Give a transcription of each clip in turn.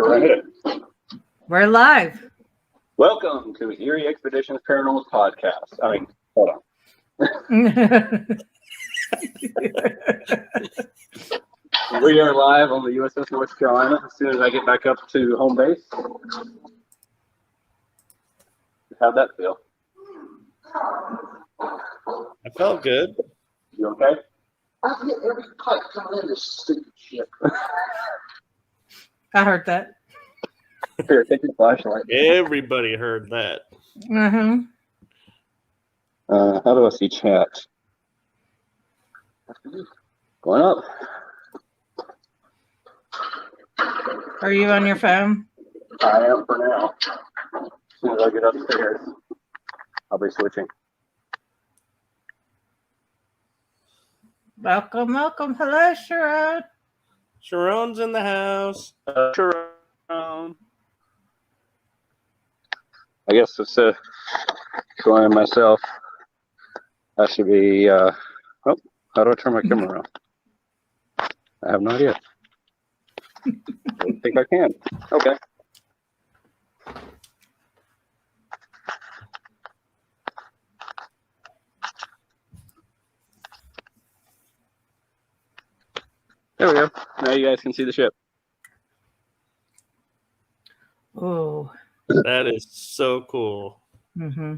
sure we're hit. We're live. Welcome to Erie Expeditions Paranormal Podcast. I mean, hold on. We are live on the USS North Carolina as soon as I get back up to home base. How'd that feel? I felt good. You okay? I get every pipe coming in this stupid shit. I heard that. Here, take your flashlight. Everybody heard that. Mm-hmm. How do I see chat? Going up. Are you on your phone? I am for now. As soon as I get upstairs, I'll be switching. Welcome, welcome. Hello, Sharon. Sharon's in the house. Sharon. I guess it's showing myself. I should be. Oh, how do I turn my camera around? I have no idea. I don't think I can. Okay. There we go. Now you guys can see the ship. Oh. That is so cool. Mm-hmm.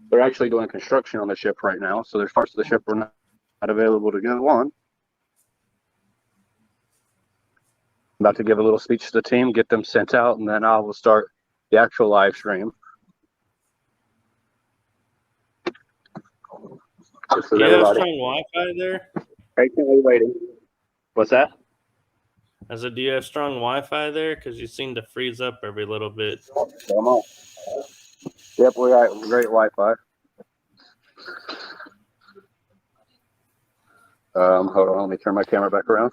They're actually doing construction on the ship right now, so there's parts of the ship we're not available to go on. I'm about to give a little speech to the team, get them sent out, and then I will start the actual live stream. Do you have strong Wi-Fi there? Patiently waiting. What's that? I said, do you have strong Wi-Fi there? Because you seem to freeze up every little bit. Come on. Yep, we got great Wi-Fi. Hold on, let me turn my camera back around.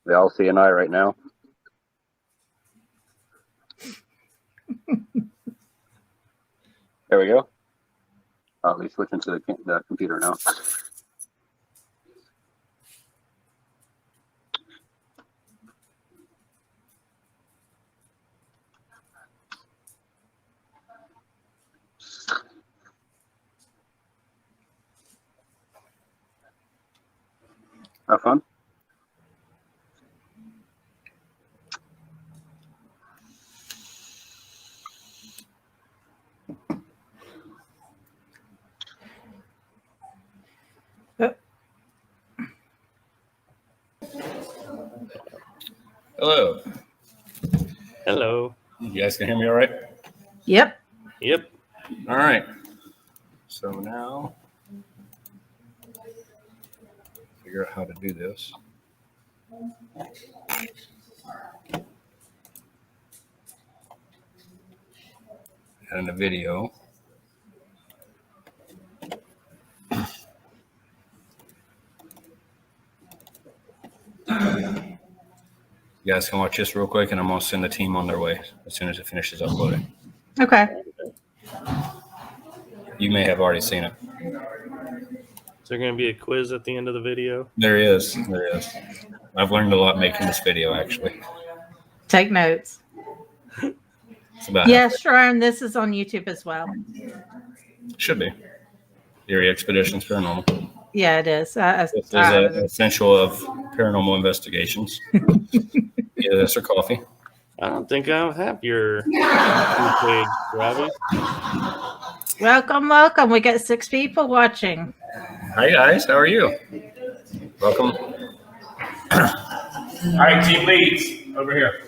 They all see an eye right now. There we go. I'll be switching to the computer now. Have fun. Hello. Hello. You guys can hear me all right? Yep. Yep. All right. So now, figure out how to do this. And a video. You guys can watch this real quick, and I'm going to send the team on their way as soon as it finishes uploading. Okay. You may have already seen it. Is there going to be a quiz at the end of the video? There is. There is. I've learned a lot making this video, actually. Take notes. It's about Yes, Sharon, this is on YouTube as well. Should be. Erie Expeditions Paranormal. Yeah, it is. This is an essential of paranormal investigations. Yeah, that's our coffee. I don't think I have your page, Robbie. Welcome, welcome. We got 6 people watching. Hi, guys. How are you? Welcome. All right, team leads, over here.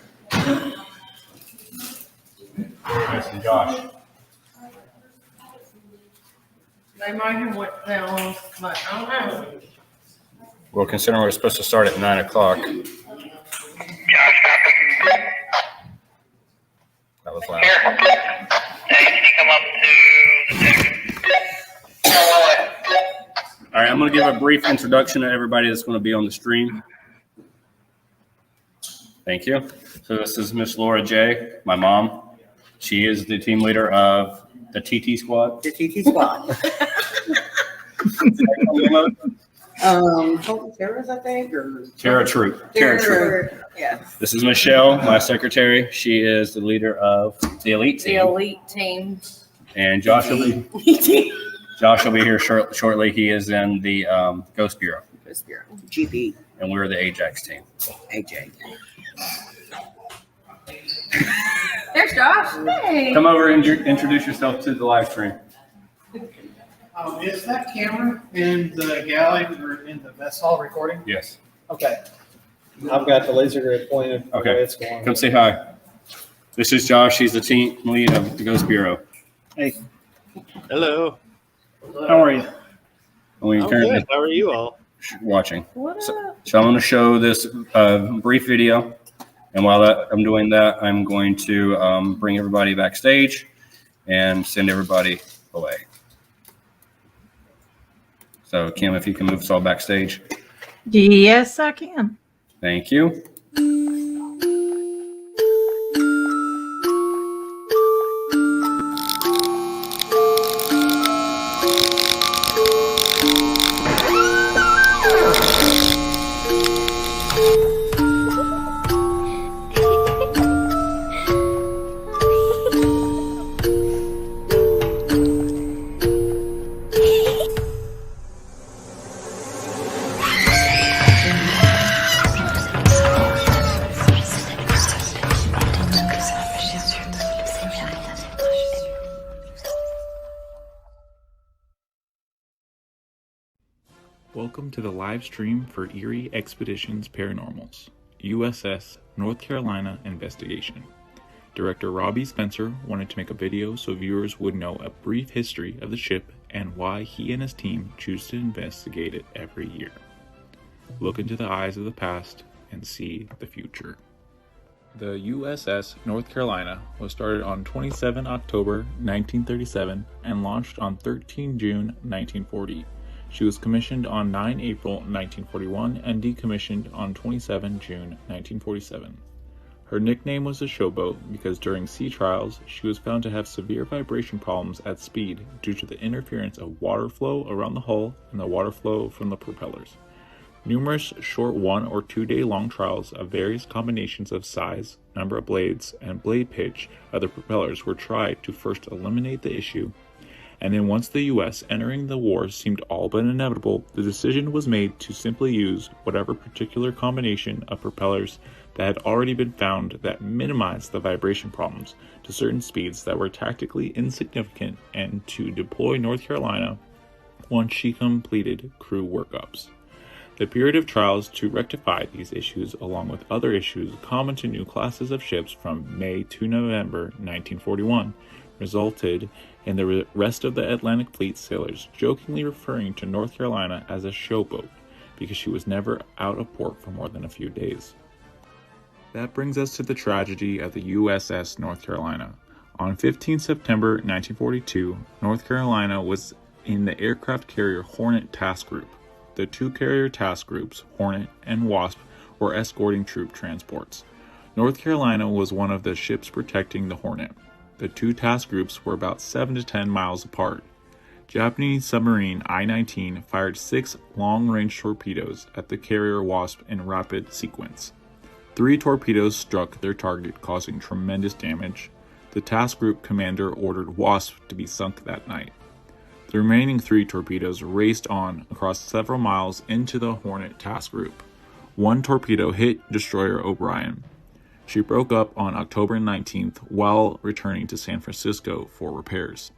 Chris and Josh. They might have went down, but I don't know. Well, considering we're supposed to start at 9 o'clock. That was loud. All right, I'm going to give a brief introduction to everybody that's going to be on the stream. Thank you. So this is Miss Laura J., my mom. She is the team leader of the TT squad. The TT squad. Colton Terrace, I think, or Tara Troop. Tara Troop. Yeah, This is Michelle, my secretary. She is the leader of the elite the team. elite team. And Josh will be here shortly. He is in the Ghost Bureau. Ghost Bureau. GP. And we're the Ajax team. AJ. There's Josh. Hey. Come over and introduce yourself to the live stream. Is that camera in the galley or in the mess hall recording? Yes. Okay. I've got the laser grid pointed. the Okay. way it's going. Come say hi. This is Josh. He's the team lead of the Ghost Bureau. Hey, Hello. how are you? And we I'm currently good. How are you all? watching. What up? So I'm going to show this brief video. And while I'm doing that, I'm going to bring everybody backstage and send everybody away. So Kim, if you can move us all backstage. Yes, I can. Thank you. Welcome to the live stream for Erie Expeditions Paranormals, USS North Carolina investigation. Director Robbie Spencer wanted to make a video so viewers would know a brief history of the ship and why he and his team choose to investigate it every year. Look into the eyes of the past and see the future. The USS North Carolina was started on 27 October 1937 and launched on 13 June 1940. She was commissioned on 9 April 1941 and decommissioned on 27 June 1947. Her nickname was the Showboat because during sea trials, she was found to have severe vibration problems at speed due to the interference of water flow around the hull and the water flow from the propellers. Numerous short 1 or 2 day long trials of various combinations of size, number of blades, and blade pitch of the propellers were tried to first eliminate the issue. And then once the US entering the war seemed all but inevitable, the decision was made to simply use whatever particular combination of propellers that had already been found that minimized the vibration problems to certain speeds that were tactically insignificant and to deploy North Carolina once she completed crew workups. The period of trials to rectify these issues, along with other issues common to new classes of ships from May to November 1941, resulted in the rest of the Atlantic Fleet sailors jokingly referring to North Carolina as a showboat because she was never out of port for more than a few days. That brings us to the tragedy of the USS North Carolina. On 15 September 1942, North Carolina was in the aircraft carrier Hornet task group. The two carrier task groups, Hornet and Wasp, were escorting troop transports. North Carolina was one of the ships protecting the Hornet. The two task groups were about 7 to 10 miles apart. Japanese submarine I-19 fired 6 long-range torpedoes at the carrier Wasp in rapid sequence. 3 torpedoes struck their target, causing tremendous damage. The task group commander ordered Wasp to be sunk that night. The remaining 3 torpedoes raced on across several miles into the Hornet task group. 1 torpedo hit destroyer O'Brien. She broke up on October 19th while returning to San Francisco for repairs.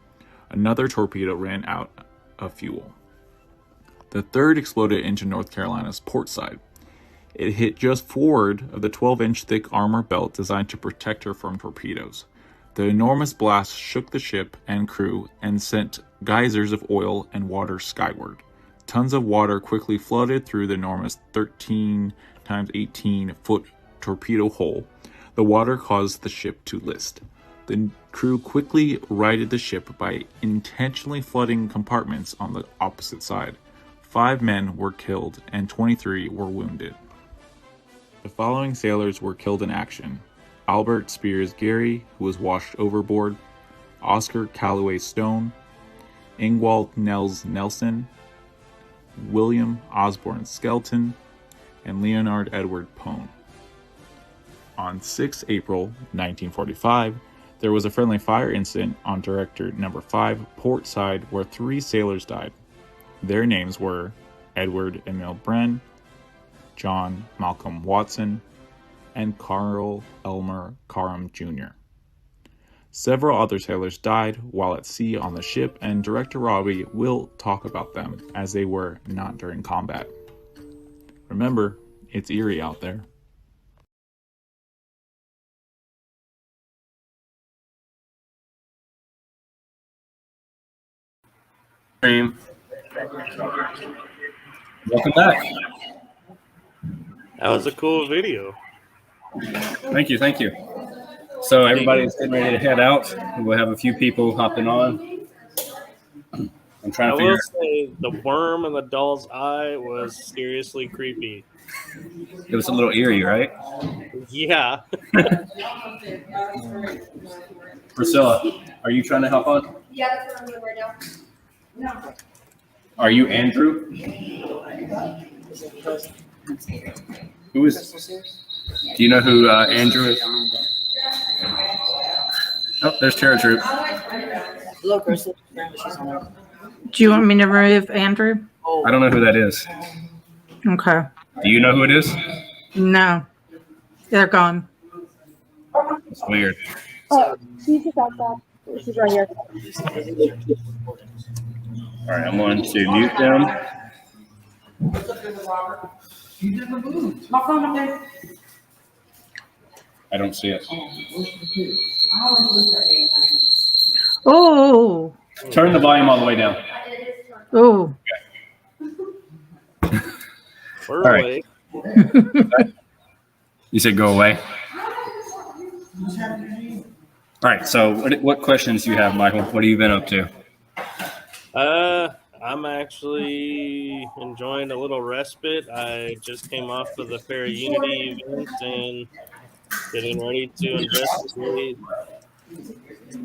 Another torpedo ran out of fuel. The third exploded into North Carolina's port side. It hit just forward of the 12-inch thick armor belt designed to protect her from torpedoes. The enormous blast shook the ship and crew and sent geysers of oil and water skyward. Tons of water quickly flooded through the enormous 13 times 18-foot torpedo hole. The water caused the ship to list. The crew quickly righted the ship by intentionally flooding compartments on the opposite side. 5 men were killed and 23 were wounded. The following sailors were killed in action: Albert Spears Gary, who was washed overboard; Oscar Calloway Stone; Ingwald Nels Nelson; William Osborne Skelton, and Leonard Edward Pone. On 6 April 1945, there was a friendly fire incident on Director Number 5 Port Side where 3 sailors died. Their names were Edward Emil Bren, John Malcolm Watson, and Carl Elmer Karam Jr. Several other sailors died while at sea on the ship, and Director Robbie will talk about them as they were not during combat. Remember, it's eerie out there. Welcome back. That was a cool video. Thank you. So everybody's getting ready to head out. We'll have a few people hopping on. I'm trying I to will figure. say the worm in the doll's eye was seriously creepy. It was a little eerie, right? Yeah. Priscilla, are you trying to help on? Yeah, that's what I'm doing right now. No. Are you Andrew? Who is? Do you know who Andrew is? Oh, there's Tara Troop. Do you want me to remove Andrew? I don't know who that is. Okay. Do you know who it is? No. They're gone. It's weird. Oh, she's just outside. She's right here. All right, I'm going to mute them. I don't see it. Oh. Turn the volume all the way down. Oh. We're All right. away. You said go away. All right. So, what questions do you have, Michael? What have you been up to? I'm actually enjoying a little respite. I just came off of the Fair Unity event and getting ready to investigate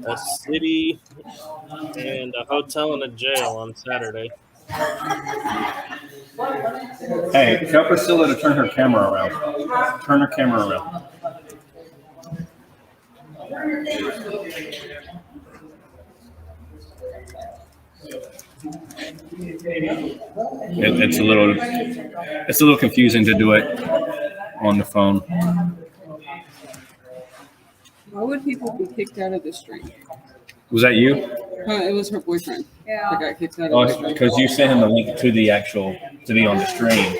a city and a hotel and a jail on Saturday. Hey, tell Priscilla to turn her camera around. Turn her camera around. It's a little confusing to do it on the phone. Why would people be kicked out of the stream? Was that you? It was her boyfriend. Yeah. That got kicked out of the stream. Because you sent him the link to the actual to be on the stream.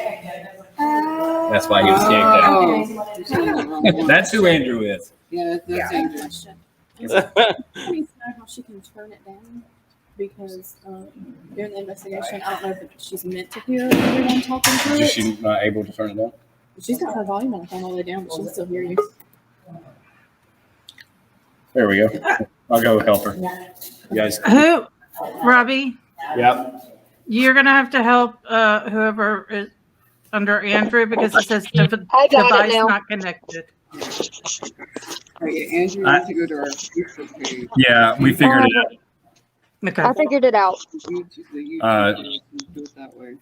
That's why he was kicked out. Oh, you're saying the wrong one. That's who Andrew is. Yeah, that's Andrew. Question. Is it, let me know how she can turn it down because during the investigation, I don't know if she's meant to hear everyone talking through Is it. she not able to turn it down? She's got her volume on the phone all the way down, but she can still hear you. There we go. I'll go help her. You guys. Who? Robbie, Yep. you're going to have to help whoever is under Andrew because it says I got it device now. not connected. Right, Andrew needs to go to our Facebook page. Yeah, we figured it out. Okay. I figured it out. The YouTube do it that way.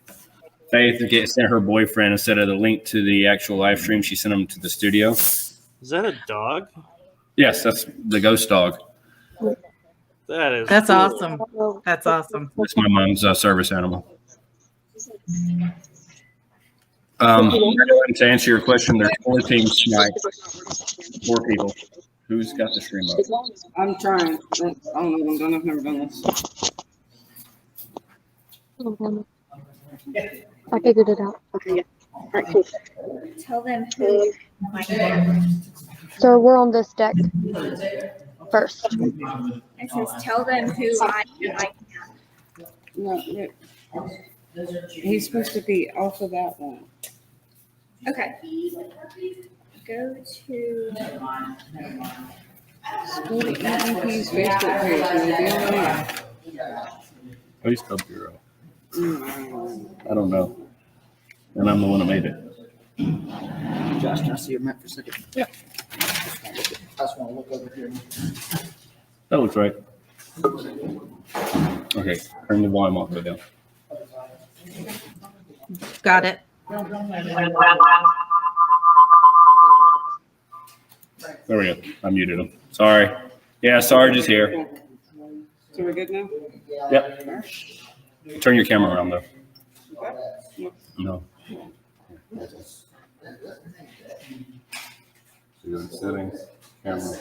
Faith sent her boyfriend instead of the link to the actual live stream. She sent him to the studio. Is that a dog? Yes, that's the ghost dog. That is. That's cool. awesome. That's awesome. It's my mom's service animal. To answer your question, there's 4 teams tonight. 4 people. Who's got the stream up? I'm trying. I don't know. I've never done this. I figured it out. Okay, yeah. All right, cool. Tell them who. So we're on this deck first. It says tell them who I No, he's supposed to be off of that one. Okay. Go to. Go to EVP's Facebook page. Will it be on there? Who's Cub Bureau? I don't know. And I'm the one that made it. Josh, can I see your map for a second? Yeah. I just want to look over here. That looks right. Okay, turn the volume off, go down. Got it. There we go. I muted him. Sorry. Yeah, Sarge is here. So we're good now? Yep. Turn your camera around though. No. So you go to settings, camera.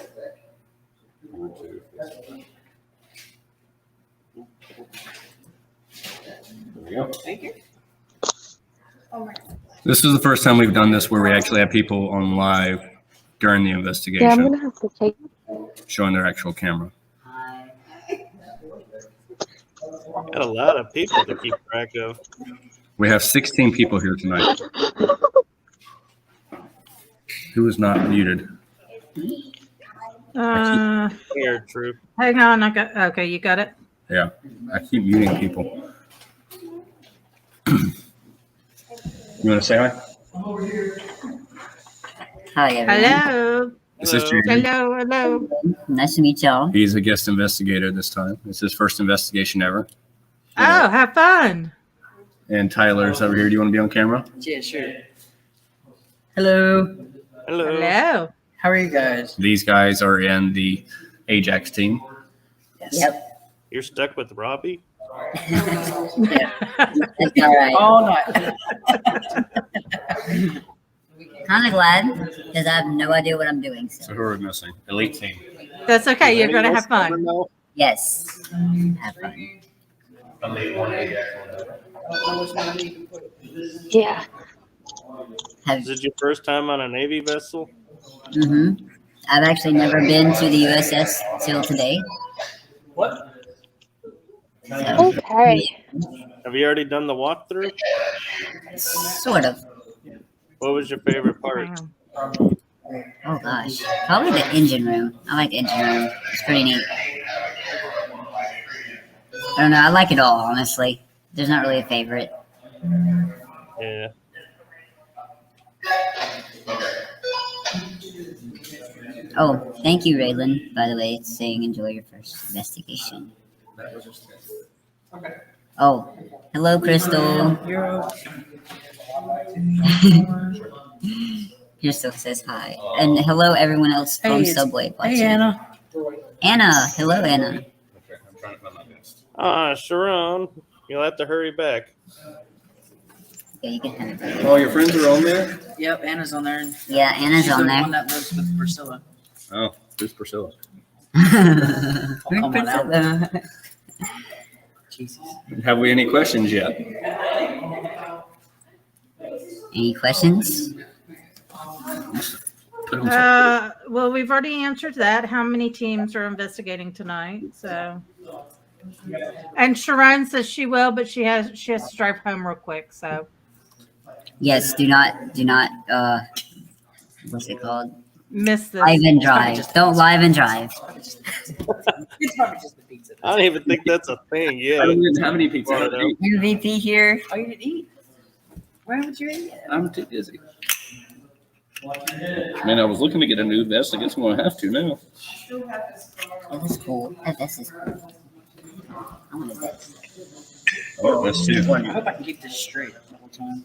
1, 2. There we go. Thank you. This is the first time we've done this where we actually have people on live during the investigation. Yeah, I'm gonna have to take. Showing their actual camera. Got a lot of people to keep track of. We have 16 people here tonight. Who is not muted? Here, Troop. Hang on. Okay, you got it. Yeah, I keep muting people. You want to say hi? Hi, everyone. Hello. This is Jamie. Hello. Nice to meet y'all. He's a guest investigator this time. It's his first investigation ever. Oh, have fun. And Tyler's over here. Do you want to be on camera? Yeah, sure. Hello. Hello. How are you guys? These guys are in the Ajax team. Yes. Yep. You're stuck with Robbie? That's all right. All night. Kind of glad because I have no idea what I'm doing. So. So who are we missing? Elite team. That's okay. You're going to have fun. Yes. Have fun. Elite 1 Ajax. Yeah. Is it your first time on a Navy vessel? Mm-hmm. I've actually never been to the USS till today. What? So, Okay. Have you already done the walkthrough? sort of. What was your favorite part? Oh gosh, probably the engine room. I like the engine room. It's pretty neat. I don't know. I like it all, honestly. There's not really a favorite. Yeah. Oh, thank you, Raylan, by the way, saying enjoy your first investigation. Oh, hello, Crystal. Crystal says hi. And hello, everyone else from Subway watching. Hey, Anna. Anna. Hello, Anna. Sharon, you'll have to hurry back. Yeah, you can have it. Oh, your friends are on there? Yep, Anna's on there. Yeah, Anna's She's on the there. one that lives with Priscilla. Oh, who's Priscilla? Oh, come on out. Jesus. Have we any questions yet? Any questions? Well, we've already answered that. How many teams are investigating tonight? So, and Sharon says she will, but she has to drive home real quick. So, Yes, do not, what's it called? miss this. Live and drive. Don't live and drive. It's probably just the pizza. I don't even think that's a thing yet. I don't even have any pizza. MVP here. Oh, you didn't eat? Why would you eat it? I'm too busy. Man, I was looking to get a new vest. I guess I'm going to have to now. Oh, that's cool. That vest is cool. I want a vest. Oh, that's too. I hope I can keep this straight the whole time.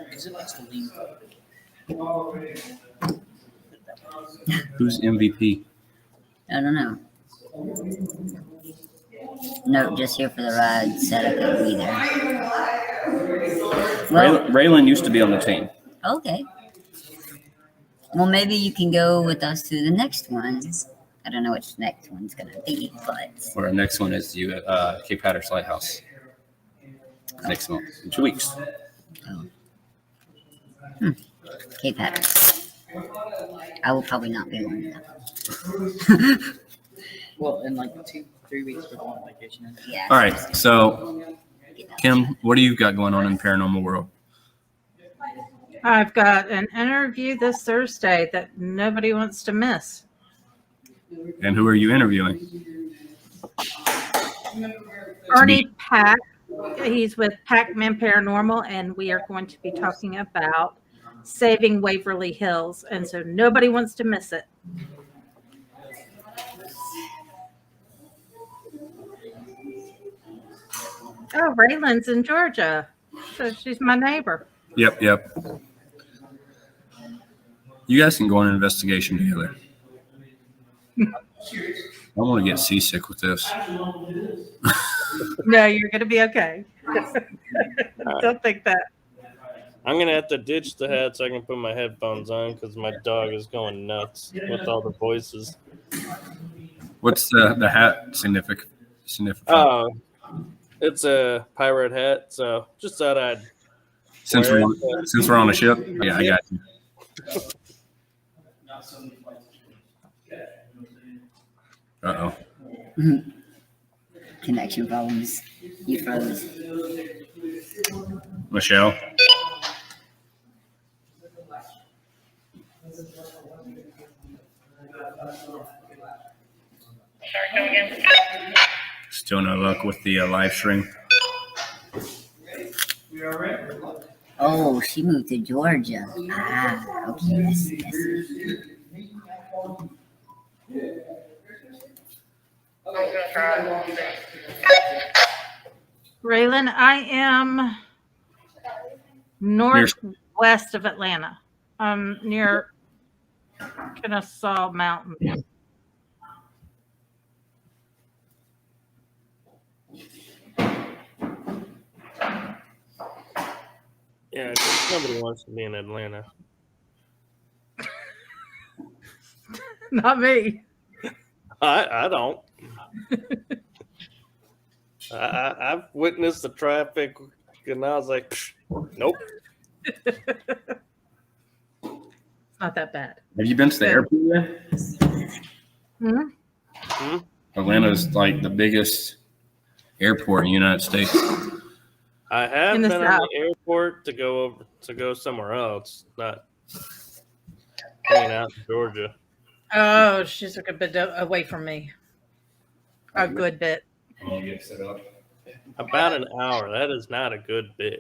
Because it likes to lean. Who's MVP? I don't know. No, just here for the ride. Setup will be there. Well, Raylan used to be on the team. okay. Well, maybe you can go with us to the next one. I don't know which next one's going to be, but... Or our next one is Cape Hatteras Lighthouse. Next month, in 2 weeks. Oh. Cape Hatteras. I will probably not be going to that. Well, in like 2-3 weeks, we're going on vacation. Yeah. All right, so Kim, what do you got going on in the paranormal world? I've got an interview this Thursday that nobody wants to miss. And who are you interviewing? Ernie Pack. He's with Pac-Man Paranormal, and we are going to be talking about saving Waverly Hills. And so nobody wants to miss it. Oh, Raylan's in Georgia. So she's my neighbor. Yep. You guys can go on an investigation together. I want to get seasick with this. No, you're going to be okay. Don't think that. I'm gonna have to ditch the hat so I can put my headphones on because my dog is going nuts with all the voices. What's the hat significant? Oh, it's a pirate hat, so just thought I'd Since wear we're on a ship, yeah, I got you. Uh-oh. Connection problems. You froze. Michelle. Still no luck with the live stream. Oh, she moved to Georgia. Ah, okay. That's Raylan, I am northwest of Atlanta. Near Kennesaw Mountain. Yeah, nobody wants to be in Atlanta. Not me. I don't. I've witnessed the traffic, and I was like, nope. It's not that bad. Have you been to the airport yet? Atlanta's like the biggest airport in the United States. I have In been the on South. the airport to go somewhere else, not hanging out in Georgia. Oh, she's a good bit away from me. A good bit. You get set up. About an hour. That is not a good bit.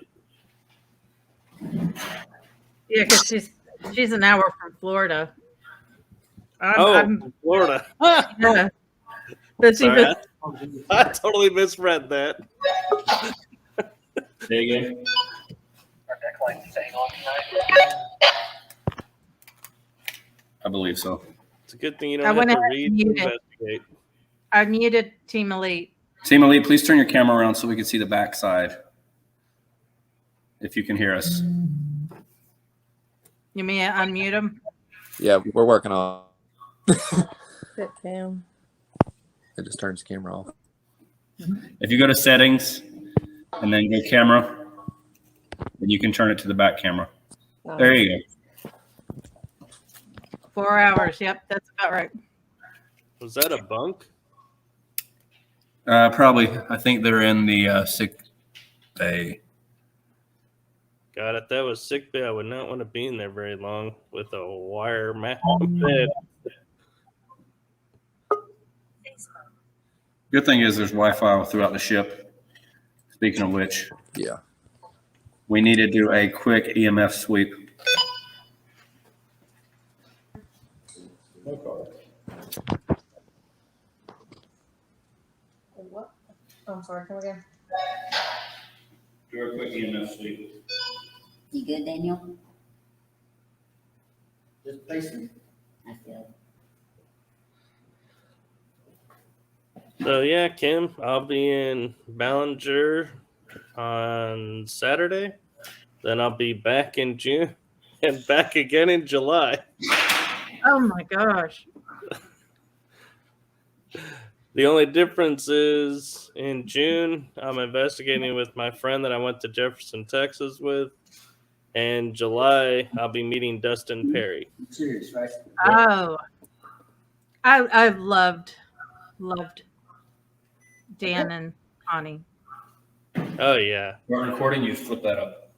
Yeah, because she's an hour from Florida. I'm Florida. Yeah. That's Sorry, even, I totally misread that. Say again. I believe so. It's a good thing you I don't have went to ahead read and to muted. investigate. I muted Team Elite. Team Elite, please turn your camera around so we can see the backside. If you can hear us. You mean unmute him? Yeah, we're working on. Sit down. It just turns the camera off. If you go to settings and then go camera, then you can turn it to the back camera. There you go. 4 hours. Yep, that's about right. Was that a bunk? Probably. I think they're in the sick bay. God, if that was sick bay, I would not want to be in there very long with a wire mat bed. Good thing is there's Wi-Fi throughout the ship. Speaking of which, Yeah. we need to do a quick EMF sweep. What? I'm sorry, come again. Do a quick EMF sweep. You good, Daniel? Just facing. I feel. So yeah, Kim, I'll be in Ballinger on Saturday. Then I'll be back in June and back again in July. Oh my gosh. The only difference is in June, I'm investigating with my friend that I went to Jefferson, Texas with. And July, I'll be meeting Dustin Perry. Serious, right? Oh, I've loved Dan and Connie. Oh, yeah. We're recording. You flip that up.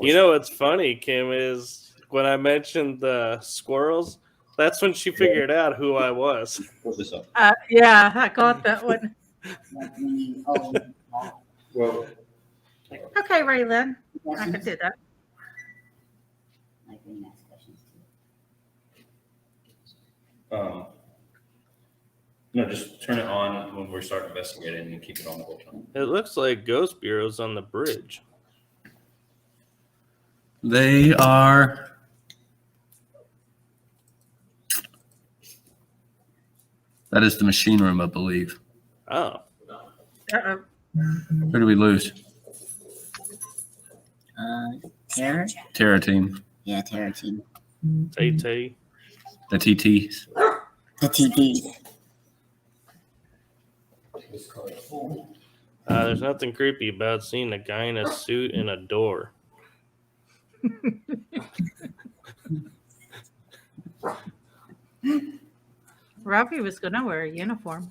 You know what's funny, Kim, is when I mentioned the squirrels, that's when she figured out who I was. Flip this up. Yeah, I got that one. Well, Okay, Raylan, I could do that. Like when you ask questions too. no, just turn it on when we start investigating and keep it on the whole time. It looks like Ghost Bureau's on the bridge. They are. That is the machine room, I believe. Oh. Uh-oh. Who do we lose? Terror? Terra team. Yeah, Terror team. TT. The TTs. The TT. There's nothing creepy about seeing a guy in a suit in a door. Robbie was going to wear a uniform.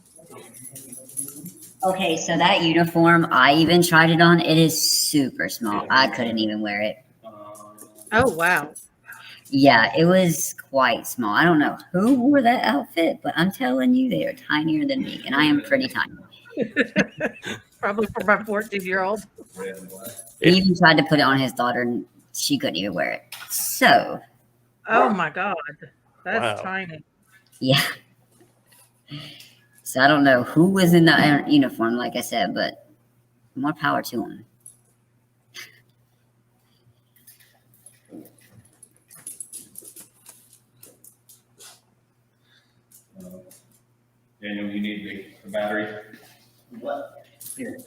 Okay, so that uniform, I even tried it on. It is super small. I couldn't even wear it. Oh, wow. Yeah, it was quite small. I don't know who wore that outfit, but I'm telling you, they are tinier than me, and I am pretty tiny. Probably for my 14-year-old. He even tried to put it on his daughter, and she couldn't even wear it. So. Oh, my God. That's Wow. tiny. Yeah. So I don't know who was in the uniform, like I said, but more power to him. Daniel, you need the battery. What? Here.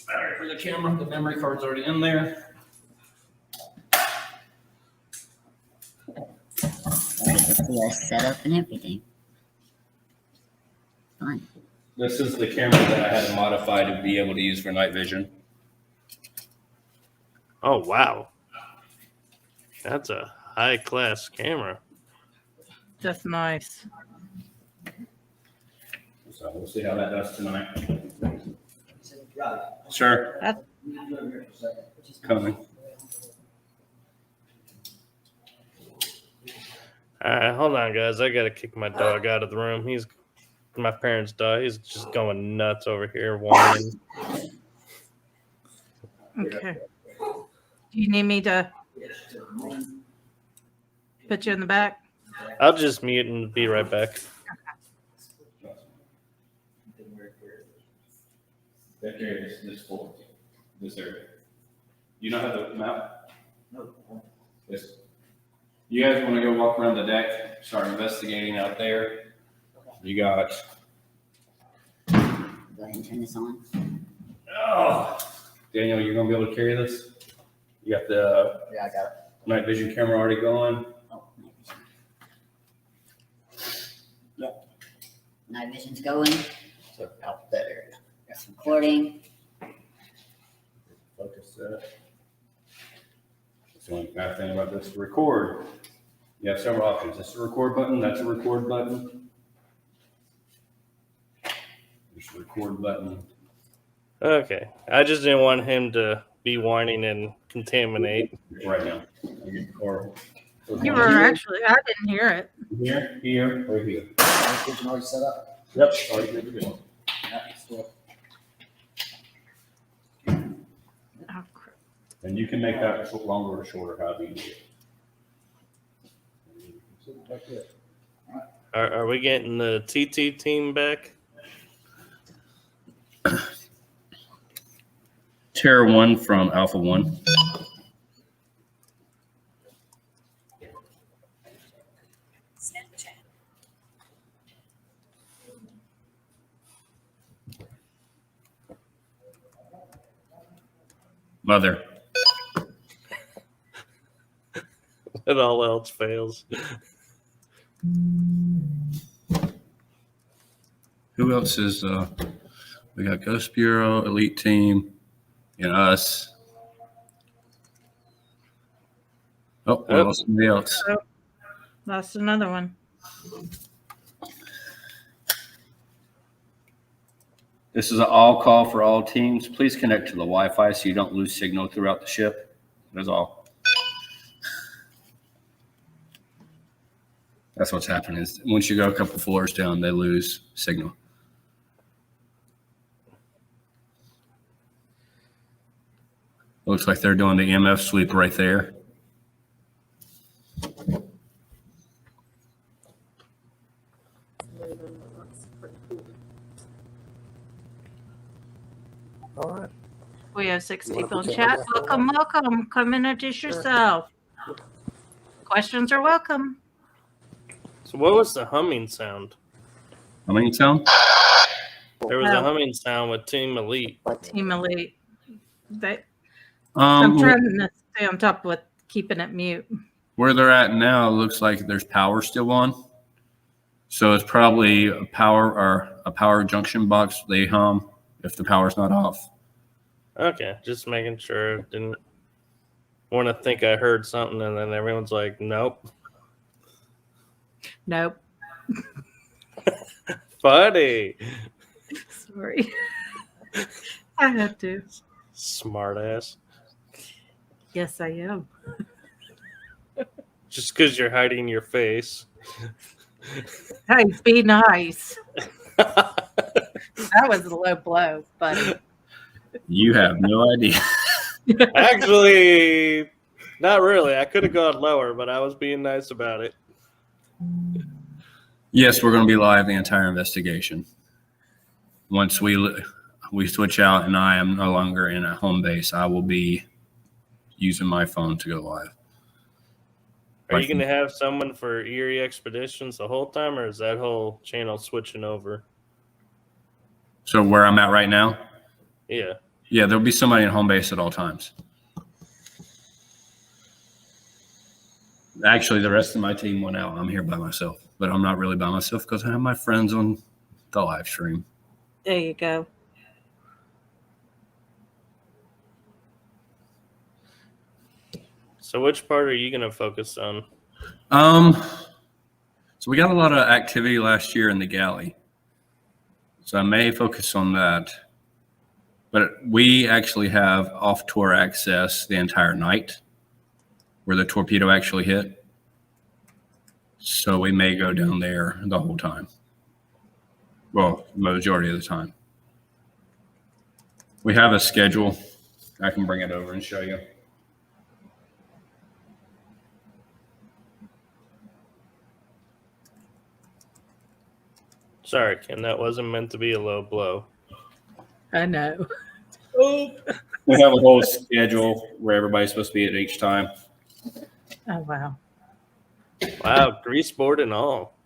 Battery for the camera. The memory card's already in there. Yeah, set up and everything. Fun. This is the camera that I had to modify to be able to use for night vision. Oh, wow. That's a high-class camera. That's nice. So we'll see how that does tonight. Right. Sure. That's Coming. All right, hold on, guys. I got to kick my dog out of the room. He's my parents' dog. He's just going nuts over here, whining. okay. Do you need me to put you in the back? I'll just mute and be right back. That area is this full. This area. You don't have the map? No. Yes. You guys want to go walk around the deck, start investigating out there? You got. Go ahead and turn this on. Oh, Daniel, you're gonna be able to carry this? You got the Yeah, I got it. night vision camera already going? Oh, night vision. Yep. Night vision's going. So out that area. It's recording. Focus that. That's the only bad thing about this. Record. You have several options. This is a record button. That's a record button. There's a record button. Okay. I just didn't want him to be whining and contaminate. Right now. Or You were actually, I didn't hear it. here, or here. Vision already set up. Yep. Already good to go. Yeah, still. Oh, crap. And you can make that longer or shorter, however you do it. Are we getting the TT team back? Terra 1 from Alpha 1. Mother. When all else fails. Who else is, we got Ghost Bureau, Elite Team, and us. Oh, we lost somebody else. Oh, lost another one. This is an all call for all teams. Please connect to the Wi-Fi so you don't lose signal throughout the ship. That's all. That's what's happening is once you go a couple floors down, they lose signal. Looks like they're doing the EMF sweep right there. All right. We have 6 people in chat. Welcome, welcome. Come and introduce yourself. Questions are welcome. So what was the humming sound? Humming sound? There was a humming sound with Team Elite. Team Elite. I'm Um, trying to stay on top with keeping it mute. Where they're at now, it looks like there's power still on. So it's probably a power junction box they hum if the power's not off. Okay, just making sure. Didn't want to think I heard something, and then everyone's like, "Nope." Nope. Funny. Sorry. I had to. Smart ass. Yes, I am. Just because you're hiding your face. Hey, be nice. That was a low blow, buddy. You have no idea. Actually, not really. I could have gone lower, but I was being nice about it. Yes, we're going to be live the entire investigation. Once we switch out and I am no longer in a home base, I will be using my phone to go live. Are you going to have someone for Erie Expeditions the whole time, or is that whole channel switching over? So where I'm at right now? Yeah. Yeah, there'll be somebody in home base at all times. Actually, the rest of my team went out. I'm here by myself, but I'm not really by myself because I have my friends on the live stream. There you go. So which part are you going to focus on? So we got a lot of activity last year in the galley. So I may focus on that. But we actually have off-tour access the entire night where the torpedo actually hit. So we may go down there the whole time. Well, majority of the time. We have a schedule. I can bring it over and show you. Sorry, Ken, that wasn't meant to be a low blow. I know. Oh. We have a whole schedule where everybody's supposed to be at each time. Oh, wow. Wow, grease board and all.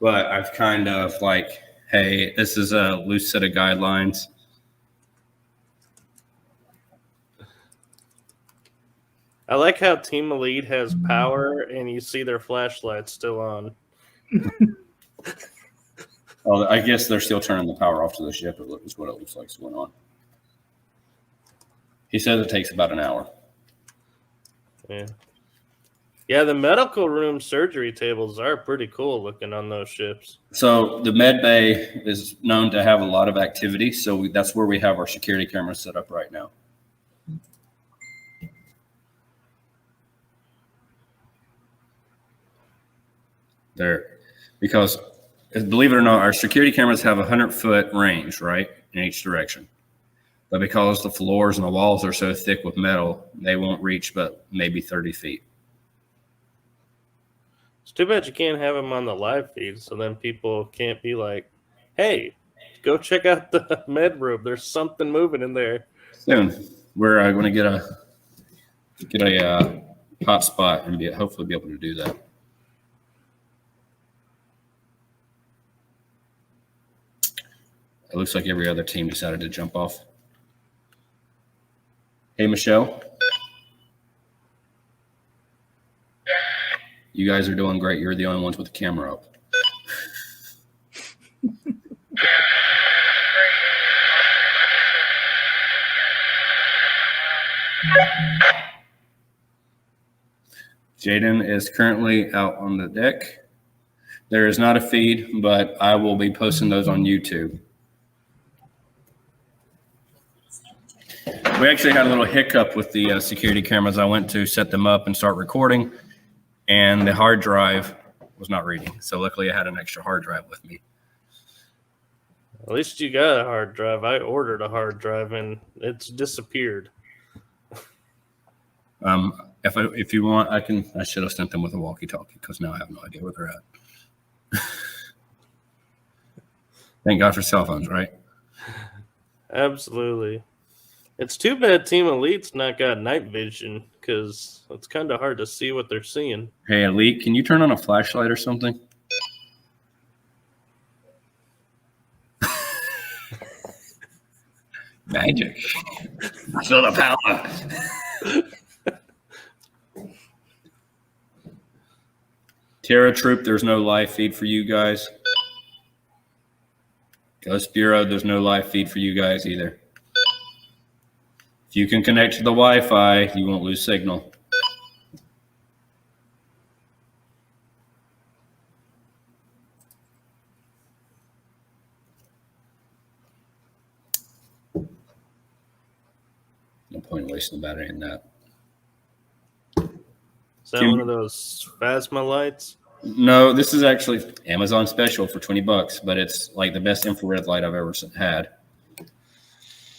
But I've kind of like, hey, this is a loose set of guidelines. I like how Team Elite has power and you see their flashlights still on. Well, I guess they're still turning the power off to the ship. Is what it looks like is going on. He says it takes about an hour. Yeah. Yeah, the medical room surgery tables are pretty cool looking on those ships. So the med bay is known to have a lot of activity. So that's where we have our security cameras set up right now. There, because believe it or not, our security cameras have 100-foot range, right, in each direction. But because the floors and the walls are so thick with metal, they won't reach but maybe 30 feet. It's too bad you can't have them on the live feed, so then people can't be like, hey, go check out the med room. There's something moving in there. Soon, we're going to get a hot spot and hopefully be able to do that. It looks like every other team decided to jump off. Hey, Michelle. You guys are doing great. You're the only ones with the camera up. Jaden is currently out on the deck. There is not a feed, but I will be posting those on YouTube. We actually had a little hiccup with the security cameras. I went to set them up and start recording, and the hard drive was not reading. So luckily I had an extra hard drive with me. At least you got a hard drive. I ordered a hard drive, and it's disappeared. If you want, I should have sent them with a walkie-talkie because now I have no idea where they're at. Thank God for cell phones, right? Absolutely. It's too bad Team Elite's not got night vision because it's kind of hard to see what they're seeing. Hey, Elite, can you turn on a flashlight or something? Magic. I feel the power. Terra Troop, there's no live feed for you guys. Ghost Bureau, there's no live feed for you guys either. If you can connect to the Wi-Fi, you won't lose signal. No point in wasting the battery in that. Is that one of those Phasma lights? No, this is actually Amazon special for $20, but it's like the best infrared light I've ever had.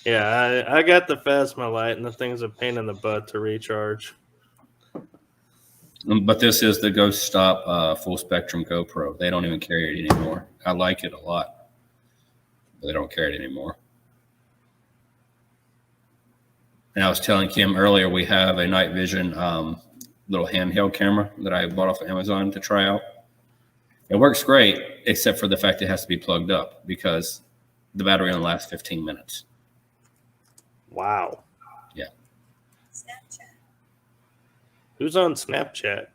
Yeah, I got the Phasma light, and the thing's a pain in the butt to recharge. But this is the Ghost Stop Full Spectrum GoPro. They don't even carry it anymore. I like it a lot, but they don't carry it anymore. And I was telling Kim earlier, we have a night vision little handheld camera that I bought off of Amazon to try out. It works great, except for the fact it has to be plugged up because the battery only lasts 15 minutes. Wow. Yeah. Snapchat. Who's on Snapchat?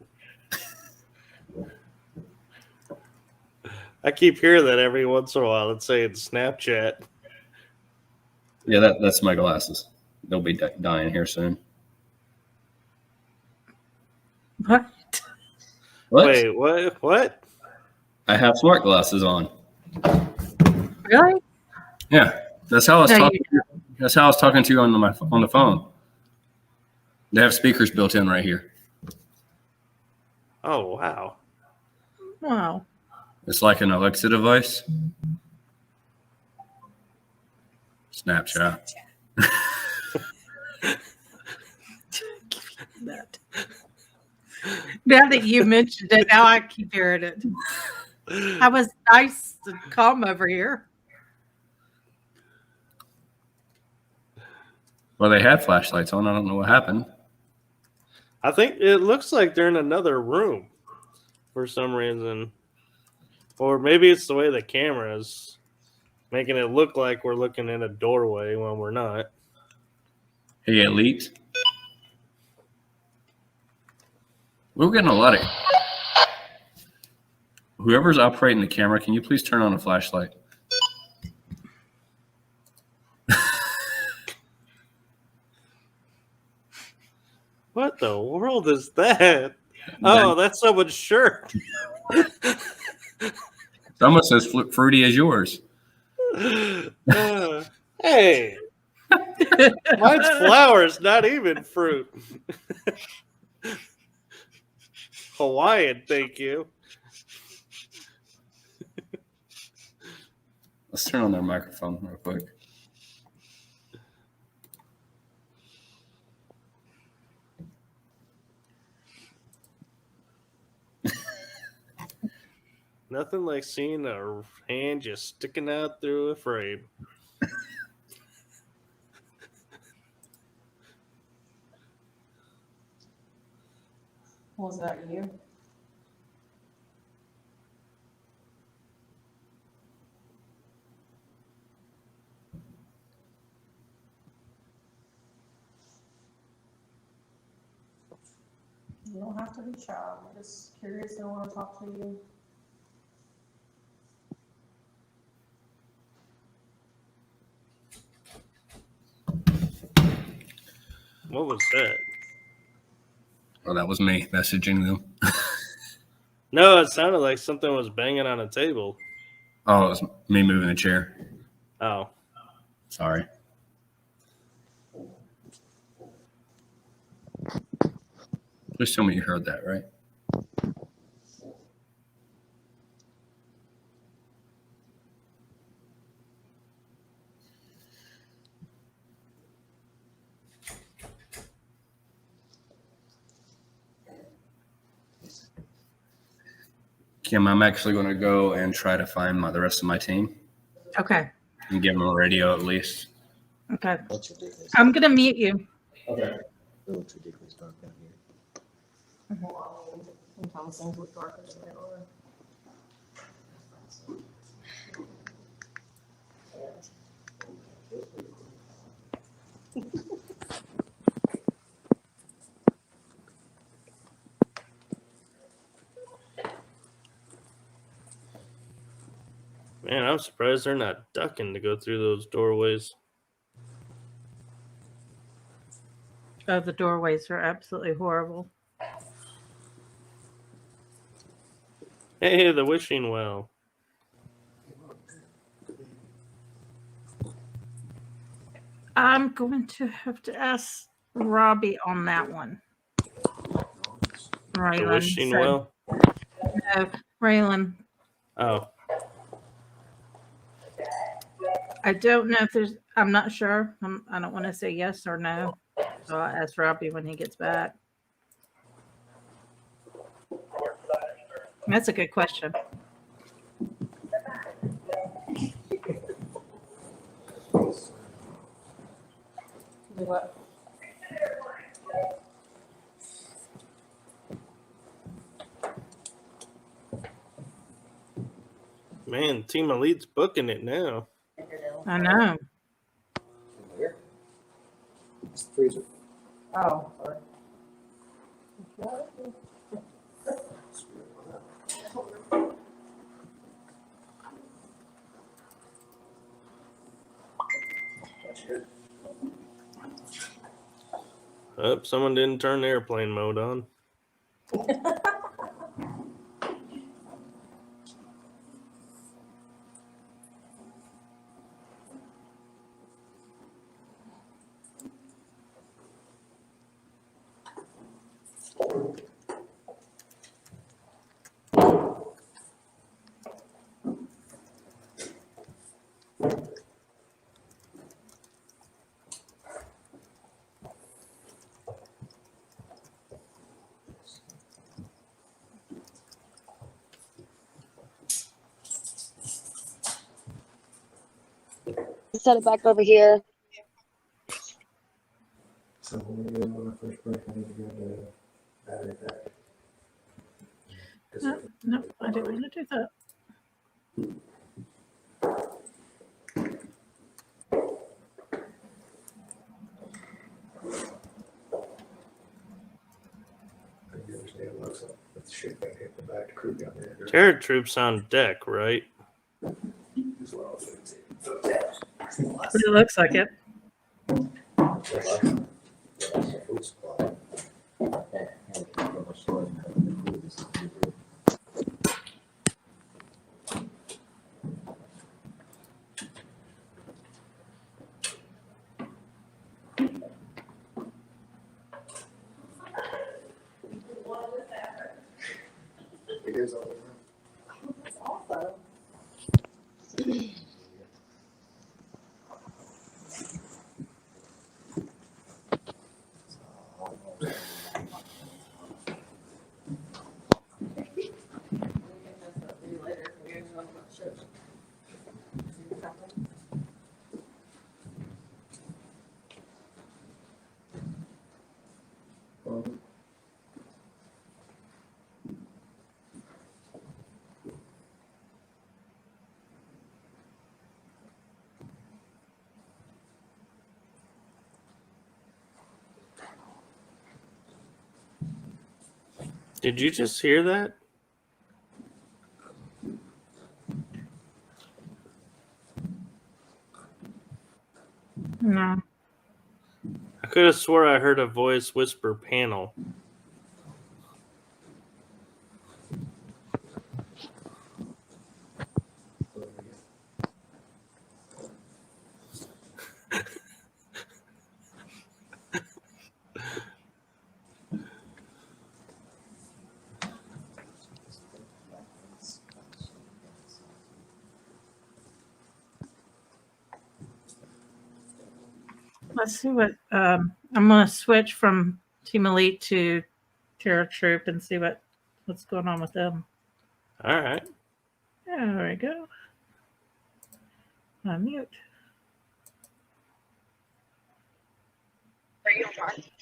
I keep hearing that every once in a while. It's saying Snapchat. Yeah, that's my glasses. They'll be dying here soon. What? What? Wait, what? I have smart glasses on. Really? Yeah, that's how I was No, talking. That's how I was talking to you on the phone. They have speakers built in right here. Oh, wow. Wow. It's like an Alexa device. Snapchat. Now that you mentioned it, now I keep hearing it. I was nice and calm over here. Well, they had flashlights on. I don't know what happened. I think it looks like they're in another room for some reason. Or maybe it's the way the camera is making it look like we're looking in a doorway when we're not. Hey, Elite. We're getting a lot of... Whoever's operating the camera, can you please turn on a flashlight? What the world is that? Oh, that's someone's shirt. It's almost as fruity as yours. Hey, mine's flowers, not even fruit. Hawaiian, thank you. Let's turn on their microphone real quick. Nothing like seeing a hand just sticking out through a frame. Was that you? You don't have to be shy. I'm just curious and I want to talk to you. What was that? Oh, that was me messaging them. No, it sounded like something was banging on a table. Oh, it was me moving the chair. Oh. Sorry. Please tell me you heard that, right? Kim, I'm actually going to go and try to find the rest of my team Okay. and give them a radio at least. Okay. Looks ridiculous. I'm gonna mute you. Okay. It looks ridiculous dark down here. Sometimes things look darker than they are. Man, I'm surprised they're not ducking to go through those doorways. Oh, the doorways are absolutely horrible. Hey, the wishing well. I'm going to have to ask Robbie on that one. The Raylan. wishing well? No, Raylan. Oh. I don't know if there's, I'm not sure. I don't want to say yes or no. So I'll ask Robbie when he gets back. That's a good question. Do what? Man, Team Elite's booking it now. I know. It's the freezer. Oh, sorry. Oh, someone didn't turn airplane mode on. Set it back over here. So when we go on our first break, I need to go to battery pack. No, I didn't want to do that. You understand what looks like? Let's shake back hit the back crew down there. Terror troops on deck, right? As well as It looks like it. It is all That's awesome. Did you just hear that? No. I could have swore I heard a voice whisper panel. Let's see what I'm gonna switch from Team Elite to Terror Troop and see what's going on with them. All right. There we go. Unmute.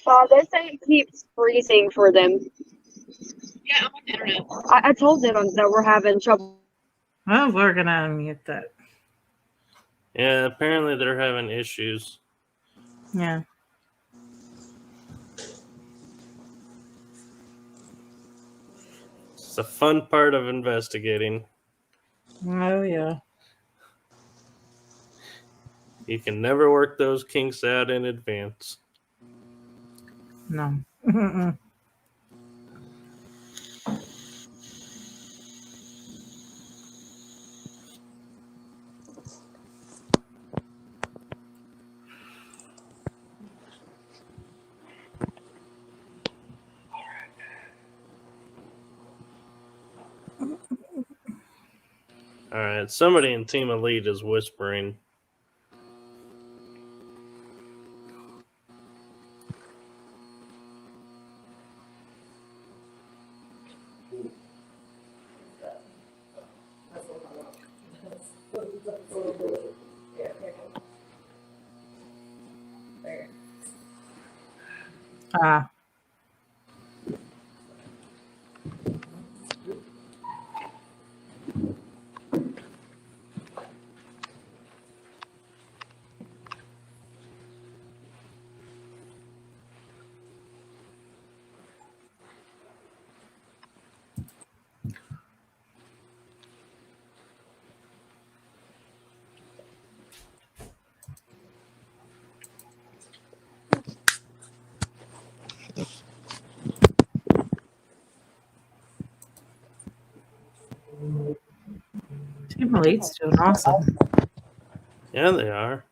They say it keeps freezing for them. Yeah, I'm on the internet. I told them that we're having trouble. Oh, we're gonna unmute that. Yeah, apparently they're having issues. Yeah. It's the fun part of investigating. Oh yeah. You can never work those kinks out in advance. No. Mm-mm. All right, somebody in Team Elite is whispering. Ah. Team Elite's doing awesome. Yeah, they are.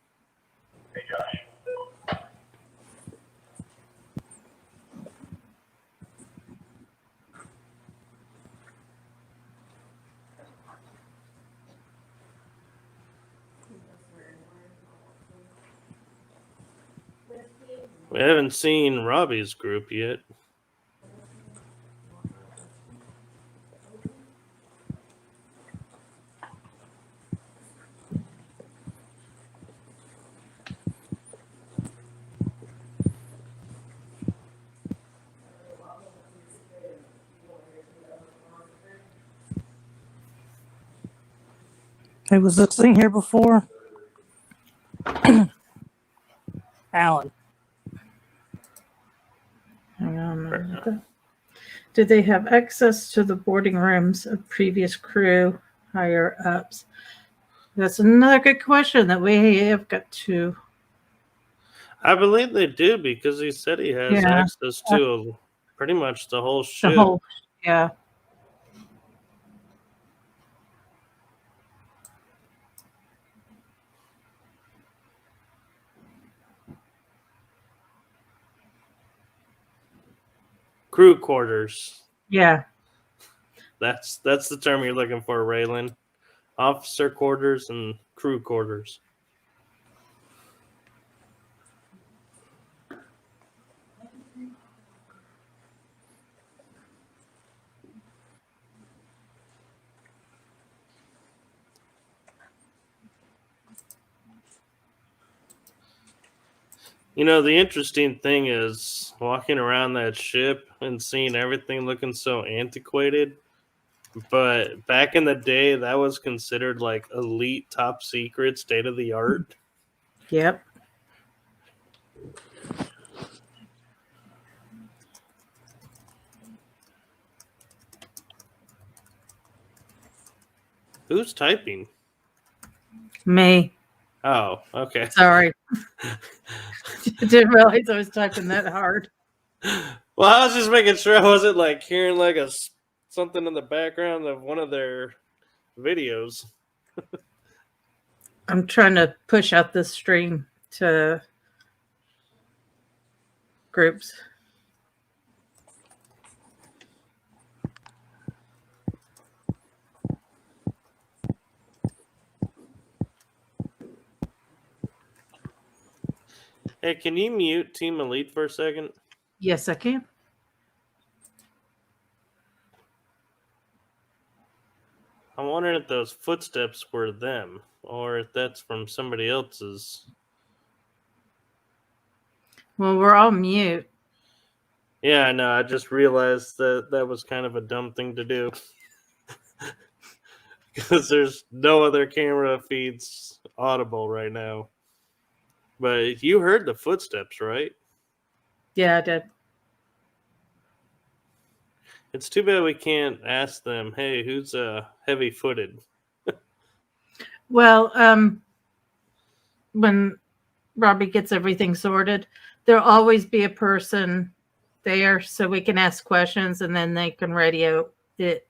We haven't seen Robbie's group yet. Hey, was this thing here before? Alan. Hang on. Did they have access to the boarding rooms of previous crew higher ups? That's another good question that we have got to. I believe they do because he said he has Yeah. access to pretty much the whole The ship. whole, yeah. Crew quarters. Yeah. That's the term you're looking for, Raylan. Officer quarters and crew quarters. You know, the interesting thing is walking around that ship and seeing everything looking so antiquated. But back in the day, that was considered like elite, top secret, state of the art. Yep. Who's typing? Me. Oh, okay. Sorry. Didn't realize I was typing that hard. Well, I was just making sure I wasn't like hearing like something in the background of one of their videos. I'm trying to push out this stream to groups. Hey, can you mute Team Elite for a second? Yes, I can. I'm wondering if those footsteps were them or if that's from somebody else's. Well, we're all mute. Yeah, I know. I just realized that was kind of a dumb thing to do. Because there's no other camera feeds audible right now. But you heard the footsteps, right? Yeah, I did. It's too bad we can't ask them, hey, who's heavy-footed? Well, when Robbie gets everything sorted, there'll always be a person there so we can ask questions and then they can radio it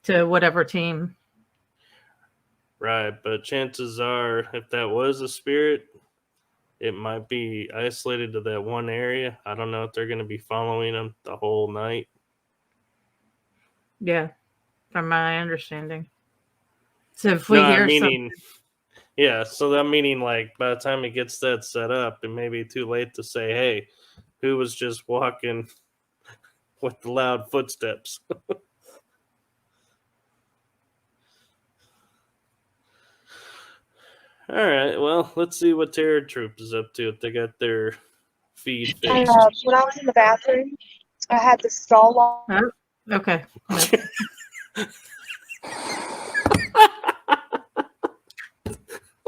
to whatever team. Right, but chances are, if that was a spirit, it might be isolated to that one area. I don't know if they're going to be following them the whole night. Yeah, from my understanding. So if we No, hear I'm meaning, yeah, so I'm meaning like by the time it gets that set up, it may be too late to say, hey, who was just walking with the loud footsteps? All right, well, let's see what Terror Troop is up to if they got their feed fixed. When I was in the bathroom, I had the stall on. Oh, okay.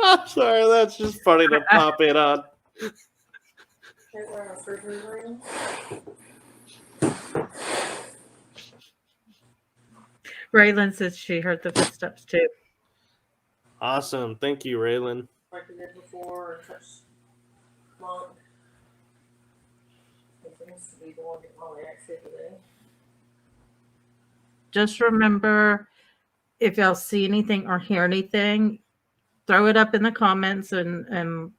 I'm sorry, that's just funny to pop in on. Raylan says she heard the footsteps too. Awesome. Thank you, Raylan. Like I did before, or touch Monk. He seems to be the one getting all the activity. Just remember, if y'all see anything or hear anything, throw it up in the comments and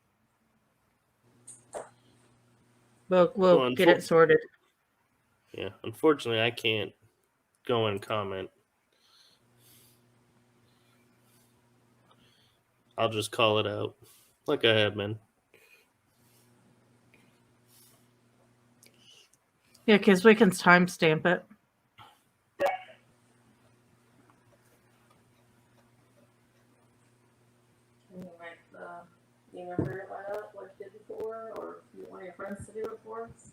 we'll get it sorted. Yeah, unfortunately, I can't go and comment. I'll just call it out like I have been. Yeah, because we can timestamp it. Can you make the remember it light up like you did before, or you want your friends to do it for us?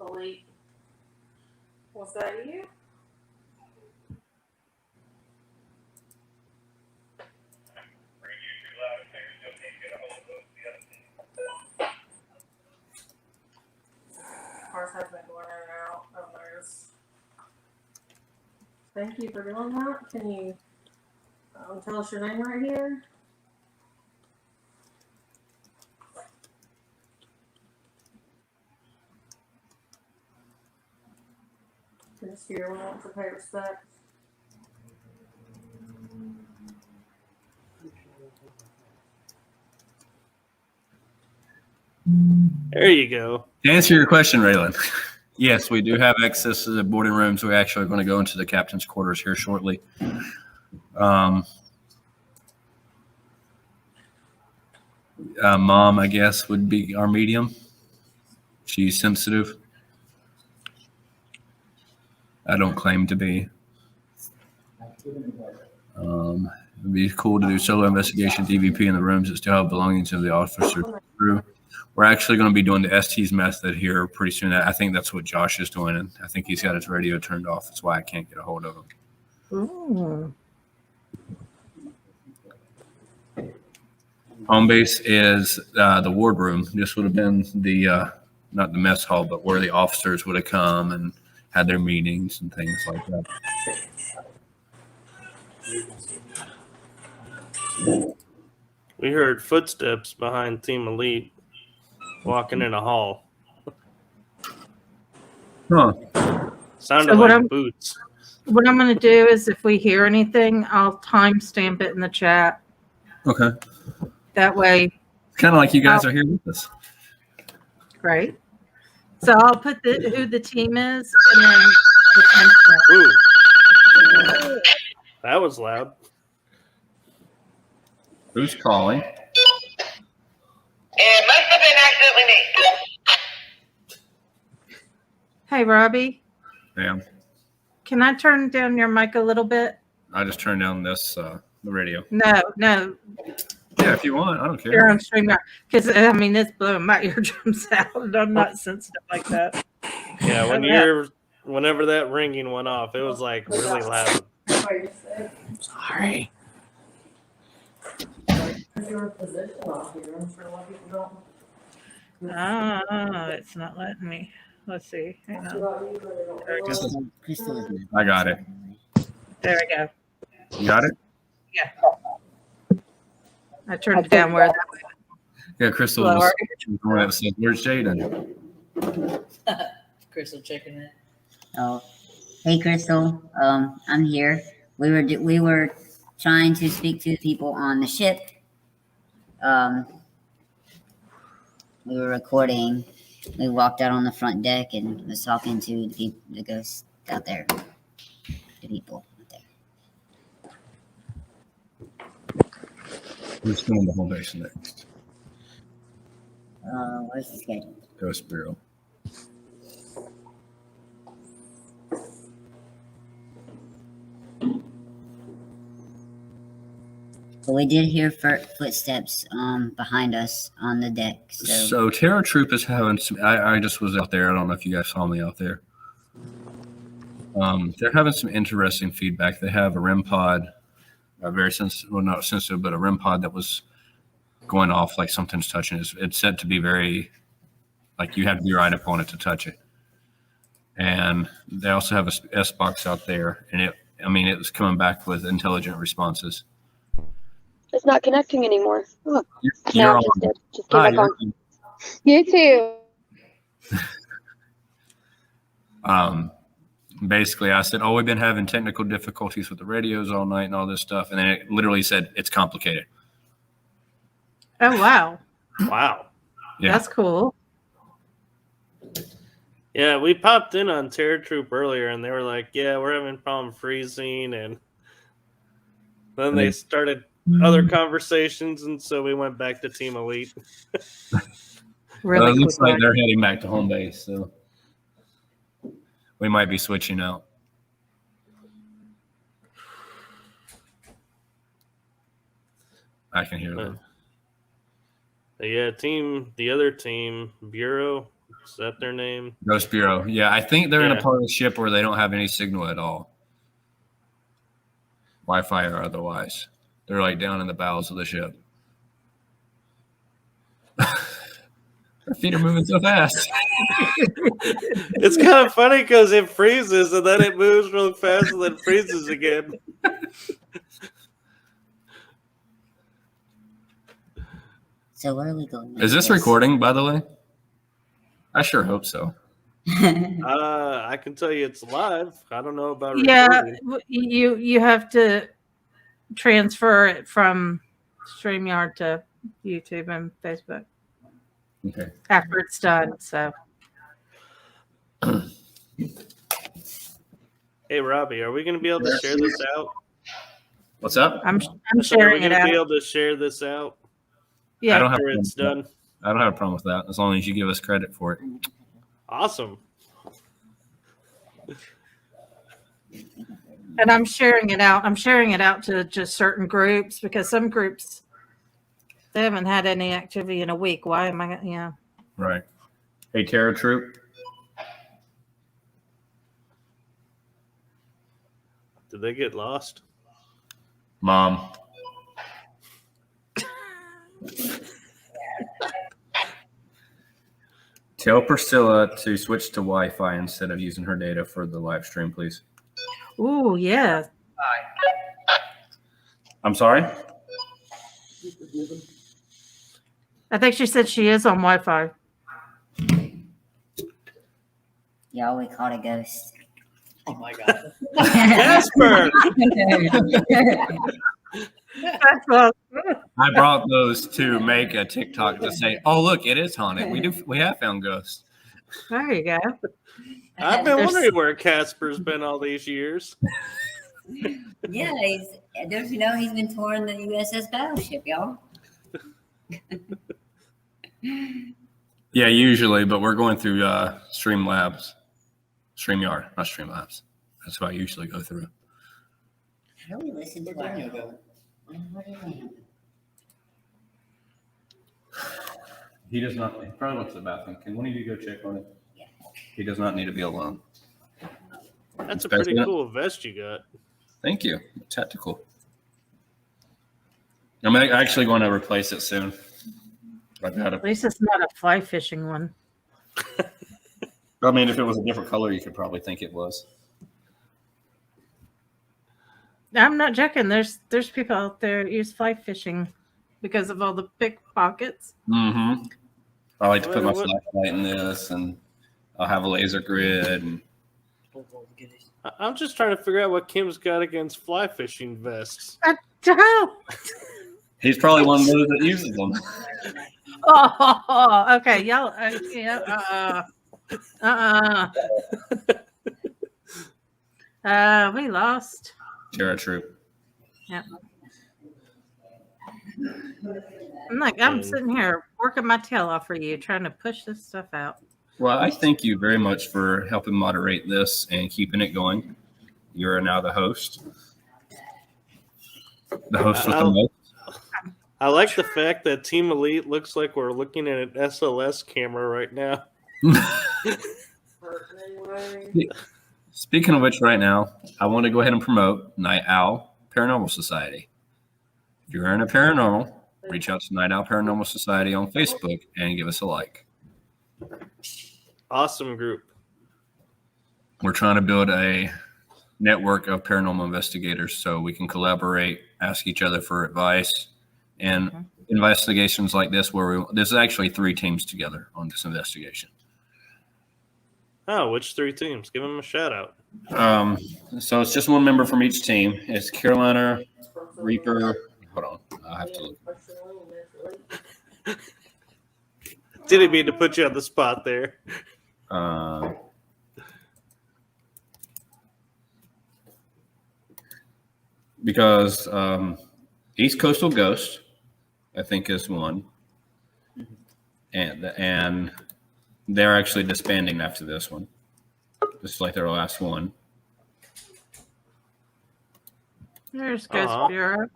Elite. Was that you? Ours has been going in and out of theirs. Thank you for doing that. Can you tell us your name right here? Just here, we want to pay respect. There you go. To answer your question, Raylan, yes, we do have access to the boarding rooms. We're actually going to go into the captain's quarters here shortly. Mom, I guess, would be our medium. She's sensitive. I don't claim to be. It'd be cool to do solo investigation DVP in the rooms that still have belongings of the officer crew. We're actually going to be doing the ST's method here pretty soon. I think that's what Josh is doing, and I think he's got his radio turned off. That's why I can't get a hold of him. Ooh. Home base is the ward room. This would have been the not the mess hall, but where the officers would have come and had their meetings and things like that. We heard footsteps behind Team Elite walking in a hall. Huh. Sounded So like boots. What I'm going to do is if we hear anything, I'll timestamp it in the chat Okay. That way, Kind of like you guys are here with us. right? So I'll put who the team is and then the timestamp. Ooh. That was loud. Who's calling? It must have been accidentally me. Hey, Robbie, Ma'am. can I turn down your mic a little bit? I just turned down this the radio. No, Yeah, if you want, I don't care. you're on StreamYard. Because, I mean, it's blowing my eardrums out. And I'm not sensitive like that. Yeah, whenever that ringing went off, it was like really loud. Sorry. Your position off here, I'm sure a lot of people don't. Oh, it's not letting me. Let's see. Hang on. I got it. There we go. You got it? Yeah. I turned it down where that Yeah, Crystal was the one that said, "Where's Jaden?" Crystal checking it. Oh, hey, Crystal. I'm here. We were trying to speak to people on the ship. We were recording. We walked out on the front deck and was talking to the people, the ghosts out there. The people out there. Who's doing the whole base next? Where's the schedule? Ghost Bureau. But we did hear footsteps behind us on the deck. So Terror Troop is having some. I just was out there. I don't know if you guys saw me out there. They're having some interesting feedback. They have a REM pod, a very sensitive, well, not sensitive, but a REM pod that was going off like something's touching it. It's said to be very, like you have to be right up on it to touch it. And they also have a S box out there, and it was coming back with intelligent responses. It's not connecting anymore. Oh. You're no, on. just came back on. You too. Basically, I said, we've been having technical difficulties with the radios all night and all this stuff. And then it literally said, it's complicated. Oh, wow. Wow. Yeah. That's cool. Yeah, we popped in on Terror Troop earlier, and they were like, yeah, we're having problem freezing. And then they started other conversations, and so we went back to Team Elite. Really it looks like they're heading back to home base, so we might be switching out. I can hear them. Yeah, the other team, Bureau, is that their name? Ghost Bureau. Yeah, I think they're in a part of the ship where they don't have any signal at all. Wi-Fi or otherwise. They're like down in the bowels of the ship. Their feet are moving so fast. It's kind of funny because it freezes and then it moves really fast and then freezes again. So where are we going? Is this recording, by the way? I sure hope so. I can tell you it's live. I don't know about recording. Yeah, you have to transfer it from StreamYard to YouTube and Facebook. Okay. After it's done, so. Hey, Robbie, are we going to be able to share this out? What's up? I'm sharing it out. Are we going to be able to share this out? Yeah. After it's done. I don't have a problem with that, as long as you give us credit for it. Awesome. And I'm sharing it out. I'm sharing it out to just certain groups because some groups, they haven't had any activity in a week. Why am I? Yeah. Right. Hey, Terror Troop. Did they get lost? Mom. Tell Priscilla to switch to Wi-Fi instead of using her data for the live stream, please. Ooh, yeah. I'm sorry? I think she said she is on Wi-Fi. Y'all, we caught a ghost. Oh my god. Jasper! That's awesome. I brought those to make a TikTok to say, "Oh, look, it is haunted. We have found ghosts." There you go. I've been There's- wondering where Casper's been all these years. Yeah, he's been touring the USS Battleship, y'all. Yeah, usually, but we're going through StreamYard, not Streamlabs. That's what I usually go through. How do we listen to our He does not. He probably looks at the bathroom. Can one of you go check on it? Yeah. He does not need to be alone. That's a pretty cool vest you got. Thank you. Tactical. I'm actually going to replace it soon. At least it's not a fly fishing one. I mean, if it was a different color, you could probably think it was. I'm not joking. There's people out there that use fly fishing because of all the pickpockets. Mm-hmm. I like to put my flashlight in this, and I'll have a laser grid. And I'm just trying to figure out what Kim's got against fly fishing vests. I don't. He's probably one of those that uses them. Oh, okay, y'all. We lost. Terra Troop. Yeah. I'm sitting here working my tail off for you, trying to push this stuff out. Well, I thank you very much for helping moderate this and keeping it going. You are now the host. The host with the most. I like the fact that Team Elite looks like we're looking at an SLS camera right now. Speaking of which, right now, I want to go ahead and promote Night Owl Paranormal Society. If you're in a paranormal, reach out to Night Owl Paranormal Society on Facebook and give us a like. Awesome group. We're trying to build a network of paranormal investigators so we can collaborate, ask each other for advice, and investigations like this where there's actually 3 teams together on this investigation. Oh, which 3 teams? Give them a shout out. So it's just one member from each team. It's Carolina, Reaper. Hold on, I'll have to look. Didn't mean to put you on the spot there. Because East Coastal Ghost, I think, is one, and they're actually disbanding after this one. This is like their last one. There's Ghost Bureau.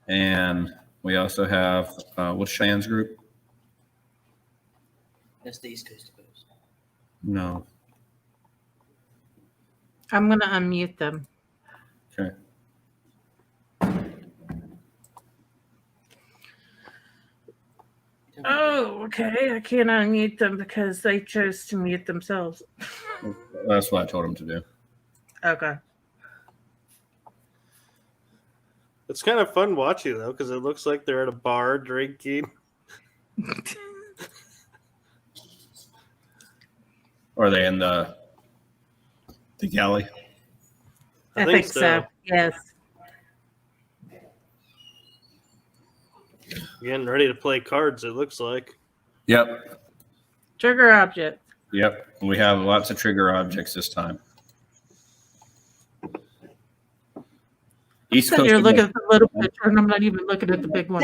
And we also have what's Cheyenne's group? That's the East Coast Ghost. No. I'm going to unmute them. Okay. Oh, okay. I can't unmute them because they chose to mute themselves. That's what I told them to do. Okay. It's kind of fun watching, though, because it looks like they're at a bar drinking. Are they in the galley? I think so. Yes. Getting ready to play cards, it looks like. Yep. Trigger object. Yep. We have lots of trigger objects this time. East Coast. You're looking at the little picture, and I'm not even looking at the big one.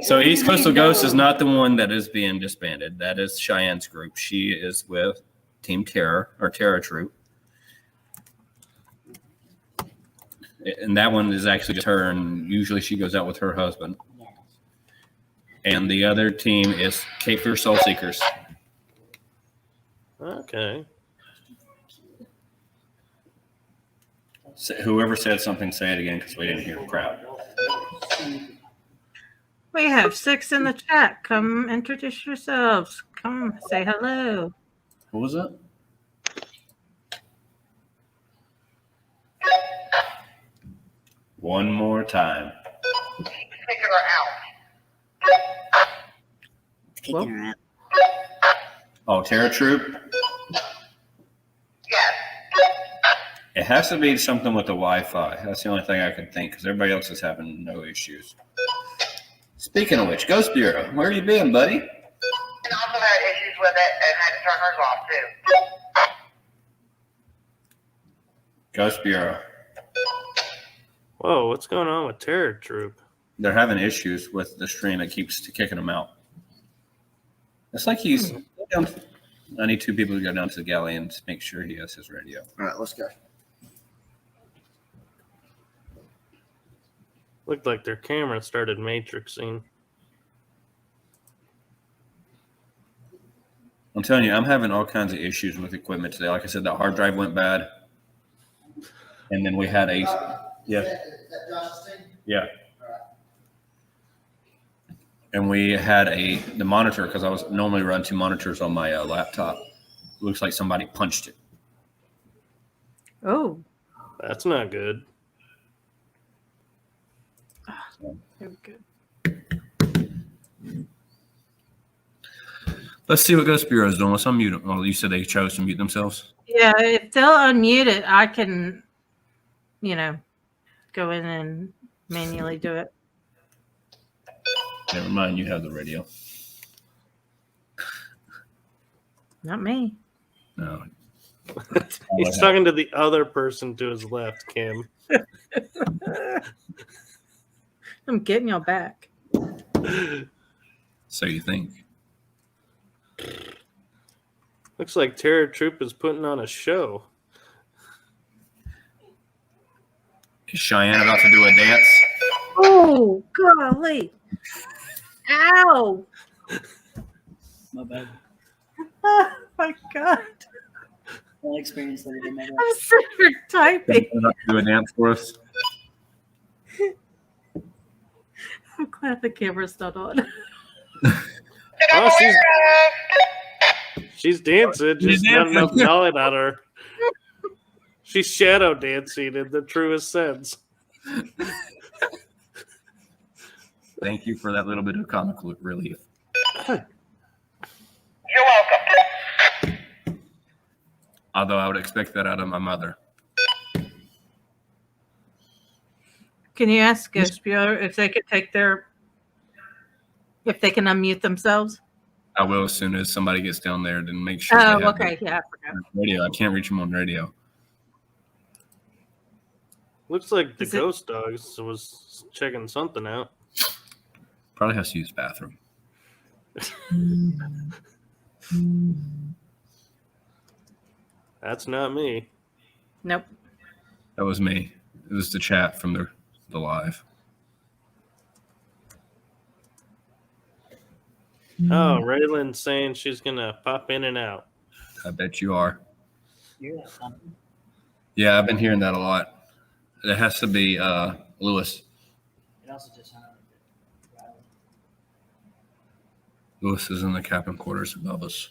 So East Coastal Ghost is not the one that is being disbanded. That is Cheyenne's group. She is with Team Terror or Terra Troop. And that one is actually just her, and usually she goes out with her husband. And the other team is Cape Fear Soul Seekers. Okay. So whoever said something, say it again because we didn't hear crap. We have 6 in the chat. Come introduce yourselves. Come say hello. What was it? One more time. Figure her out. Kicking her out. Oh, Terra Troop? Yes. It has to be something with the Wi-Fi. That's the only thing I can think, because everybody else is having no issues. Speaking of which, Ghost Bureau, where you been, buddy? And also had issues with it and had to turn hers off too. Ghost Bureau. Whoa, what's going on with Terror Troop? They're having issues with the stream. It keeps kicking them out. It's like he's... I need 2 people to go down to the galley and make sure he has his radio. All right, let's go. Looked like their camera started matrixing. I'm telling you, I'm having all kinds of issues with equipment today. Like I said, that hard drive went bad. And then we had a... Yeah. Yeah. And we had the monitor, because I was normally run 2 monitors on my laptop. It looks like somebody punched it. Oh. That's not good. Very good. Let's see what Ghost Bureau is doing. Let's unmute them. Well, you said they chose to mute themselves? Yeah, if they'll unmute it, I can, go in and manually do it. Never mind, you have the radio. Not me. No. He's talking to the other person to his left, Kim. I'm getting y'all back. So you think? Looks like Terror Troop is putting on a show. Is Cheyenne about to do a dance? Oh, golly. Ow. My bad. Oh, my God. My experience that in my bad. I'm super typing. Do a dance for us? I'm glad the camera's not on. Oh, she's dancing, just not enough knowledge on her. She's shadow dancing in the truest sense. Thank you for that little bit of comic relief. You're welcome. Although I would expect that out of my mother. Can you ask Ghost Bureau if they could if they can unmute themselves? I will as soon as somebody gets down there to make sure. Oh, okay. Yeah, I forgot. Radio. I can't reach them on radio. Looks like the Ghost Dogs was checking something out. Probably has to use the bathroom. That's not me. Nope. That was me. It was the chat from the live. Oh, Raylan's saying she's gonna pop in and out. I bet you are. You're something. Yeah, I've been hearing that a lot. It has to be Lewis. It also just sounded like it. Lewis is in the captain quarters above us.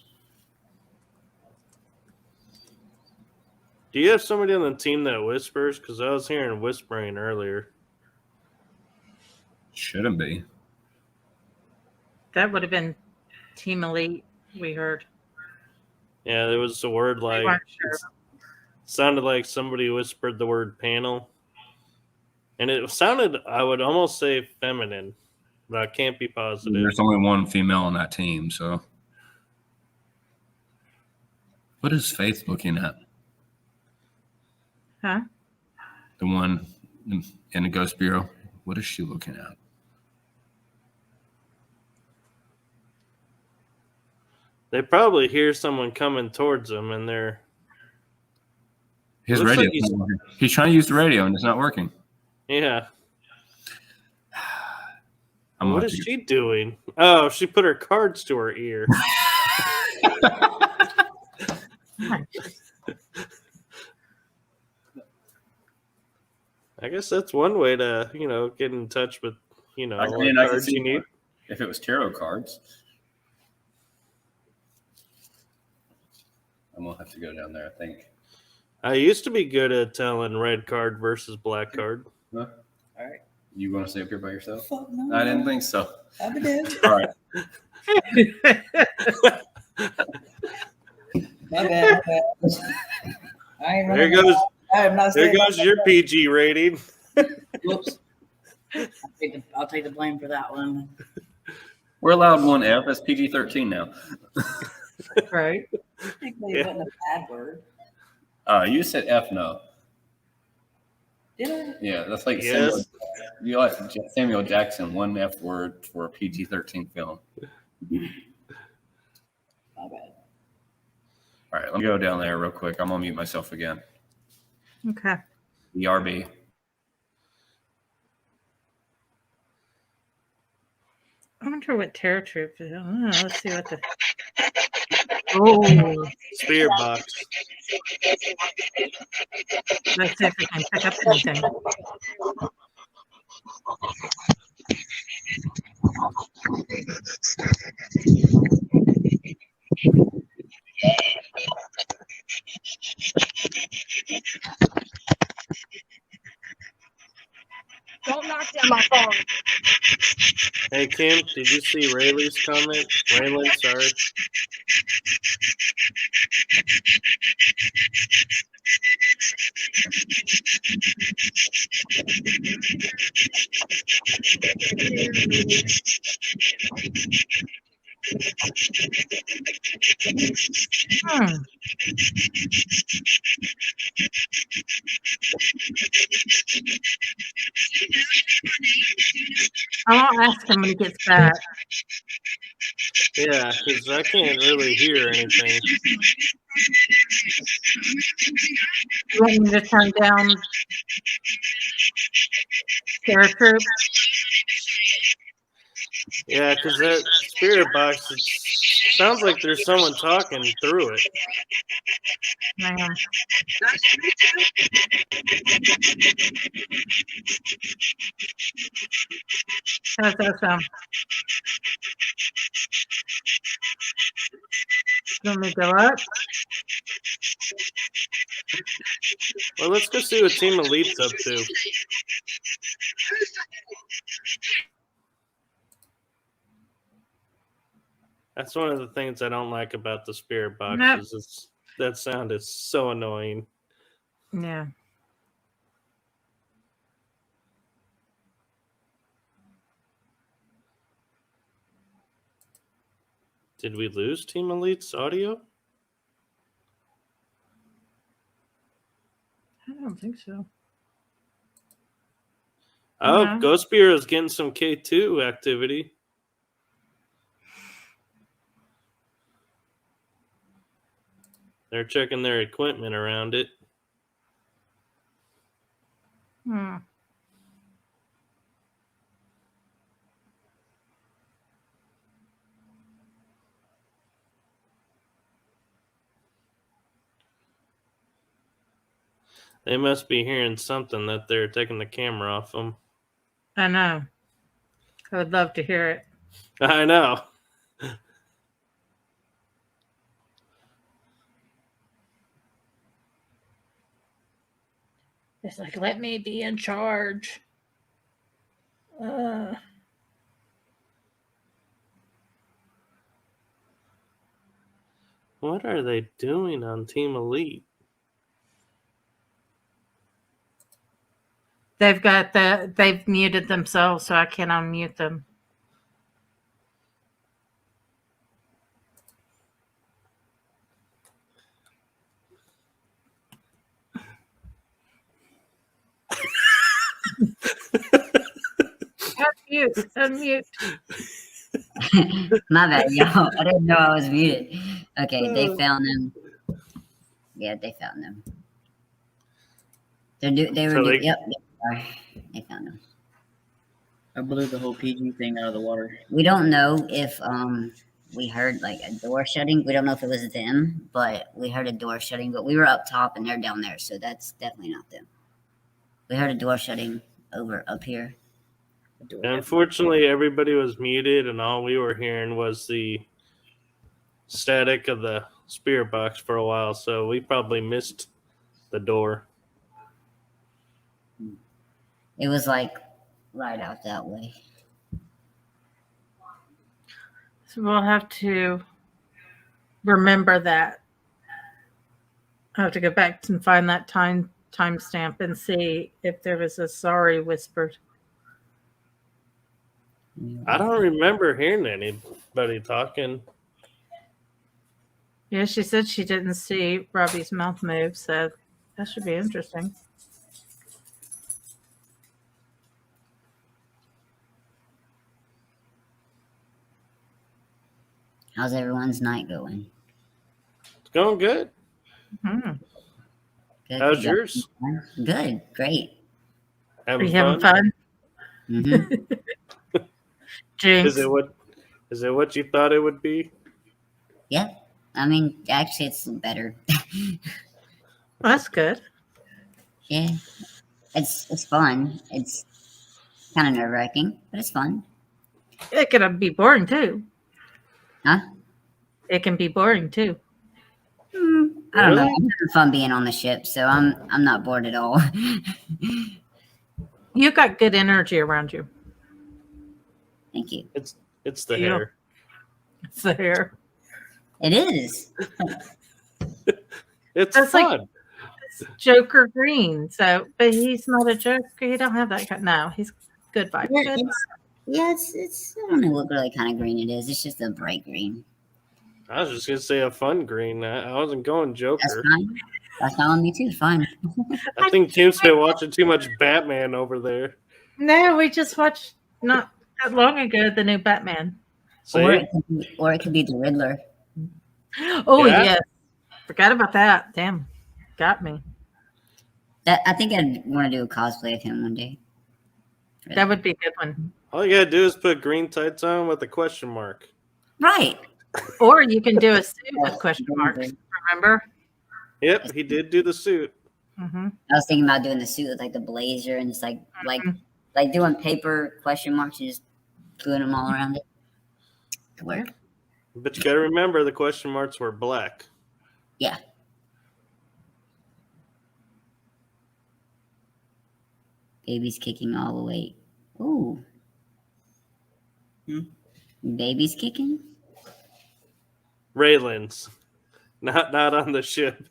Do you have somebody on the team that whispers? Because I was hearing whispering earlier. Shouldn't be. That would have been Team Elite, we heard. Yeah, there was a word like... Sure. Sounded like somebody whispered the word panel. And it sounded, I would almost say feminine, but I can't be positive. There's only one female on that team, so. What is Faith looking at? Huh? The one in the Ghost Bureau. What is she looking at? They probably hear someone coming towards them, and they're... His Looks radio. like He's trying to use the radio, and it's not working. Yeah. What is she doing? Oh, she put her cards to her ear. I guess that's one way to, get in touch with, what cards you need. If it was tarot cards. I'm going to have to go down there, I think. I used to be good at telling red card versus black card. Huh? All right. You want to stay up here by yourself? Fuck no. I didn't think so. I've been dead. All right. My bad. I ain't There running I'm not There saying goes your PG rating. Whoops. I'll take the blame for that one. We're allowed one F. It's PG-13 now. Right. Technically, it wasn't a bad word. You said F no. Did I? Yeah, that's like Yes. Samuel Jackson, one F word for a PG-13 film. My bad. All right, let me go down there real quick. I'm gonna mute myself again. Okay. BRB. I wonder what Terror Troop is. I don't know. Let's see what the. Oh. Spirit box. Let's see if we can pick up anything. Don't knock down my phone. Hey, Kim, did you see Rayleigh's comment? Raylan, sorry. I'll ask him when he gets back. Yeah, because I can't really hear anything. You want me to turn down Terror Troop? Yeah, because that spirit box, it sounds like there's someone talking through it. Hang on. How's that sound? You want me to go up? Well, let's go see what Team Elite's up to. That's one of the things I don't like about the spirit box. Nope. Is that sound is so annoying. Yeah. Did we lose Team Elite's audio? I don't think so. Oh, No. Ghost Bureau is getting some K2 activity. They're checking their equipment around it. They must be hearing something that they're taking the camera off them. I know. I would love to hear it. I know. It's like, let me be in charge. What are they doing on Team Elite? They've muted themselves, so I can't unmute them. Unmute. My bad, y'all. I didn't know I was muted. Okay, they found them. Yeah, they found them. Yep, they found them. I blew the whole PG thing out of the water. We don't know if we heard like a door shutting. We don't know if it was them, but we heard a door shutting. But we were up top and they're down there, so that's definitely not them. We heard a door shutting up here. Unfortunately, everybody was muted, and all we were hearing was the static of the spirit box for a while. So we probably missed the door. It was like right out that way. So we'll have to remember that. I have to go back and find that time timestamp and see if there was a sorry whispered. I don't remember hearing anybody talking. Yeah, she said she didn't see Robbie's mouth move, so that should be interesting. How's everyone's night going? It's going good. Hmm. Good. How's yours? Good. Great. Are you having fun? Mm-hmm. Jinx. Is it what you thought it would be? Yeah. I mean, actually, it's better. That's good. Yeah. It's fun. It's kind of nerve wracking, but it's fun. It can be boring too. Huh? It can be boring too. I don't know. I'm having fun being on the ship, so I'm not bored at all. You got good energy around you. Thank you. It's the Yeah. hair. It's the hair. It is. It's That's fun. like Joker green. So, but he's not a Joker. He don't have that kind. No, he's good vibe. Yeah, Good. it's I don't know what really kind of green it is. It's just a bright green. I was just gonna say a fun green. I wasn't going Joker. That's fine. That's fine with me too. Fine. I think Tim's been watching too much Batman over there. No, we just watched not that long ago the new Batman. See? Or it could be the Riddler. Oh Yeah? yes, forgot about that. Damn, got me. I think I'd want to do a cosplay of him one day. That would be a good one. All you gotta do is put green tights on with a question mark. Right. Or you can do a suit with question marks. Remember? Yep, he did do the suit. Mm-hmm. I was thinking about doing the suit with like the blazer and just like doing paper question marks and just gluing them all around it. Could work. But you gotta remember the question marks were black. Yeah. Baby's kicking all the way. Ooh. Baby's kicking? Raylan's. Not on the ship.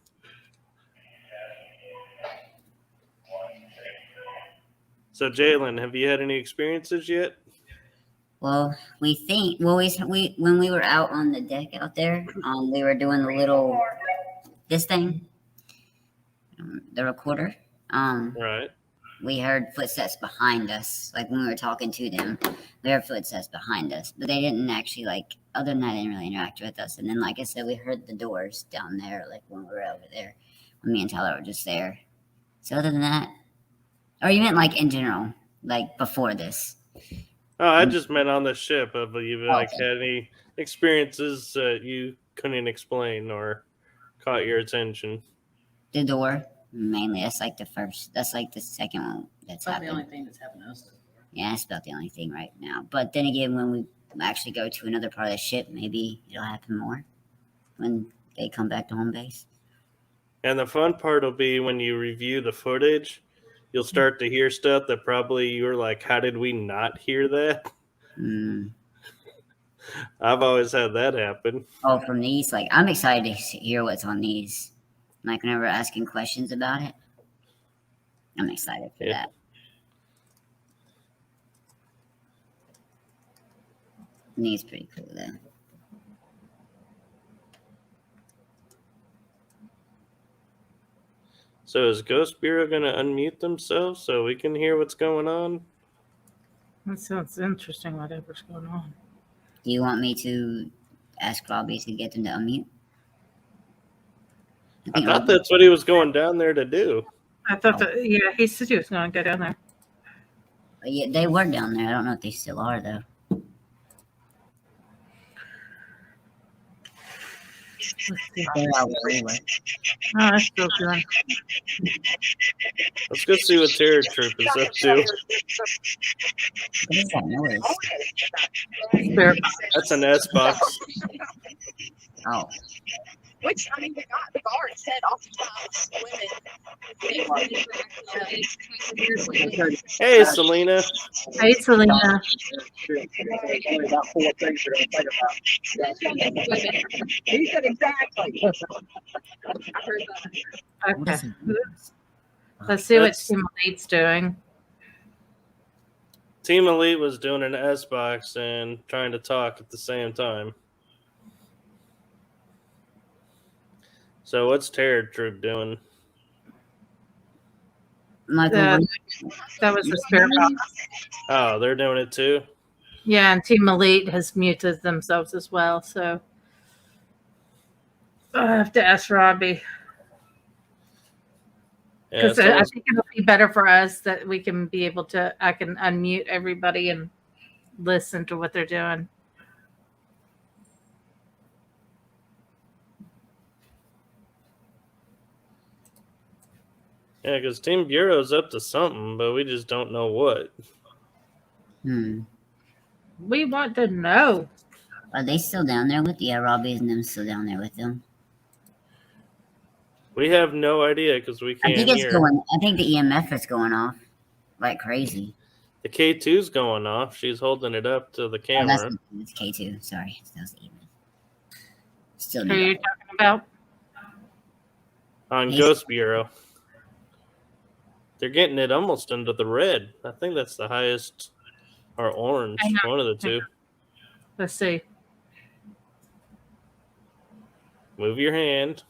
So Jalen, have you had any experiences yet? Well, we when we were out on the deck out there, we were doing the little this thing, the recorder. Right. We heard footsteps behind us. Like when we were talking to them, we heard footsteps behind us, but they didn't actually other than that, they didn't really interact with us. And then, like I said, we heard the doors down there, like when we were over there, when me and Tyler were just there. So other than that, or you meant like in general, like before this? Oh, I just meant on the ship. Have you had any experiences that you couldn't explain or caught your attention? The door, mainly. That's like the first. That's like the second one that's happened. the only thing that's happened to us. Yeah, that's about the only thing right now. But then again, when we actually go to another part of the ship, maybe it'll happen more when they come back to home base. And the fun part will be when you review the footage, you'll start to hear stuff that probably you were like, how did we not hear that? I've always had that happen. Oh, from these? Like, I'm excited to hear what's on these. Like, whenever asking questions about it, I'm excited for that. These pretty cool, though. So is Ghost Bureau going to unmute themselves so we can hear what's going on? That sounds interesting, whatever's going on. Do you want me to ask Robbie to get them to unmute? I thought that's what he was going down there to do. I thought that, yeah, he said he was going to go down there. Yeah, they were down there. I don't know if they still are, though. They're out anyway. Oh, that's still good. Let's go see what Terror Troop is up to. What is that noise? That's an S box. Oh. Which, I mean, the guard said oftentimes women. Hey, Selena. Hey, Selena. About 4 things you're going to think about. He said exactly. I heard that. Okay. Let's see what That's- Team Elite's doing. Team Elite was doing an S box and trying to talk at the same time. So what's Terror Troop doing? Michael, That was the spirit box. Oh, they're doing it too? Yeah, and Team Elite has muted themselves as well. So I have to ask Robbie. Yeah, Because so I think it'll be better for us that we can be able to, I can unmute everybody and listen to what they're doing. yeah, because Team Bureau's up to something, but we just don't know what. We want to know. Are they still down there with? Yeah, Robbie and them still down there with them. We have no idea because we I can't think it's hear. going. I think the EMF is going off like crazy. The K2's going off. She's holding it up to the Oh, camera. that's K2. Sorry, that was the EMF. Still Who are you no. talking about? On Yes. Ghost Bureau. They're getting it almost into the red. I think that's the highest, or orange, I know. one of the two. Let's see. Move your hand.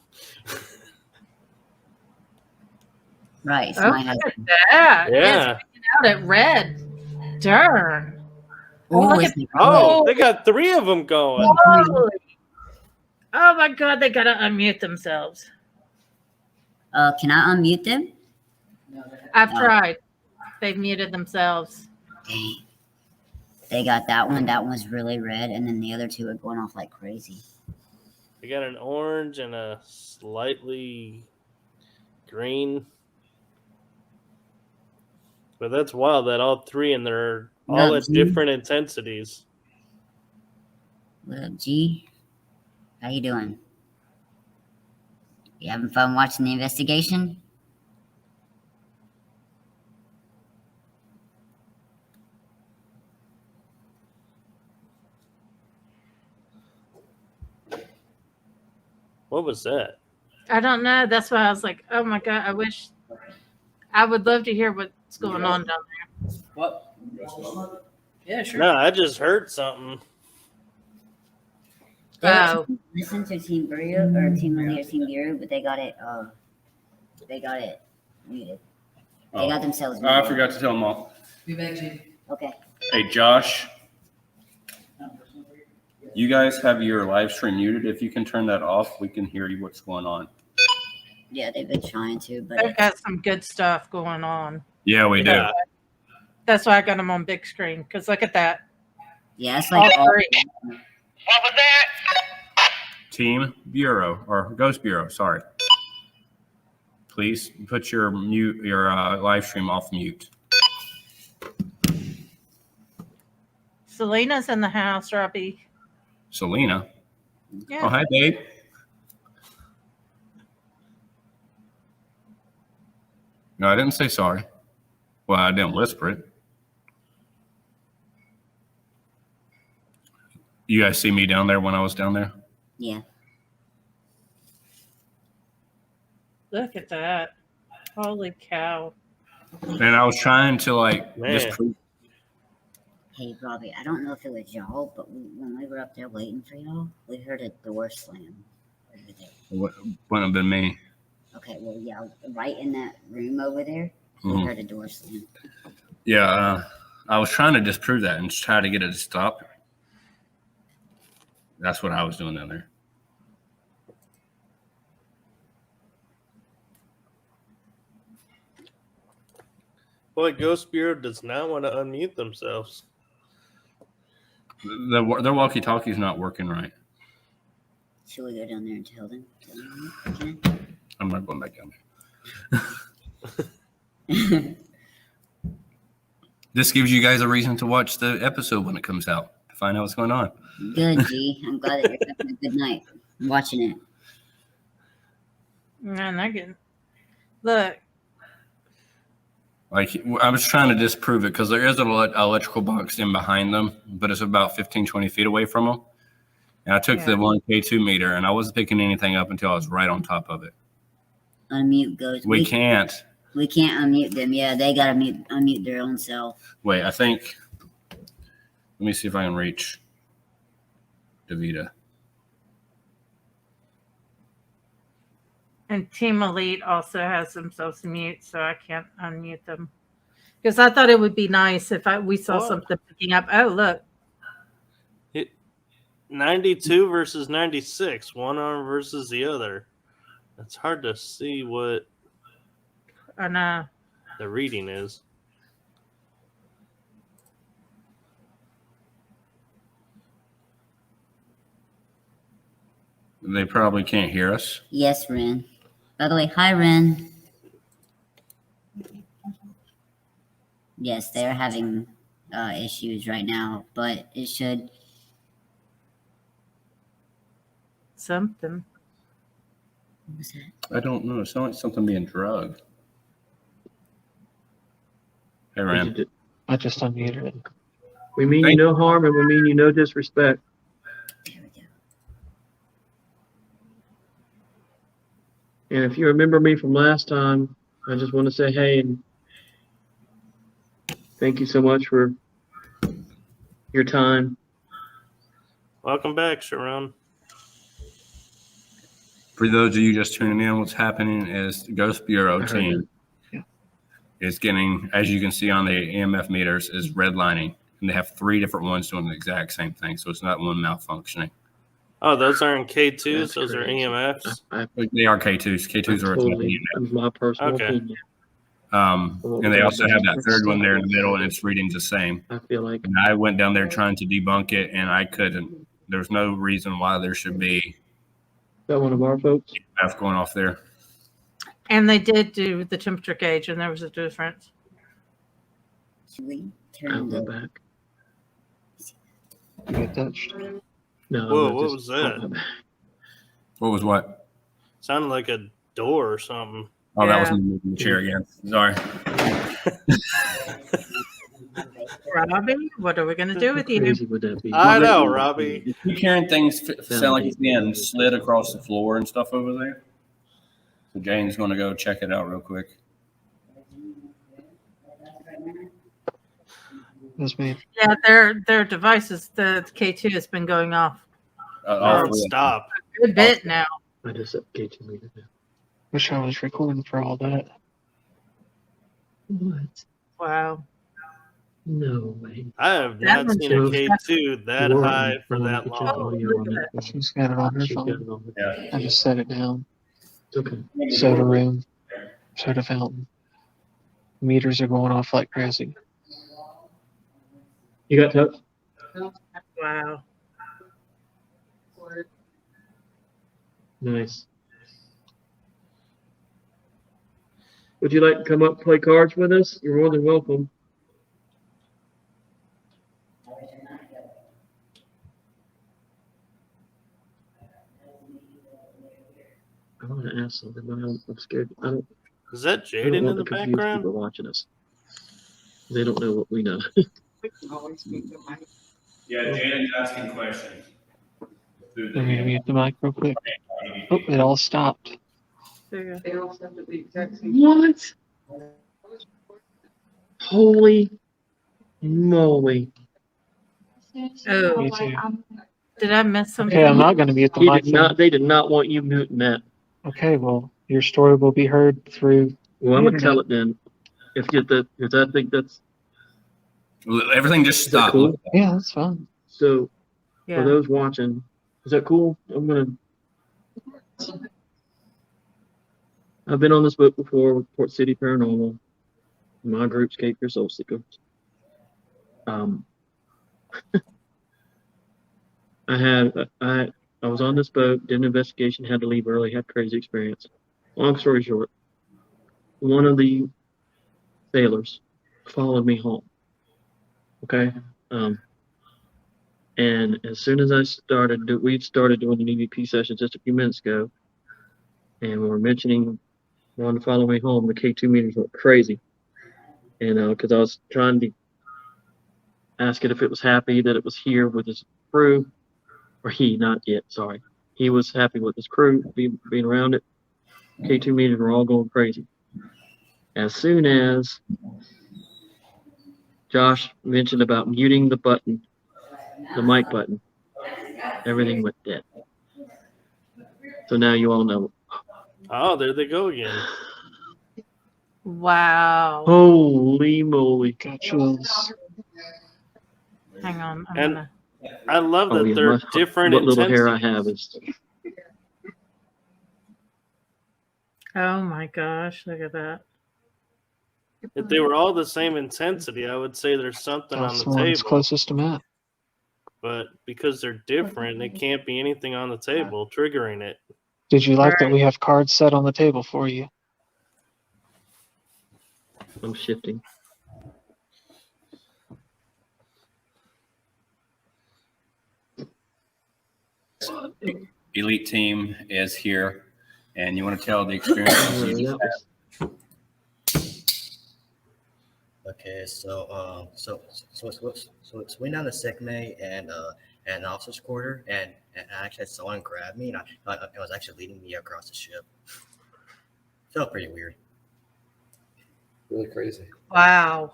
Right, it's Oh, my look at husband. that. Yeah. It's picking out at red. Darn. Oh, Look it's at the Oh, they got 3 of them going. Holy. Oh my God, they got to unmute themselves. Can I unmute them? I've No. tried. They've muted themselves. Dang. They got that one. That one's really red, and then the other two are going off like crazy. They got an orange and a slightly green. But that's wild that all 3 and they're all No, at G. different intensities. What up, G? How you doing? You having fun watching the investigation? What was that? I don't know. That's why I was like, oh my God, I would love to hear what's going on down there. What? Yeah, sure. No, I just heard something. Oh. Listen to Team Bureau or Team Elite or Team Bureau, but they got it muted. They got themselves muted. I forgot to tell them all. Be back, G. Okay. Hey, Josh, you guys have your live stream muted. If you can turn that off, we can hear you what's going on. Yeah, they've been trying to, but They've got some good stuff going on. Yeah, we do. That's why I got them on big screen. Because look at that. yeah, it's like All 3. What was that? Team Bureau or Ghost Bureau, sorry. Please put your live stream off mute. Selena's in the house, Robbie. Selena. Yeah. Oh, hi, babe. No, I didn't say sorry. Well, I didn't whisper it. You guys see me down there when I was down there? yeah. Look at that. Holy cow. And I was trying to Man. disprove. Hey, Robbie, I don't know if it was y'all, but when we were up there waiting for y'all, we heard a door slam over there. Wouldn't have been me. Okay, well, yeah, right in that room over there, we Mhm. heard a door slam. Yeah, I was trying to disprove that and try to get it to stop. That's what I was doing down there. Boy, Ghost Bureau does not want to unmute themselves. Their walkie-talkie's not working right. Should we go down there and tell them? I'm not going back down there. This gives you guys a reason to watch the episode when it comes out to find out what's going on. Good, G. I'm glad that you're having a good night watching it. Man, I can look. Like, I was trying to disprove it because there is an electrical box in behind them, but it's about 15, 20 feet away from them. And I took the 1K2 meter, and I wasn't picking anything up until I was right on top of it. Unmute goes. We can't. We can't unmute them. Yeah, they gotta unmute their own self. Wait, I think. Let me see if I can reach Davita. And Team Elite also has themselves mute, so I can't unmute them. Because I thought it would be nice if we saw something picking up. Oh, look. 92 versus 96, one arm versus the other. It's hard to see what the reading is. They probably can't hear us. Yes, Ren. By the way, hi, Ren. Yes, they're having issues right now, but it should. Something. What was that? I don't know. It sounds like something being drugged. Hey, Ram. I just unmuted it. We mean you no harm and we mean you no disrespect. And if you remember me from last time, I just want to say hey and thank you so much for your time. Welcome back, Sharon. For those of you just tuning in, what's happening is the Ghost Bureau team is getting, as you can see on the EMF meters, is redlining. And they have 3 different ones doing the exact same thing. So it's not one malfunctioning. Oh, those aren't K2s. Those are EMFs. They are K2s. K2s are totally my personal opinion. And they also have that third one there in the middle, and its reading's the same. I feel like. And I went down there trying to debunk it, and I couldn't. There's no reason why there should be that one of our folks EMF going off there. And they did do the temperature gauge, and there was a difference. Should we turn the back? You get touched? No. Whoa, what was that? What was what? Sounded like a door or something. Oh, that was me moving the chair again. Sorry. Robbie, what are we going to do with you? Would that be? I know, Robbie. You keep hearing things sound like it's being slid across the floor and stuff over there. So Jane's going to go check it out real quick. Yes, ma'am. Yeah, their devices, the K2 has been going off. Stop. A good bit now. I just updated me. Wish I was recording for all that. What? Wow. No way. I have not seen a K2 that high for that long. She's got it on her phone. Yeah. I just set it down. Okay. Soda room, soda fountain. Meters are going off like crazy. You got touched? Wow. Nice. Would you like to come up and play cards with us? You're more than welcome. I want to ask something, but I'm scared. Is that Jaden in the background? People watching us. They don't know what we know. Yeah, Janet's asking questions. Let me mute the mic real quick. Oh, it all stopped. What? Holy moly. Oh, Me too. did I miss something? Okay, I'm not going to mute the mic. They did not want you muting that. Okay, well, your story will be heard through. Well, I'm going to tell it then. If I think that's. Everything just stopped. Cool? Yeah, that's fine. So, Yeah. for those watching, is that cool? I've been on this boat before with Port City Paranormal. My group's Cape Fear Soul Seekers. I was on this boat, did an investigation, had to leave early, had a crazy experience. Long story short, one of the sailors followed me home. Okay. And as soon as we'd started doing an EVP session just a few minutes ago, and we were mentioning wanting to follow me home, the K2 meters went crazy. And because I was trying to ask it if it was happy that it was here with his crew, or he was happy with his crew being around it. K2 meters were all going crazy. as soon as Josh mentioned about muting the button, the mic button, everything went dead. So now you all know. Oh, there they go again. Wow. Holy moly. Got chills. Hang on. And I love that yeah, they're different what little hair I intensities. have is. Oh my gosh, look at that. If they were all the same intensity, I would say there's something on That's the the one that's table. closest to Matt. But because they're different, it can't be anything on the table triggering it. Did you like that we have cards set on the table for you? I'm shifting. Elite team is here, and you want to tell the experience you have. Okay, so we went down to sick May and officer's quarter, and I actually had someone grab me, and I was actually leading me across the ship. Felt pretty weird. Really crazy. Wow.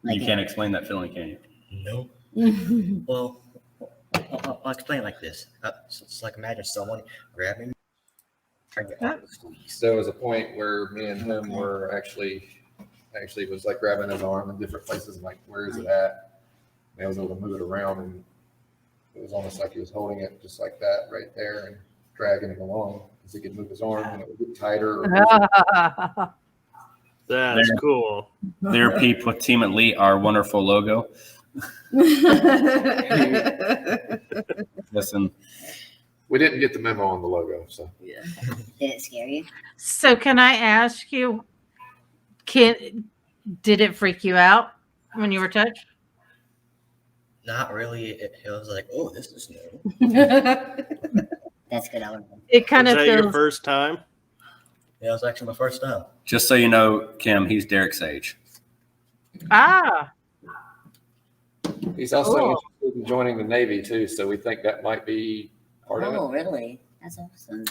You can't explain that feeling, can you? No. Well, I'll explain it like this. It's like imagine someone grabbing me. There was a point where me and him were actually was like grabbing his arm in different places, and like, where is it at? And I was able to move it around, and it was almost like he was holding it just like that right there and dragging it along because he could move his arm and it would get tighter. That's cool. Their peep with Team Elite, our wonderful logo. Listen. We didn't get the memo on the logo, so. Yeah. Did it scare you? So can I ask you, did it freak you out when you were touched? Not really. It was like, oh, this is new. That's good. It kind of Was that feels. your first time? Yeah, it was actually my first time. Just so you know, Kim, he's Derek's age. Ah. He's also Cool. interested in joining the Navy too, so we think that might be part of it. Oh, really? That's awesome.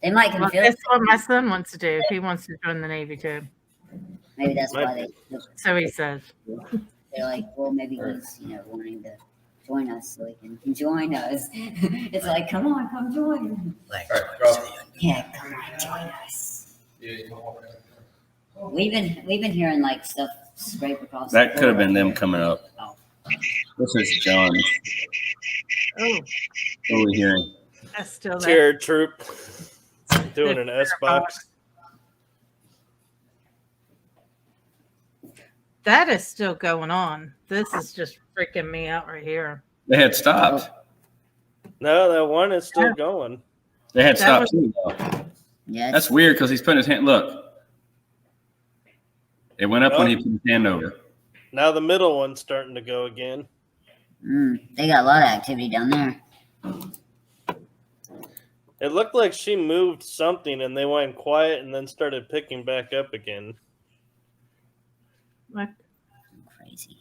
They might Well, confuse. that's what my son wants to do. He wants to join the Navy too. Maybe that's why they. So he says. They're like, well, maybe he's wanting to join us so he can join us. It's like, come on, come join. Like, yeah, come on, join us. We've been hearing like stuff scrape across. That could have been them coming up. Oh. This is John. Oh. What are we hearing? That's still Tier troop doing an S box. That is still going on. This is just freaking me out right here. They had stopped. No, that one is still going. They had That stopped too, though. Yeah. That's weird because he's putting his hand. Look, it went up when he Nope. put his hand over. Now the middle one's starting to go again. They got a lot of activity down there. It looked like she moved something and they went quiet and then started picking back up again. What? Crazy.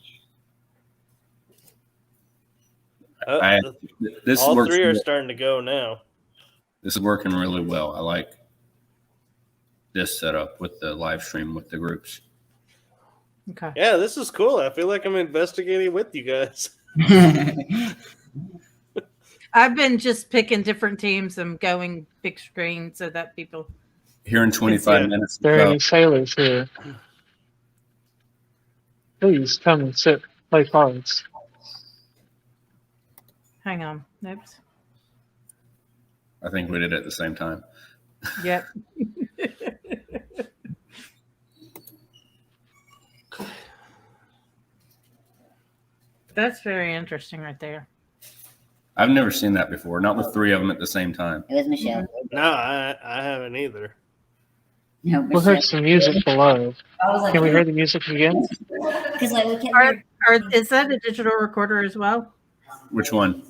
This all works three are really- starting to go now. This is working really well. I like this setup with the live stream with the groups. Okay. Yeah, this is cool. I feel like I'm investigating with you guys. I've been just picking different teams and going big screen so that people. Here in 25 minutes. There are any sailors here? Please come and sit, play cards. Hang on. Oops. I think we did it at the same time. Yep. That's very interesting right there. I've never seen that before. Not with three of them at the same time. It was Michelle. No, I haven't either. No, We'll hear some music below. I was like, Can we hear the music again? because like we can't. Is that a digital recorder as well? Which one?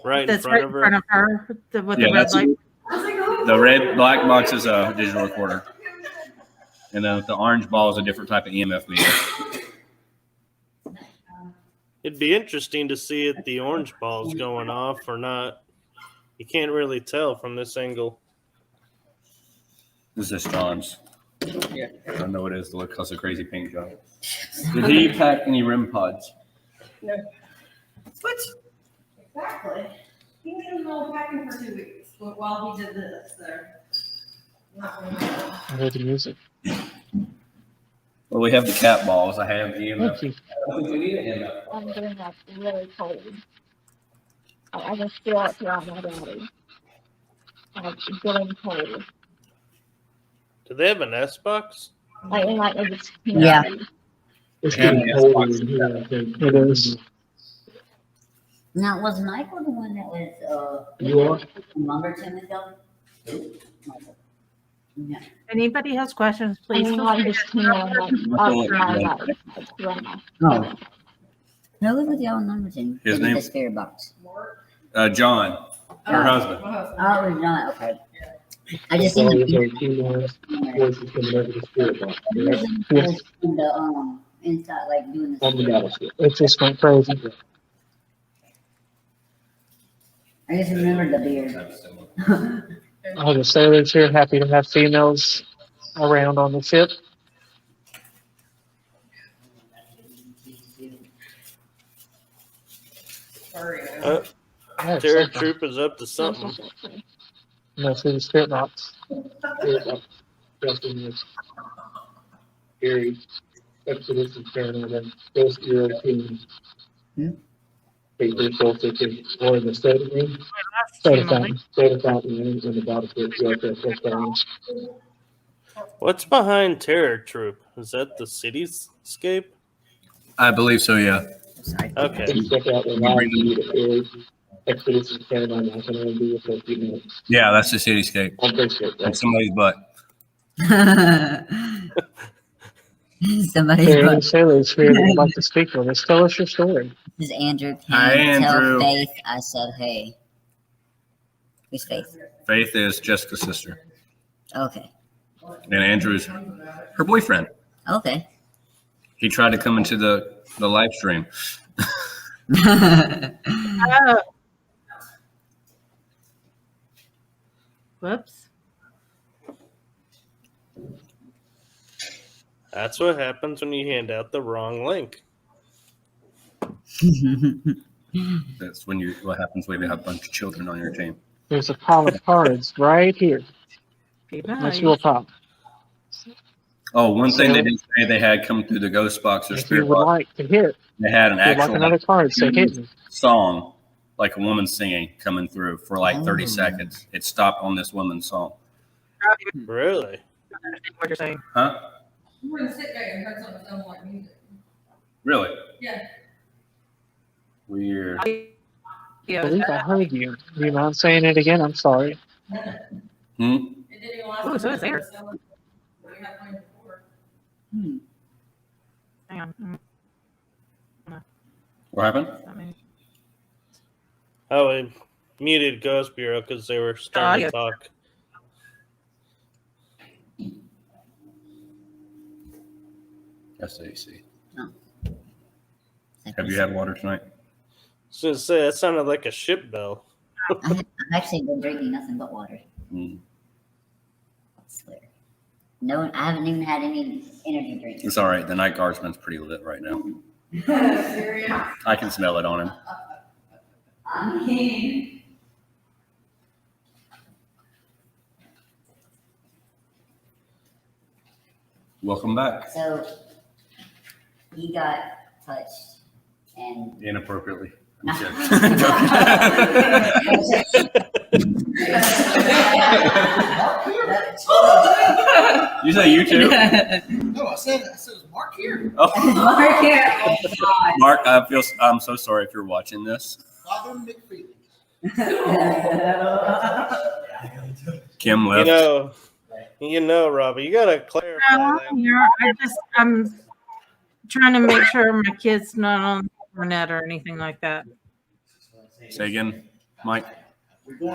Right in That's front right of in her. front of her with Yeah, the red that's light. the red black box is a digital recorder, and then the orange ball is a different type of EMF meter. It'd be interesting to see if the orange ball's going off or not. You can't really tell from this angle. This is John's. Yeah. I know it is. Look, because of crazy paint job. Did he pack any REM pods? No. What? Exactly. He was in the middle of packing for 2 weeks while he did this, so. Not really. I heard the music. Well, we have the cat balls. I have the Thank you. I don't think we need an EMF. I'm getting like really cold. I can feel it throughout my body. Like getting cold. Do they have an S box? Like in like it's Yeah. It's Yeah, getting yeah, cold it's in here, I think. It is. Now, was Michael the one that was You are? Lumberton with them? Michael. No. Anybody has questions, I please mean, feel like free just to- feeling like up my life. Like running. Oh. No, look at the old Lumberton. His Look at name? the spirit box. John, her husband. Oh, it was not, okay. I just So seen there's the a few more voices coming over the spirit box. Correct? in the inside, like doing On the the. battleship. It just went crazy. I just remembered the beard. All the sailors here happy to have females around on the ship. Uh, Yeah, Terror something. Troop is up to something. No, through the spirit box. Spirit box. Justin is Gary, Exodus and Paranormal, Ghost Hero Team. Hey, there's also or in the soda room. Soda fountain. Soda fountain room in the battlefield. USS North Carolina. What's behind Terror Troop? Is that the cityscape? I believe so, yeah. Okay. You check out the live feed at Gary, Exodus and Paranormal. I can only do it for a few minutes. Yeah, that's the cityscape. On Facebook, right? And somebody's butt. Somebody's There are any butt. sailors here that would like to speak with us. Tell us your story. This is Andrew. Can Hi, you Andrew. tell Faith I said hey? Who's Faith? Faith is Jessica's sister. Okay. And Andrew's her boyfriend. Okay. He tried to come into the live stream. Oh. Whoops. That's what happens when you hand out the wrong link. That's when what happens when you have a bunch of children on your team. There's a pile of cards right here. Be That's nice. your pile. Oh, one thing they So- did say they had come through the ghost box or If you spirit would box. like to hit, They had an if you'd like actual another card, say hit me. song, like a woman singing, coming through for like 30 Oh. seconds. It stopped on this woman's song. Really? What you're saying? Huh? You were in the sick day and heard something sound like music. Really? Yeah. Weird. I believe I heard you. Do you mind saying it again? I'm sorry. Hmm? It didn't even last. Oh, so it's there. We had played before. Hang on. What happened? Oh, I muted Ghost Bureau because they were starting to talk. That's AC. Oh. Have you had water tonight? So to say, that sounded like a ship bell. I've actually been drinking nothing but water. Mm. I swear. No, I haven't even had any energy drinks. It's all right. The night guardsman's pretty lit right now. Serious? I can smell it on him. I mean, Welcome back. so he got touched and Inappropriately. No. I'm You say you too? No, I said it was Mark here. Oh. Mark here. Oh, God. Mark, I'm so sorry if you're watching this. Father McFeely. Kim left. You know, Robbie, you gotta clarify No, that. I'm trying to make sure my kid's not on the internet or anything like that. Say again, Mike.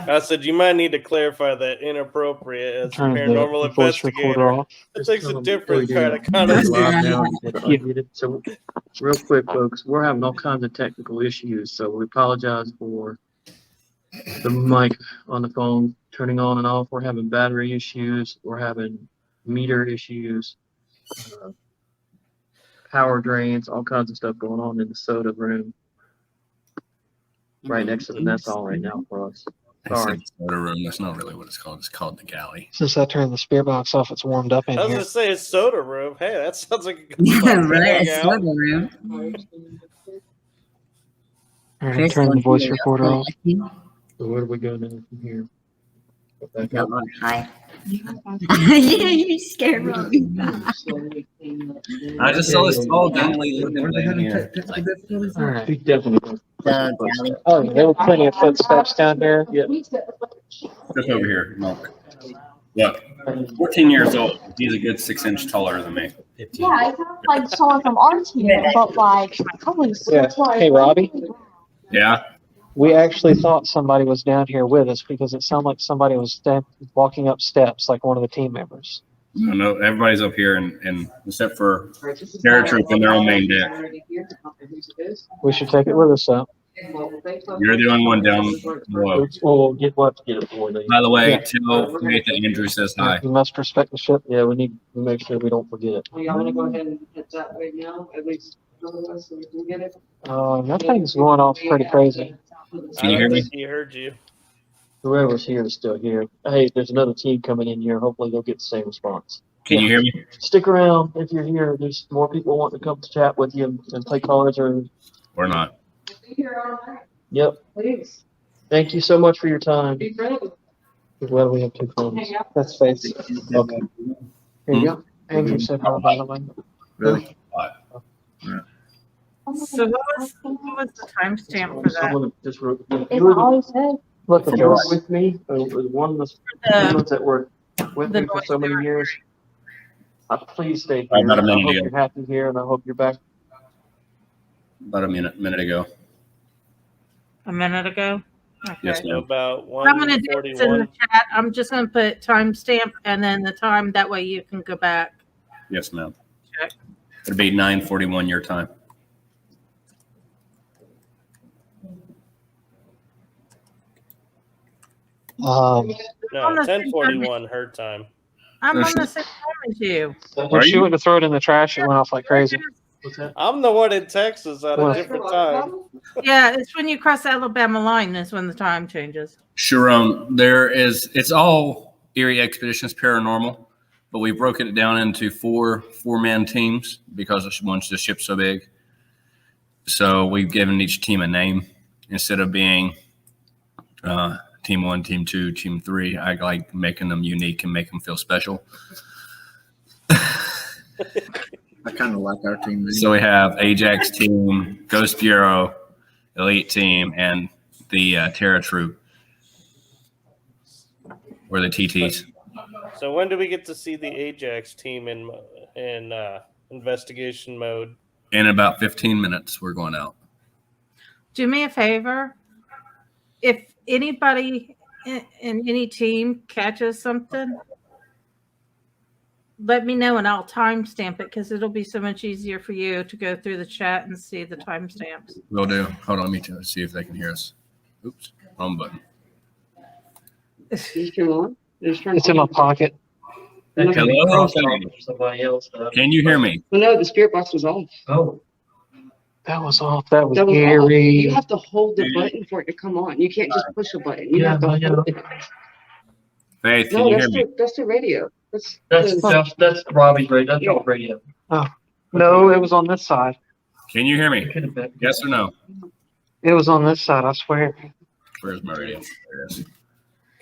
I said you might need to clarify that inappropriate as a Turn the paranormal voice recorder investigator. off. It takes a different Before kind you of do, live conversation. now, it's unmuted. So, real quick, folks, we're having all kinds of technical issues, so we apologize for the mic on the phone turning on and off. We're having battery issues. We're having meter issues, power drains, all kinds of stuff going on in the soda room. Right next to the mess hall right now for us. Sorry. It's the soda room. That's not really what it's called. It's called the galley. Since I turned the spirit box off, it's warmed up in I was here. gonna say it's soda room. Hey, that sounds like a good Yeah, spot to right. hang A out. soda room. All right, Chris, turn the don't voice you recorder off. So where do we go now from here? Go back No, up. hi. Yeah, you scared me. I just saw this tall, gangly looking thing here. All right. We definitely. The galley. Oh, there were plenty of footsteps down there. Yeah. Just over here, Milk. Look, 14 years old. He's a good 6 inch taller than me. Yeah, it sounds like someone from our team, but like probably Yeah. Hey, Robbie. Yeah. We actually thought somebody was down here with us because it sounded like somebody was walking up steps, like one of the team members. No, everybody's up here, and except for Terra Troop and their own main deck. We should take it with us, though. You're the only one down below. We'll we'll have to get it for you. By the way, Yeah. tell Nathan Andrew says hi. You must respect the ship. Yeah, we need to make sure we don't forget it. Well, y'all wanna go ahead and hit that right now, at least otherwise, so we can get it? That thing's going off pretty crazy. Can you hear me? He heard you. Whoever's here is still here. Hey, there's another team coming in here. Hopefully they'll get the same response. Can you hear me? Stick around if you're here. There's more people wanting to come to chat with you and play cards or. Or not? Yep. Please. Thank you so much for your time. Be friendly. Glad we have 2 phones. That's face. Okay. Here you go. Andrew said hi, by the way. Really? So what was the timestamp for that? Someone just wrote. It's always said. Look, if you were with me, one of the ones that were with The me for noise so many they were years. Please stay About here. a I minute hope ago. you're happy here, and I hope you're back. About a minute ago. A minute ago? Okay. Yes, ma'am. About What I'm going to do is in the 1:41. chat, I'm just going to put timestamp and then the time. That way you can go back. Yes, ma'am. Check. It'll be 9:41 your time. No, On the same 10:41 her time. I'm on the same time as you. When she went to throw it in the trash, it went off like crazy. I'm the one in Texas at a different time. Yeah, it's when you cross the Alabama line. That's when the time changes. Sharon, it's all Erie Expeditions Paranormal, but we've broken it down into four-man teams because the ship's so big. So we've given each team a name instead of being Team 1, Team 2, Team 3. I like making them unique and make them feel special. I kind of like our team. So we have Ajax team, Ghost Bureau, Elite team, and the Terra Troop. We're the TTs. So when do we get to see the Ajax team in investigation mode? In about 15 minutes, we're going out. Do me a favor. If anybody in any team catches something, let me know and I'll timestamp it because it'll be so much easier for you to go through the chat and see the timestamps. Will do. Hold on, me too. See if they can hear us. Oops, wrong button. It's in my pocket. Hello. Can you hear me? Well, no, the spirit box was off. Oh. That was off. That was That was off. eerie. You have to hold the button for it to come on. You can't just push a button. You have to hold it. Faith, can No, you that's hear me? that's the radio. That's Robbie's radio. That's off radio. Oh, no, it was on this side. Can you hear me? Yes or no? It was on this side, I swear. Where's my radio? There it is.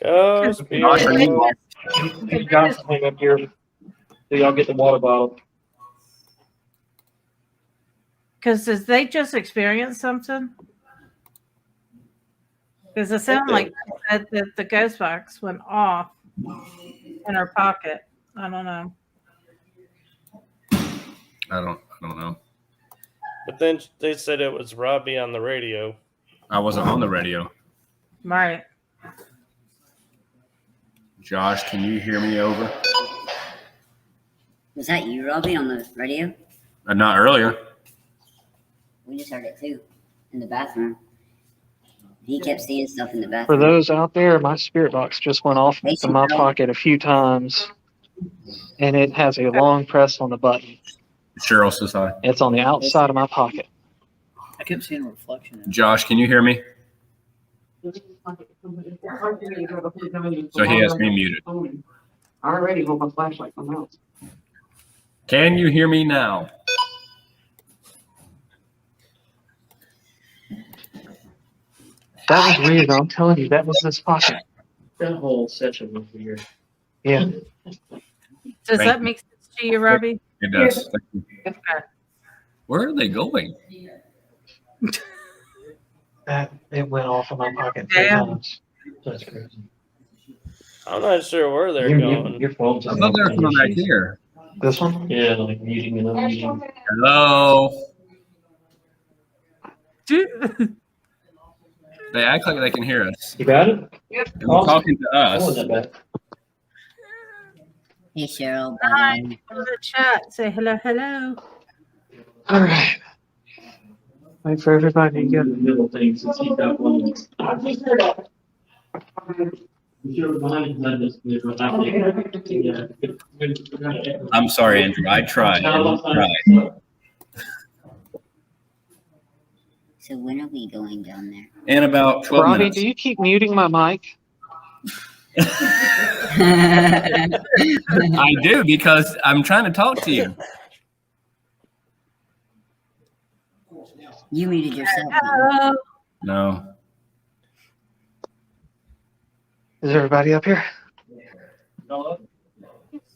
Ghost Josh, are you off? Hey, Johnson, hang up here. So y'all get the water bottle. Because did they just experience something? Because it sounded like that the ghost box went off in her pocket. I don't know. I don't know. But then they said it was Robbie on the radio. I wasn't on the radio. Right. Josh, can you hear me over? Was that you, Robbie, on the radio? Not earlier. We just heard it too, in the bathroom. He kept seeing stuff in the For bathroom. those out there, my spirit box just went off in my pocket a few times, and it has a long press on the button. Cheryl says hi. It's on the outside of my pocket. I kept seeing a reflection. Josh, can you hear me? So he has me muted. I already hold my flashlight from out. Can you hear me now? That was weird. I'm telling you, that was this pocket. That whole session was weird. Yeah. Does that make sense to you, Robbie? It does. Okay. Where are they going? That it went off in my pocket 3 times. That's crazy. I'm not sure where they're going. Your phone's I thought they were coming back here. This one? Yeah, like muting and unmuting. Hello. They act like they can hear us. You got it? And they're talking to us. Hey, Cheryl. Hi, in the chat. Say hello, hello. All right. Wait for everybody to get the middle thing since he got one. I'm sorry, Andrew. I tried. So when are we going down there? In about 12 Robbie, minutes. do you keep muting my mic? I do, because I'm trying to talk to you. You muted yourself. No. Is everybody up here?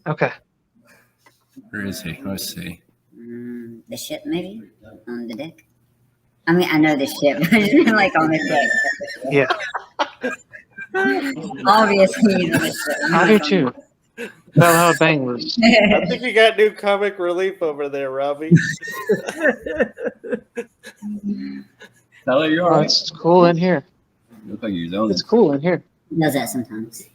Okay. Where is he? Let's see. The ship, maybe? On the deck? I mean, I know the ship. I just mean like on the deck. Yeah. Obviously, he's on the ship. I do too. Fell out of banglers. I think you got new comic relief over there, Robbie. Tyler, you're all Oh, right. it's cool in here. You look like you're zoning. It's cool in here. He does that sometimes.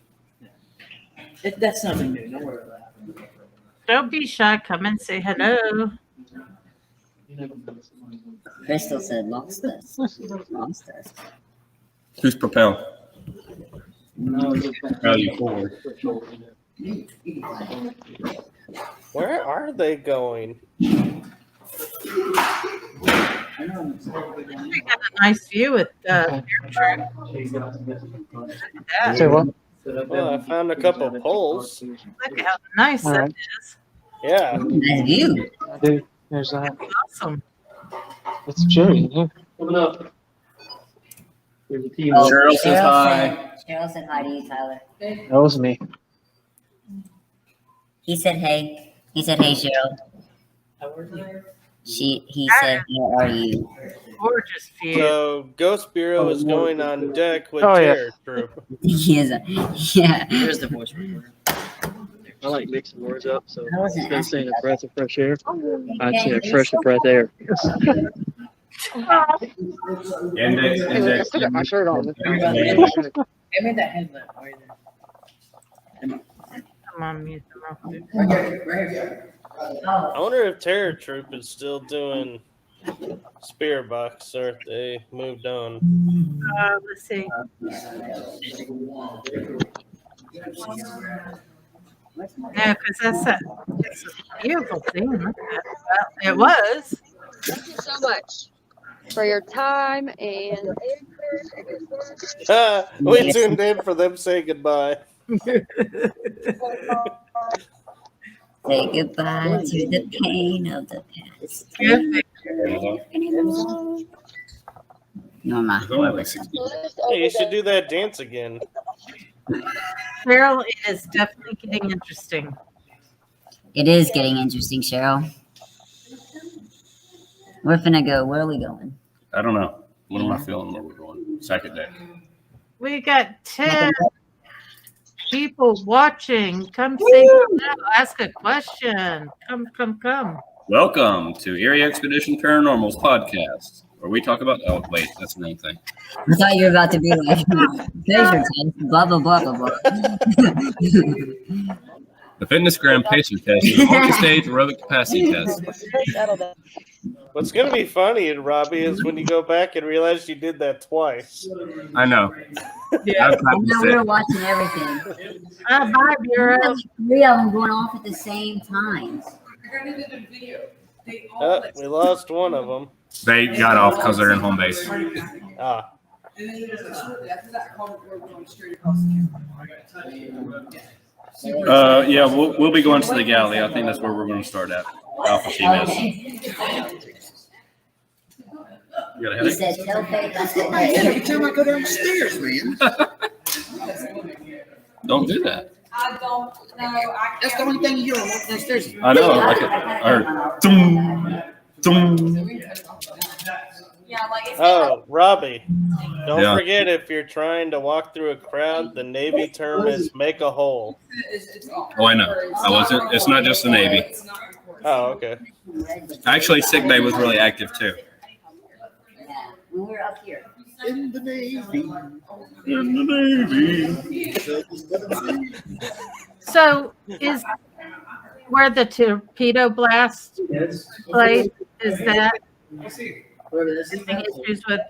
That's nothing new. Don't worry about it. Don't be shy. Come and say hello. Crystal said lost us. Lost us. Who's propel? Propel you forward. Where are they going? We got a nice view at the air Say what? Well, I found a couple poles. Look how nice All that right. is. Yeah. Nice view. I do. There's that. Awesome. It's chilly in here. Coming up. There's a team. Oh, Cheryl says hi. Cheryl said hi to you, Tyler. That was me. He said hey. He said hey, Cheryl. He said, how are you? Gorgeous view. So Ghost Bureau is going on deck with Oh, yeah. Terror Troop. He is yeah. There's the voice recorder. I like mixing words up, so I wasn't instead of asking saying a about breath of fresh air, I'd say a Okay. fresh of breath air. Index, index. I got my shirt on. I made that headlamp right there. Come on, mute them real quick. I wonder if Terror Troop is still doing Spear Box or if they moved on. Let's see. Yeah, because it's a beautiful thing. Look at that. Well, it was. Thank you so much for your time and We tuned in for them saying goodbye. Say goodbye to the pain of the past. No, I'm not. Hey, you should do that dance again. Cheryl, it is definitely getting interesting. It is getting interesting, Cheryl. We're finna go. Where are we going? I don't know. What am I feeling where we're going? Second day. We got 10 people watching. Come say hello. Ask a question. Come. Welcome to Erie Expedition Paranormal's podcast, where we talk about. Oh, wait, that's another thing. I thought you were about to be like, treasure test, blah, blah, blah, blah, blah. The Fitness Gram Pacer Test is a multi-stage aerobic capacity test. What's going to be funny, Robbie, is when you go back and realize you did that twice. I know. Yeah. Now we're watching everything. Bye, Bureau. 3 of them going off at the same time. We lost one of them. They got off because they're in home base. Ah. Yeah, we'll be going to the galley. I think that's where we're going to start at. Alpha team is. You got a headache? Every time I go downstairs, man. Don't do that. I don't know. That's the only thing you hear on downstairs. I know. Like I heard. Dum, dum. Oh, Robbie, don't forget if you're trying to walk through a crowd, the Navy term is make a hole. Oh, I know. I wasn't. It's not just the Navy. Oh, okay. Actually, sick bay was really active too. We're up here. In the Navy. In the Navy. So is where the torpedo blast place, is that having issues with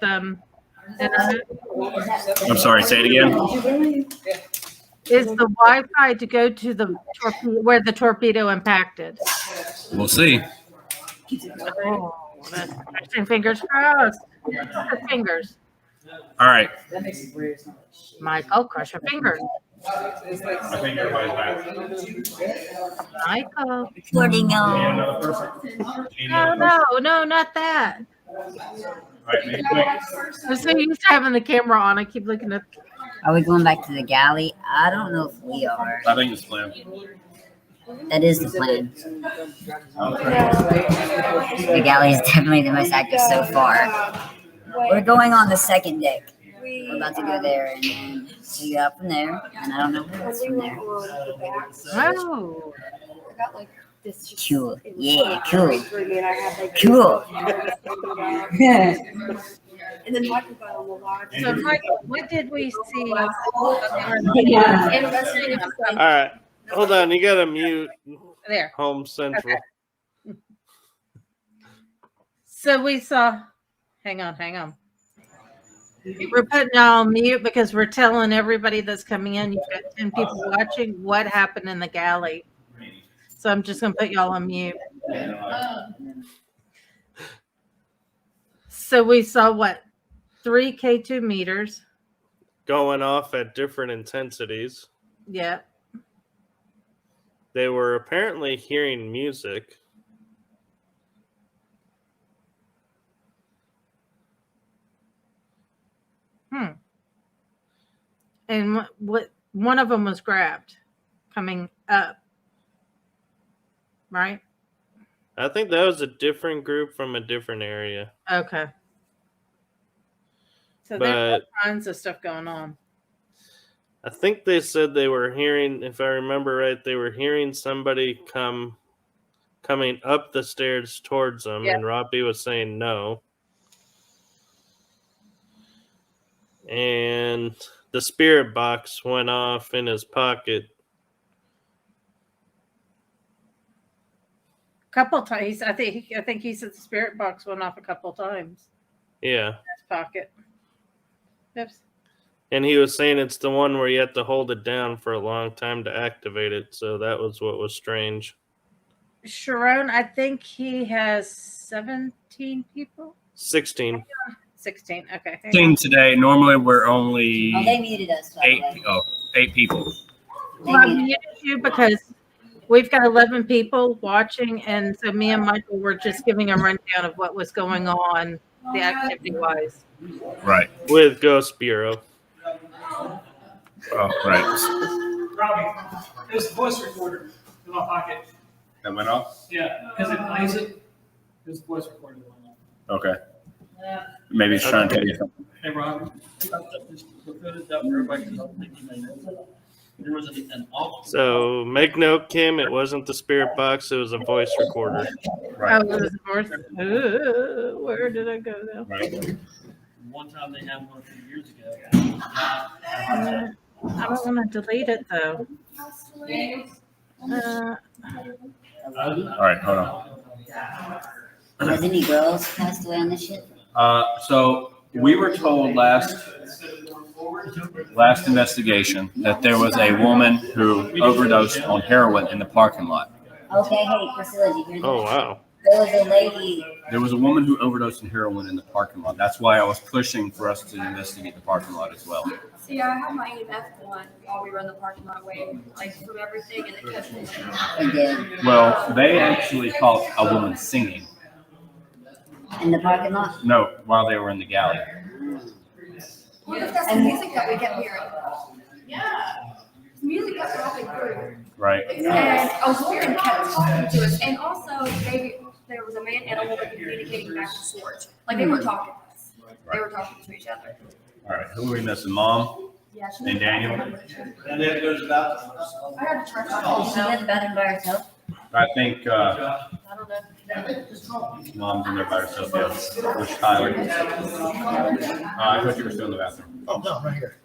internet? I'm sorry. Say it again. Is the Wi-Fi to go to the where the torpedo impacted? We'll see. Oh, that's interesting. Fingers crossed. Fingers. All right. Michael, crush your fingers. I think everybody's back. Michael. Recording No, not that. I'm so used to having the camera on. I keep looking at. Are we going back to the galley? I don't know if we are. I think it's planned. That is the plan. The galley is definitely the most active so far. We're going on the second deck. We're about to go there and then we go up from there. And I don't know where else from there. Oh. Cool. Yeah, cool. Cool. And then Michael got on the live. So, Michael, what did we see? All right. Hold on. You got to mute There. Home Central. Okay. So we saw. Hang on. We're putting y'all on mute because we're telling everybody that's coming in, you've got 10 people watching, what happened in the galley. So I'm just going to put y'all on mute. So we saw what? 3 K2 meters. Going off at different intensities. Yeah. They were apparently hearing music. And what one of them was grabbed coming up, right? I think that was a different group from a different area. Okay. So there's all kinds of stuff going on. I think they said they were hearing, if I remember right, they were hearing somebody coming up the stairs towards them, and Robbie was saying no. And the spirit box went off in his pocket. A couple times. I think he said the spirit box went off a couple times. Yeah. In his pocket. Oops. And he was saying it's the one where you have to hold it down for a long time to activate it. So that was what was strange. Sharon, I think he has 17 people. 16. 16. Okay. 16 today. Normally we're only they muted us. 8 people. Well, I muted you because we've got 11 people watching, and so me and Michael were just giving a rundown of what was going on, the activity-wise. Right. With Ghost Bureau. Oh, right. Robbie, it was the voice recorder in my pocket. That went off? Yeah, because it plays it. It was the voice recorder that went off. Okay. Maybe he's trying to tell you something. Hey, Robbie. So make note, Kim, it wasn't the spirit box, it was a voice recorder. Right. Oh, it was a voice. Where did I go now? Right. One time they had one a few years ago. I don't want to delete it though. All right, hold on. Has any girls passed away on the ship? So we were told last investigation that there was a woman who overdosed on heroin in the parking lot. Okay, hey, Priscilla, did you hear that? Oh, wow. There was a lady. There was a woman who overdosed on heroin in the parking lot. That's why I was pushing for us to investigate the parking lot as well. See, I had my EMF on while we were in the parking lot waiting, like from everything, and it kept me. Well, they actually caught a woman singing. In the parking lot? No, while they were in the galley. Well, that's the music that we kept hearing. Yeah. Music kept dropping through. Right. And I was hearing kept talking to us, and also there was a man and a woman communicating back and forth. Like they weren't talking to us. They were talking to each other. All right, who are we missing? Mom? Yeah, And Daniel? And then it goes about. I had to turn Is she at the bathroom by herself? I think I don't know. Mom's in there by herself. Yeah. Where's Tyler? I thought you were still in the bathroom. Oh, no, right here.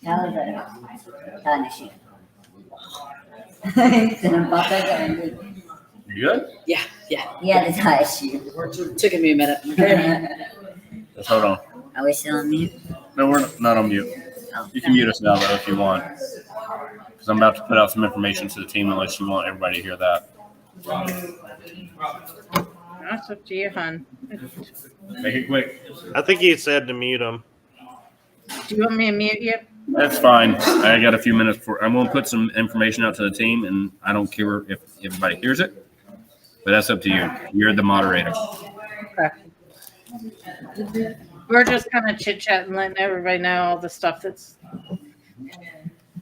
Tyler's at her. Tyler, she. You good? Yeah. Yeah, the tie shoe. Took me a minute. Let's hold on. Are we still on mute? No, we're not on mute. You can mute us now, though, if you want. Because I'm about to put out some information to the team unless you want everybody to hear that. That's up to you, hon. Make it quick. I think he said to mute him. Do you want me to mute you? That's fine. I got a few minutes for. I'm going to put some information out to the team, and I don't care if everybody hears it, but that's up to you. You're the moderator. Okay. We're just kind of chit-chatting, letting everybody know all the stuff that's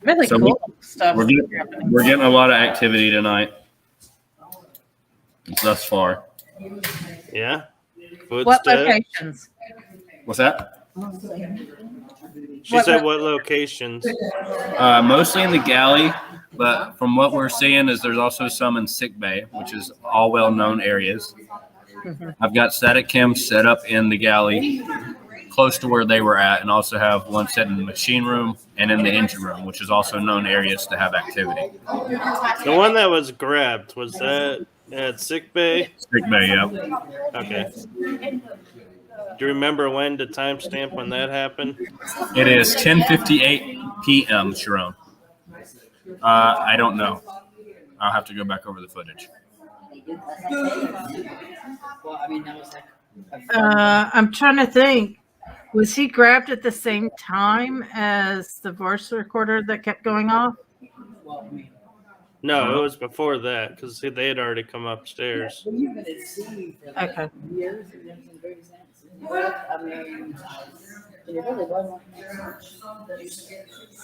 really So cool stuff. We're getting a lot of activity tonight thus far. Yeah. What locations? What's that? She said what locations? Mostly in the galley, but from what we're seeing is there's also some in sick bay, which is all well-known areas. I've got static cams set up in the galley close to where they were at, and also have one set in the machine room and in the engine room, which is also known areas to have activity. The one that was grabbed, was that at sick bay? Sick bay, yeah. Okay. Do you remember when the timestamp when that happened? It is 10:58 p.m., Sharon. I don't know. I'll have to go back over the footage. Well, I mean, that was like. I'm trying to think. Was he grabbed at the same time as the voice recorder that kept going off? No, it was before that because they had already come upstairs. Okay.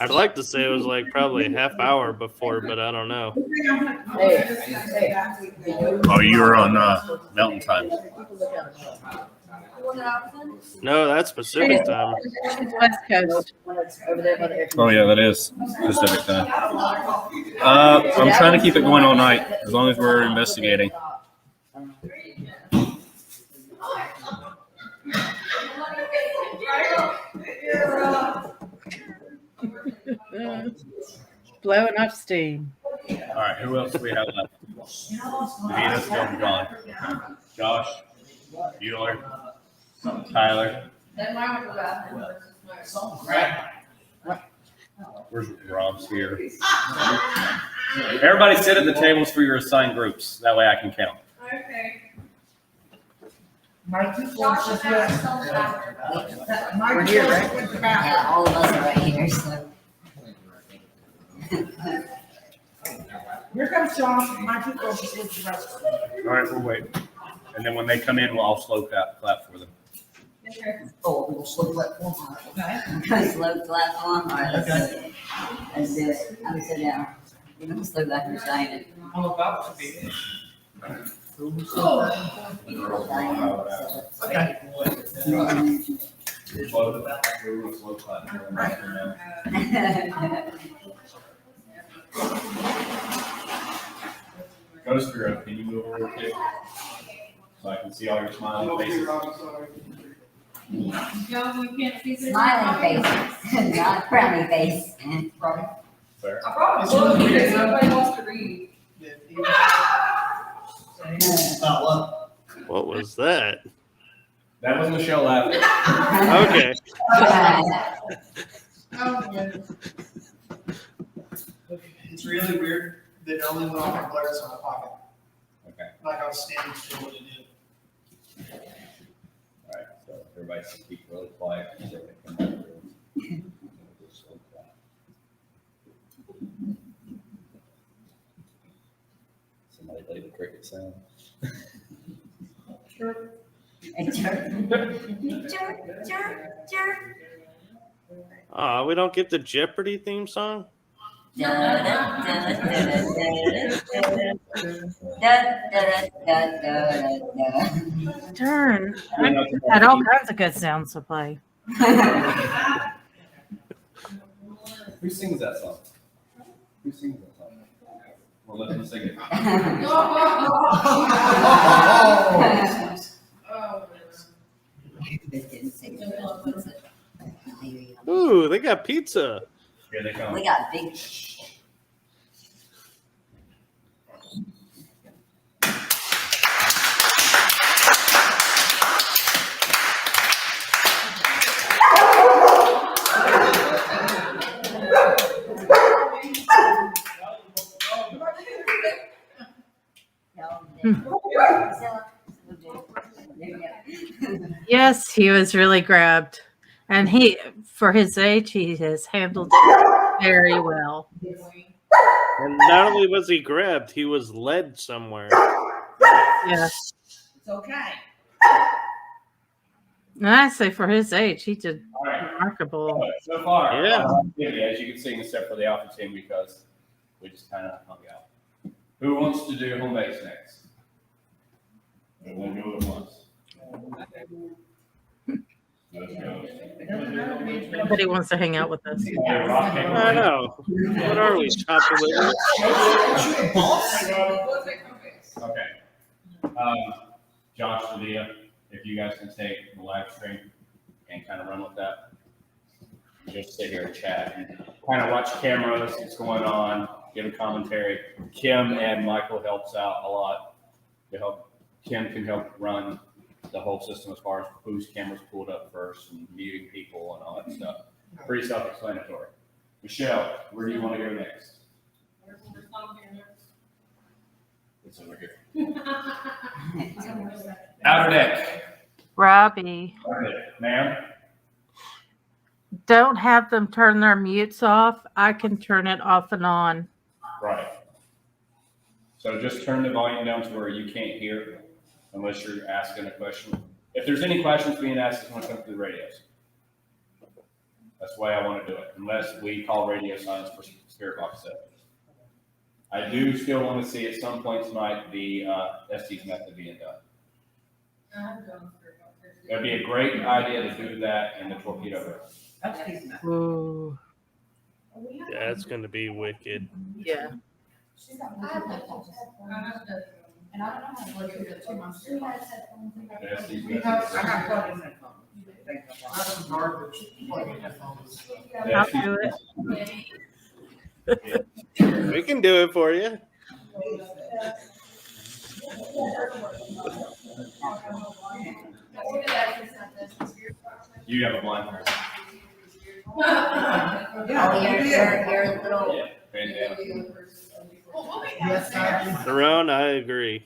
I'd like to say it was like probably a half hour before, but I don't know. Oh, you were on Mountain Time. No, that's Pacific time. West Coast. Oh yeah, that is Pacific time. I'm trying to keep it going all night as long as we're investigating. Blowing up steam. All right, who else do we have left? Davina's still gone. Josh, Bueller, Tyler. Where's Rob's here? Everybody sit at the tables for your assigned groups. That way I can count. Okay. We're here, right? Yeah, all of us are right here, so. Here comes Sean. My two folks with the rest. All right, we'll wait. And then when they come in, we'll all slow clap for them. Okay. Oh, we'll slow platform. Okay. Slow platform. All right, let's do it. Let's do it. I'm gonna sit down. You're gonna slow back and shine it. I'm about to be. Ghost Bureau, can you move over real quick? So I can see all your smiling faces. Smiling faces, not frowny face. Fair. I promise. Well, because everybody wants to read. What was that? That was Michelle laughing. Okay. It's really weird that it only went off my blurs in my pocket. Okay. Like I was standing still when it did. All right, so everybody should keep really quiet. So they can hear you. Somebody play the cricket sound. We don't get the Jeopardy theme song? Darn. I had all kinds of good sounds to play. Who sings that song? Who sings that song? We'll let them sing it. Ooh, they got pizza. Here they come. We got big. Yes, he was really grabbed. And he, for his age, he has handled it very well. And not only was he grabbed, he was led somewhere. Yes. It's okay. And I say for his age, he did right. remarkable. So far, Yeah. As you can see, except for the alpha team, because we just kind of hung out. Who wants to do home base next? Everyone do it once. Let's go. Nobody wants to hang out with us. I know. What are we, chopping liver? Okay. Josh, Leah, if you guys can take the live stream and kind of run with that. Just sit here and chat and kind of watch cameras, what's going on, give a commentary. Kim and Michael helps out a lot to help. Kim can help run the whole system as far as whose cameras pulled up first and muting people and all that stuff. Pretty self-explanatory. Michelle, where do you want to go next? It's over here. Outer deck. Robbie, Ma'am? don't have them turn their mutes off. I can turn it off and on. Right. So just turn the volume down to where you can't hear unless you're asking a question. If there's any questions being asked, it's going to come through the radios. That's the way I want to do it, unless we call radio silence for Spirit Box 7. I do still want to see at some point tonight the Estes method being done. It'd be a great idea to do that in the torpedo room. Ooh. Yeah, it's going to be wicked. Yeah. And I don't know how to look at it too much. Estes I got plugged in that phone. That's garbage. Plugging headphones. I'll do it. We can do it for you. You have a blind person. You're a little. Yeah, fantastic. Theron, I agree.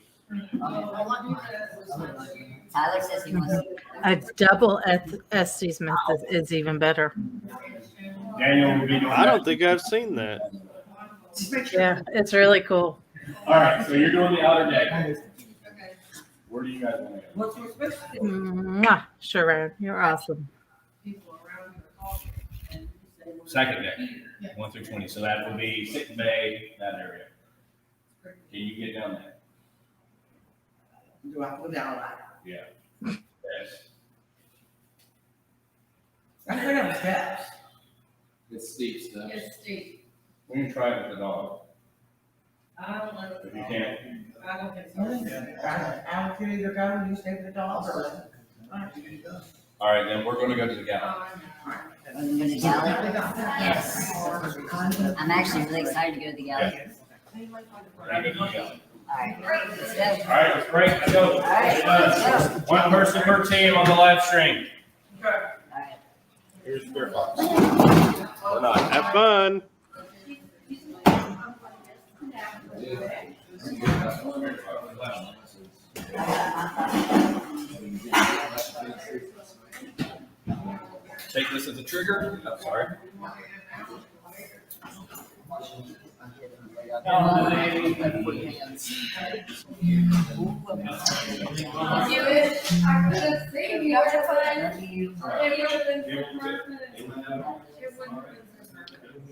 Tyler says he wants A double Estes method is even better. Daniel will be doing I don't that. think I've seen that. Yeah, it's really cool. All right, so you're doing the outer deck. Where do you guys want to go? Mwah, Sharon, you're awesome. Second deck, 1 through 20. So that would be sick bay, that area. Can you get down there? Do I go down like? Yeah. Yes. I think I'm steps. It's steep stuff. It's steep. We can try it with the dog. I don't know. If you can't. I don't think so. I can either go and you stay with the dog or. All right, then we're going to go to the galley. to go to the galley. Yes. I'm actually really excited to go to the galley. All right, let's break. Let's go. One person per team on the live stream. Here's the spirit box. Or not. Have fun. Take this as a trigger. Oh, sorry.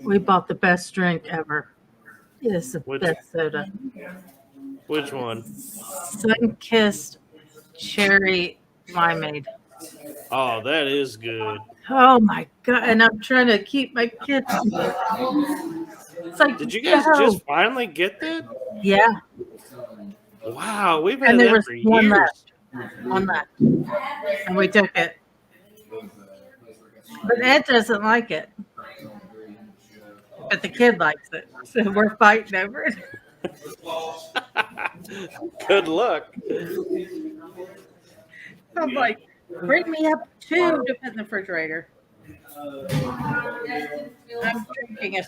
We bought the best drink ever. It is the best soda. Which one? Sun-kissed cherry limeade. Oh, that is good. Oh my god! And I'm trying to keep my kids. It's like, Did you guys just finally get that? Yeah. Wow, we've had And there that was for one years. left. One left. And we took it. But Ed doesn't like it. But the kid likes it. So we're fighting over it. Good luck. I'm like, bring me up 2 to put in the refrigerator. I'm drinking a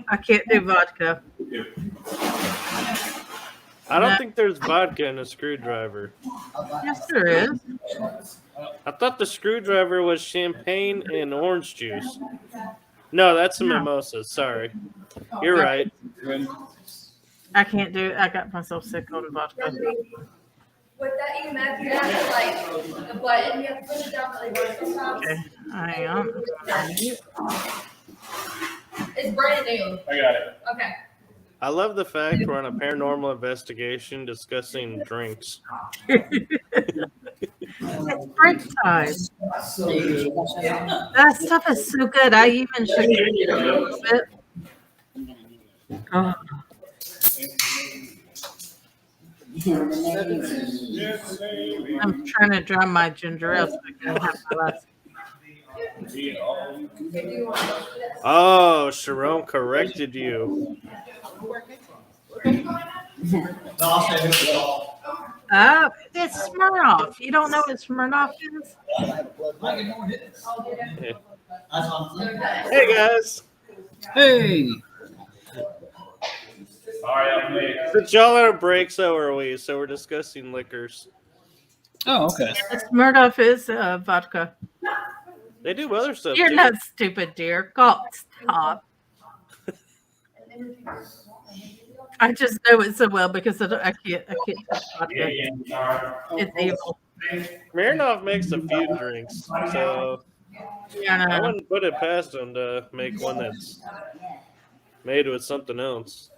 I can't do vodka. I don't think there's vodka in a screwdriver. Yes, there is. I thought the screwdriver was champagne and orange juice. No, that's a mimosa. Sorry. You're right. I can't do it. I got myself sick on vodka. With that, you imagine that, like, the button, you have to push it down really hard sometimes. Okay, hang on. It's brand new. I got it. Okay. I love the fact we're on a paranormal investigation discussing drinks. It's break time. That stuff is so good. I even should drink it a little bit. Oh. I'm trying to drown my ginger ale so I can have my last. Oh, Sharon corrected you. Oh, it's Smirnoff. You don't know what Smirnoff is? Hey, guys. Hey. All right, Since y'all are on a break, so are we. So we're discussing liquors. Oh, okay. Smirnoff is vodka. They do other stuff You're too. not stupid, dear. God, stop. I just know it so well because I can't touch vodka. It's evil. Smirnoff makes a few drinks, so Yeah, I wouldn't put it past them to make one that's made with something else.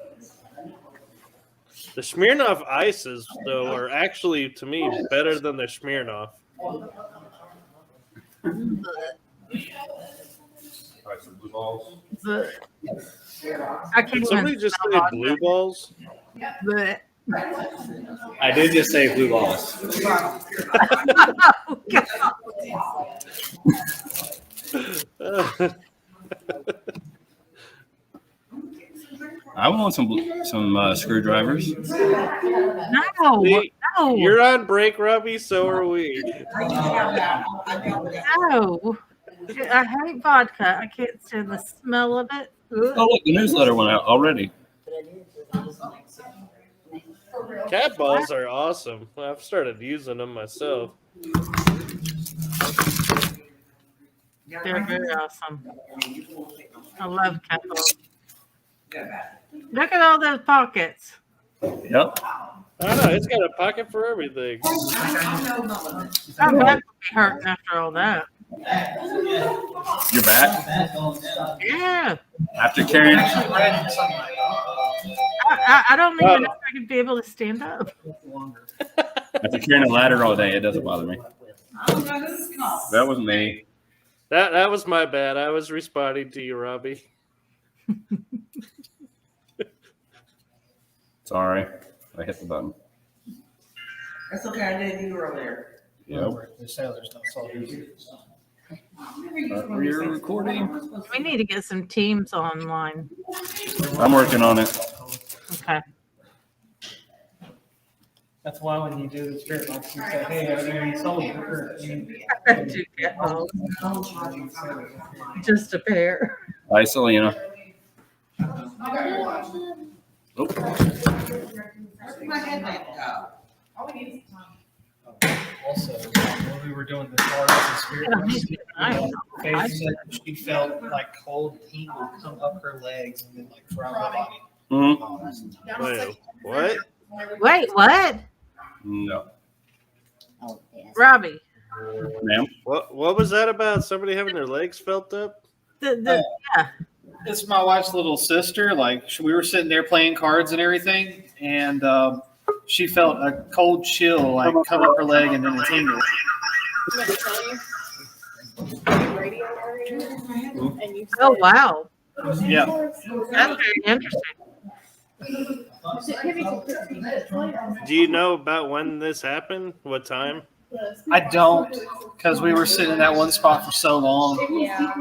The Smirnoff ices, though, are actually, to me, better than the Smirnoff. Some blue balls. I can't Did somebody just say blue balls? I did just say blue balls. I want some screwdrivers. No, See, no. You're on break, Robbie. So are we. No. I hate vodka. I can't stand the smell of it. Ugh. Oh, look, the newsletter went out already. Cat balls are awesome. I've started using them myself. They're very awesome. I love cat balls. Look at all those pockets. Yep. I don't know. It's got a pocket for everything. My back would be hurting after all that. You're back? Yeah. After carrying. I don't even know if I could be able to stand up. After carrying a ladder all day, it doesn't bother me. That was me. That was my bad. I was responding to you, Robbie. Sorry. I hit the button. That's okay, I did you earlier. Yep. The sailors don't solve it. We're recording. We need to get some teams online. I'm working on it. Okay. That's why when you do the spirit box, you say, hey, are there any souls? To get home. Just a pair. Hi, Selena. Oh. Also, when we were doing the stars and spirit box, Faith said she felt like cold heat would come up her legs and then like throughout her body. Mm-hmm. Wait, what? Wait, what? No. Robbie. Ma'am? What was that about? Somebody having their legs felt up? Yeah. It's my wife's little sister. Like we were sitting there playing cards and everything, and she felt a cold chill like come up her leg and then a tingle. Oh wow. Yeah. That's very interesting. Do you know about when this happened? What time? I don't, because we were sitting in that one spot for so long. Yeah.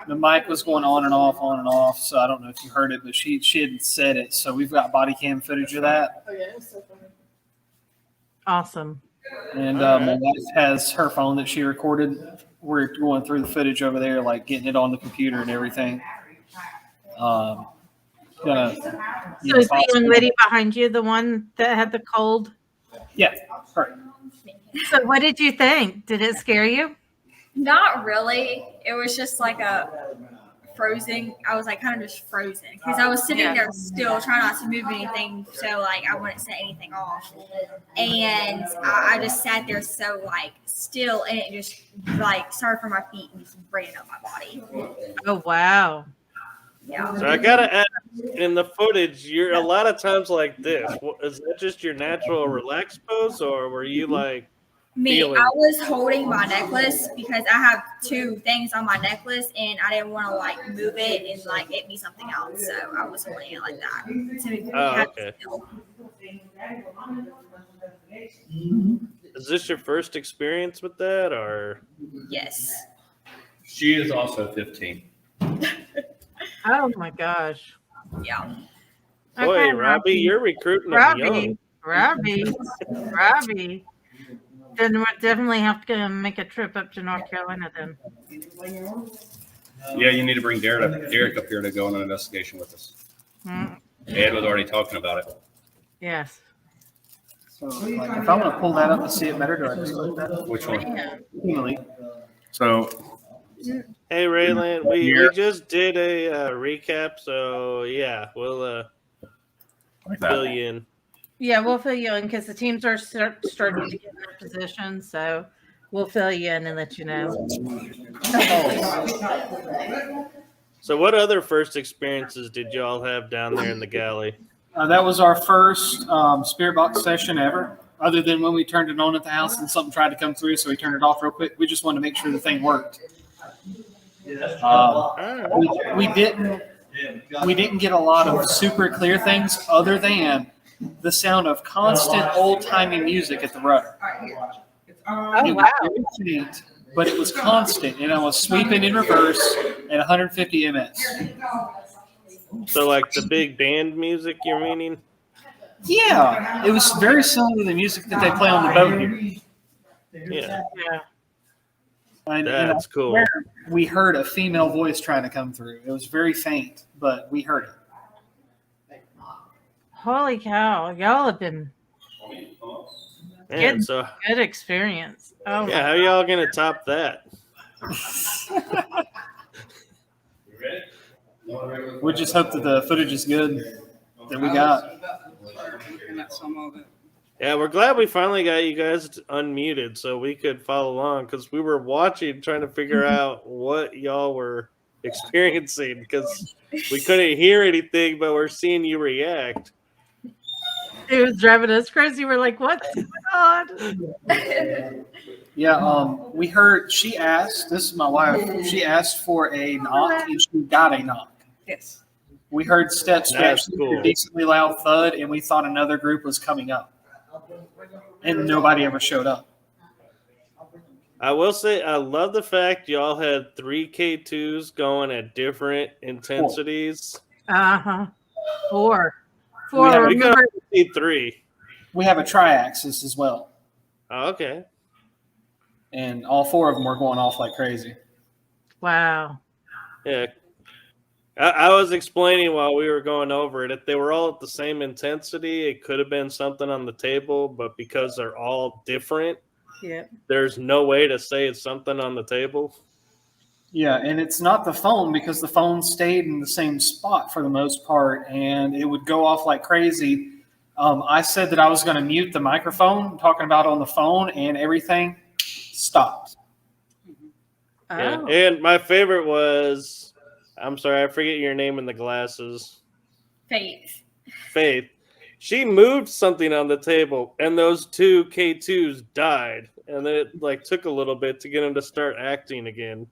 The mic was going on and off, so I don't know if you heard it, but she had said it, so we've got body cam footage of that. Oh, yeah, it was so funny. Awesome. And my wife has her phone that she recorded. We're going through the footage over there, like getting it on the computer and everything. So is the young lady behind you the one that had the cold? Yeah, right. So what did you think? Did it scare you? Not really. It was just like a frozen. I was like kind of just frozen because I was sitting there still trying not to move anything, so like I wouldn't set anything off. And I just sat there so like still, and it just like started from my feet and just ran up my body. Oh wow. Yeah. So I gotta ask, in the footage, you're a lot of times like this. Is that just your natural relaxed pose, or were you like feeling? I was holding my necklace because I have two things on my necklace, and I didn't want to like move it and like it be something else. So I was holding it like that. Oh, okay. Is this your first experience with that, or? Yes. She is also 15. Oh my gosh. Yeah. Boy, Okay, Robbie, you're recruiting them young. Robbie. Then we'll definitely have to make a trip up to North Carolina then. Yeah, you need to bring Derek up here to go on an investigation with us. Ed was already talking about it. Yes. So like, if I want to pull that up to see it better, do I just look that up? Which one? Emily. So. Hey, Raylan, we just did a recap, so yeah, we'll fill you in. Yeah, we'll fill you in because the teams are starting to get in their position, so we'll fill you in and let you know. So what other first experiences did y'all have down there in the galley? That was our first spirit box session ever, other than when we turned it on at the house and something tried to come through, so we turned it off real quick. We just wanted to make sure the thing worked. We didn't get a lot of super clear things other than the sound of constant old-timey music at the rudder. It was very faint, but it was constant, and I was sweeping in reverse at 150 ms. So like the big band music, you're meaning? Yeah, it was very similar to the music that they play on the boat here. Yeah. And that's cool. We heard a female voice trying to come through. It was very faint, but we heard it. Holy cow. Y'all have been Man, so good experience. Oh yeah, how y'all gonna top that? We just hope that the footage is good that we got. Yeah, we're glad we finally got you guys unmuted so we could follow along because we were watching, trying to figure out what y'all were experiencing because we couldn't hear anything, but we're seeing you react. It was driving us crazy. We're like, what's going on? Yeah, we heard she asked, this is my wife, she asked for a knock and she got a knock. Yes. We heard steps, That's a cool. decently loud thud, and we thought another group was coming up. And nobody ever showed up. I will say I love the fact y'all had 3 K2s going at different intensities. Uh-huh. Four. We have, We got Remember, to see 3. we have a tri-axis as well, Oh, okay. and all 4 of them were going off like crazy. wow. Yeah. I was explaining while we were going over it. If they were all at the same intensity, it could have been something on the table, but because they're all different, Yeah. there's no way to say it's something on the table. Yeah, and it's not the phone because the phone stayed in the same spot for the most part, and it would go off like crazy. I said that I was going to mute the microphone, talking about on the phone, and everything stopped. Yeah. Oh. And my favorite was, I'm sorry, I forget your name in the glasses. Faith. Faith. She moved something on the table, and those 2 K2s died. And then it like took a little bit to get them to start acting again.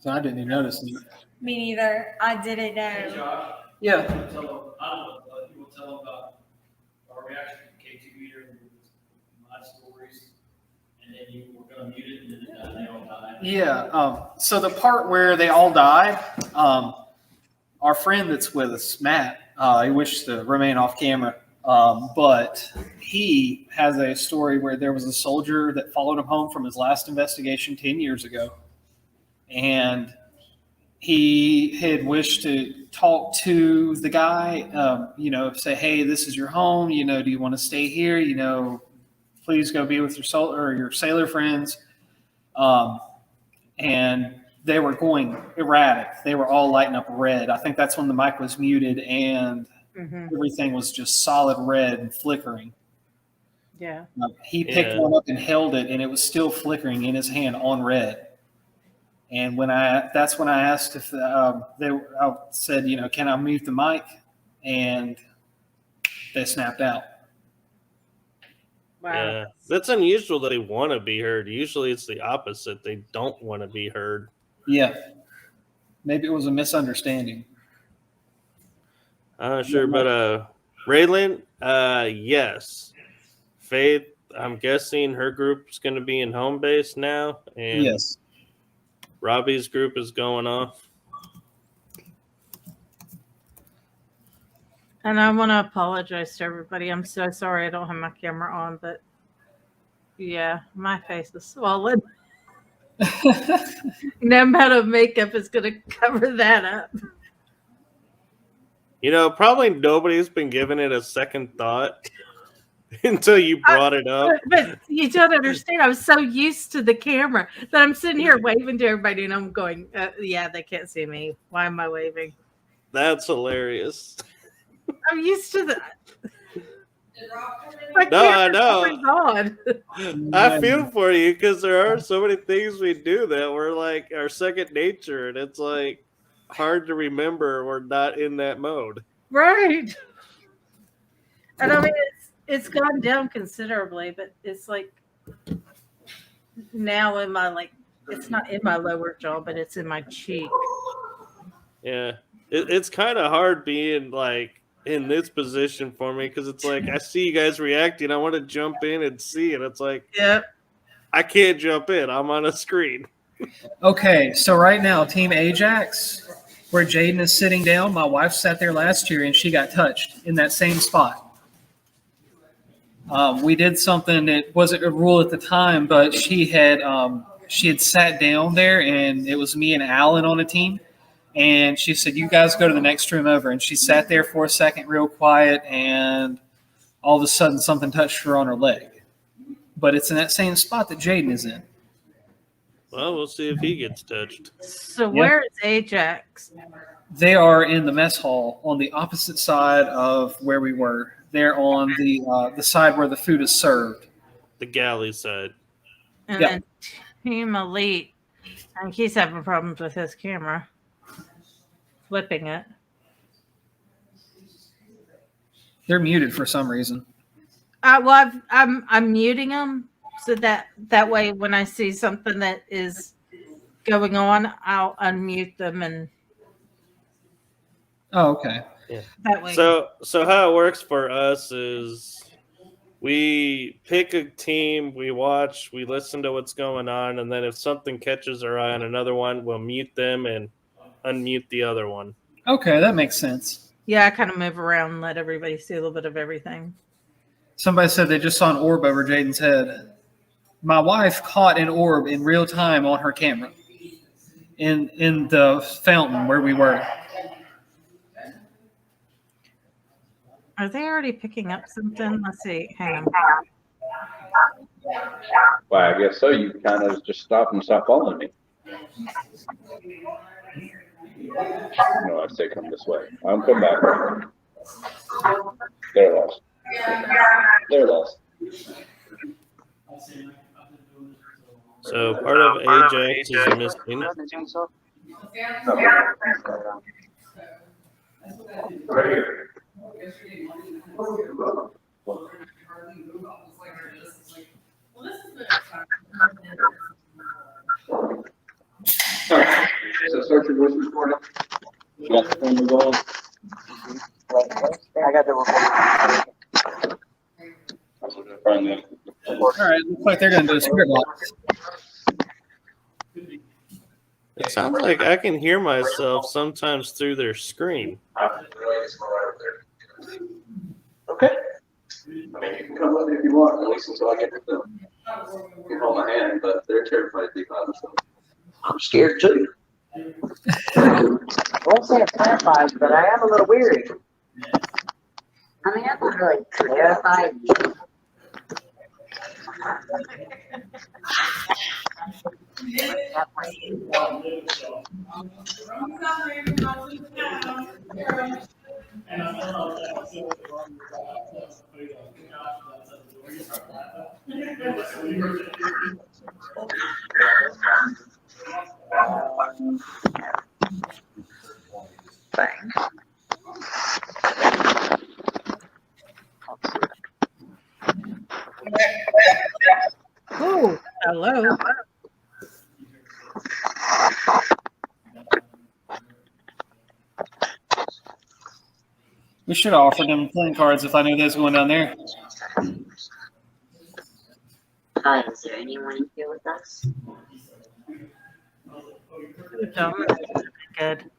So I didn't even notice it. Me neither. I didn't know. Yeah. I don't know if you will tell them about our reaction to K2 meter and my stories, and then you were going to mute it, and then they all died. Yeah. So the part where they all died, our friend that's with us, Matt, he wishes to remain off camera, but he has a story where there was a soldier that followed him home from his last investigation 10 years ago. And he had wished to talk to the guy, say, hey, this is your home. Do you want to stay here? Please go be with your sailor friends. And they were going erratic. They were all lighting up red. I think that's when the mic was muted and everything was just solid red and flickering. Yeah. He picked one up and held it, and it was still flickering in his hand on red. And that's when I asked if I said, can I mute the mic? And they snapped out. Wow. Yeah. That's unusual that they want to be heard. Usually it's the opposite. They don't want to be heard. Yeah. Maybe it was a misunderstanding. I'm not sure, but Raylan, yes. Faith, I'm guessing her group's going to be in home base now. And yes. Robbie's group is going off. And I want to apologize to everybody. I'm so sorry I don't have my camera on, but yeah, my face is swollen. No amount of makeup is going to cover that up. Probably nobody's been giving it a second thought until you brought it up. But you don't understand. I was so used to the camera that I'm sitting here waving to everybody, and I'm going, yeah, they can't see me. Why am I waving? That's hilarious. I'm used to that. No, I know. I feel for you because there are so many things we do that we're like our second nature, and it's like hard to remember we're not in that mode. Right. And I mean, it's gone down considerably, but it's like now in my it's not in my lower jaw, but it's in my cheek. Yeah, it's kind of hard being like in this position for me because it's like I see you guys reacting. I want to jump in and see it. It's like, yep, I can't jump in. I'm on a screen. Okay, so right now, Team Ajax, where Jaden is sitting down, my wife sat there last year and she got touched in that same spot. We did something that wasn't a rule at the time, but she had sat down there, and it was me and Alan on a team. And she said, you guys go to the next room over. And she sat there for a second real quiet, and all of a sudden something touched her on her leg. But it's in that same spot that Jaden is in. Well, we'll see if he gets touched. So where is Ajax? They are in the mess hall on the opposite side of where we were. They're on the side where the food is served. The galley side. And then Team Elite, I think he's having problems with his camera. Flipping it. They're muted for some reason. Well, I'm muting them so that way when I see something that is going on, I'll unmute them and. Oh, okay. Yeah. That way. So how it works for us is we pick a team, we watch, we listen to what's going on, and then if something catches our eye on another one, we'll mute them and unmute the other one. Okay, that makes sense. Yeah, I kind of move around and let everybody see a little bit of everything. Somebody said they just saw an orb over Jaden's head. My wife caught an orb in real time on her camera in the fountain where we were. Are they already picking up something? Let's see. Hang on. Well, I guess so. You kind of just stop following me. No, I say come this way. I'm coming back. They're lost. They're lost. So part of Ajax is missing. Right here. So search your voice recording. You got the phone going? I got the report. All right, looks like they're going to do a spirit box. It sounds like I can hear myself sometimes through their screen. Okay. I mean, you can come with me if you want, at least until I get to them. You can hold my hand, but they're terrified to be by themselves. I'm scared too. I won't say I'm terrified, but I am a little weary. I mean, I'm not really terrified. Oh, hello. We should have offered them playing cards if I knew they was going down there. Hi, is there anyone here with us? Good.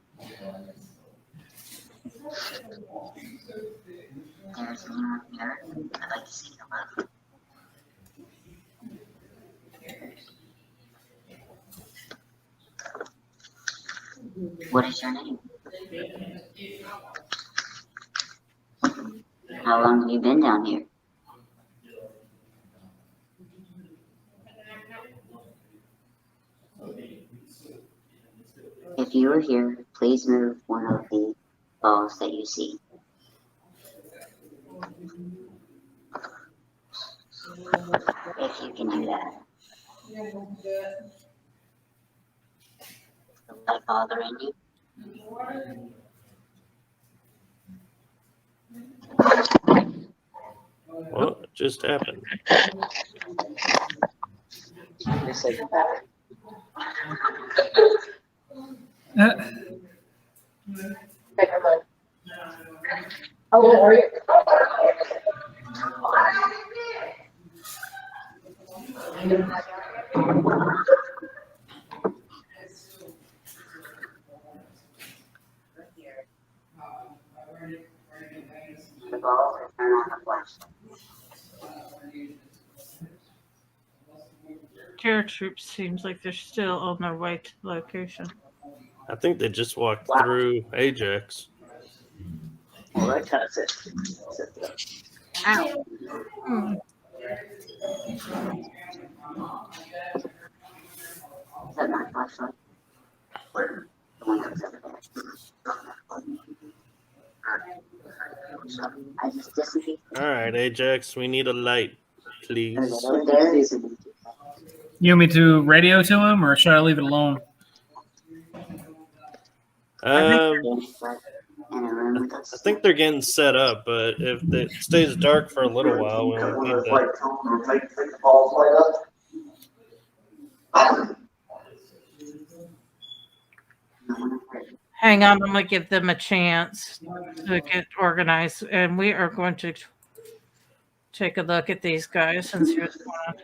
There's anyone here. I'd like to say hello. What is your name? How long have you been down here? If you are here, please move one of the balls that you see. If you can do that. Is the light bothering you? What just happened? Oh, are you? The balls are turned on the flash. Paratroops seems like they're still on their way to the location. I think they just walked through Ajax. Well, that kind of sense. Ow. Is that my flashlight? Or the one that's over there? I just disappeared. All right, Ajax, we need a light, please. You want me to radio to him, or should I leave it alone? I think they're getting set up, but if it stays dark for a little while, we'll need to. Hang on, I'm going to give them a chance to get organized, and we are going to take a look at these guys and see what's going on.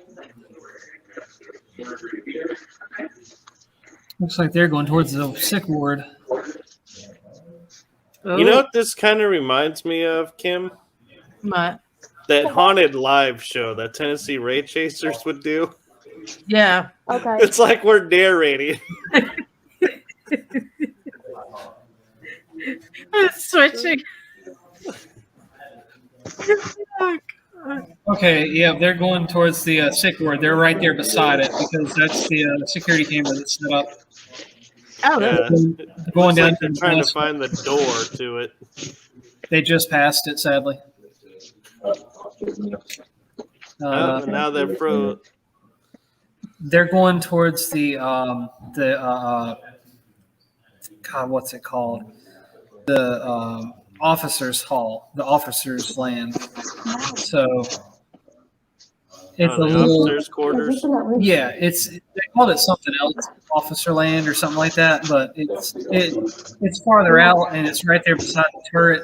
Looks like they're going towards the sick ward. You know what this kind of reminds me of, Kim? What? That haunted live show that Tennessee Ray Chasers would do. Yeah. Okay. It's like we're narrating. Switching. Okay, yeah, they're going towards the sick ward. They're right there beside it because that's the security camera that's set up. Oh, Yeah, going down like they're trying to find the door to it. They just passed it, sadly. Now they're froze. They're going towards the God, what's it called? The officers' hall, the officers' land. So it's a little officers' quarters. Yeah, they called it something else, officer land or something like that. But it's farther out and it's right there beside the turret.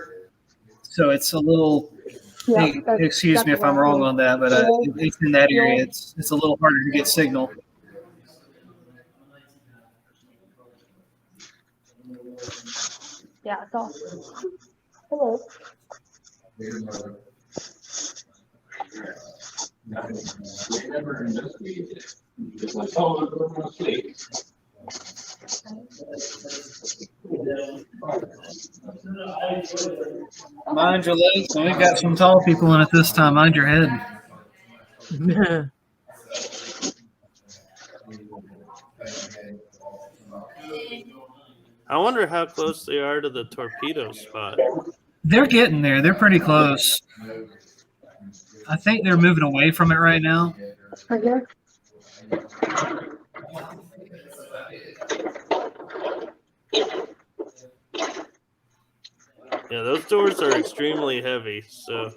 So it's a little. Yeah, Excuse me if I'm wrong on that, but it's in that area. It's a little harder to get signal. Yeah, it's all. Hello. Mind your legs. We've got some tall people in it this time. Mind your head. I wonder how close they are to the torpedo spot. They're getting there. They're pretty close. I think they're moving away from it right now. Right here. Yeah, those doors are extremely heavy, so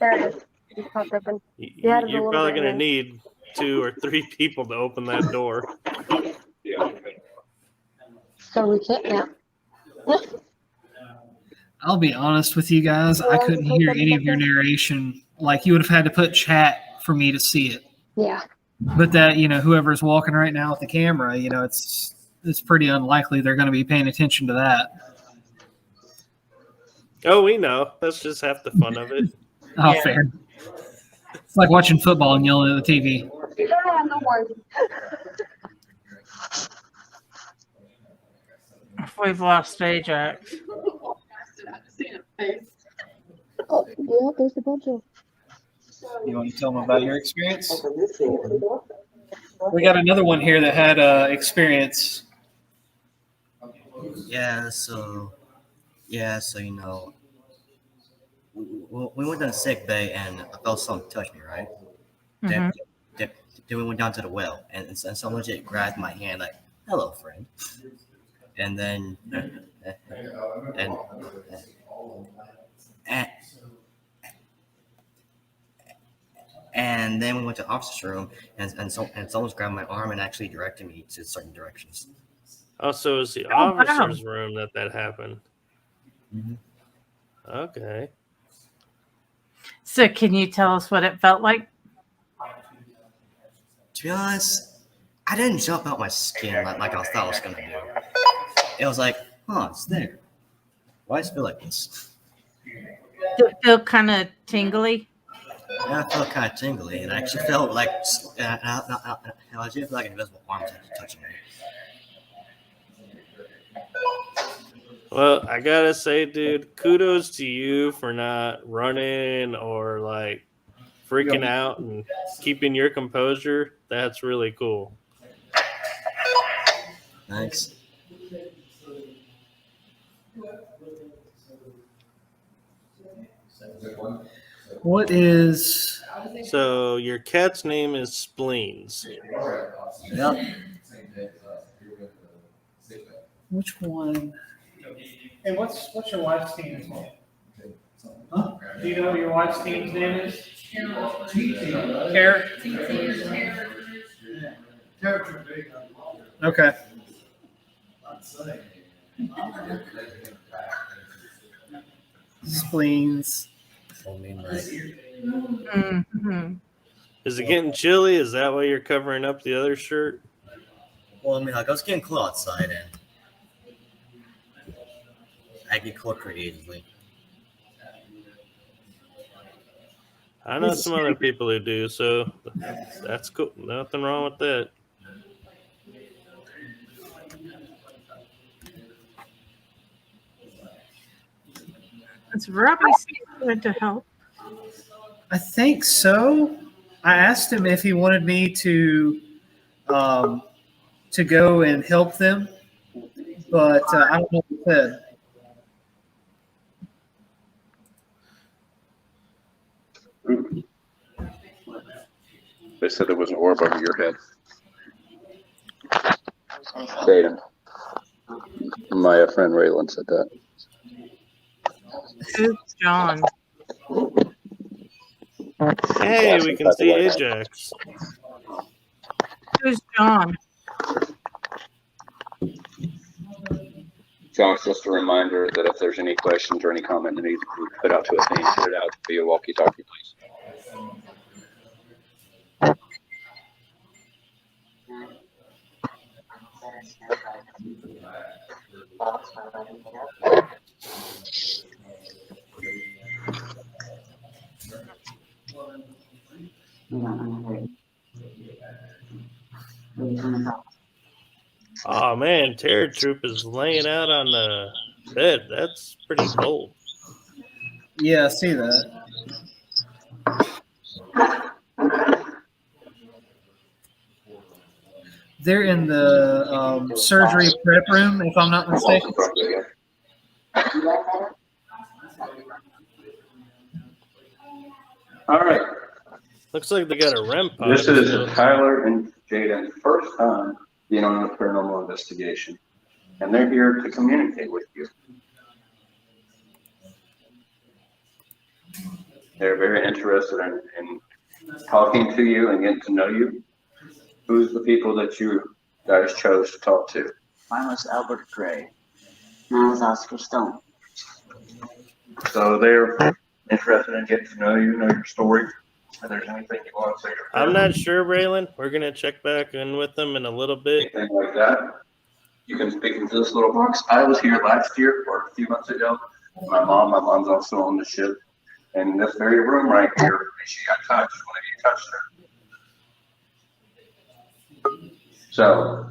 There it is. It just popped open. you're probably going to need 2 or 3 people to open that door. So we can't now. I'll be honest with you guys. I couldn't hear any of your narration. Like, you would have had to put chat for me to see it. Yeah. But that, whoever's walking right now with the camera, it's pretty unlikely they're going to be paying attention to that. Oh, we know. That's just half the fun of it. Oh, yeah. Fair. It's like watching football and yelling at the TV. Yeah, no worries. We've lost Ajax. Oh, yeah, there's a bunch of. You want to tell them about your experience? We got another one here that had experience. Yeah, so we went to the sick bay and I felt something touch me, right? Then we went down to the well and someone just grabbed my hand like, "Hello, friend." And then and then we went to the officer's room and someone's grabbed my arm and actually directed me to certain directions. Oh, so it was the officer's room that happened. Mm-hmm. Okay. So can you tell us what it felt like? To be honest, I didn't jump out my skin like I thought I was going to do. It was like, it's there. Why does it feel like this? Did it feel kind of tingly? Yeah, I felt kind of tingly, and I actually felt like I feel like an invisible arm was touching me. Well, I gotta say, dude, kudos to you for not running or like freaking out and keeping your composure. That's really cool. Thanks. What is... So your cat's name is Spleens. Yep. Which one? Hey, what's your wife's team's name? Huh? Do you know what your wife's team's name is? Care? Okay. spleens. Mm-hmm. Is it getting chilly? Is that why you're covering up the other shirt? Well, I mean, like I was getting cold outside, and I get cold pretty easily. I know some other people who do, so that's cool. Nothing wrong with that. Is Robbie going to help? I think so. I asked him if he wanted me to go and help them, but I don't know what he said. They said there was an orb over your head. Dayton. My friend Raylan said that. Who's John? Hey, we can see Ajax. Who's John? John's just a reminder that if there's any questions or any comment that needs to be put out to a team, put it out via walkie-talkie, please. Oh man, Terror Troop is laying out on the bed. That's pretty cold. Yeah, I see that. They're in the surgery prep room, if I'm not mistaken. All right. Looks like they got a REM pod. This is Tyler and Jaden's first time being on a paranormal investigation, and they're here to communicate with you. They're very interested in talking to you and getting to know you. Who's the people that you guys chose to talk to? Mine was Albert Gray. Mine was Oscar Stone. So they're interested in getting to know you, know your story. If there's anything you want to say, I'm not sure, Raylan. We're gonna check back in with them in a little bit. anything like that, you can speak into this little box. I was here last year or a few months ago. My mom's also on the ship. And in this very room right here, she got touched whenever you touched her. So,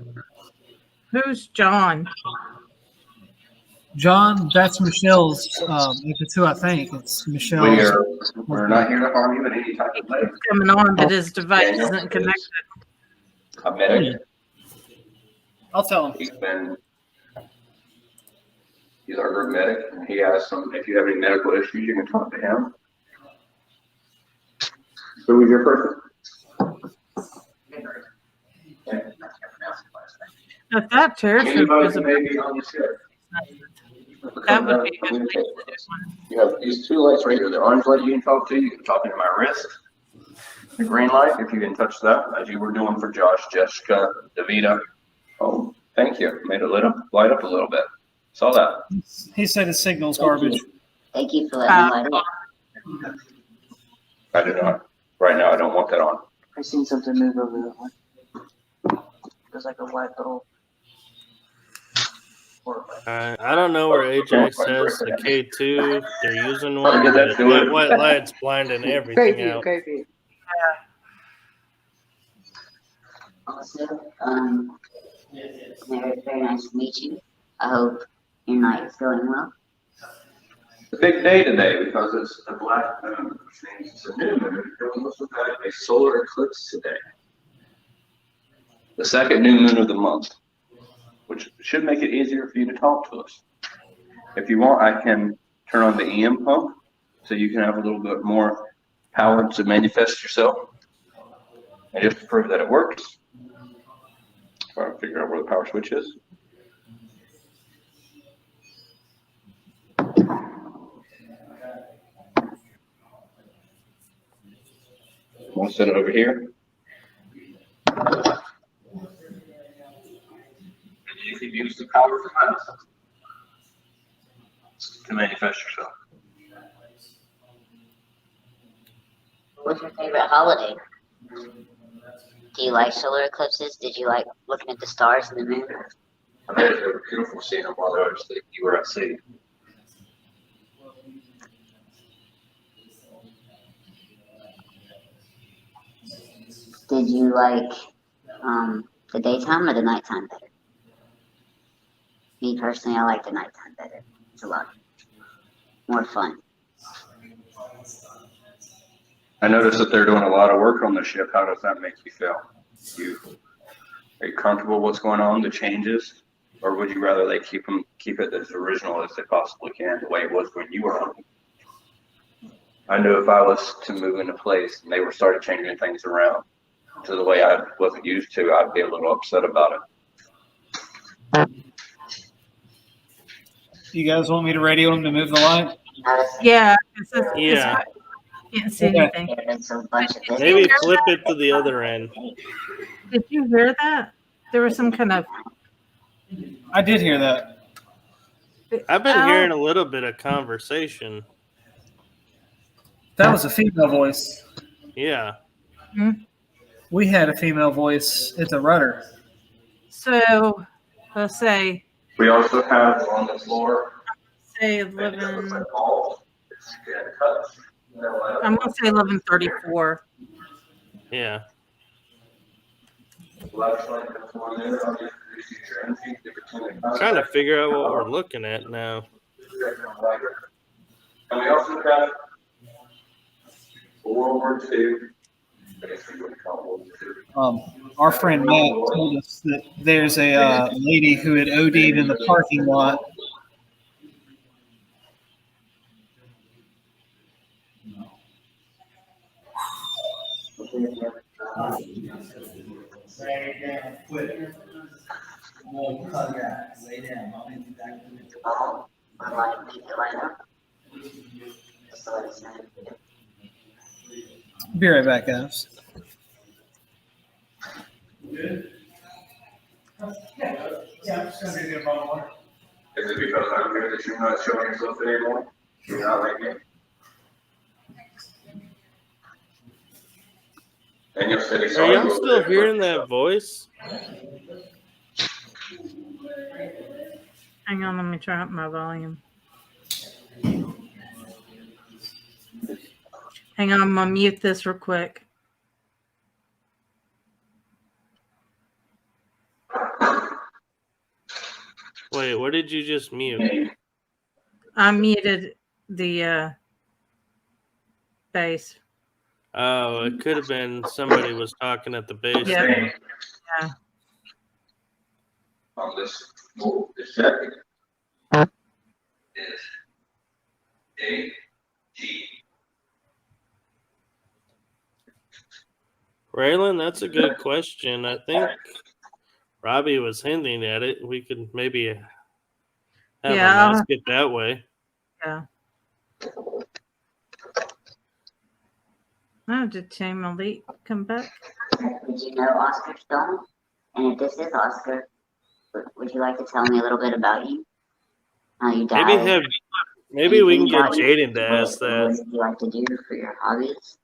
Who's John? John, that's Michelle's. If it's who I think, it's Michelle's. we're not here to harm you in any type of way. He's coming on, but his device isn't connected. A medic. I'll tell him. He's our group medic, and he has some. If you have any medical issues, you can talk to him. Who was your person? If that Terror Troop Anybody was a may be on the ship. that would be a good place to do one. You have these two lights right here. The orange light you can talk to. You can talk into my wrist. The green light, if you can touch that, as you were doing for Josh, Jessica, Davita. Oh, thank you. Made it light up a little bit. Saw that. He said his signal's garbage. Thank you for letting me light up. I do not. Right now, I don't want that on. I seen something move over that one. There's like a white little. I don't know where Ajax has the K2. They're using one. But that white light's blinding everything out. Great. Also, very nice to meet you. I hope your night is going well. It's a big day today because it's a black moon, which means it's a new moon. We also have a solar eclipse today. The second new moon of the month, which should make it easier for you to talk to us. If you want, I can turn on the EM pump so you can have a little bit more power to manifest yourself. And just to prove that it works, try to figure out where the power switch is. I'll set it over here. You can use the power from us to manifest yourself. What's your favorite holiday? Do you like solar eclipses? Did you like looking at the stars and the moon? I bet they were beautiful seeing them while you were at sea. Did you like the daytime or the nighttime better? Me personally, I like the nighttime better. It's a lot more fun. I noticed that they're doing a lot of work on the ship. How does that make you feel? Are you comfortable with what's going on, the changes? Or would you rather they keep it as original as they possibly can, the way it was when you were on? I knew if I was to move into place and they were started changing things around to the way I wasn't used to, I'd be a little upset about it. You guys want me to radio them to move the line? Yeah. Yeah. Can't see anything. Maybe flip it to the other end. Did you hear that? There was some kind of. I did hear that. I've been hearing a little bit of conversation. That was a female voice. Yeah. We had a female voice at the rudder. So, let's say. We also have on the floor. Say 11. I'm gonna say 11:34. Yeah. Trying to figure out what we're looking at now. And we also have World War II. Our friend Matt told us that there's a lady who had OD'd in the parking lot. Be right back, guys. Is it because I'm here that you're not showing yourself anymore? You're not like me? And you'll say, Are y'all still hearing that voice? Hang on, let me turn up my volume. Hang on, I'm gonna mute this real quick. Wait, what did you just mute? I muted the bass. Oh, it could have been somebody was talking at the base. Yeah. Yeah. On this second is A-G. Raylan, that's a good question. I think Robbie was hinting at it. We could maybe have him ask it that way. Yeah. Oh, did Tim Elite come back? Did you know Oscar Stone? And if this is Oscar, would you like to tell me a little bit about you? How you died? Maybe we can get Jaden to ask that. What do you like to do for your hobbies?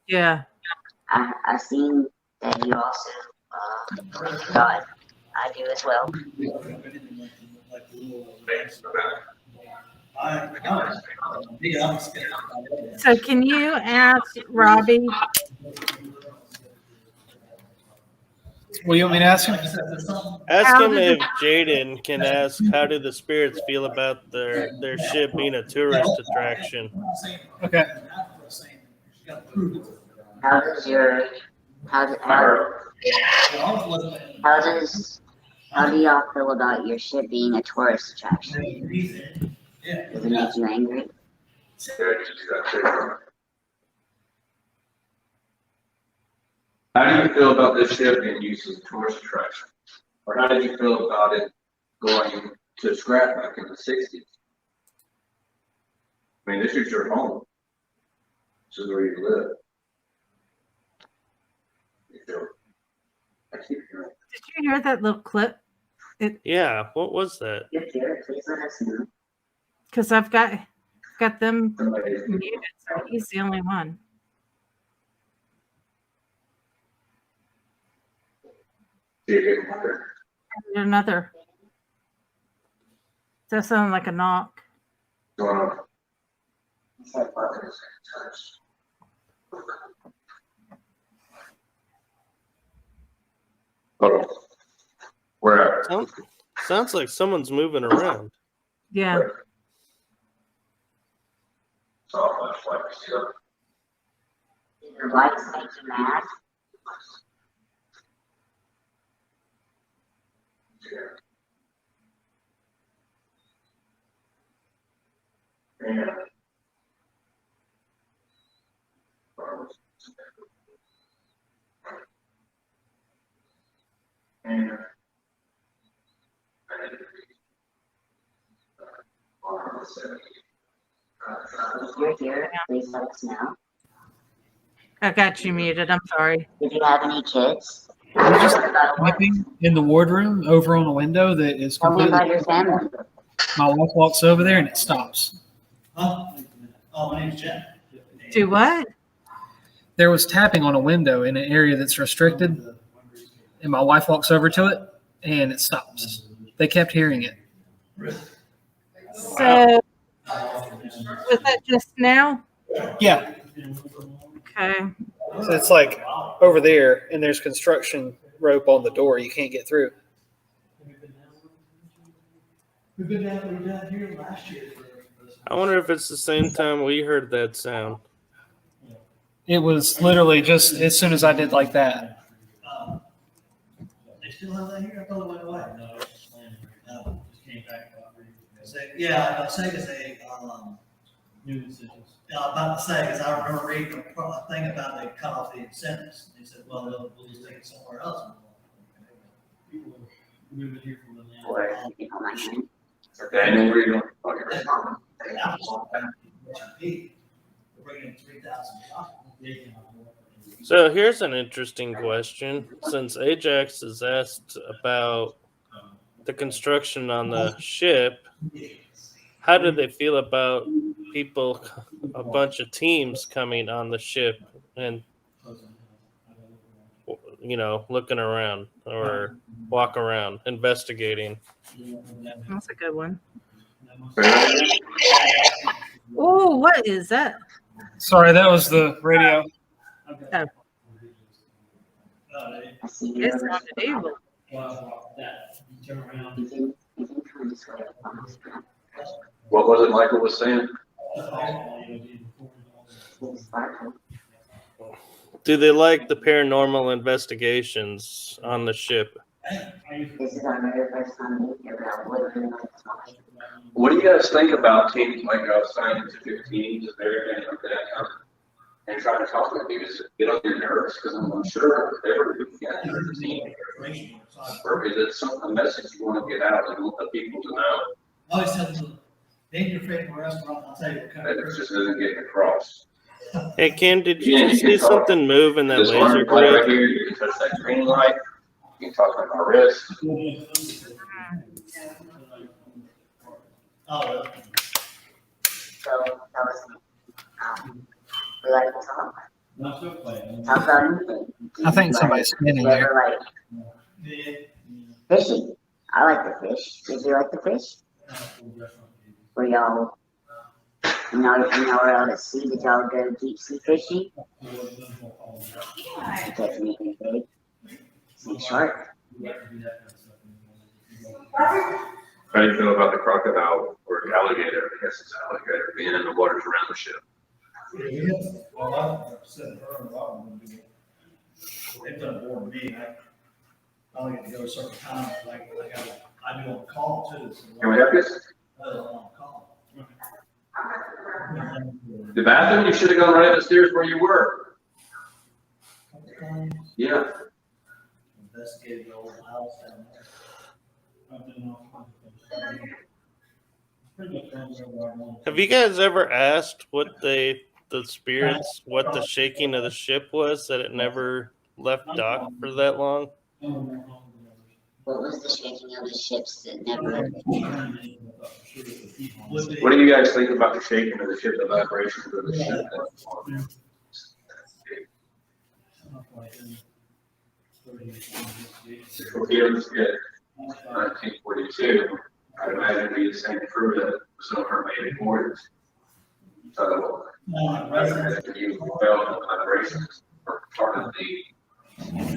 Yeah. I've seen that you also God. I do as well. So can you ask Robbie? What do you want me to ask him? Ask him if Jaden can ask how do the spirits feel about their ship being a tourist attraction. Okay. How do y'all feel about your ship being a tourist attraction? Does it make you angry? How do you feel about this ship being used as a tourist attraction? Or how did you feel about it going to scrap back in the 60s? I mean, this is your home. This is where you live. Did you hear that little clip? Yeah, what was that? Because I've got them muted, so he's the only one. Another. That sounds like a knock. Hold on. Where? Sounds like someone's moving around. Yeah. Did your lights make you mad? If you're here, please let us know. I got you muted. I'm sorry. Did you have any kids? We're just sleeping in the wardroom over on a window that is Tell me completely. about your family. My wife walks over there and it stops. Oh, my name's Jen. Do what? There was tapping on a window in an area that's restricted, and my wife walks over to it and it stops. They kept hearing it. So, was that just now? Yeah. Okay. So it's like over there, and there's construction rope on the door. You can't get through. We've been down here last year. I wonder if it's the same time we heard that sound. It was literally just as soon as I did like that. They still have that here? I thought it went away. No, just came back. Yeah, Sega's a new incentives. About to say, because I remember reading a thing about they cut off the incentives. They said, well, we'll just take it somewhere else. People are moving here from the land. Okay, and then we're going. We're bringing in 3,000. So here's an interesting question. Since Ajax is asked about the construction on the ship, how do they feel about people, a bunch of teams coming on the ship and, looking around or walk around, investigating? That's a good one. Oh, what is that? Sorry, that was the radio. Oh. It sounded evil. What was it Michael was saying? Do they like the paranormal investigations on the ship? This is our very first time being here, What do you guys think about teams like scientific teams and everything like that? And trying to talk with you to get on your nerves because I'm sure they were looking at your team. Or is it a message you want to get out and want the people to know? I always tell them, name your favorite restaurant, I'll tell you what kind of That it just isn't getting across. Hey, Ken, did you just see something move in that This laser orange light grid? right here, you can touch that green light. You can talk on my wrist. Oh, really? So, tell us, we like to talk. Talk about anything. I think somebody's standing there. Fishing. I like the fish. Did you like the fish? Were y'all, you know we're out at sea, did y'all go deep sea fishing? You catch anything big? Snake shark? How do you feel about the crocodile or alligator? I guess it's alligator being in the waters around the ship. They've done more than me. I only get to go a certain time, I do on call too. So Can we help you? on call. The bathroom, you should have gone right upstairs where you were. Yeah. Investigated the old house down there. Have you guys ever asked what the spirits, what the shaking of the ship was, that it never left dock for that long? What was the shaking of the ships that never? What do you guys think about the shaking of the ship, the vibrations of the ship? Years get 1942, I'd imagine it'd be the same crew that some of her maybe boarders. So, you felt the vibrations were part of the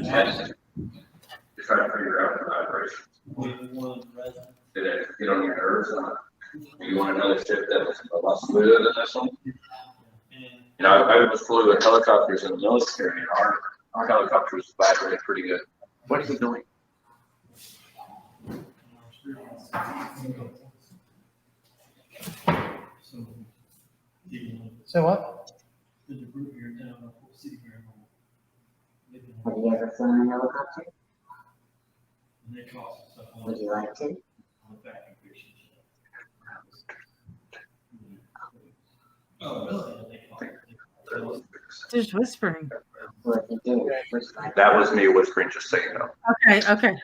testing to try to figure out the vibrations. Did it get on your nerves? Do you want another ship that was a lot smoother than this one? You know, I flew with helicopters in the military, and our helicopters vibrated pretty good. What is he doing? So what? Have you ever flown a helicopter? Would you like to? Just whispering. Well, if you did, That was me whispering, just so you know. Okay.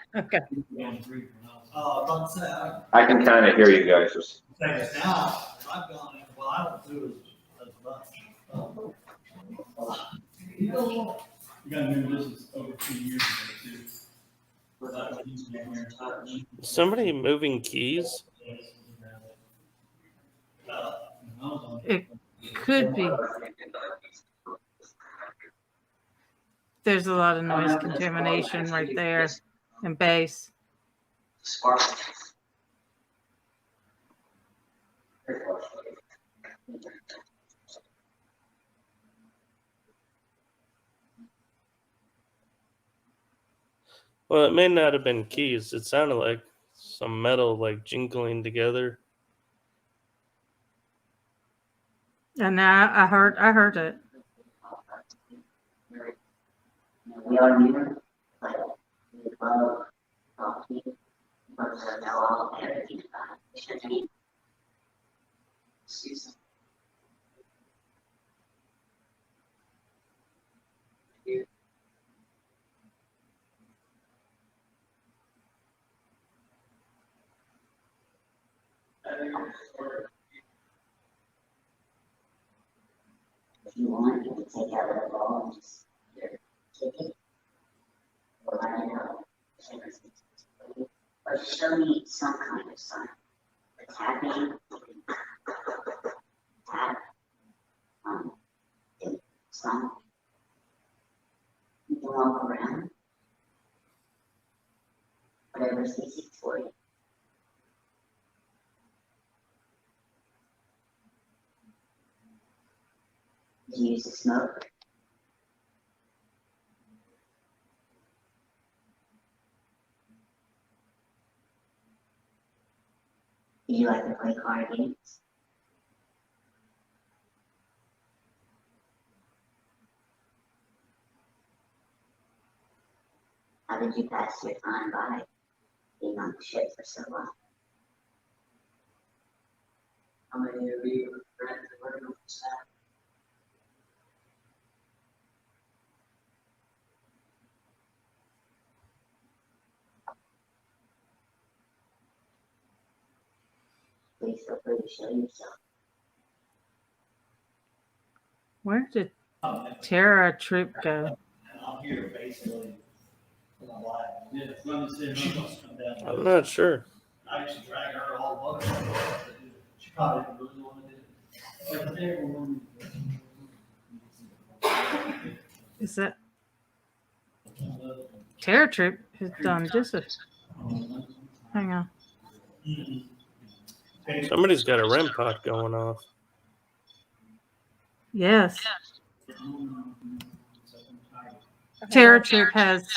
I can kind of hear you guys. Just Now, I've gone in, well, I don't do as much. You got new business over 2 years ago, too. Somebody moving keys? It could be. There's a lot of noise contamination right there and bass. Well, it may not have been keys. It sounded like some metal like jingling together. And now I heard it. we are new, but we love talking, but to know all everything about it. Excuse me. If you want, you can take out the ball and just kick it. Or let it out. Or show me some kind of sign. The tapping, tap, the sign. You can walk around. Whatever's easy for you. Use the smoke. Do you like to play card games? How did you pass your time by being on the ship for so long? How many of you are friends and working with staff? Please feel free to show yourself. Where did Tara Troop go? I'm here basically for my life. Yeah, let me see if she wants to come down. I'm not sure. I used to drag her all over. She probably didn't really want to do it. Is that Terror Troop has done just a hang on. Somebody's got a REM pod going off. Yes. Terror Troop has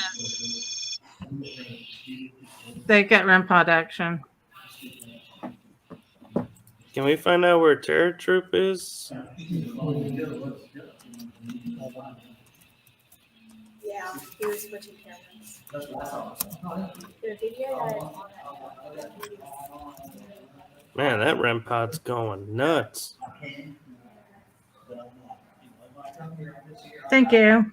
they got REM pod action. Can we find out where Terror Troop is? Yeah, he was switching cameras. The video that Man, that REM pod's going nuts. Thank you.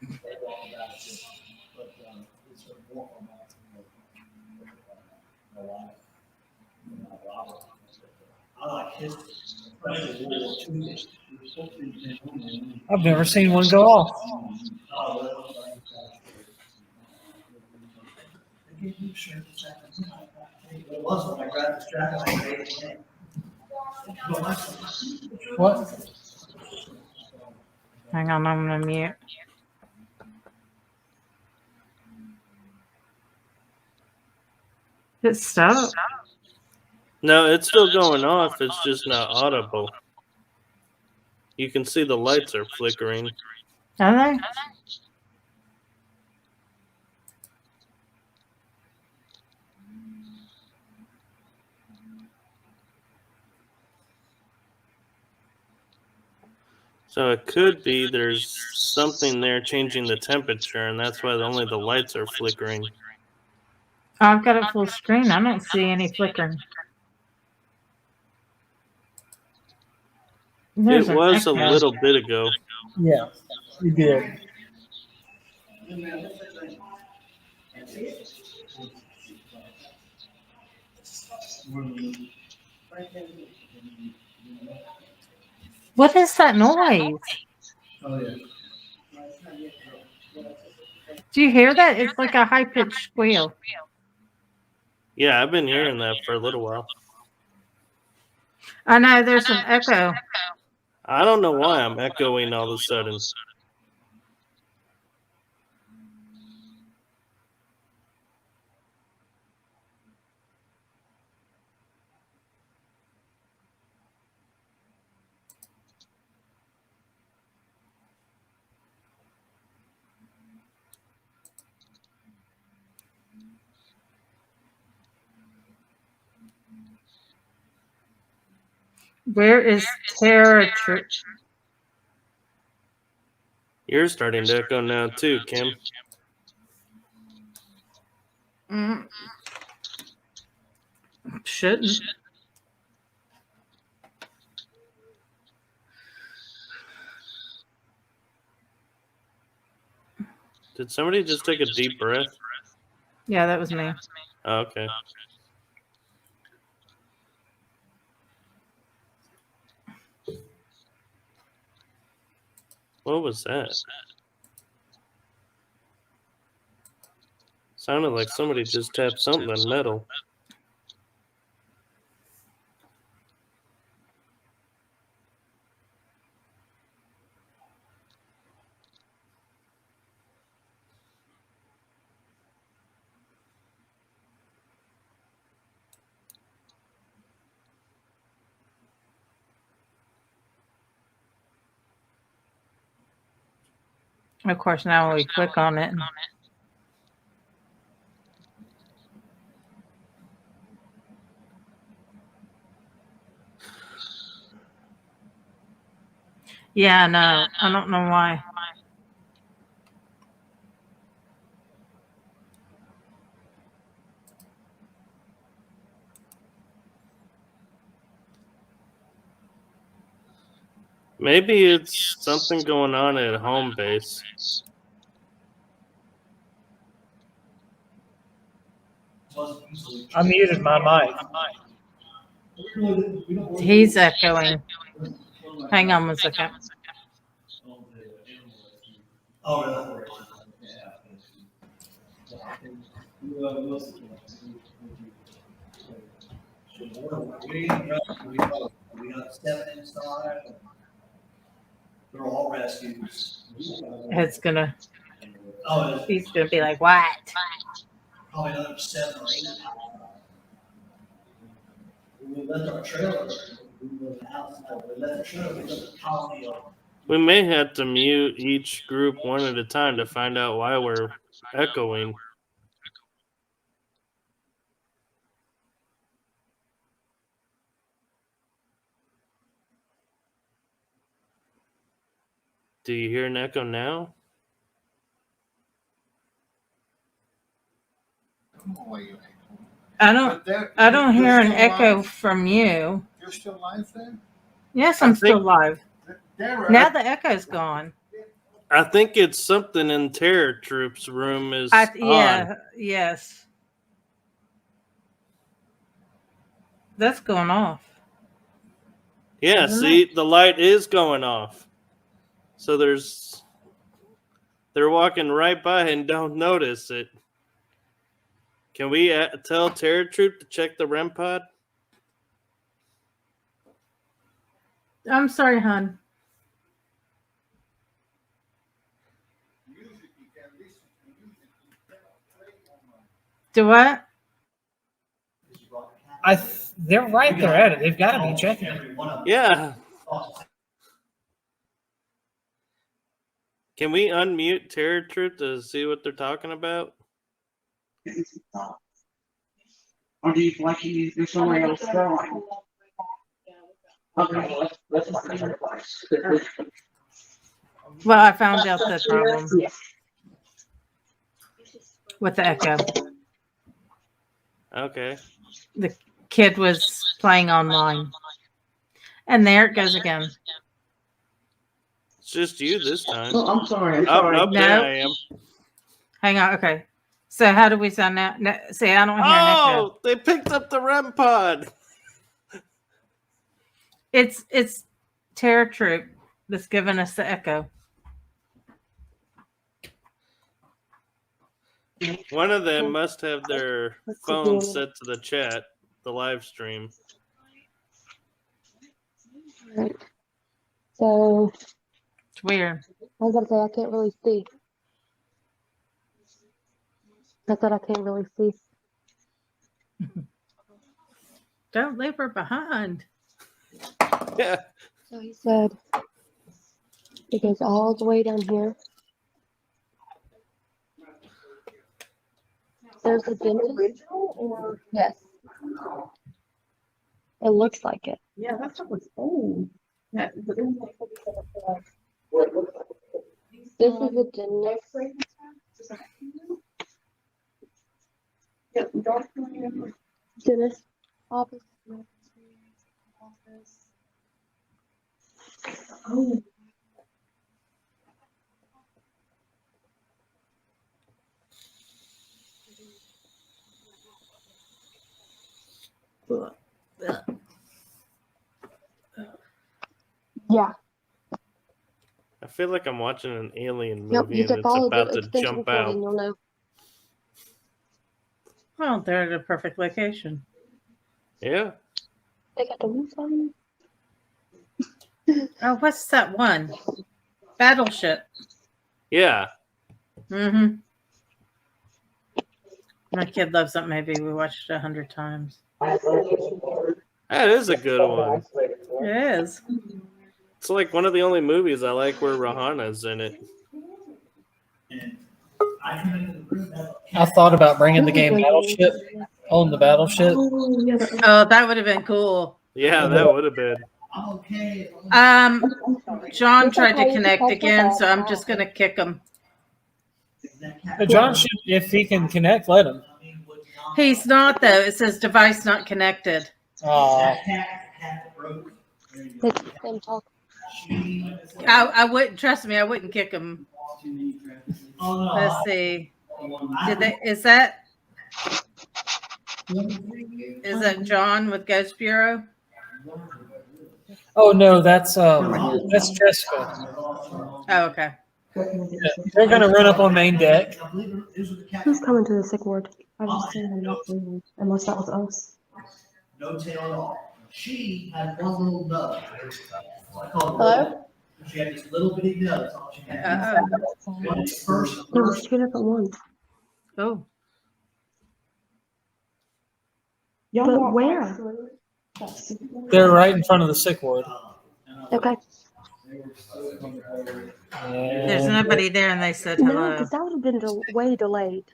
I've never seen one go off. It was when I grabbed the strap and I made it in. What? Hang on, I'm gonna mute. It stopped. No, it's still going off. It's just not audible. You can see the lights are flickering. Are they? So it could be there's something there changing the temperature, and that's why only the lights are flickering. I've got it full screen. I don't see any flickering. There's It an was a echo. little bit ago. Yeah, you did. What is that noise? Oh, yeah. Do you hear that? It's like a high pitched squeal. Yeah, I've been hearing that for a little while. I know there's an echo. I don't know why I'm echoing all of a sudden. Where is Terra? You're starting to echo now too, Kim. Shouldn't. Did somebody just take a deep breath? Yeah, that was me. Oh, okay. What was that? Sounded like somebody just tapped something metal. Of course, now we click on it. Yeah, no, I don't know why. Maybe it's something going on at home base. I muted my mic. He's echoing. Hang on 1 second. Oh, really? We got 7 inside. They're all rescues. It's gonna. Oh, He's gonna be like, "What?" Probably another 7 or 8. We left our trailer. We left the house. We left the trailer. We left the colony of. We may have to mute each group one at a time to find out why we're echoing. Do you hear an echo now? I don't hear an echo from you. You're still live then? Yes, I'm still live. Now the echo's gone. I think it's something in Terror Troops' room is Yeah, on. yes. That's going off. Yeah, Isn't see, the light is going off. So they're walking right by and don't notice it. Can we tell Terror Troop to check the REM pod? I'm sorry, hon. Do what? They're right there at it. They've got to be checking it. Yeah. Can we unmute Terror Troop to see what they're talking about? Or do you feel like you there's somewhere else drawing? Okay, let's Well, I found out the problem with the echo. Okay. The kid was playing online. And there it goes again. It's just you this time. Oh, I'm sorry. Nope, No. there I am. Hang on. Okay. So how do we sound now? No, see, I don't hear an echo. Oh, they picked up the REM pod. It's Terror Troop that's giving us the echo. One of them must have their phone set to the chat, the live stream. Right. So it's weird. I was about to say I can't really see. I said I can't really see. Don't leave her behind. Yeah. So he said it goes all the way down here. There's a dentist. Or yes. It looks like it. Yeah, that stuff was old. Yeah, but then This is a dentist. Dentist office. Oh. Yeah. I feel like I'm watching an alien Yep, movie you and can it's follow about the to extension jump cord out. and you'll know. Well, they're at a perfect location. Yeah. They got the roof on. Oh, what's that one? Battleship. Yeah. Mm-hmm. My kid loves that movie. We watched it 100 times. That is a good one. It is. It's like one of the only movies I like where Rahana's in it. I thought about bringing the game Battleship, on the Battleship. Oh, that would have been cool. Yeah, that would have been. John tried to connect again, so I'm just gonna kick him. John should, if he can connect, let him. He's not though. It says device not connected. I wouldn't trust me. I wouldn't kick him. Let's see. Is that John with Ghost Bureau? Oh no, that's Jessica. Oh, okay. Yeah, they're gonna run up on main deck. Who's coming to the sick ward? I just seen them not leaving, unless that was us. No tail at all. She had one little nub. Hello? She had this little bitty nub. That's all she had. There was two different ones. Oh. But where? They're right in front of the sick ward. Okay. There's nobody there, and they said No, hello. because that would have been way delayed.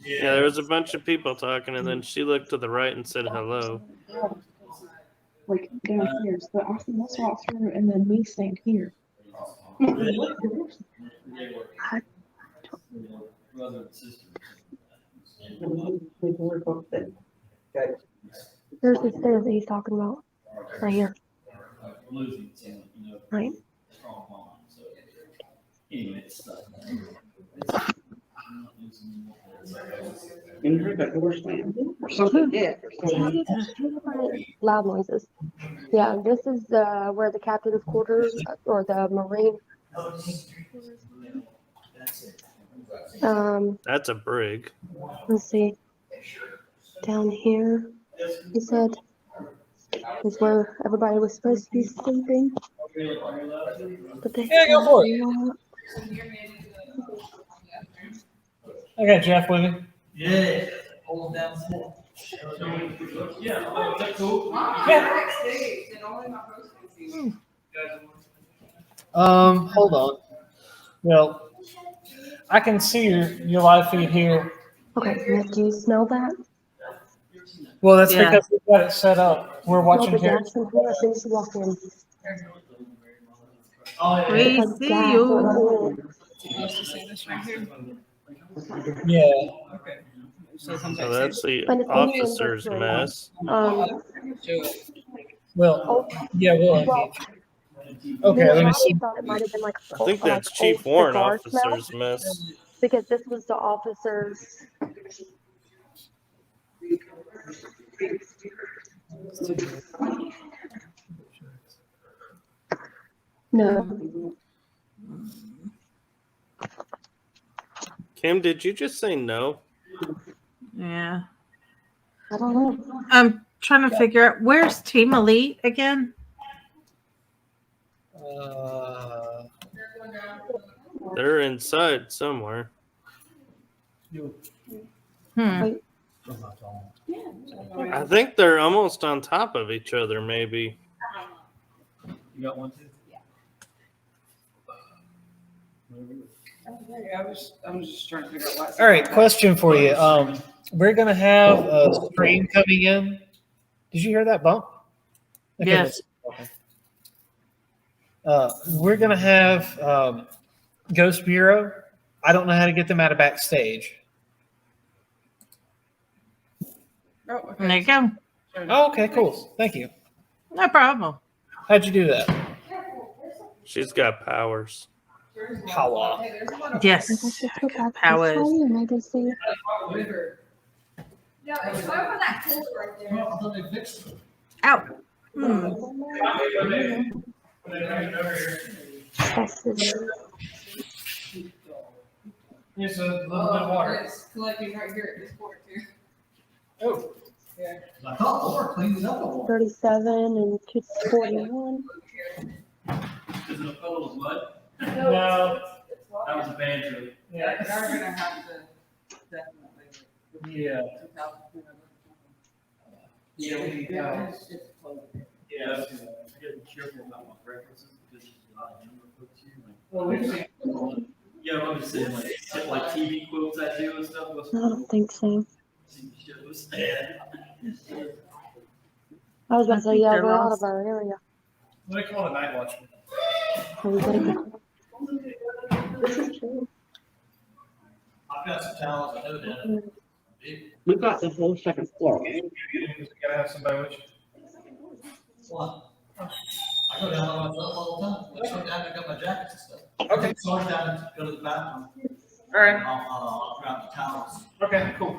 Yeah, there was a bunch of people talking, and then she looked to the right and said hello. like downstairs, but I see us walk through and then me stand here. There's the stairs that he's talking about. Right here. Right. And you heard that door slam or something hit or something. Loud noises. Yeah, this is where the captain's quarters or the marine. That's a brig. Let's see. down here, he said, is where everybody was supposed to be sleeping. But they Yeah, go for it. not. I got Jeff with me. Yeah. Hold down the floor. Hold on. Well, I can see your live feed here. Okay, now do you smell that? Well, that's Yeah. because we've got it set up. We're Smell watching the here. gas in here as soon as you walk in. We It's like see gas you. or oil. Yeah. So that's the And it's only in this officer's room. mess. Well, yeah, we'll Well, unmute. Okay, let me see. thought it might have been like I think like that's Chief old Warrant cigar smell officer's mess. because this was the officer's. No. Kim, did you just say no? Yeah. I don't know. I'm trying to figure out where's Team Elite again? They're inside somewhere. Hmm. I think they're almost on top of each other, maybe. You got one too? I'm just trying to figure out why. All right, question for you. We're gonna have a stream coming in. Did you hear that bump? Okay, Yes. okay. We're gonna have Ghost Bureau. I don't know how to get them out of backstage. Oh, okay. There you go. Oh, okay, cool. Thank you. No problem. How'd you do that? She's got powers. Power. Yes. Powers. And I just see. Yeah, it's over that cooler right there. Out. Hmm. Here's a little bit of water. It's collecting right here at this point too. Oh. Yeah. I thought Laura cleaned it up a little. 37 and 241. Is it a puddle of mud? No. That was a banjo. Yeah, they're gonna have to definitely. Yeah. 2,000. Yeah, we need It's close. Yeah, I gotta be careful about my references because there's a lot of number quotes here. Well, we've seen. Yeah, I'm just saying like TV quotes I do and stuff. I don't think so. I was about to say, yeah, we're out of our area. What do they call it, night watchman? So we gotta go. This is true. I've got some towels I know down. We've got the whole second floor. You gotta have somebody with you. What? I go down by myself all the time. I go down and pick up my jackets and stuff. Okay. So I down and go to the bathroom. All right. I'll grab the towels. Okay, cool.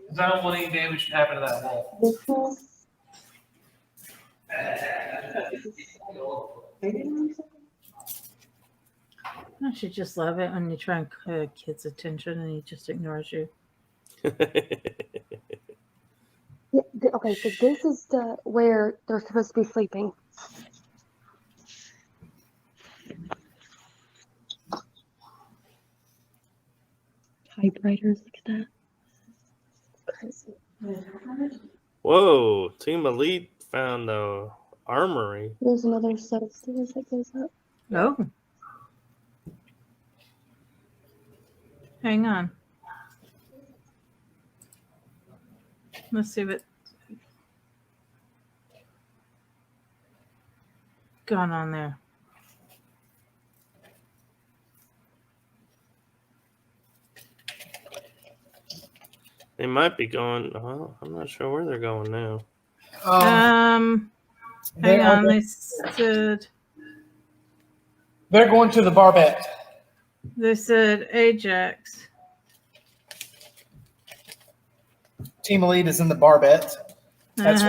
Because I don't want any damage to happen to that wall. Don't you just love it when you try and get a kid's attention and he just ignores you? Yeah, okay, so this is the where they're supposed to be sleeping. Typewriters, look at that. Crazy. Whoa, Team Elite found the armory. There's another set of stairs that goes up. Oh. Hang on. Let's see what's going on there. They might be going. Well, I'm not sure where they're going now. Hang on. They said They're going to the barbette. They said Ajax. Team Elite is in the barbette. That's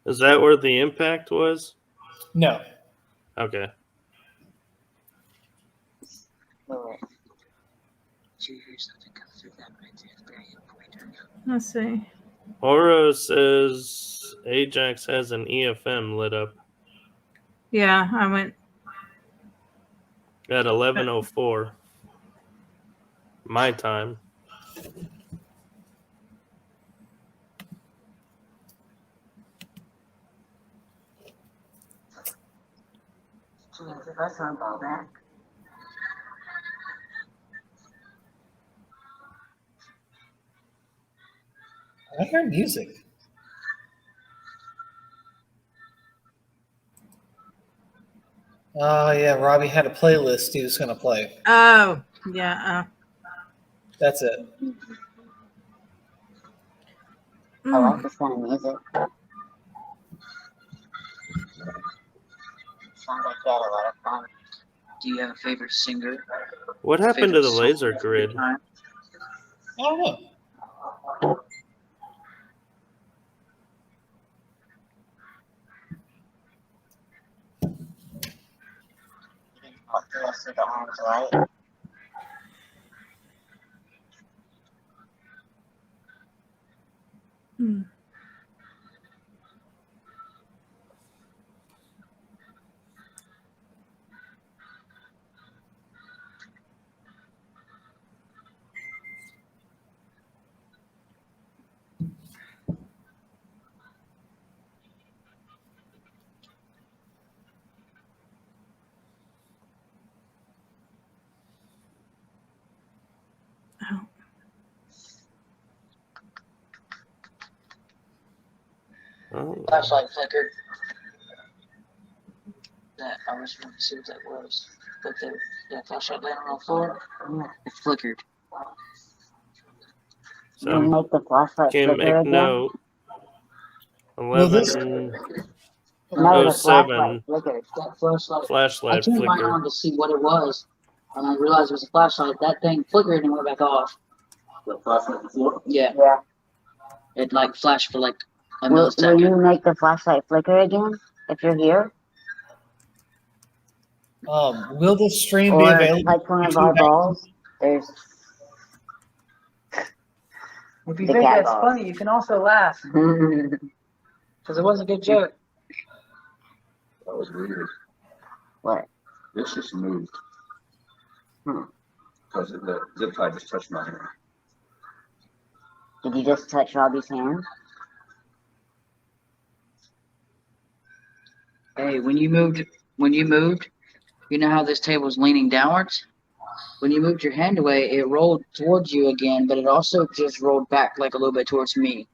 Is that where the impact was? No. Okay. Let's see. Oro says Ajax has an EFM lit up Yeah, I went. at 11:04 my time. That's not all that. I hear music. Oh yeah, Robbie had a playlist he was gonna play. Oh, yeah. That's it. I like this kind of music. Sounds like you had a lot of fun. Do you have a favorite singer? What happened to the Favorite laser song? grid? I don't know. The rest of the arms light. Hmm. Oh. Oh. Flashlight flickered. That I was trying to see what that was. But that flashlight laying on the floor, it flickered. You can make the flashlight Can flicker make again? note. Well, this- 11:07 That flashlight. I flashlight turned mine flicker. on to see what it was, and I realized it was a flashlight. That thing flickered and went back off. The flashlight on the floor? Yeah. Yeah. It like flashed for like a Will millisecond. you make the flashlight flicker again if you're here? Will the stream be Or available? like one of our balls? There's. If you The think cat that's balls. funny, you can also laugh because it was a good joke. That was weird. What? This just moved. Because the zip tie just touched my hand. Did you just touch Robbie's hand? Hey, when you moved, you know how this table's leaning downwards? When you moved your hand away, it rolled towards you again, but it also just rolled back like a little bit towards me.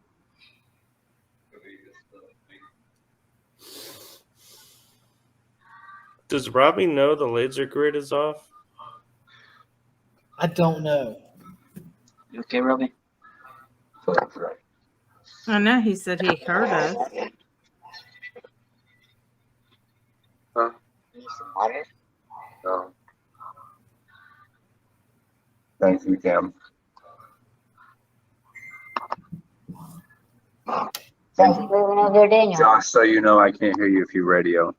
Does Robbie know the laser grid is off? I don't know. You okay, Robbie? I know he said he heard us. Huh? Need some water? No. Thank you, Cam. Thanks for moving over there, Daniel. Josh, so you know I can't hear you if you radio.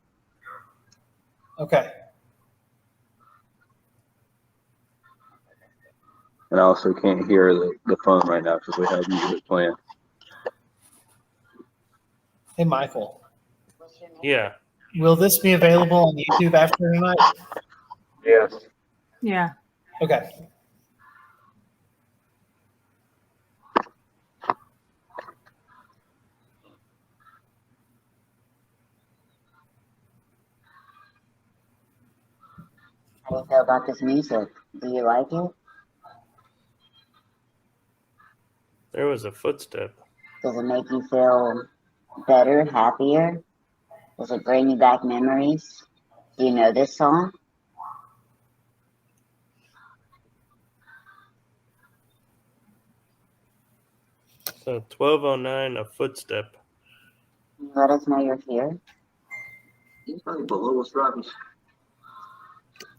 Okay. And I also can't hear the phone right now because we have music playing. Hey, Michael. Yeah. Will this be available on YouTube after tonight? Yes. Yeah. Okay. How do you feel about this music? Do you like it? There was a footstep. Does it make you feel better, happier? Does it bring you back memories? Do you know this song? So 12:09, a footstep. Can you let us know you're here? He's probably below us, Robbie.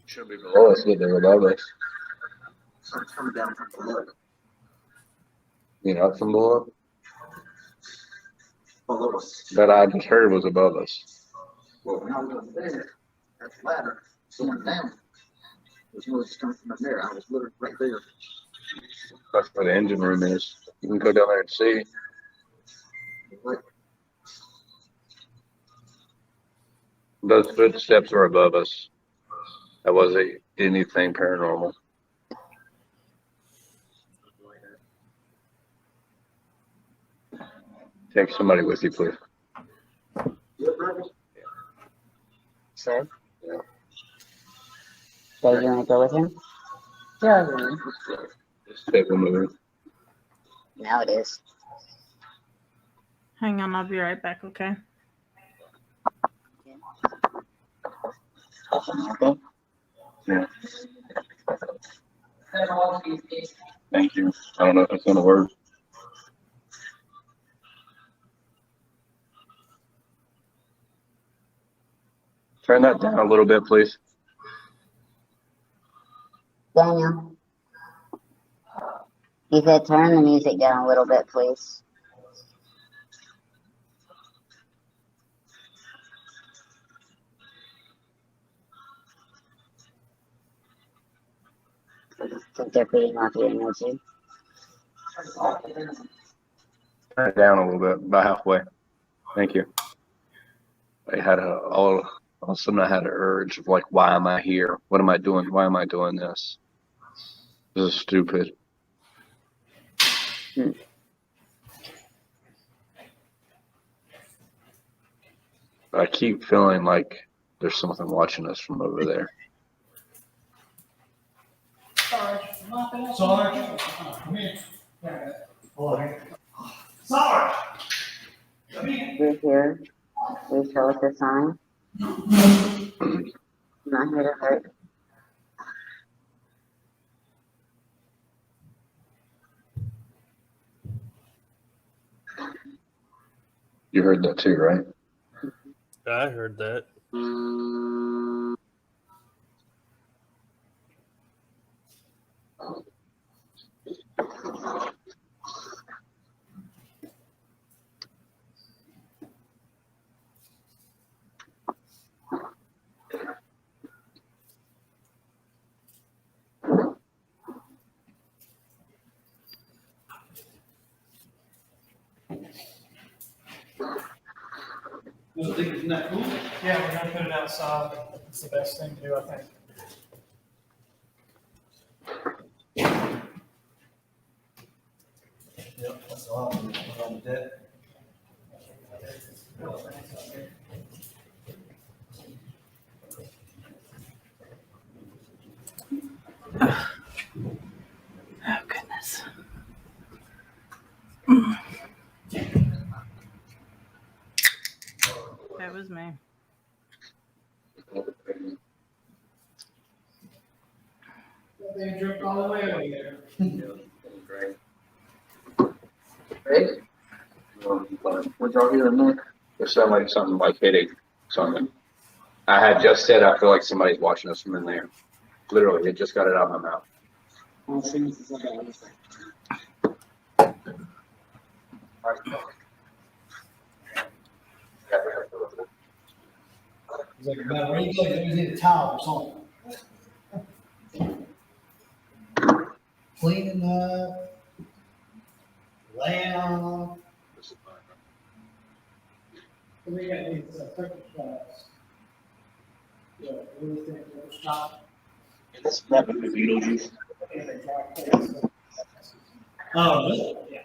Should be below us, but they're above us. So it's coming down from below. You know, up from below? Below us. That I just heard was above us. Well, when I was up there, that ladder going down was noise coming from up there. I was literally right there. That's where the engine room is. You can go down there and see. Those footsteps were above us. That wasn't anything paranormal. Take somebody with you, please. Sir? So you want to go with him? Yeah. This table moving. Now it is. Hang on, I'll be right back, okay? Okay. Yeah. Thank you. I don't know if it's gonna work. Turn that down a little bit, please. Daniel. He said turn the music down a little bit, please. I think they're feeding off your energy. Turn it down a little bit, about halfway. Thank you. I had all of a sudden I had an urge of like, why am I here? What am I doing? Why am I doing this? This is stupid. I keep feeling like there's something watching us from over there. Sarge, come here. Sarge! We're here. Please show us a sign. I'm not here to hurt. You heard that too, right? I heard that. Isn't that cool? Yeah, we're gonna put it outside. It's the best thing to do, I think. Yep, that's all. On the deck. Oh, goodness. That was me. They dripped all the way over there. Great. What y'all hearing there? It sounded like something like hitting something. I had just said I feel like somebody's watching us from in there. Literally, it just got it out of my mouth. It's like about where you go, you always need a towel or something. Cleaning up, laying on. We got these turkey class. Yeah, everything will stop. It's not the Beetlejuice. Oh, really? Yeah.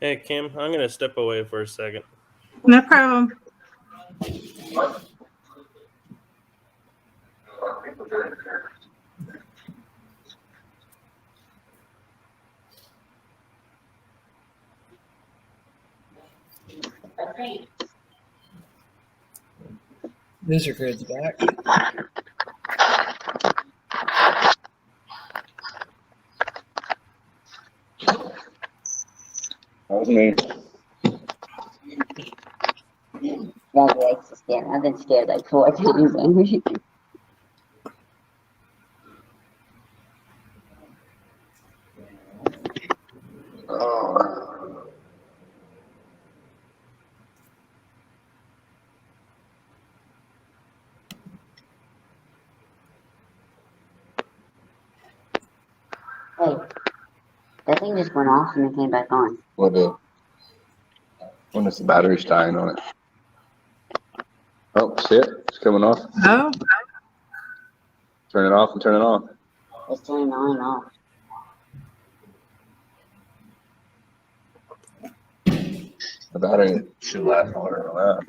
Hey, Kim, I'm going to step away for a second. No problem. Mr. Grid's back. That was me. That's way too scared. I've been scared like 4 times. That thing just went off and it came back on. What the? When is the battery's dying on it? Oh, see it? It's coming off. Oh, Turn it off and turn it on. It's turning on and off. The battery should last longer than that.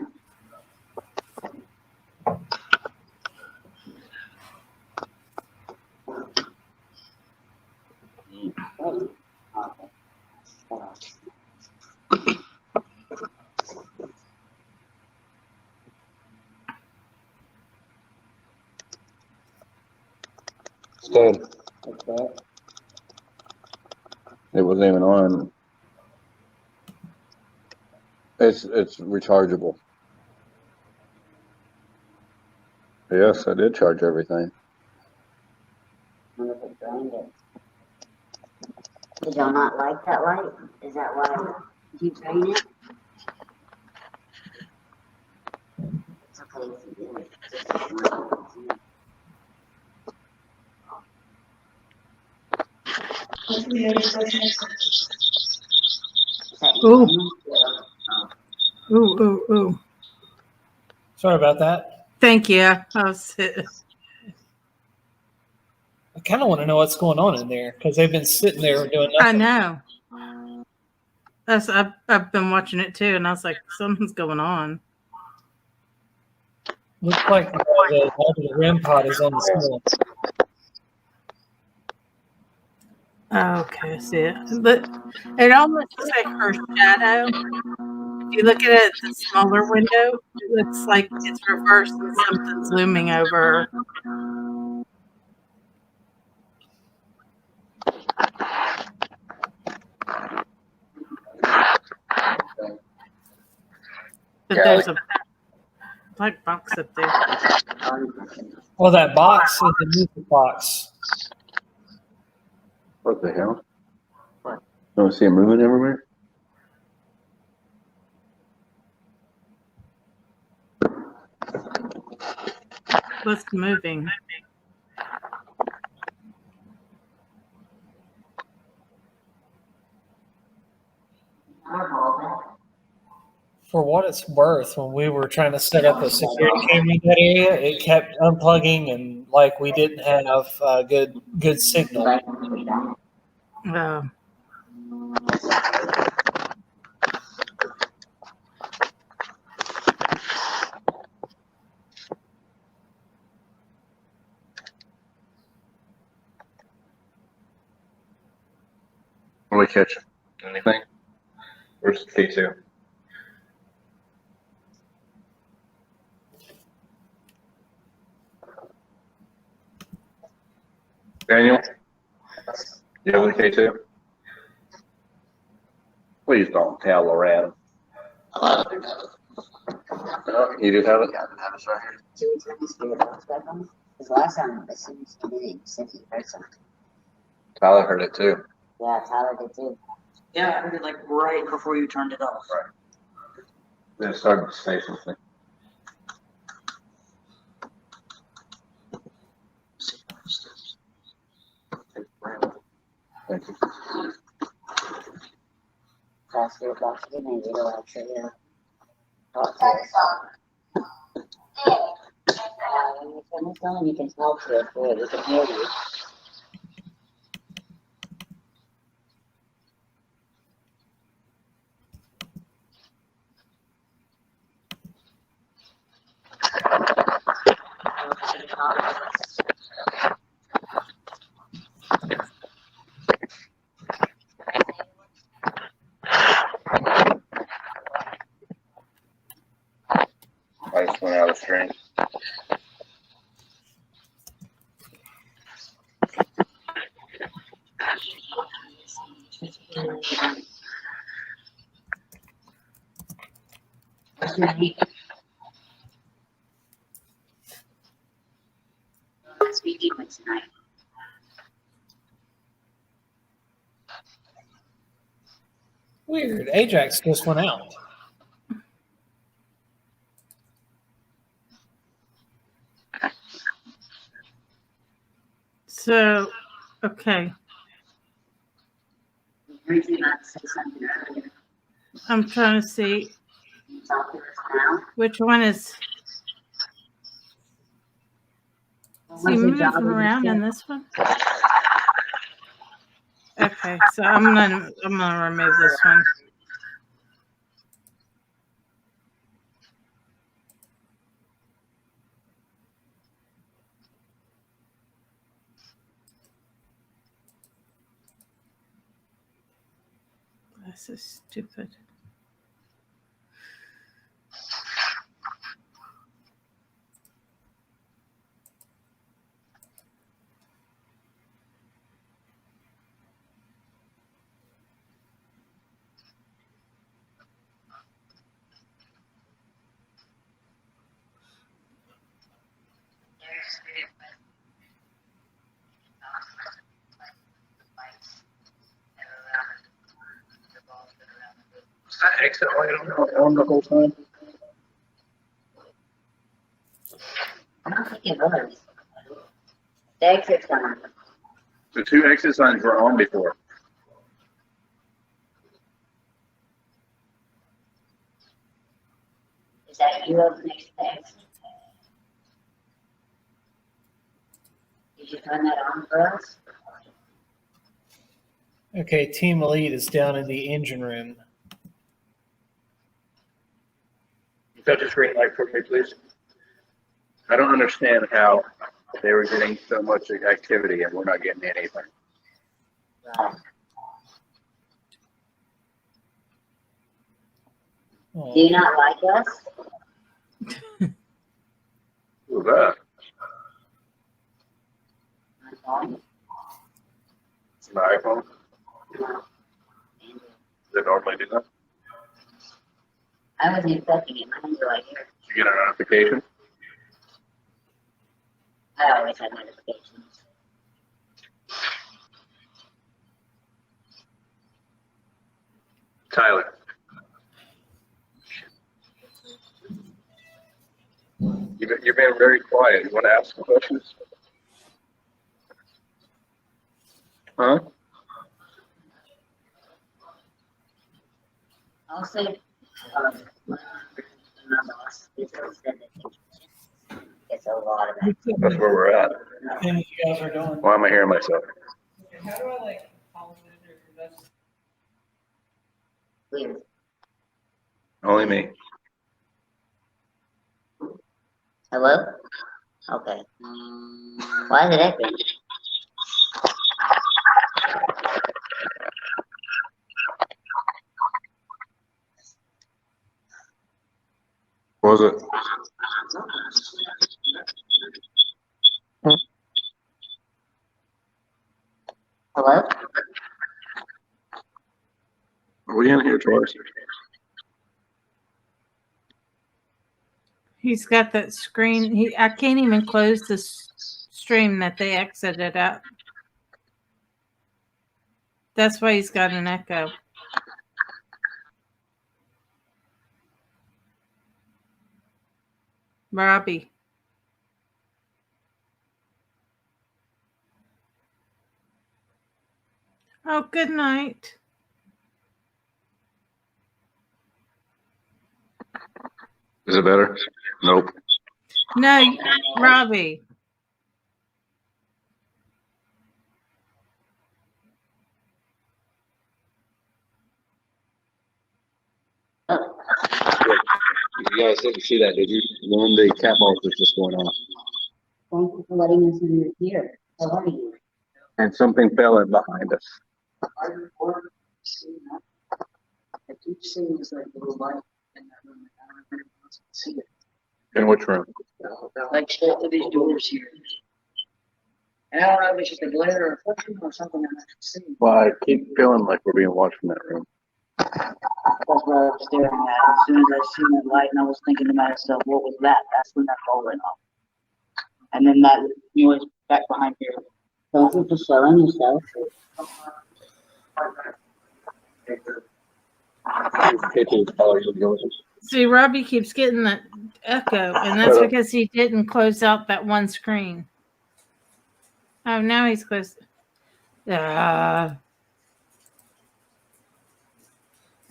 It's dead. It wasn't even on. It's rechargeable. Yes, I did charge everything. Wonder if it drained it. Did y'all not like that light? Is that why you drain it? It's okay if you do it. ooh, ooh, ooh, ooh. Sorry about that. Thank you. I kind of want to know what's going on in there because they've been sitting there doing nothing. know. I've been watching it too, and I was like, something's going on. Looks like the REM pod is on the ceiling. Okay, I see it. But it almost looks like her shadow. If you look at it, the smaller window, it looks like it's reversed and something's looming over her. But there's a black box up there. Well, that box is the music box. What the hell? Don't see it moving everywhere? What's moving? For what it's worth, when we were trying to set up a security camera in that area, it kept unplugging and like we didn't have good signal. What are we catching? Anything? Where's the K2? Daniel? You have the K2? Please don't tell Loretta. Oh, you do have it? Yeah, I have it right here. Should we turn these spirit box back on? Because last time it seems to me Cynthia heard something. Tyler heard it too. Yeah, Tyler did too. Yeah, I heard it like right before you turned it off. Right. Then it started to say something. Thank you. Fast spirit box again, maybe it'll actually talk to it. When you turn this on, you can talk to it for it. We can hear you. I just went out of string. Speaking with tonight. Weird. Ajax just went out. So, okay. I'm trying to see which one is. Is he moving around in this one? Okay, so I'm gonna remove this one. This is stupid. That exit light on the whole time? I don't think it was. The exit sign. The two exit signs were on before. Is that you over next to the exit? Did you turn that on for us? Okay, team lead is down in the engine room. Touch the screen light for me, please. I don't understand how they were getting so much activity and we're not getting anything. Do you not like us? Who's that? It's an iPhone. Does it normally do that? I wasn't expecting it. Mine's right here. Did you get a notification? I always have notifications. Tyler. You're being very quiet. You want to ask some questions? Huh? I'll say, it's a lot of it. That's where we're at. Things you guys are doing. Why am I hearing myself? How do I like follow it? Weird. Only me. Hello? Okay. Why is it echoing? What was it? Hello? Are we in here twice? He's got that screen. I can't even close the stream that they exited out. That's why he's got an echo. Robbie. Oh, good night. Is it better? Nope. No, Robbie. You guys didn't see that, did you? When the cat balls was just going off. Thank you for letting us know you're here. How are you? And something fell in behind us. I keep seeing this like little light in that room. I don't know if anyone else can see it. In which room? Like straight to these doors here. And I don't know if it's just a glare or a reflection or something I'm not seeing. Well, I keep feeling like we're being watched from that room. That's what I was staring at. As soon as I seen that light and I was thinking to myself, what was that? That's when that ball went off. And then that noise back behind here. Thank you for showing yourself. See, Robbie keeps getting that echo, and that's because he didn't close out that one screen. Oh, now he's closed.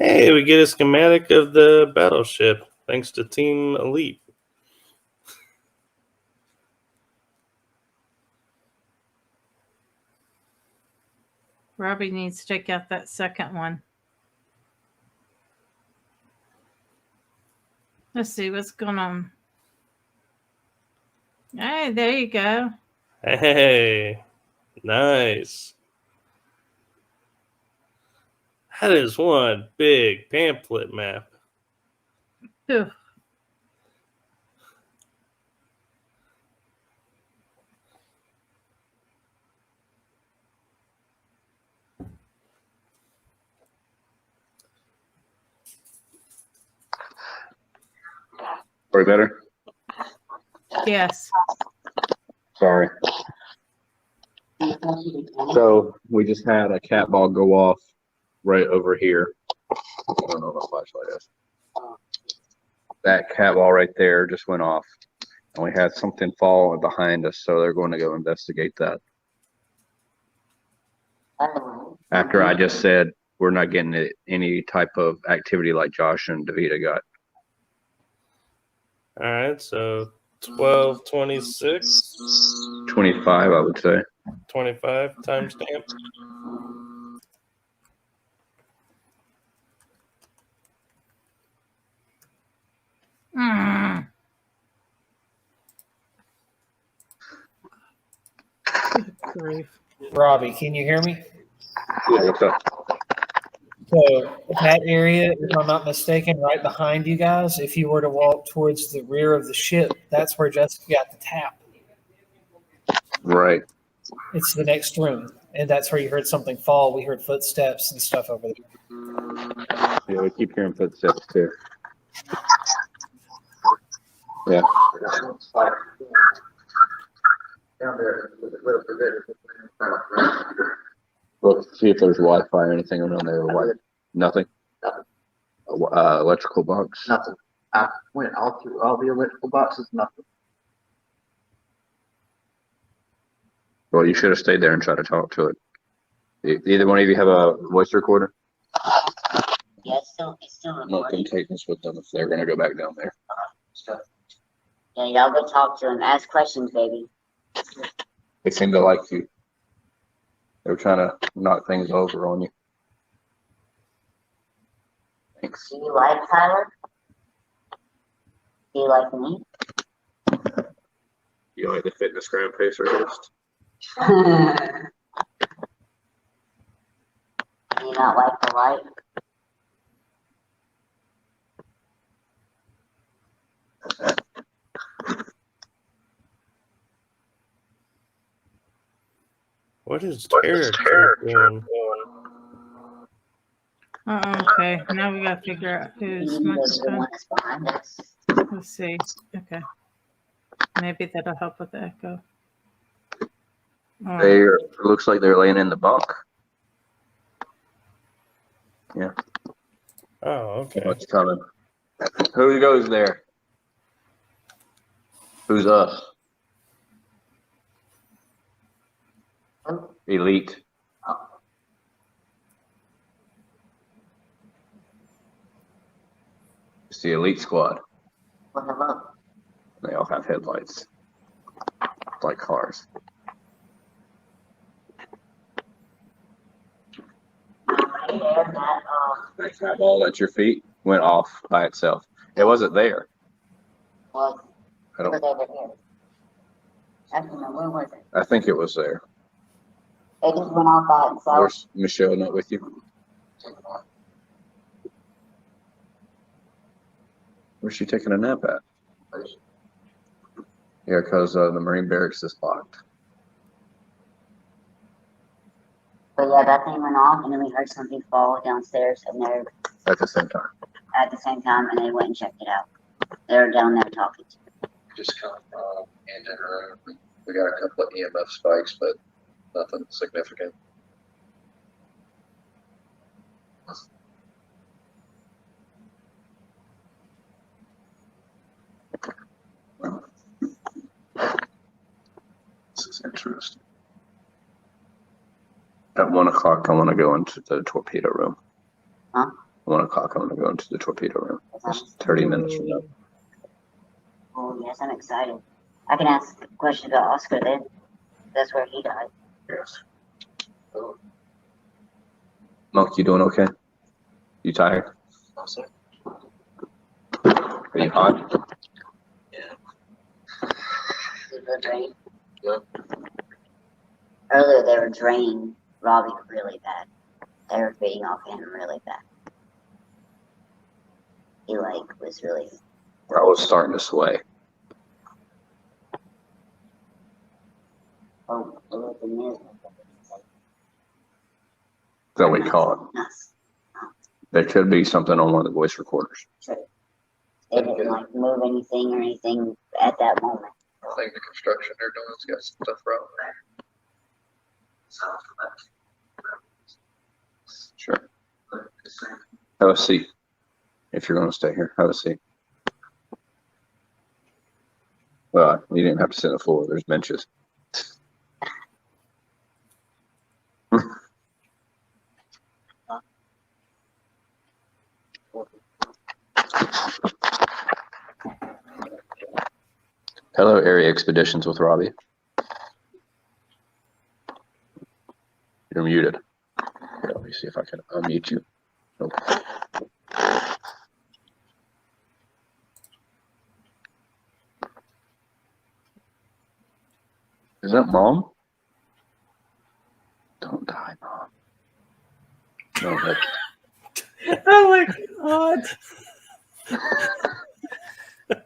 Hey, we get a schematic of the battleship thanks to Team Elite. Robbie needs to take out that second one. Let's see what's going on. Hey, there you go. Hey, nice. That is one big pamphlet map. Phew. Or better? Yes. Sorry. So we just had a cat ball go off right over here. I don't know what a flashlight is. That cat ball right there just went off. And we had something fall behind us, so they're going to go investigate that. After I just said we're not getting any type of activity like Josh and Davita got. All right, so 1226. 25, I would say. 25 timestamp. Good grief. Robbie, can you hear me? Yeah, what's up? So that area, if I'm not mistaken, right behind you guys, if you were to walk towards the rear of the ship, that's where Jessica got the tap. Right. It's the next room. And that's where you heard something fall. We heard footsteps and stuff over there. Yeah, we keep hearing footsteps too. Yeah. Look, see if there's Wi-Fi or anything around there. Nothing. Electrical box. Nothing. I went all through all the electrical boxes, nothing. Well, you should have stayed there and tried to talk to it. Either one of you have a voice recorder? Yeah, it's still No, recording. can take this with them if they're going to go back down there. Yeah, y'all go talk to him. Ask questions, baby. They seem to like you. They're trying to knock things over on you. Thanks. Do you like Tyler? Do you like me? You like the fitness gram face or just? Do you not like the light? What is Terror doing? Okay, now we gotta figure out who's microphone. Let's see. Okay. Maybe that'll help with the echo. They looks like they're laying in the bunk. Yeah. Oh, okay. What's coming? Who goes there? Who's us? Elite. It's the elite squad. They all have headlights, like cars. That cat ball at your feet went off by itself. It wasn't there. Well, I it don't. was over here. I don't know, where was it? I think it was there. It just went off by itself. Where's Michelle not with you? Where's she taking a nap at? Yeah, because the Marine barracks is locked. But yeah, that thing went off, and then we heard something fall downstairs, and they're At the same time. at the same time, and they went and checked it out. They were down there talking. Just come into her. We got a couple of EMF spikes, but nothing significant. This is interesting. At 1 o'clock, I want to go into the torpedo room. Huh? 1 o'clock, I'm gonna go into the torpedo room. It's 30 minutes from now. Oh, yes, I'm excited. I can ask a question about Oscar then. That's where he died. Yes. Monk, you doing okay? You tired? No, sir. Are you hot? Is it draining? Yep. Earlier, they were draining Robbie really bad. They were feeding off him really bad. He was really. I was starting to sway. Oh, look at me. That we call it. There could be something on one of the voice recorders. They didn't move anything or anything at that moment. I think the construction they're doing has got some stuff wrong there. Sure. Have a seat. If you're going to stay here, have a seat. Well, you didn't have to sit on the floor. There's benches. Hello, Area Expeditions with Robbie. You're muted. Here, let me see if I can unmute you. Nope. Is that Mom? Don't die, Mom. No, that's... Oh my God.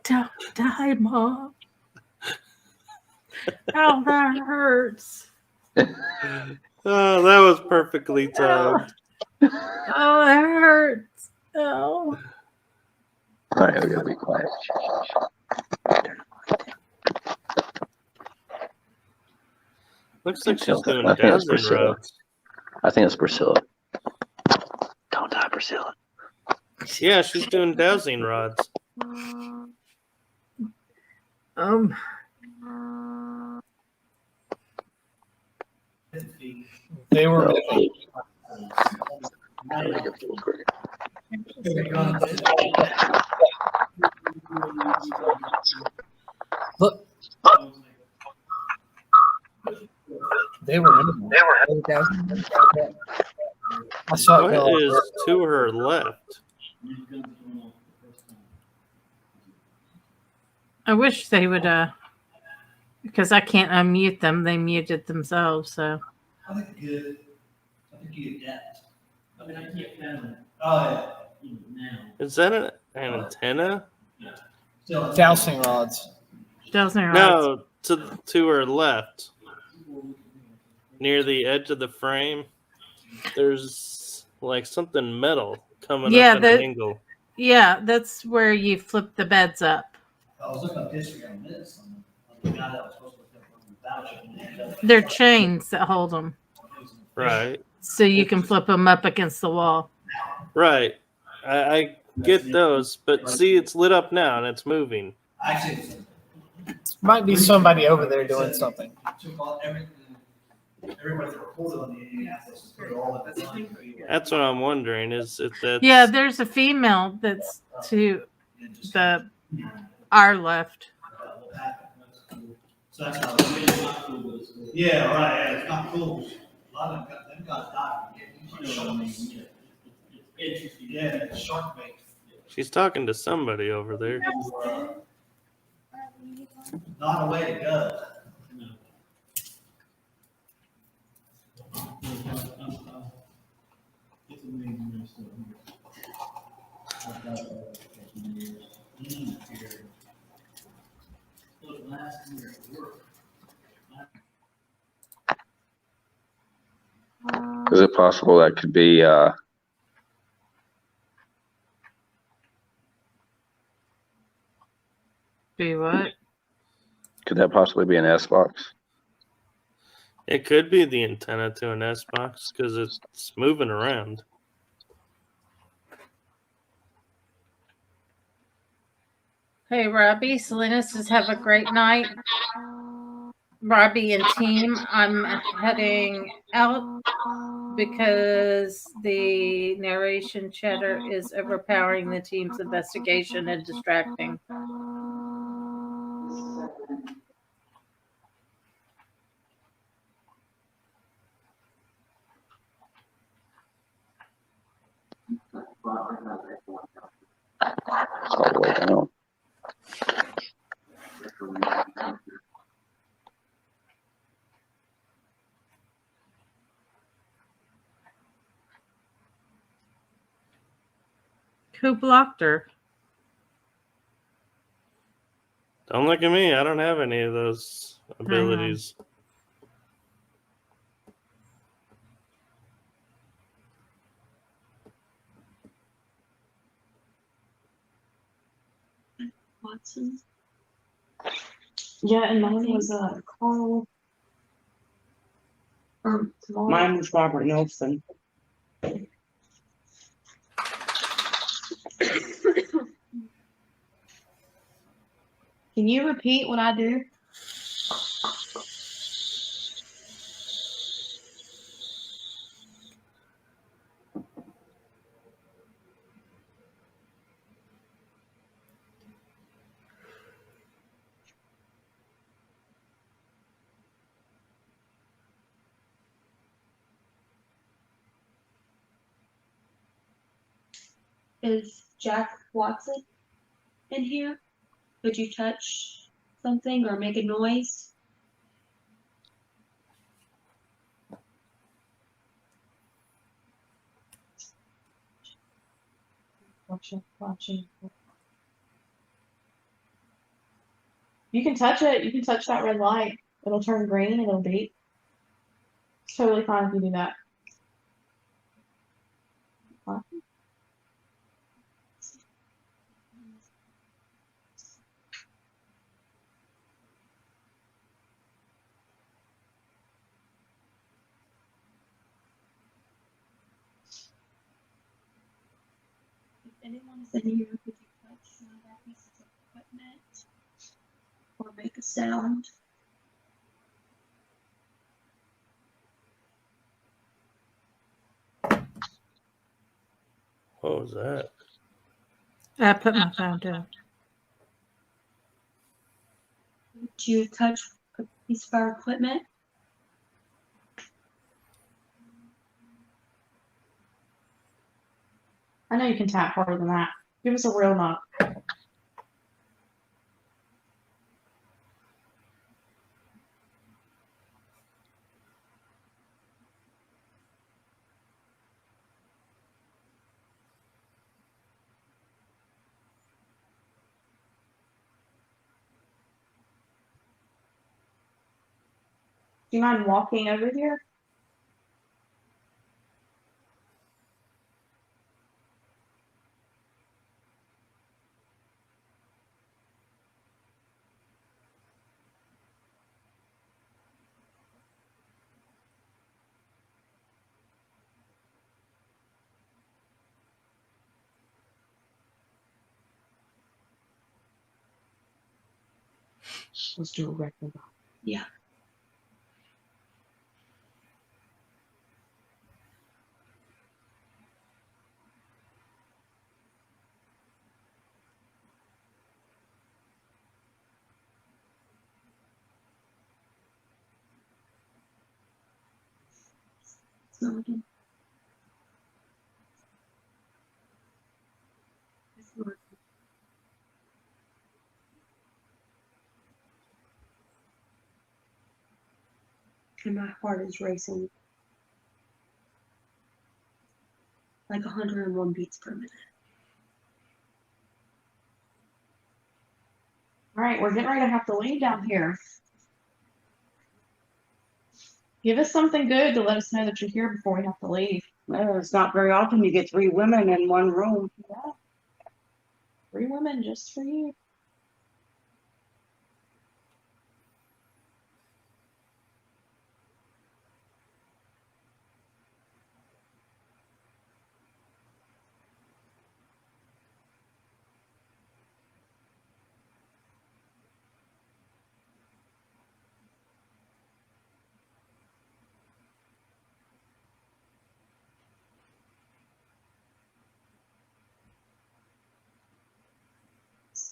Don't die, Mom. Oh, that hurts. Oh, that was perfectly timed. Oh, that hurts. Oh. All right, we gotta be quiet. Looks like she's doing I think it's dowsing Priscilla. rods. I think it's Priscilla. Don't die, Priscilla. Yeah, she's doing dowsing rods. They were. Look. They were. I saw it. What is to her left? I wish they would, because I can't unmute them. They muted themselves, so. I think good. I think you adapt. I mean, I can't kind of. Oh, yeah. Is that an antenna? Dowsing rods. Dowsing rods. No, to her left, near the edge of the frame. There's like something metal coming up at an angle. Yeah, that's where you flip the beds up. I was looking up history on this. On the guy that was supposed to look up on the battleship. They're chains that hold them. Right. So you can flip them up against the wall. Right. I get those, but see, it's lit up now and it's moving. Might be somebody over there doing something. That's what I'm wondering. Is if that's Yeah, there's a female that's to our left. So that's not cool. Yeah, right. Yeah, it's not cool. A lot of them guys died. Yeah, shark bait. She's talking to somebody over there. Not a way to go. Is it possible that could be Be what? could that possibly be an S box? It could be the antenna to an S box because it's moving around. Hey, Robbie, Selena says have a great night. Robbie and team, I'm heading out because the narration chatter is overpowering the team's investigation and distracting. All the way down. Who blocked her? Don't look at me. I don't have any of those abilities. Watson. Yeah, and mine was Carl. Mine was Robert Nelson. Can you repeat what I do? Is Jack Watson in here? Could you touch something or make a noise? Watching. You can touch it. You can touch that red light. It'll turn green and it'll beep. It's totally fine if you do that. If anyone is in here, could you touch one of our pieces of equipment or make a sound? What was that? I put my phone down. Would you touch a piece of our equipment? I know you can tap harder than that. Give us a real knock. Do you mind walking over here? Let's do a record. Yeah. Snowden. And my heart is racing like 101 beats per minute. All right, we're getting ready to have to leave down here. Give us something good to let us know that you're here before we have to leave. Well, it's not very often you get 3 women in one room. Yeah. 3 women just for you.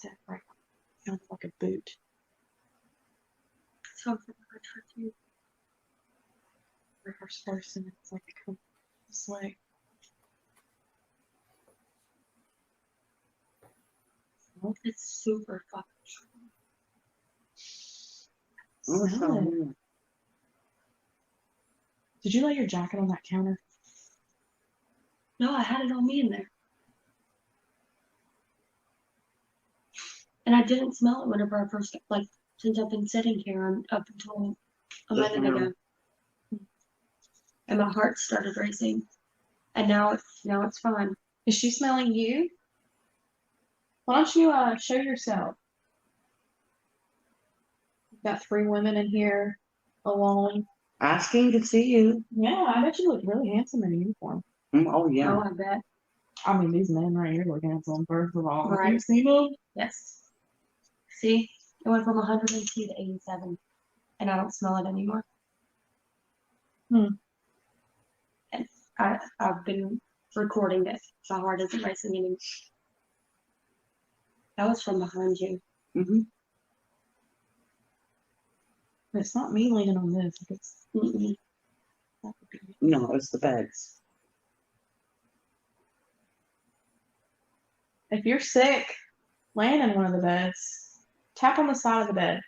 step right. Sounds like a boot. Sounds like a tattoo. Reverse person. It's like come this way. Oh, it's super fucking strong. Smell it. Did you lay your jacket on that counter? No, I had it on me in there. And I didn't smell it whenever I first, like, since I've been sitting here up until a minute ago. And my heart started racing. And now it's fine. Is she smelling you? Why don't you show yourself? We've got 3 women in here alone. Asking to see you. Yeah, I bet you look really handsome in a uniform. Oh, yeah. Oh, I bet. I mean, these men right here look handsome, first of all. Right. Have you seen them? Yes. See, it went from 102 to 87, and I don't smell it anymore. And I've been recording it. My heart isn't racing anymore. That was from behind you. Mm-hmm. It's not me leaning on this. It's No, it's the beds. If you're sick, laying in one of the beds, tap on the side of the bed.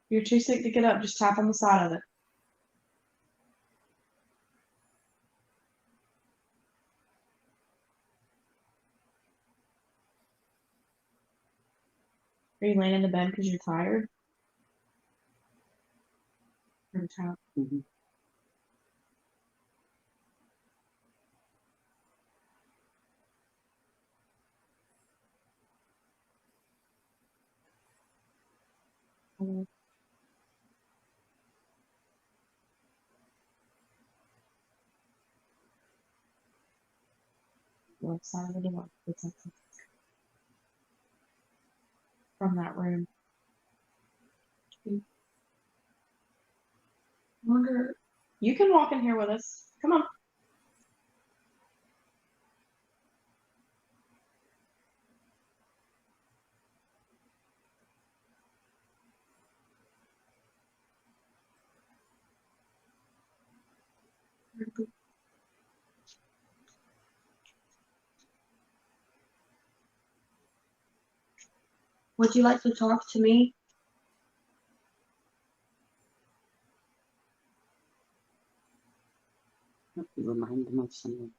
If you're too sick to get up, just tap on the side of it. Are you laying in the bed because you're tired? Or tap? Mm-hmm. Left side of the door. From that room. Wonder. You can walk in here with us. Come on. Would you like to talk to me? Remind them of something.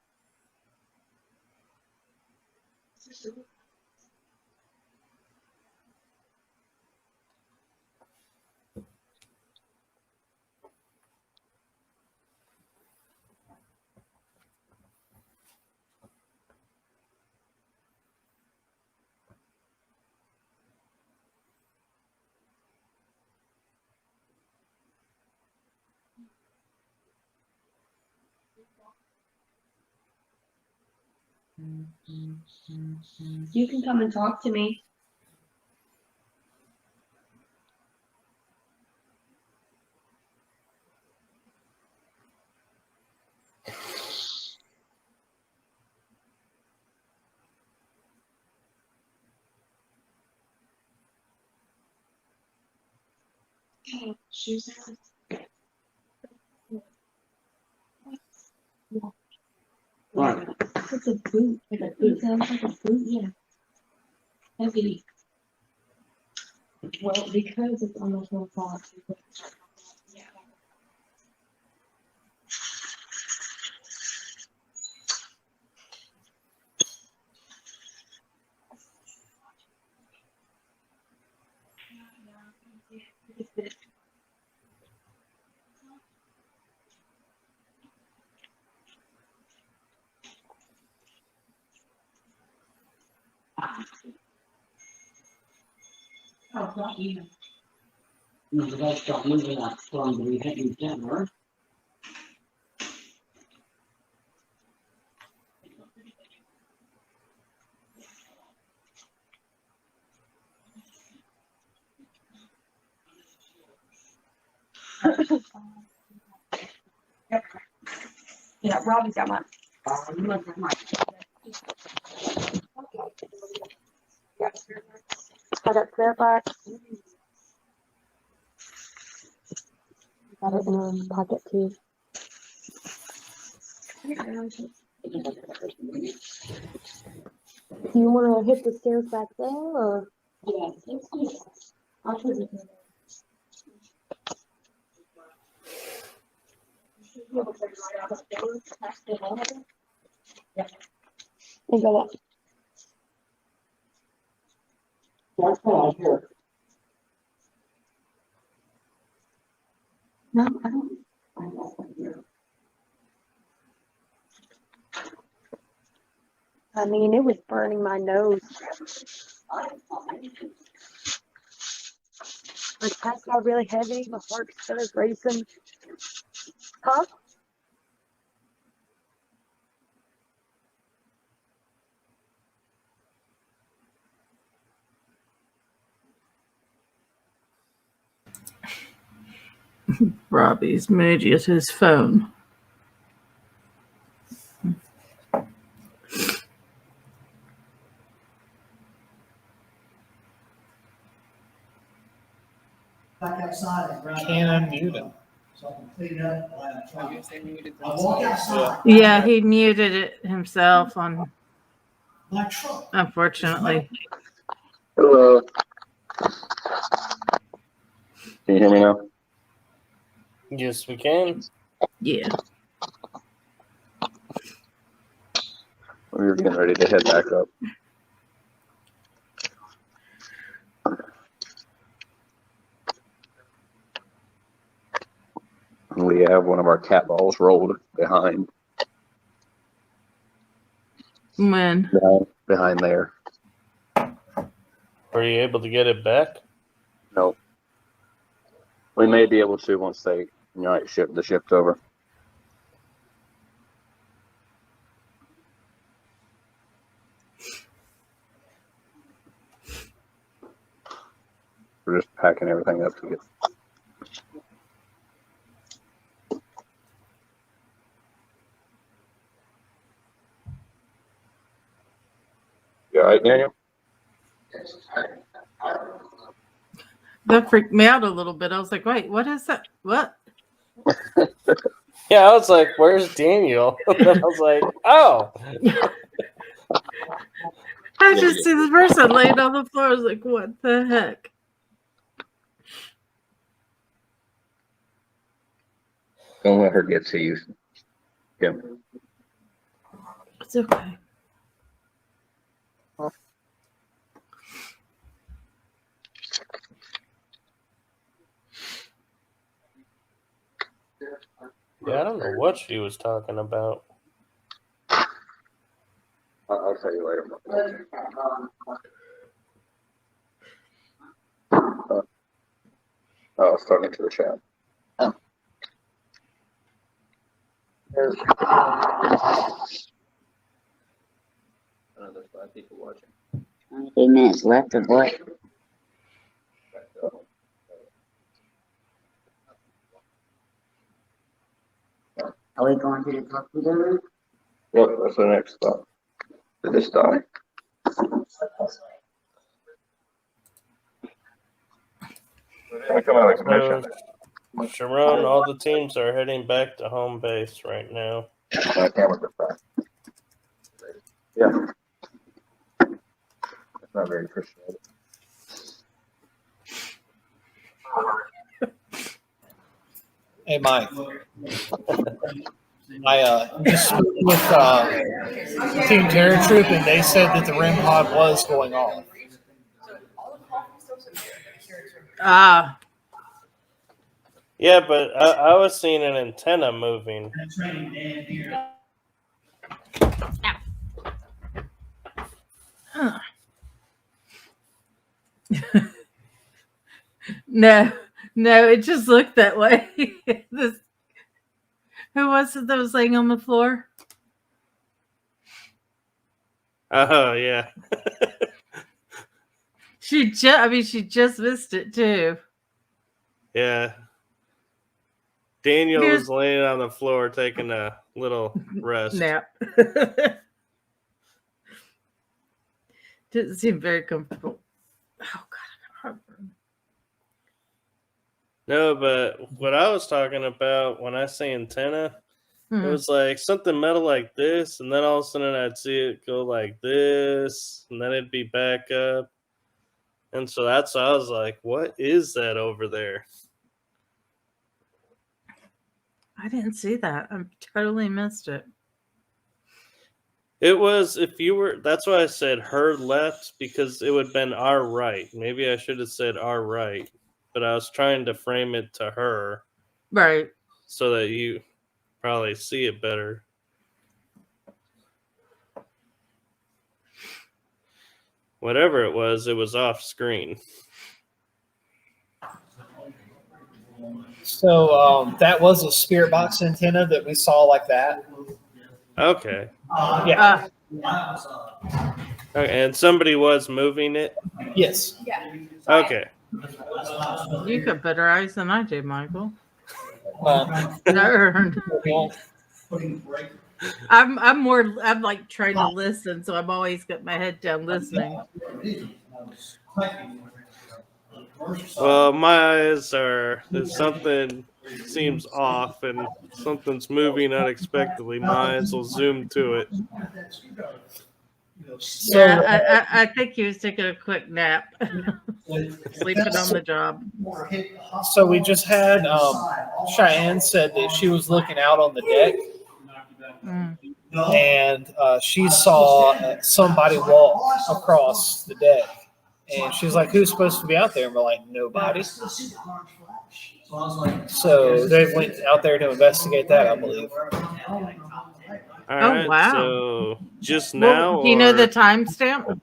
You can come and talk to me. Shoes down. What? It's a boot. Like a boot. Sounds like a boot. Yeah. Heavy. Well, because it's almost 1 o'clock. Yeah. Oh, not you. No, but that's got moving that strong, but we hadn't done her. Yeah, Robbie's got mine. I got spare parts. Got it in a pocket too. Do you want to hit the stairs back there, or? Yeah, I'll take it. Yeah. And go up. That's all here. No, I don't. I mean, it was burning my nose. My chest got really heavy. My heart started racing. Huh? Robbie's moody at his phone. Back outside. Can unmute him. So I can clean up. I walk outside. Yeah, he muted it himself on. My truck. Unfortunately. Hello. Can you hear me now? Yes, we can. Yeah. We were getting ready to head back up. We have one of our cat balls rolled behind. When? Behind there. Were you able to get it back? No. We may be able to once they ship the ship's over. We're just packing everything up to get. You all right, Daniel? That freaked me out a little bit. I was like, wait, what is that? What? Yeah, I was like, where's Daniel? And I was like, oh. I just see this person laying on the floor. I was like, what the heck? Don't let her get to you. Kim. It's okay. Yeah, I don't know what she was talking about. I'll tell you later. Oh, it's talking to the chat. Oh. There's 5 people watching. 23 minutes left of what? Are we going to the torpedo room? Yep, that's the next stop. To this die. Come out of commission. Sharon, all the teams are heading back to home base right now. My camera's back. Yeah. That's not very appreciated. Hey, Mike. I just spoke with Team Terror Troop, and they said that the REM pod was going off. Ah. Yeah, but I was seeing an antenna moving. Huh. No, it just looked that way. Who was it that was laying on the floor? Oh, yeah. She just missed it too. Yeah. Daniel was laying on the floor taking a little rest. Nap. Didn't seem very comfortable. Oh God, I got heartburn. No, but what I was talking about when I say antenna, it was like something metal like this, and then all of a sudden I'd see it go like this, and then it'd be back up. And so that's why I was like, what is that over there? I didn't see that. I totally missed it. It was, if you were, that's why I said her left, because it would have been our right. Maybe I should have said our right, but I was trying to frame it to her. Right. So that you probably see it better. Whatever it was off screen. So that was a spirit box antenna that we saw like that. Okay. Yeah. Okay, and somebody was moving it? Yes. Okay. You got better eyes than I do, Michael. Darn. I'm like trying to listen, so I've always got my head down listening. Well, my eyes are, if something seems off and something's moving unexpectedly, my eyes will zoom to it. Yeah, I think he was taking a quick nap, sleeping on the job. So we just had Cheyenne said that she was looking out on the deck, and she saw somebody walk across the deck, and she's like, "Who's supposed to be out there?" And we're like, "Nobody." So they went out there to investigate that, I believe. All right, wow. So just now, do you know the timestamp?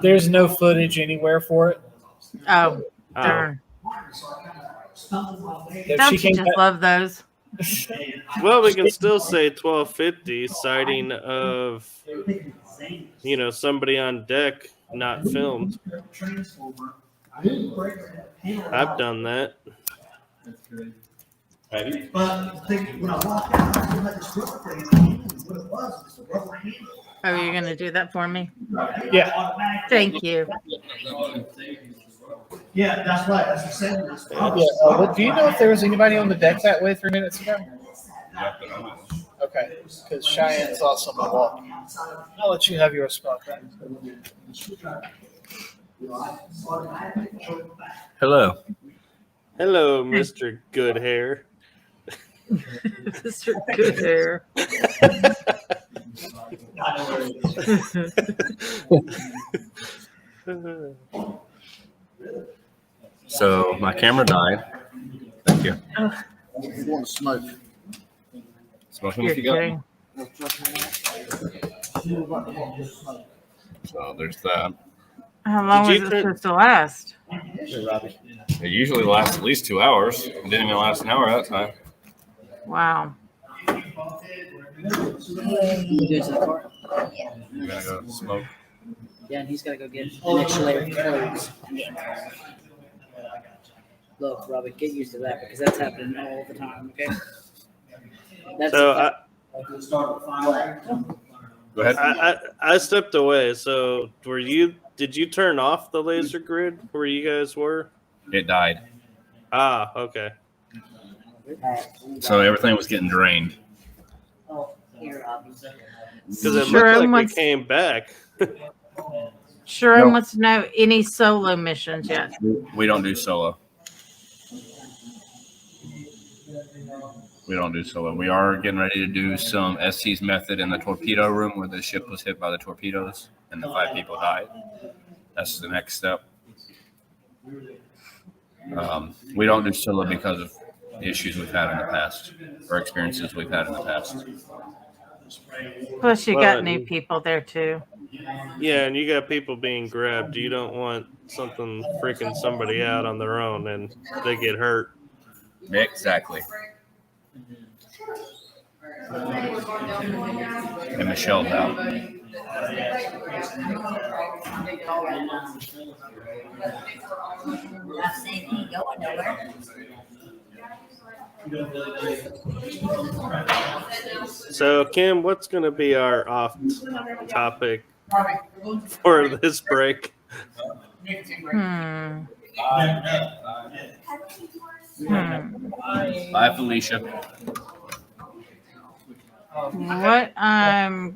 There's no footage anywhere for it. Oh, darn. If Don't she you came just back- love those? Well, we can still say 1250 sighting of, somebody on deck not filmed. I've done that. But when I walked out, I had this rubber thing, what it was a rubber handle. Are you going to do that for me? Yeah. Thank you. Yeah, that's right. That's the same. Yeah. Do you know if there was anybody on the deck that way 3 minutes ago? Okay, because Cheyenne saw someone walk. I'll let you have your spot back. Hello. Hello, Mr. Good Hair. Mr. Good Hair. So my camera died. Thank you. You want to smoke? Smoking You're if you got kidding. So there's that. How long was it supposed to last? It usually lasts at least 2 hours. It didn't even last an hour that time. Wow. You do it to the car? I'm gonna go smoke. Yeah, and he's got to go get an extra layer of clothes. Look, Robbie, get used to that because that's happening all the time, okay? That's So Go ahead. I stepped away. So did you turn off the laser grid where you guys were? It died. Ah, okay. So everything was getting drained. Because it looked like we came back. Sharon wants to know any solo missions yet. We don't do solo. We don't do solo. We are getting ready to do some ST's method in the torpedo room where the ship was hit by the torpedoes and the 5 people died. That's the next step. We don't do solo because of issues we've had in the past or experiences we've had in the past. Plus, you got new people there too. Yeah, and you got people being grabbed. You don't want something freaking somebody out on their own and they get hurt. Exactly. And Michelle's out. So, Kim, what's going to be our off topic for this break? Hmm. Bye, Felicia. What well,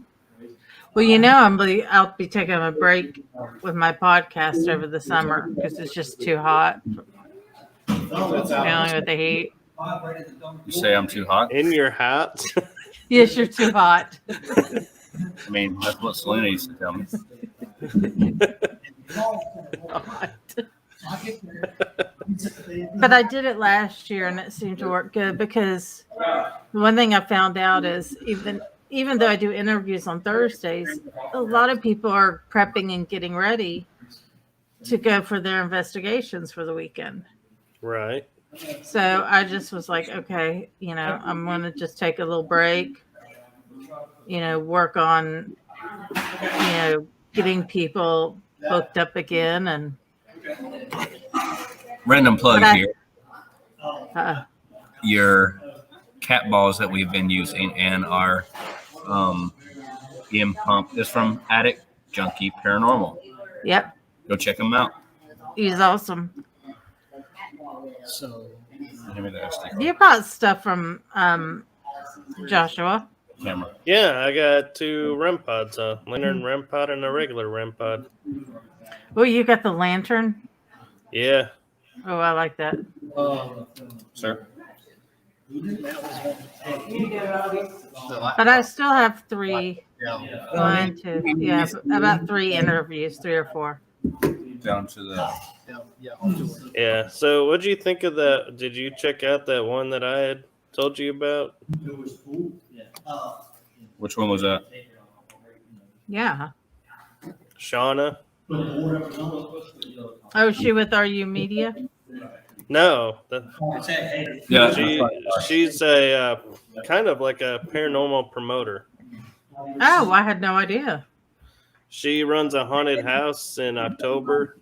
I'll be taking a break with my podcast over the summer because it's just too hot. Dealing with the heat. You say I'm too hot? In your hat? Yes, you're too hot. I mean, that's what Selena used to tell me. But I did it last year and it seemed to work good because the one thing I found out is even though I do interviews on Thursdays, a lot of people are prepping and getting ready to go for their investigations for the weekend. Right. So I just was like, okay, I'm going to just take a little break, work on, getting people booked up again. And Random plug here. Your cat balls that we've been using and our EM pump is from Addict Junkie Paranormal. Yep. Go check them out. He's awesome. So, give me the SD card. You bought stuff from Joshua. Camera. Yeah, I got 2 REM pods, a lantern REM pod and a regular REM pod. Well, you got the lantern? Yeah. Oh, I like that. Sir? But I still have 3. 1, 2. Yeah, about 3 interviews, 3 or 4. Down to the... Yeah. So, what do you think of that? Did you check out that one that I had told you about? Which one was that? Yeah. Shauna? Oh, she with RU Media? No. Yeah. She's a kind of like a paranormal promoter. Oh, I had no idea. She runs a haunted house in October.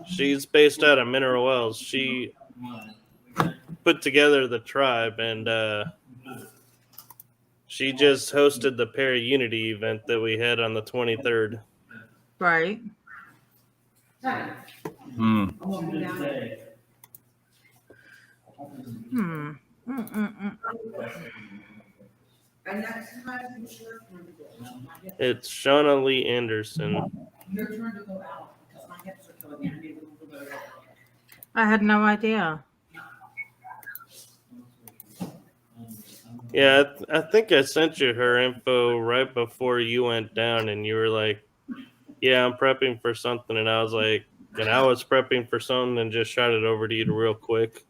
She's based out of Mineral Wells. She put together the tribe, and she just hosted the Para-Unity event that we had on the 23rd. Right. Hmm. It's Shauna Lee Anderson. I had no idea. Yeah, I think I sent you her info right before you went down, and you were like, yeah, I'm prepping for something. And I was like, and I was prepping for something and just shot it over to you real quick.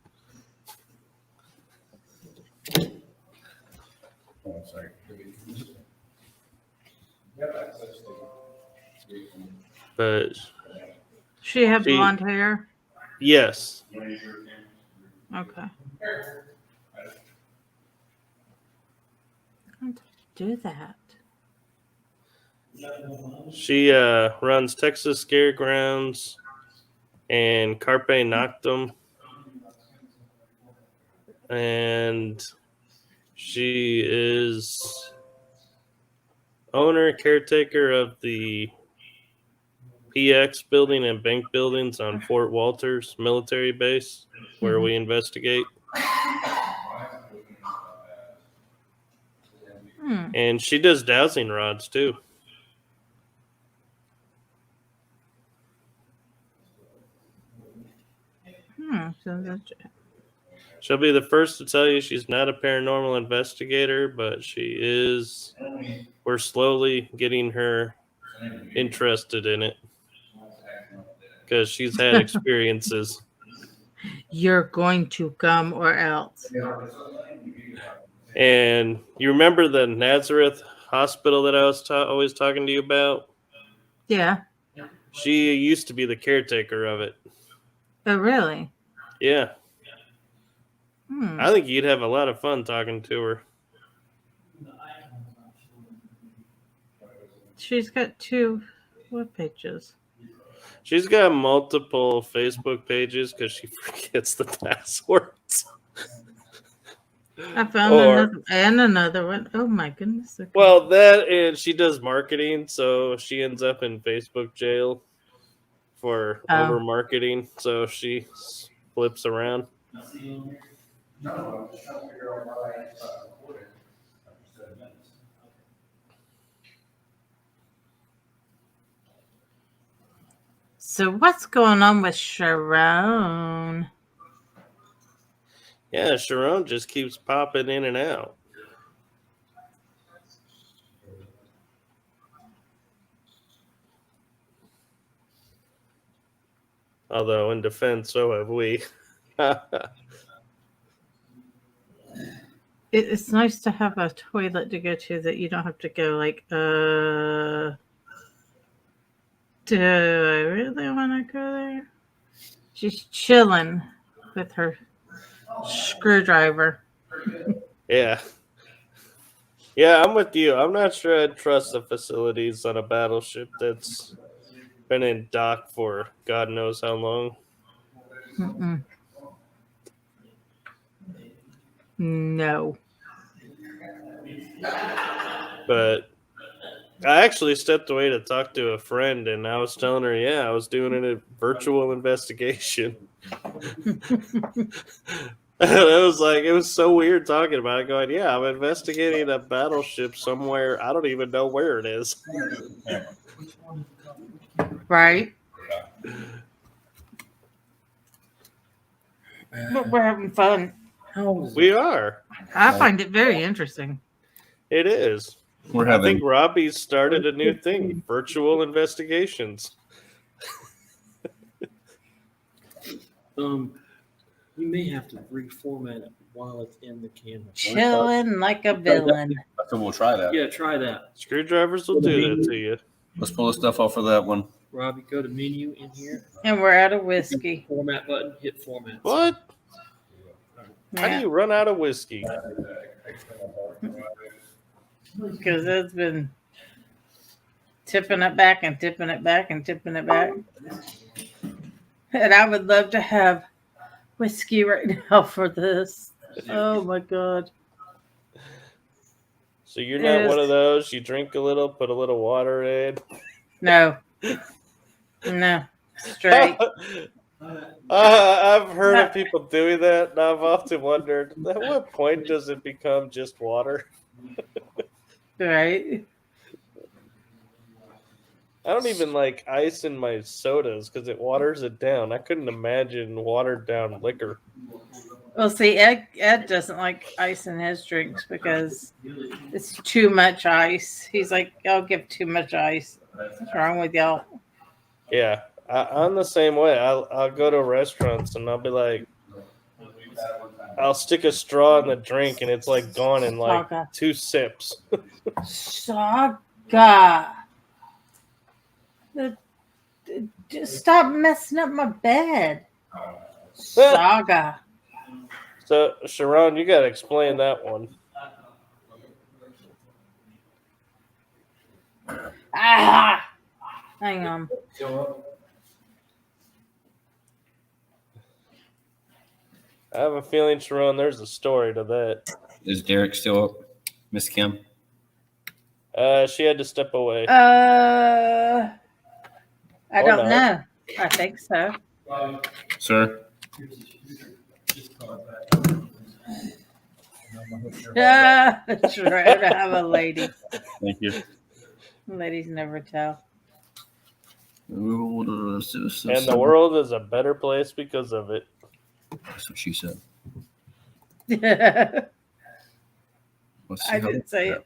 But She had blonde hair? Yes. Okay. How do you do that? She runs Texas Scaregrounds and Carpe Noctem. And she is owner, caretaker of the PX building and bank buildings on Fort Walters military base, where we investigate. And she does dowsing rods too. She'll be the first to tell you she's not a paranormal investigator, but she is. We're slowly getting her interested in it because she's had experiences. You're going to come or else. And you remember the Nazareth hospital that I was always talking to you about? Yeah. She used to be the caretaker of it. Oh, really? Yeah. I think you'd have a lot of fun talking to her. She's got 2 web pages. She's got multiple Facebook pages because she forgets the passwords. I found another one. Oh my goodness. Okay. Well, that and she does marketing, so she ends up in Facebook jail for over marketing. So she flips around. So what's going on with Sharon? Yeah, Sharon just keeps popping in and out. Although in defense, so have we. It's nice to have a toilet to go to that you don't have to go like, do I really want to go there? She's chilling with her screwdriver. Yeah. Yeah, I'm with you. I'm not sure I'd trust the facilities on a battleship that's been in dock for God knows how long. Mm-mm. No. But I actually stepped away to talk to a friend, and I was telling her, yeah, I was doing a virtual investigation. It was so weird talking about it, going, yeah, I'm investigating a battleship somewhere. I don't even know where it is. Right? But we're having fun. We are. I find it very interesting. It is. I think Robbie's started a new thing, virtual investigations. You may have to reformat it while it's in the camera. Chilling like a villain. So we'll try that. Yeah, try that. Screwdrivers will do that to you. Let's pull the stuff off of that one. Robbie, go to menu in here. And we're out of whiskey. Format button, hit format. What? How do you run out of whiskey? Because it's been tipping it back and tipping it back and tipping it back. And I would love to have whiskey right now for this. Oh my God. So you're not one of those, you drink a little, put a little water in? No. No. Straight. I've heard of people doing that, and I've often wondered, at what point does it become just water? Right. I don't even like ice in my sodas because it waters it down. I couldn't imagine watered down liquor. Well, see, Ed doesn't like ice in his drinks because it's too much ice. He's like, I'll give too much ice. What's wrong with y'all? Yeah, I'm the same way. I'll go to restaurants and I'll be like, I'll stick a straw in the drink and it's like gone in like Saga. 2 sips. Saga. Just stop messing up my bed. Saga. So, Sharon, you got to explain that one. Ah! Hang on. I have a feeling, Sharon, there's a story to that. Is Derek still up, Miss Kim? She had to step away. I Or don't not. know. I think so. Sir? Sure to have a lady. Thank you. Ladies never tell. And the world is a better place because of it. That's what she said. I Let's see how didn't say it.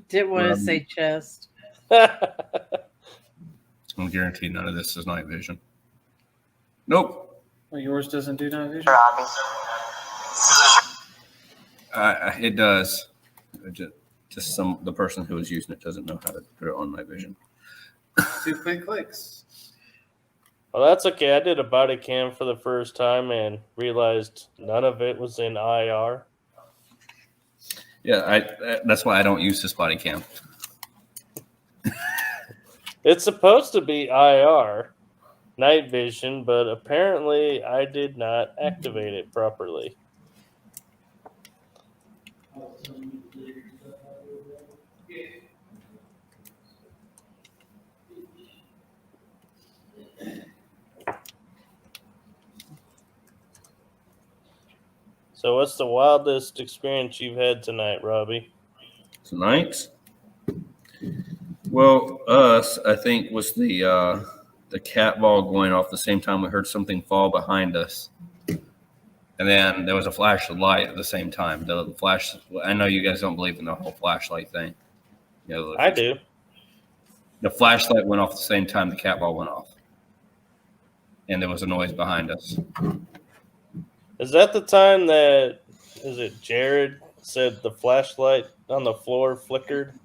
Didn't want to say chest. I'm guaranteed none of this is night vision. Nope. Well, yours doesn't do night vision? It does. Just the person who is using it doesn't know how to put it on night vision. 2 quick clicks. Well, that's okay. I did a body cam for the first time and realized none of it was in IR. Yeah, that's why I don't use this body cam. It's supposed to be IR, night vision, but apparently I did not activate it properly. So, what's the wildest experience you've had tonight, Robbie? Tonight? Well, us, I think, was the cat ball going off the same time we heard something fall behind us. And then there was a flash of light at the same time. The flash, I know you guys don't believe in the whole flashlight thing. You know, I do. The flashlight went off at the same time the cat ball went off. And there was a noise behind us. Is that the time that, is it Jared said the flashlight on the floor flickered?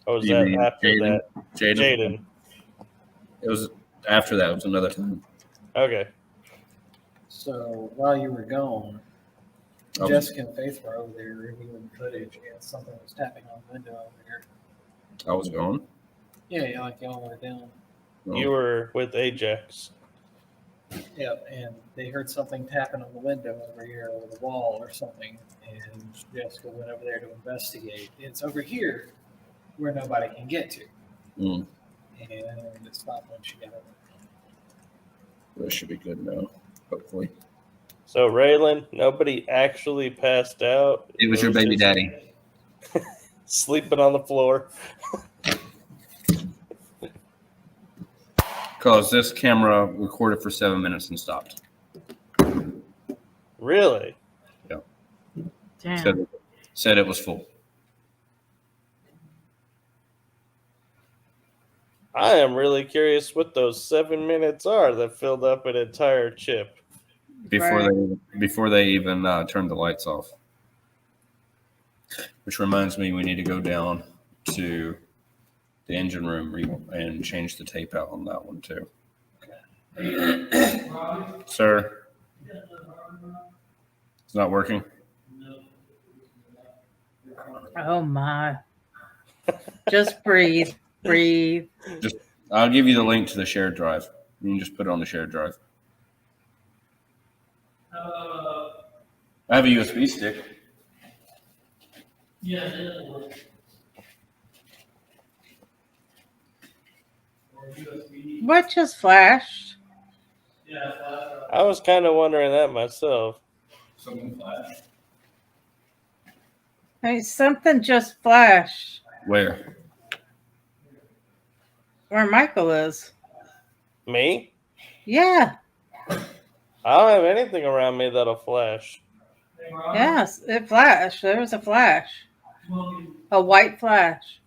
Or was You that mean after Jaden? that? Jaden. It was after that. It was another time. Okay. So while you were gone, Oh. Jessica and Faith were over there reviewing footage, and something was tapping on the window over there. I was gone. Yeah, like y'all were down. You were with Ajax. Yep, and they heard something tapping on the window over here or the wall or something, and Jessica went over there to investigate. It's over here where nobody can get to, Mm. and it stopped when she got over. That should be good now, hopefully. So, Raylan, nobody actually passed out. It was your baby just daddy. sleeping on the floor. Because this camera recorded for 7 minutes and stopped. Really? Yeah. Damn. Said it was full. I am really curious what those 7 minutes are that filled up an entire chip. Before they even turned the lights off. Which reminds me, we need to go down to the engine room and change the tape out on that one too. Sir, it's not working. Oh my. Just breathe. Breathe. Just, I'll give you the link to the shared drive. You can just put it on the shared drive. I have a USB stick. What just flashed? I was kind of wondering that myself. Something flashed. Hey, something just flashed. Where? Where Michael is. Me? Yeah. I don't have anything around me that'll flash. Yes, it flashed. There was a flash. A white flash.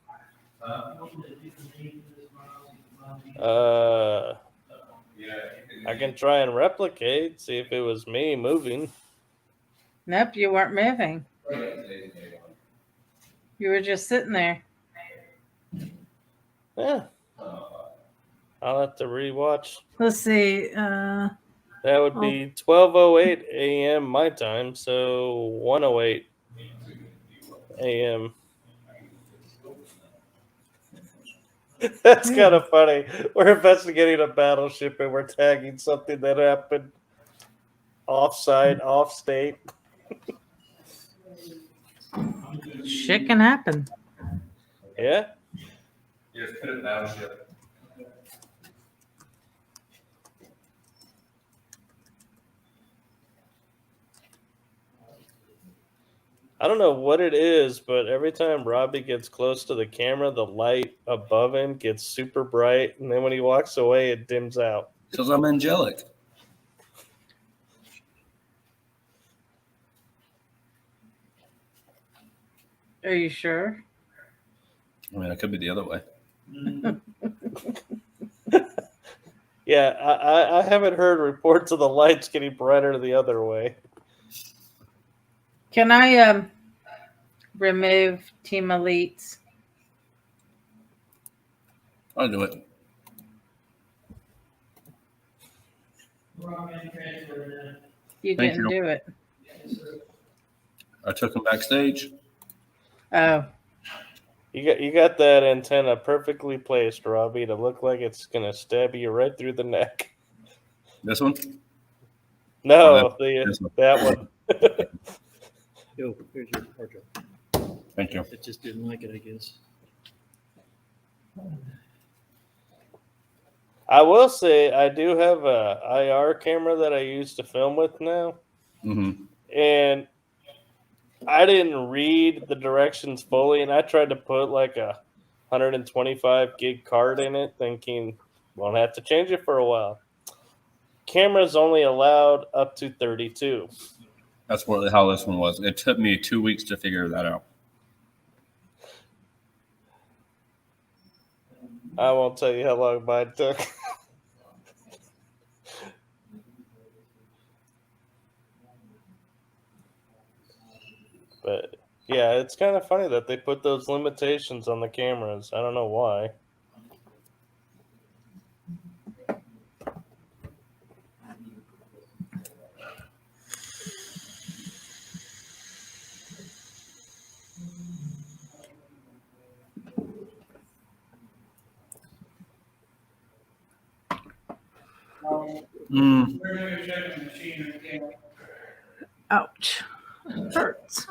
I can try and replicate, see if it was me moving. Nope, you weren't moving. You were just sitting there. Yeah. I'll have to rewatch. Let's see. That would be 12:08 a.m. my time, so 1:08 a.m. That's kind of funny. We're investigating a battleship and we're tagging something that happened offside, off state. Shit can happen. Yeah. Yes, put it battleship. I don't know what it is, but every time Robbie gets close to the camera, the light above him gets super bright, and then when he walks away, it dims out. Because I'm angelic. Are you sure? I mean, it could be the other way. Yeah, I haven't heard reports of the lights getting brighter the other way. Can I remove Team Elites? I'll do it. You Thank didn't you. do it. I took him backstage. Oh. You got that antenna perfectly placed, Robbie, to look like it's gonna stab you right through the neck. This one? No, This one. that one. Yo, here's your hard drive. Thank you. It just didn't like it, I guess. I will say I do have a IR camera that I use to film with now, Mm-hmm. and I didn't read the directions fully, and I tried to put like a 125 gig card in it, thinking won't have to change it for a while. Camera's only allowed up to 32. That's how this one was. It took me 2 weeks to figure that out. I won't tell you how long mine took. But yeah, it's kind of funny that they put those limitations on the cameras. I don't know why. Ouch. It hurts.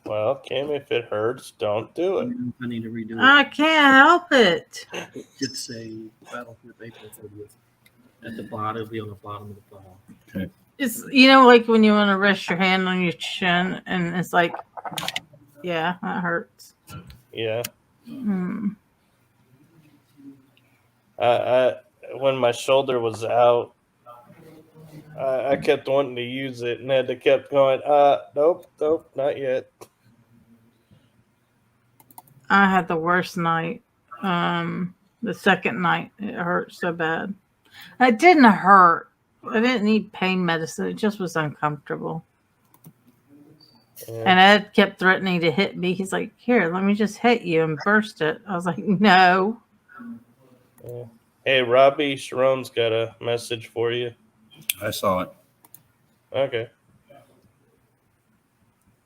Well, Kim, if it hurts, don't do it. I need to redo it. I can't help it. It should say Battlefield April 30th. At the bottom, it'll be on the bottom of the file. Okay. It's like when you want to rest your hand on your chin, and it's like, yeah, that hurts. Yeah. Mm. When my shoulder was out, I kept wanting to use it, and had to kept going. Nope, not yet. I had the worst night. The second night, it hurt so bad. It didn't hurt. I didn't need pain medicine. It just was uncomfortable. Yeah. And Ed kept threatening to hit me. He's like, "Here, let me just hit you and burst it." I was like, "No." Yeah. Hey, Robbie Sharon's got a message for you. I saw it. Okay.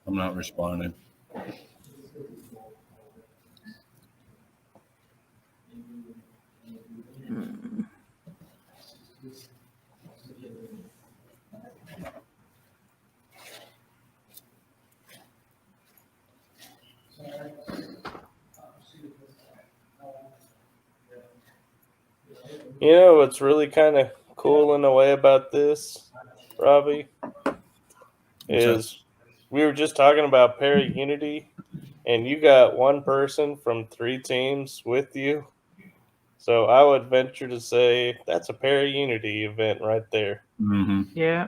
I'm not responding. You know what's really kind of cool in a way about this, Robbie, is we were just talking about Perry Unity, and you got one person from 3 teams with you. So I would venture to say that's a Perry Unity event right there. Mm-hmm. Yeah.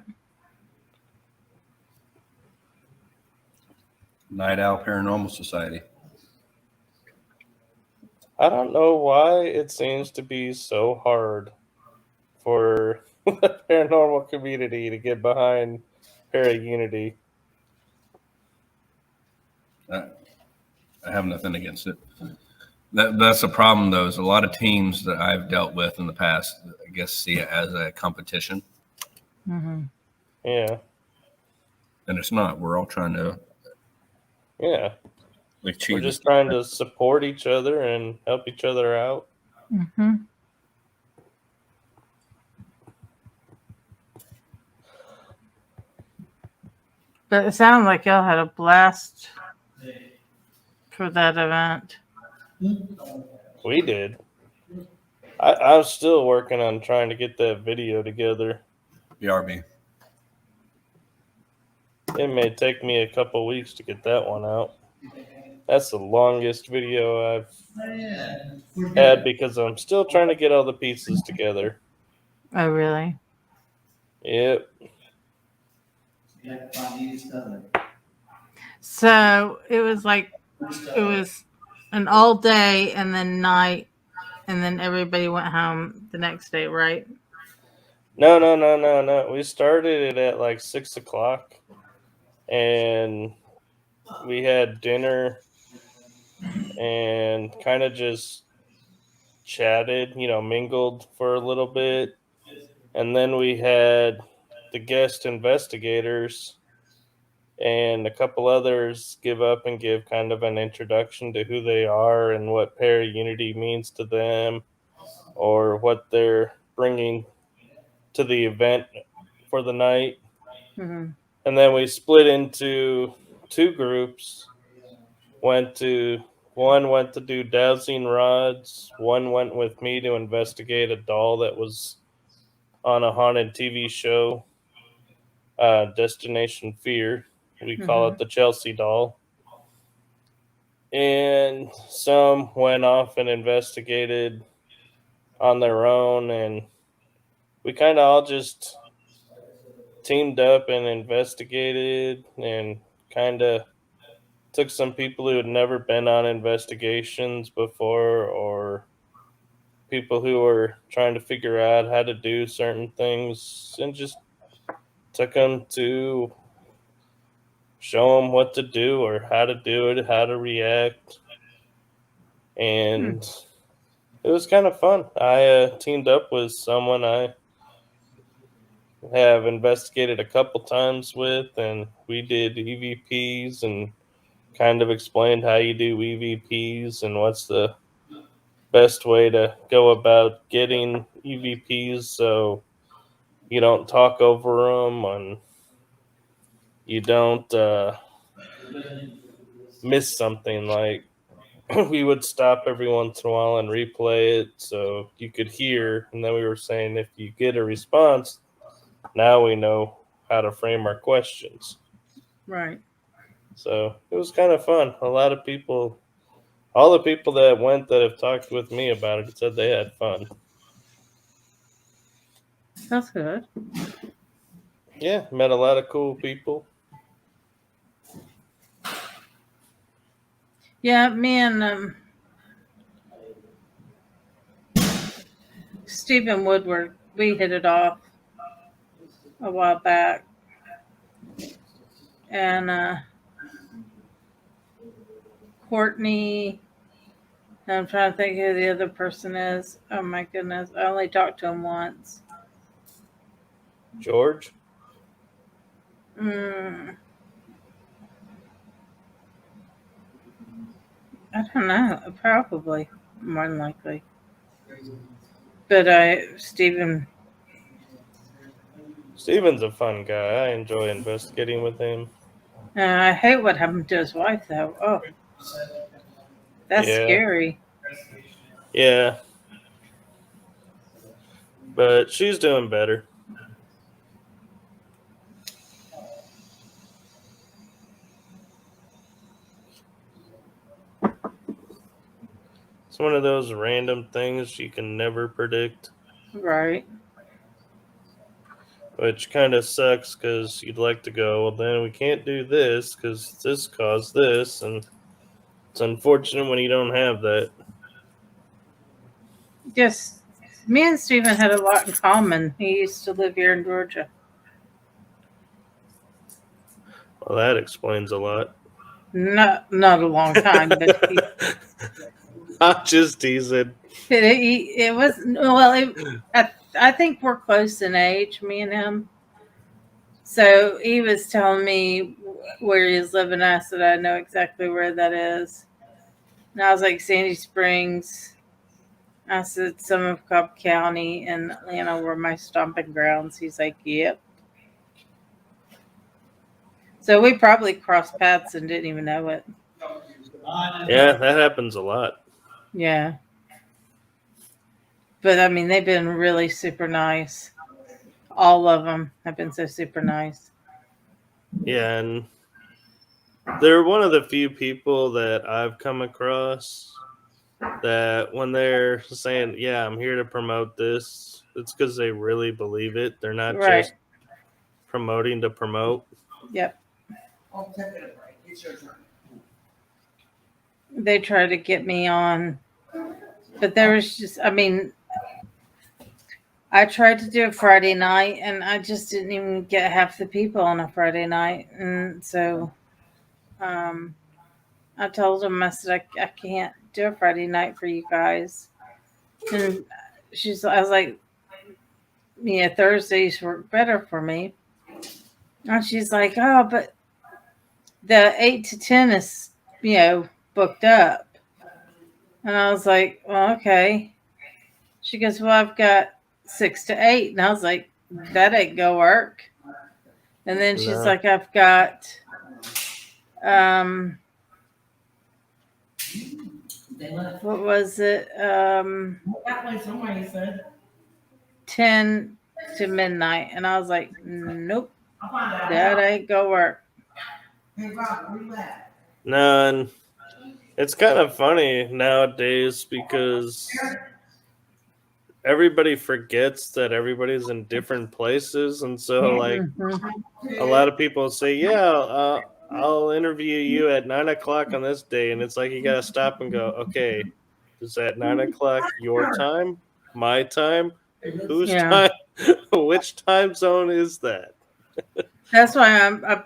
Night Owl Paranormal Society. I don't know why it seems to be so hard for the paranormal community to get behind Perry Unity. I have nothing against it. That's the problem, though, is a lot of teams that I've dealt with in the past, I guess, see it as a competition. Mm-hmm. Yeah. And it's not. We're all trying to Yeah. achieve. We're just trying to support each other and help each other out. Mm-hmm. But it sounded like y'all had a blast for that event. We did. I'm still working on trying to get that video together. BRB. It may take me a couple weeks to get that one out. That's the longest video I've had because I'm still trying to get all the pieces together. Oh, really? Yep. So it was an all day and then night, and then everybody went home the next day, right? No. We started it at like 6 o'clock, and we had dinner and kind of just chatted, mingled for a little bit. And then we had the guest investigators and a couple others give up and give kind of an introduction to who they are and what Perry Unity means to them, or what they're bringing to the event for the night. Mm-hmm. And then we split into 2 groups. One went to do dowsing rods. One went with me to investigate a doll that was on a haunted TV show. Destination Fear. We call it the Chelsea doll. And some went off and investigated on their own, and we kind of all just teamed up and investigated and kind of took some people who had never been on investigations before or people who were trying to figure out how to do certain things and just took them to show them what to do or how to do it, how to react. And it was kind of fun. I teamed up with someone I have investigated a couple times with, and we did EVPs and kind of explained how you do EVPs and what's the best way to go about getting EVPs so you don't talk over them and you don't miss something. Like we would stop every once in a while and replay it so you could hear, and then we were saying if you get a response, now we know how to frame our questions. Right. So it was kind of fun. A lot of people, all the people that went that have talked with me about it said they had fun. That's good. Yeah, met a lot of cool people. Yeah, me and Stephen Woodward, we hit it off a while back. And Courtney, I'm trying to think who the other person is. Oh my goodness, I only talked to him once. George? I don't know. Probably, more than likely. But Stephen's a fun guy. I enjoy investigating with him. I hate what happened to his wife, though. Oh, that's scary. Yeah. But she's doing better. It's one of those random things you can never predict. Right. Which kind of sucks because you'd like to go, well, then we can't do this because this caused this. And it's unfortunate when you don't have that. Yes, me and Stephen had a lot in common. He used to live here in Georgia. Well, that explains a lot. Not a long time, but I'm just teasing. it was, well, I think we're close in age, me and him. So he was telling me where he's living. I said, I know exactly where that is. And I was like, Sandy Springs. I said, some of Cobb County and Atlanta were my stomping grounds. He's like, yep. So we probably crossed paths and didn't even know it. Yeah, that happens a lot. Yeah. But I mean, they've been really super nice. All of them have been so super nice. Yeah, and they're one of the few people that I've come across that when they're saying, yeah, I'm here to promote this, it's because they really believe it. They're not just promoting to promote. Yep. They tried to get me on, but there was just, I mean, I tried to do a Friday night and I just didn't even get half the people on a Friday night. And so I told him, I said, I can't do a Friday night for you guys. And I was like, yeah, Thursdays work better for me. And she's like, oh, but the 8 to 10 is, booked up. And I was like, well, okay. She goes, well, I've got 6 to 8. And I was like, that ain't gonna work. And then she's like, I've got what was it? That way somebody said. 10 to midnight. And I was like, nope. That ain't gonna work. None. It's kind of funny nowadays because everybody forgets that everybody's in different places, and so like a lot of people say, "Yeah, I'll interview you at 9 o'clock on this day," and it's like you gotta stop and go, "Okay, is that 9 o'clock your time, my time, whose Yeah. time, which time zone is that?" That's why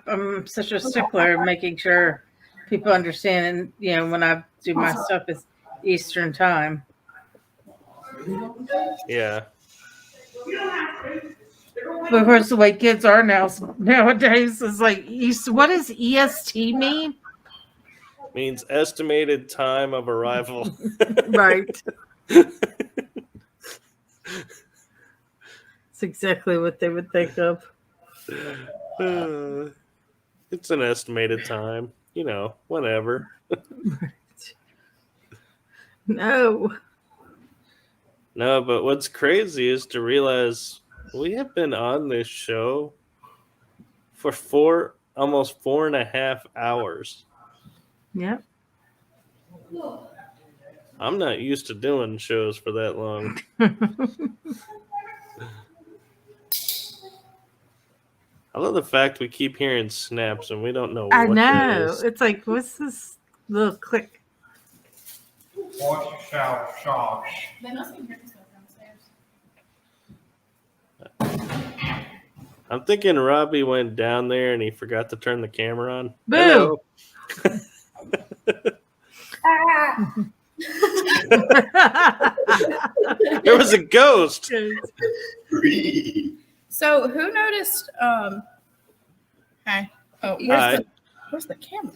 I'm such a stickler, making sure people understand. And when I do my stuff, it's Eastern time. Yeah. But of course, the way kids are nowadays is like East. What does EST mean? Means estimated time of arrival. Right. It's exactly what they would think of. It's an estimated time, whenever. No. No, but what's crazy is to realize we have been on this show for almost 4.5 hours. Yep. I'm not used to doing shows for that long. I love the fact we keep hearing snaps and we don't know I what that know. is. It's like, what's this little click? I'm thinking Robbie went down there and he forgot to turn the camera on. Boo! Hello. There was a ghost. So who noticed? Hi. Oh, Hi. where's the camera?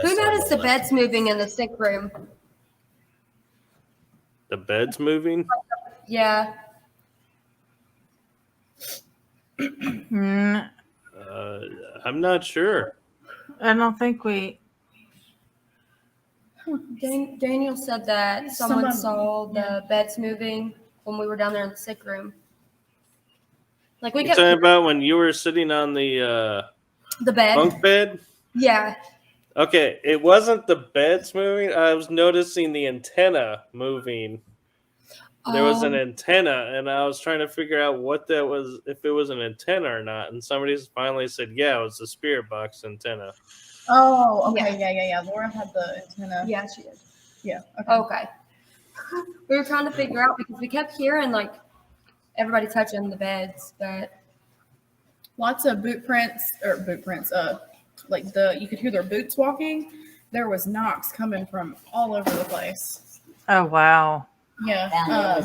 Who noticed the beds moving in the sick room? The bed's moving? Yeah. Mm, I'm not sure. I don't think we. Daniel said that someone saw the beds moving when we were down there in the sick room. Like we You kept talking about when you were sitting on the bed. bunk bed? Yeah. Okay, it wasn't the beds moving. I was noticing the antenna moving. There was an antenna, and I was trying to figure out what that was, if it was an antenna or not. And somebody finally said, "Yeah, it was the spirit box antenna." Oh, okay, yeah. Laura had the antenna. Yeah, she did. Yeah. Okay. We were trying to figure out because we kept hearing like everybody touching the beds, but Lots of boot prints. Like you could hear their boots walking. There was knocks coming from all over the place. Oh wow. Yeah.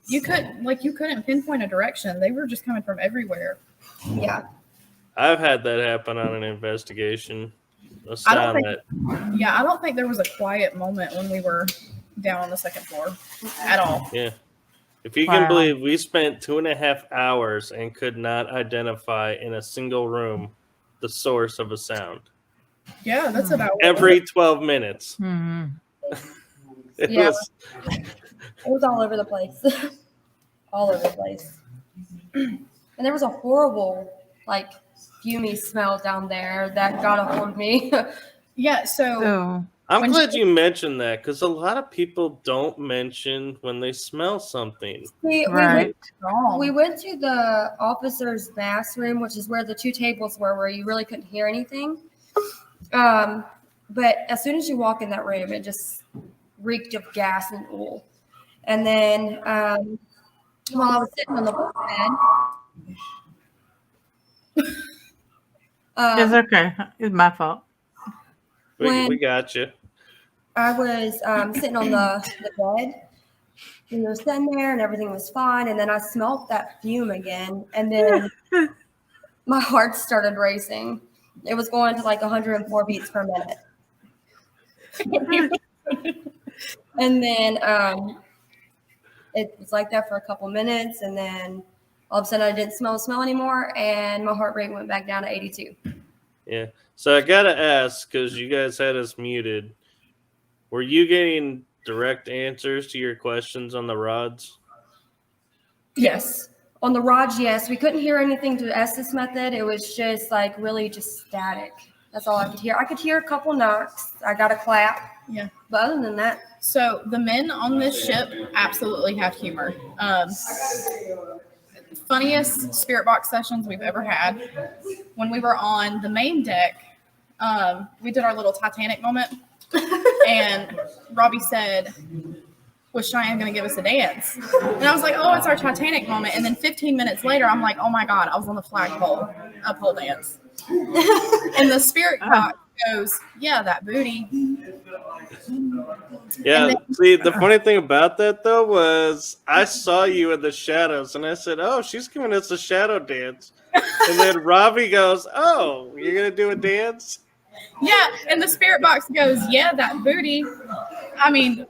You couldn't pinpoint a direction. They were just coming from everywhere. Yeah. I've had that happen on an investigation. A I don't sound think. Yeah, I don't think there was a quiet moment when we were down on the second floor at all. Yeah. If you can believe, we spent 2.5 hours and could not identify in a single room the source of a sound. Yeah, that's about Every 12 minutes. It Yeah. was It was all over the place. All over the place. And there was a horrible, like, fumey smell down there that got a hold of me. Yeah, so I'm glad you mentioned that because a lot of people don't mention when they smell something. We went to the officer's mass room, which is where the two tables were, where you really couldn't hear anything. But as soon as you walk in that room, it just reeked of gas and oil. And then while I was sitting on the bed, It's okay. It's my fault. We got you. I was sitting on the bed. We were sitting there and everything was fine. And then I smelled that fume again. And then my heart started racing. It was going to like 104 beats per minute. And then it was like that for a couple minutes. And then all of a sudden I didn't smell the smell anymore. And my heart rate went back down to 82. Yeah. So I got to ask, because you guys had us muted, were you getting direct answers to your questions on the rods? Yes. On the Raj, yes, we couldn't hear anything to Estes method. It was just like really just static. That's all I could hear. I could hear a couple knocks. I got a clap. Yeah. But other than that, So the men on this ship absolutely have humor. Funniest spirit box sessions we've ever had. When we were on the main deck, we did our little Titanic moment, and Robbie said, "Was Cheyenne going to give us a dance?" And I was like, "Oh, it's our Titanic moment." And then 15 minutes later, I'm like, "Oh my God, I was on the flagpole, a pole dance." And the spirit box goes, "Yeah, that booty." Yeah, see, the funny thing about that though was I saw you in the shadows, and I said, "Oh, she's giving us a shadow dance," and then Robbie goes, "Oh, you're gonna do a dance?" Yeah, and the spirit box goes, "Yeah, that booty." I mean,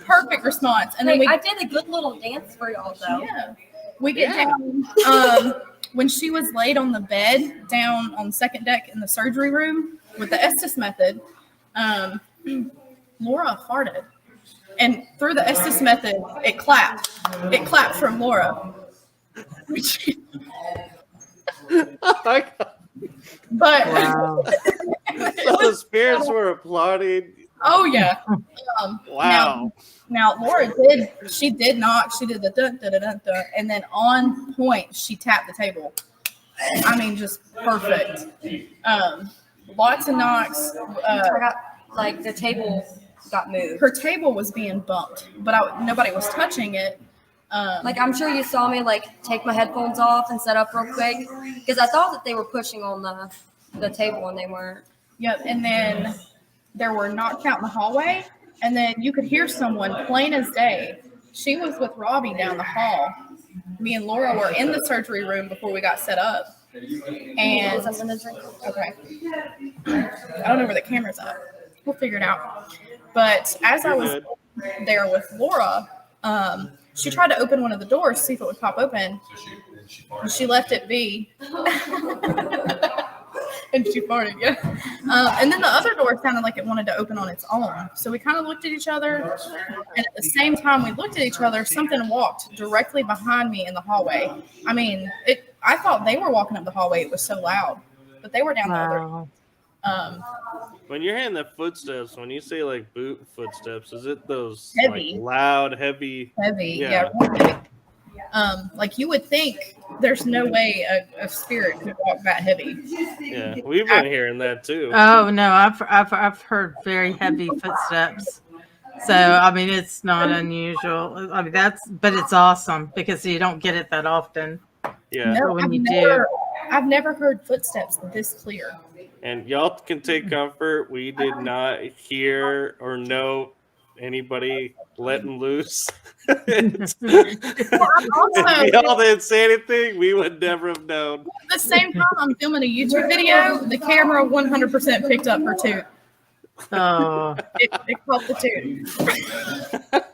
perfect response. And then I did a good little dance for y'all though. Yeah, we get down. When she was laid on the bed down on the second deck in the surgery room with the Estes method, Laura farted, and through the Estes method, it clapped. It clapped from Laura. Oh my God. But Wow. So the spirits were applauding. Oh yeah. Wow. Now Laura did. She did knock. She did the dun dun dun dun, dun, and then on point she tapped the table. I mean, just perfect. Lots of knocks. I got like the table got moved. Her table was being bumped, but nobody was touching it. Like I'm sure you saw me like take my headphones off and set up real quick because I thought that they were pushing on the table and they weren't. Yep, and then there were knocks out in the hallway, and then you could hear someone plain as day. She was with Robbie down the hall. Me and Laura were in the surgery room before we got set up. And okay, I don't know where the camera's at. We'll figure it out. But as I was there with Laura, she tried to open one of the doors, see if it would pop open. And she left it be. And she farted, yeah. And then the other door sounded like it wanted to open on its own. So we kind of looked at each other. And at the same time we looked at each other, something walked directly behind me in the hallway. I mean, I thought they were walking up the hallway. It was so loud. But they were down the other. When you're hearing the footsteps, when you say like boot footsteps, is it those Heavy. like loud, heavy? Heavy, yeah. Heavy. Like you would think there's no way a spirit could walk that heavy. Yeah, we've been hearing that too. Oh no, I've heard very heavy footsteps. So I mean, it's not unusual. I mean, but it's awesome because you don't get it that often. Yeah. No, when you do, I've never heard footsteps this clear. And y'all can take comfort. We did not hear or know anybody letting loose. If y'all didn't say anything, we would never have known. At the same time, I'm filming a YouTube video. The camera 100% picked up her toot. Oh, it caught the toot.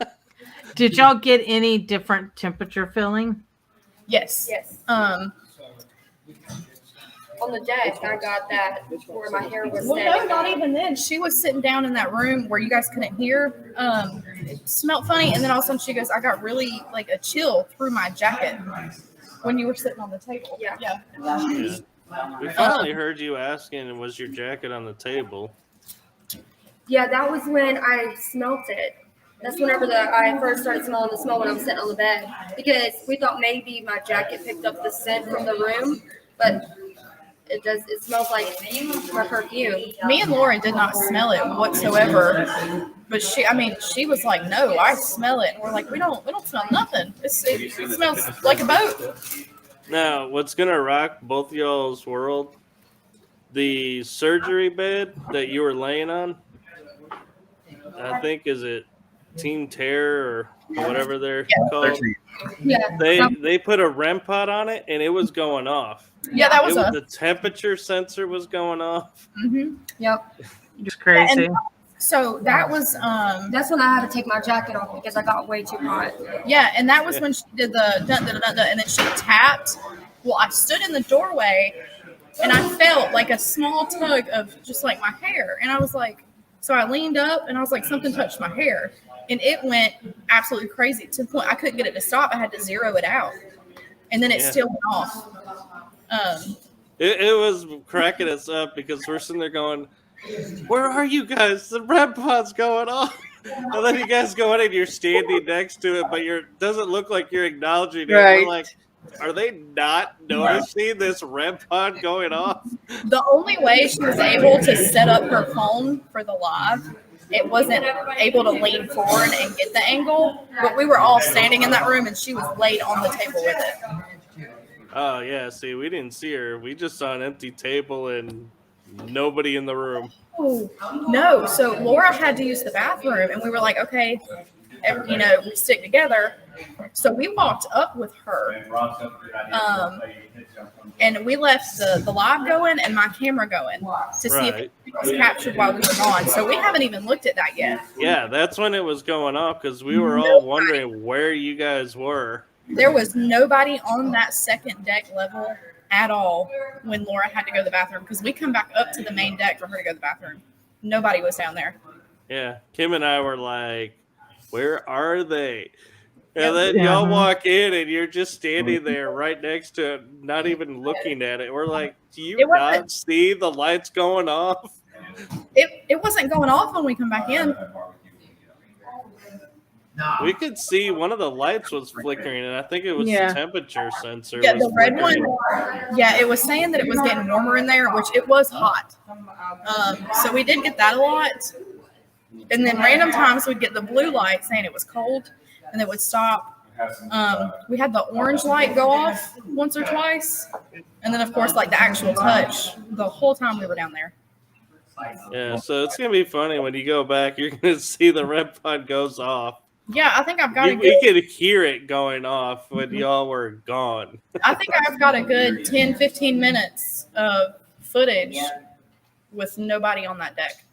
Did y'all get any different temperature feeling? Yes. On the deck, I got that where my hair was Well, standing. no, not even then. She was sitting down in that room where you guys couldn't hear. It smelled funny, and then all of a sudden she goes, "I got really like a chill through my jacket when you were sitting on the table." Yeah. We finally heard you asking, was your jacket on the table? Yeah, that was when I smelt it. That's whenever I first started smelling the smell when I was sitting on the bed because we thought maybe my jacket picked up the scent from the room, but it does. It smells like my perfume. Me and Lauren did not smell it whatsoever, but she was like, "No, I smell it." And we're like, "We don't smell nothing. It smells like a boat." Now, what's gonna rock both y'all's world? The surgery bed that you were laying on. I think is it Team Terror or whatever they're called. Yeah. They put a REM pod on it and it was going off. Yeah, that was us. The temperature sensor was going off. Mm-hmm. Yep. It's crazy. And so that was that's when I had to take my jacket off because I got way too hot. Yeah, and that was when she did the dun, dun, dun, dun, and then she tapped. Well, I stood in the doorway and I felt like a small tug of just like my hair. And I was like, so I leaned up and I was like, something touched my hair. And it went absolutely crazy to the point I couldn't get it to stop. I had to zero it out. and then it Yeah. still went off. It was cracking us up because we're sitting there going, "Where are you guys? The REM pod's going off." And then you guys go in and you're standing next to it, but doesn't look like you're acknowledging it. Right. We're like, are they not noticing this REM pod going off? The only way she was able to set up her phone for the live, it wasn't able to lean forward and get the angle, but we were all standing in that room and she was laid on the table with it. Oh yeah, see, we didn't see her. We just saw an empty table and nobody in the room. Oh, no. So Laura had to use the bathroom and we were like, okay, you know, we stick together. So we walked up with her. And we left the live going and my camera going to see if it was captured while we were gone. So we haven't even looked at that yet. Yeah, that's when it was going off because we were all wondering where you guys were. There was nobody on that second deck level at all when Laura had to go to the bathroom because we come back up to the main deck for her to go to the bathroom. Nobody was down there. Yeah, Kim and I were like, where are they? And then y'all walk in and you're just standing there right next to it, not even looking at it. We're like, do you not see the lights going off? It wasn't going off when we come back in. We could see one of the lights was flickering, and I think it was the temperature sensor. Yeah, the was red flickering. one. Yeah, it was saying that it was getting warmer in there, which it was hot. So we did get that a lot. And then random times we'd get the blue light saying it was cold, and it would stop. We had the orange light go off once or twice, and then of course like the actual touch the whole time we were down there. Yeah, so it's gonna be funny when you go back. You're gonna see the red pod goes off. Yeah, I think I've got a We good. could hear it going off when y'all were gone. I think I've got a good 10, 15 minutes of footage with nobody on that deck.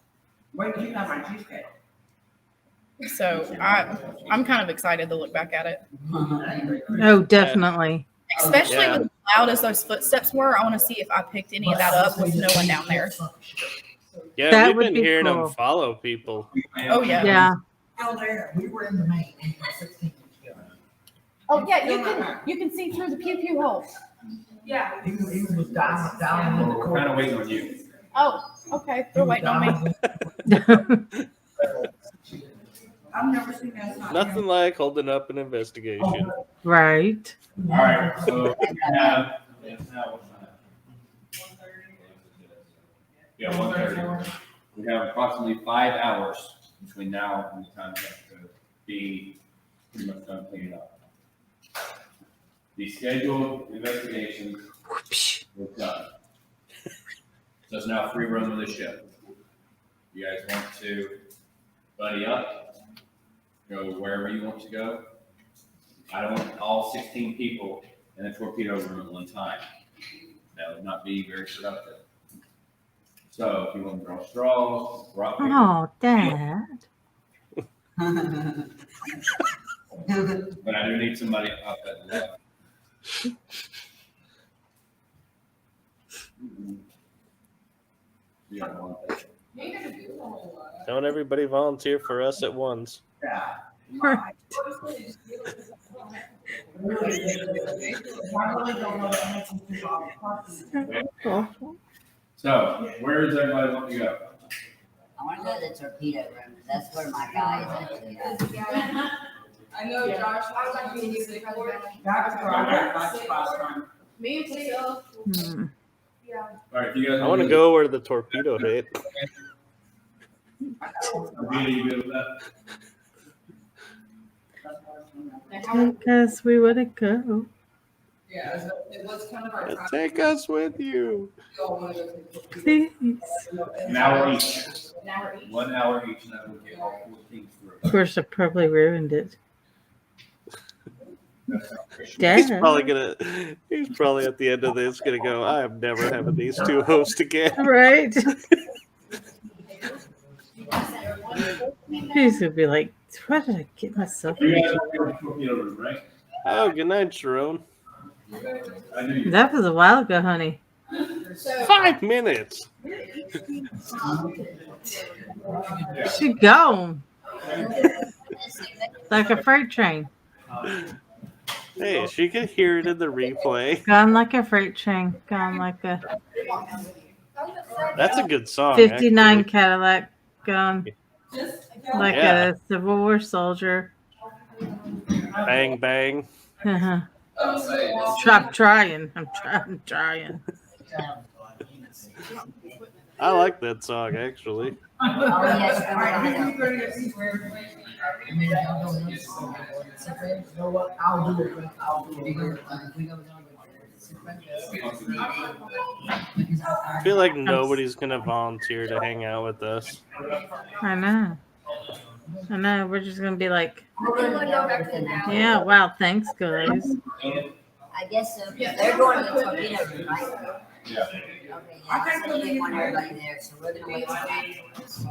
So I'm kind of excited to look back at it. Oh, definitely. Especially with as loud as those footsteps were, I want to see if I picked any of that up with no one down there. Yeah, That we've would been be hearing cool. them follow people. Oh yeah. Yeah. Out there, we were in the main. Oh yeah, you can see through the pew pew hole. Yeah. He was down in the We're kind of waiting on you. Oh, okay. They're waiting on me. I've never seen that. Nothing like holding up an investigation. Right. All right, so we have, it's now what time? 1:30. Yeah, 1:30. We have approximately 5 hours between now and the time we have to be pretty much done cleaning up. The scheduled investigations were done. So it's now free roam of the ship. You guys want to buddy up, go wherever you want to go. I don't want all 16 people in a torpedo room at one time. That would not be very productive. So if you want to draw straws, rock paper. Oh, Dad. But I do need somebody up at the left. You don't want that. Don't everybody volunteer for us at once. Right. So where does everybody want to go? I want to go to the torpedo room because that's where my guy is actually at. I know, Josh. I was like, you the before. Me and Priscilla. Yeah. All right, you guys. I want to go where the torpedo hit. You good with that? Take us, we would have go. Yeah, it was kind of our. Take us with you. Please. An hour each. 1 hour each, and that will get all 14 through. Of course, I probably ruined it. He's Dad. he's probably at the end of this gonna go, I am never having these two hosts again. Right. He's gonna be like, what did I get myself You guys into? are in the torpedo room, right? Oh, good night, Sharon. I knew you. That was a while ago, honey. 5 minutes. She gone. Like a freight train. Hey, she could hear it in the replay. Gone like a freight train. Gone like a That's a good song, 59 actually. Cadillac. Gone like Yeah. a Civil War soldier. Bang, bang. Uh-huh. I'm trying. I'm trying. I like that song, actually. I feel like nobody's gonna volunteer to hang out with us. I know. We're just gonna be like, yeah, wow, thanks, guys. I guess so. They're going to the torpedo room, right? Yeah. Okay, yeah. So they want everybody there, so we're gonna wait till afterwards. So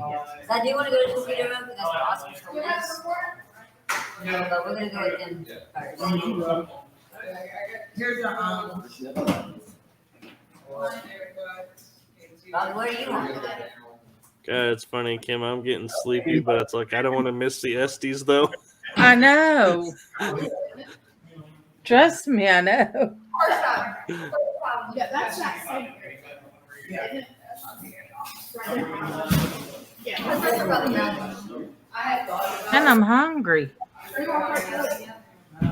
I do want to go to the torpedo room because that's where Oscar's home is. But we're gonna go with them first. Here's a Bobby, where are you on? God, it's funny, Kim. I'm getting sleepy, but it's like I don't want to miss the Estes though. I know. Trust me, I know. Yeah, that's not safe. And I'm hungry.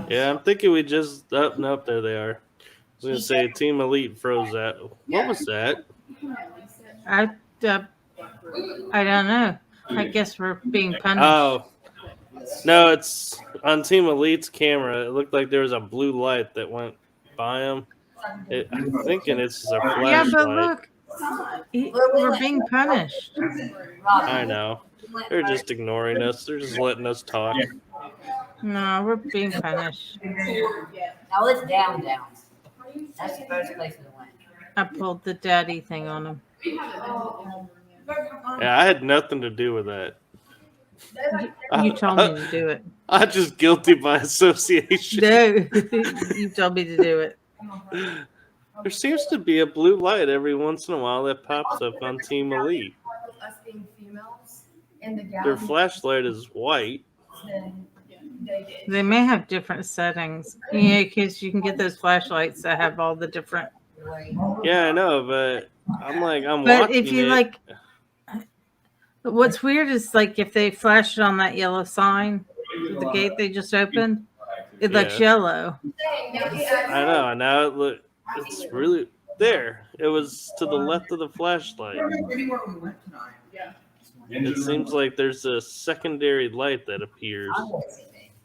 Yeah, I'm thinking we just nope, there they are. I was gonna say Team Elite froze that. What was that? I don't know. I guess we're being punished. Oh. No, it's on Team Elite's camera. It looked like there was a blue light that went by him. I'm thinking it's a Yeah, flashlight. but look, we're being punished. I know. They're just ignoring us. They're just letting us talk. No, we're being punished. Now it's down. That's the first place we went. I pulled the daddy thing on him. Yeah, I had nothing to do with that. You told me to do it. I'm just guilty by association. No, you told me to do it. There seems to be a blue light every once in a while that pops up on Team Elite. Us being females in the Their flashlight is white. They may have different settings. Yeah, because you can get those flashlights that have all the different. Yeah, I know, but I'm But watching if you it. like, what's weird is like if they flash it on that yellow sign, the gate they just opened, it looks Yeah. yellow. I know, and now it's really there. It was to the left of the flashlight. It seems like there's a secondary light that appears.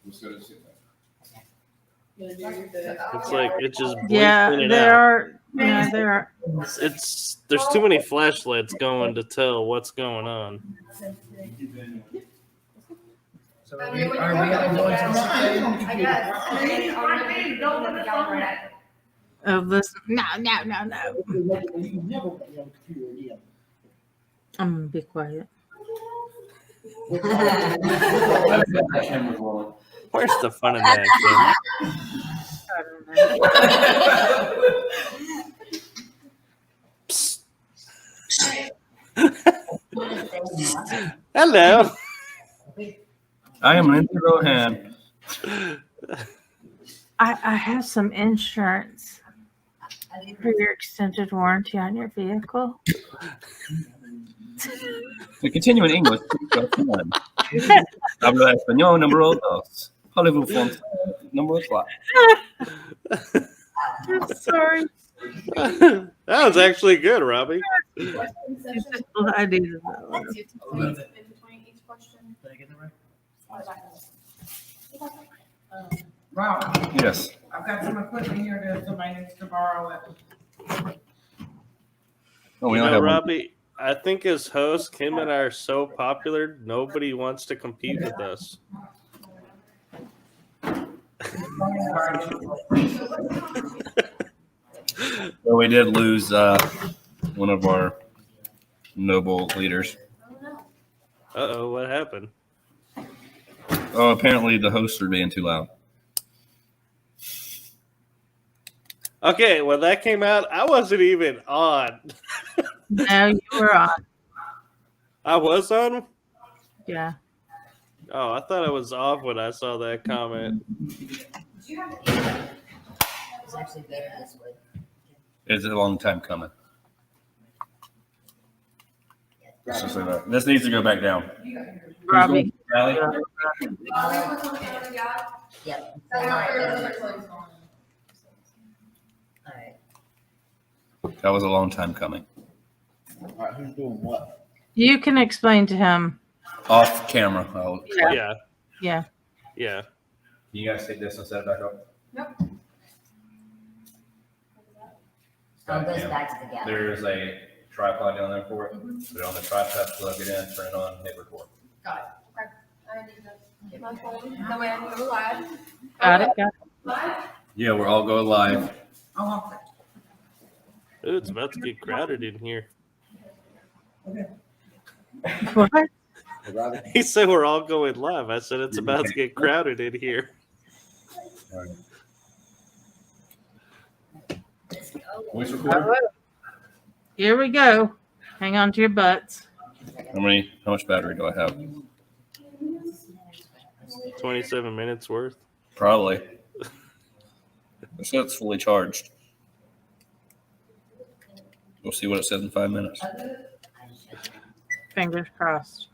It's like it just blinks Yeah, in and there out. are. Yeah, there are. There's too many flashlights going to tell what's going on. So are we going to Oh, listen. No. I'm gonna be quiet. Where's the fun in that, Kim? I don't know. Hello. I am Lindsay Rohan. I have some insurance for your extended warranty on your vehicle. To continue in English, hablo español número 2. Hollywood Fonts número 4. I'm sorry. That was actually good, Robbie. I needed that one. Wow. Yes. I've got some equipment here that somebody needs to borrow it. Oh, we You only know, have one. Robbie, I think as hosts, Kim and I are so popular, nobody wants to compete with us. Well, we did lose one of our noble leaders. Uh-oh, what happened? Oh, apparently the hosts are being too loud. Okay, when that came out, I wasn't even on. No, you were on. I was on? Yeah. Oh, I thought I was off when I saw that comment. It's actually better this way. It's a long time coming. This needs to go back down. Robbie. Allie? Yep. That was a long time coming. All right, who's doing what? You can explain to him. Off camera. Yeah. Yeah. You guys take this and set it back up? Yep. Oh, it goes back to the galley. There's a tripod down there for it. Put it on the tripod, plug it in, turn it on, hit record. Got it. Okay. I need to get my phone. That way I can go live. Got it. Live? Yeah, we're all going live. Oh, Ooh, it's about to get crowded in here. What? He said we're all going live. I said it's about to get crowded in here. Voice recorder? Here we go. Hang on to your butts. How much battery do I have? 27 minutes worth. Probably. So it's fully charged. We'll see what it says in 5 minutes. Fingers crossed.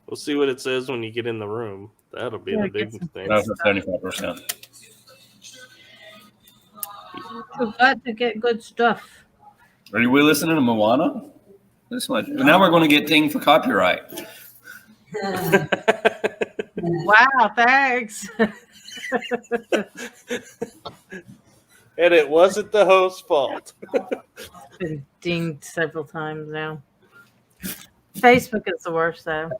We'll see what it says when you get in the room. That'll be the big thing. That was at 75%. We've got to get good stuff. Are we listening to Moana? This much. Now we're going to get dinged for copyright. Wow, thanks. And it wasn't the host's fault. Been dinged several times now. Facebook is the worst, though.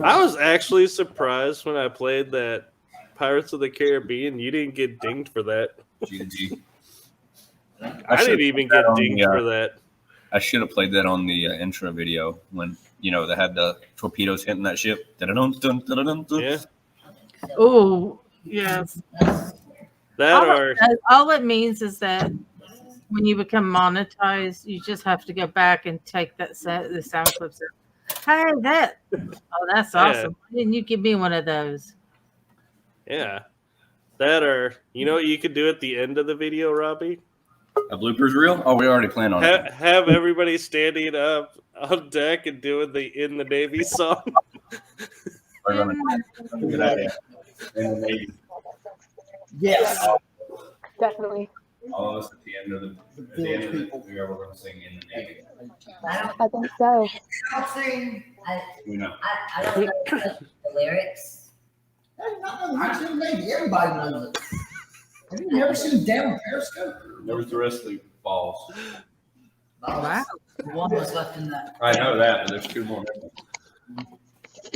I was actually surprised when I played that Pirates of the Caribbean. You didn't get dinged for that. GG. I didn't even get dinged for that. I should have played that on the intro video when, they had the torpedoes hitting that ship. Yeah. Oh, yes. That all it means is that when you become monetized, you just have to go back and take the sound clips. Hey, that's awesome. Why didn't you give me one of those? Yeah. That you know what you could do at the end of the video, Robbie? A bloopers reel? Oh, we already planned on it. Have everybody standing up on deck and doing the In the Navy song. Good idea. In the Navy. Yes. Definitely. All of us at the end of the we're going to sing In the Navy. I think so. We know. I don't know the lyrics. That's not the Pirates of the Navy. Everybody knows it. Have you never seen Down Periscope? There was the rest of the balls. Wow. One was left in that. I know that, but there's 2 more.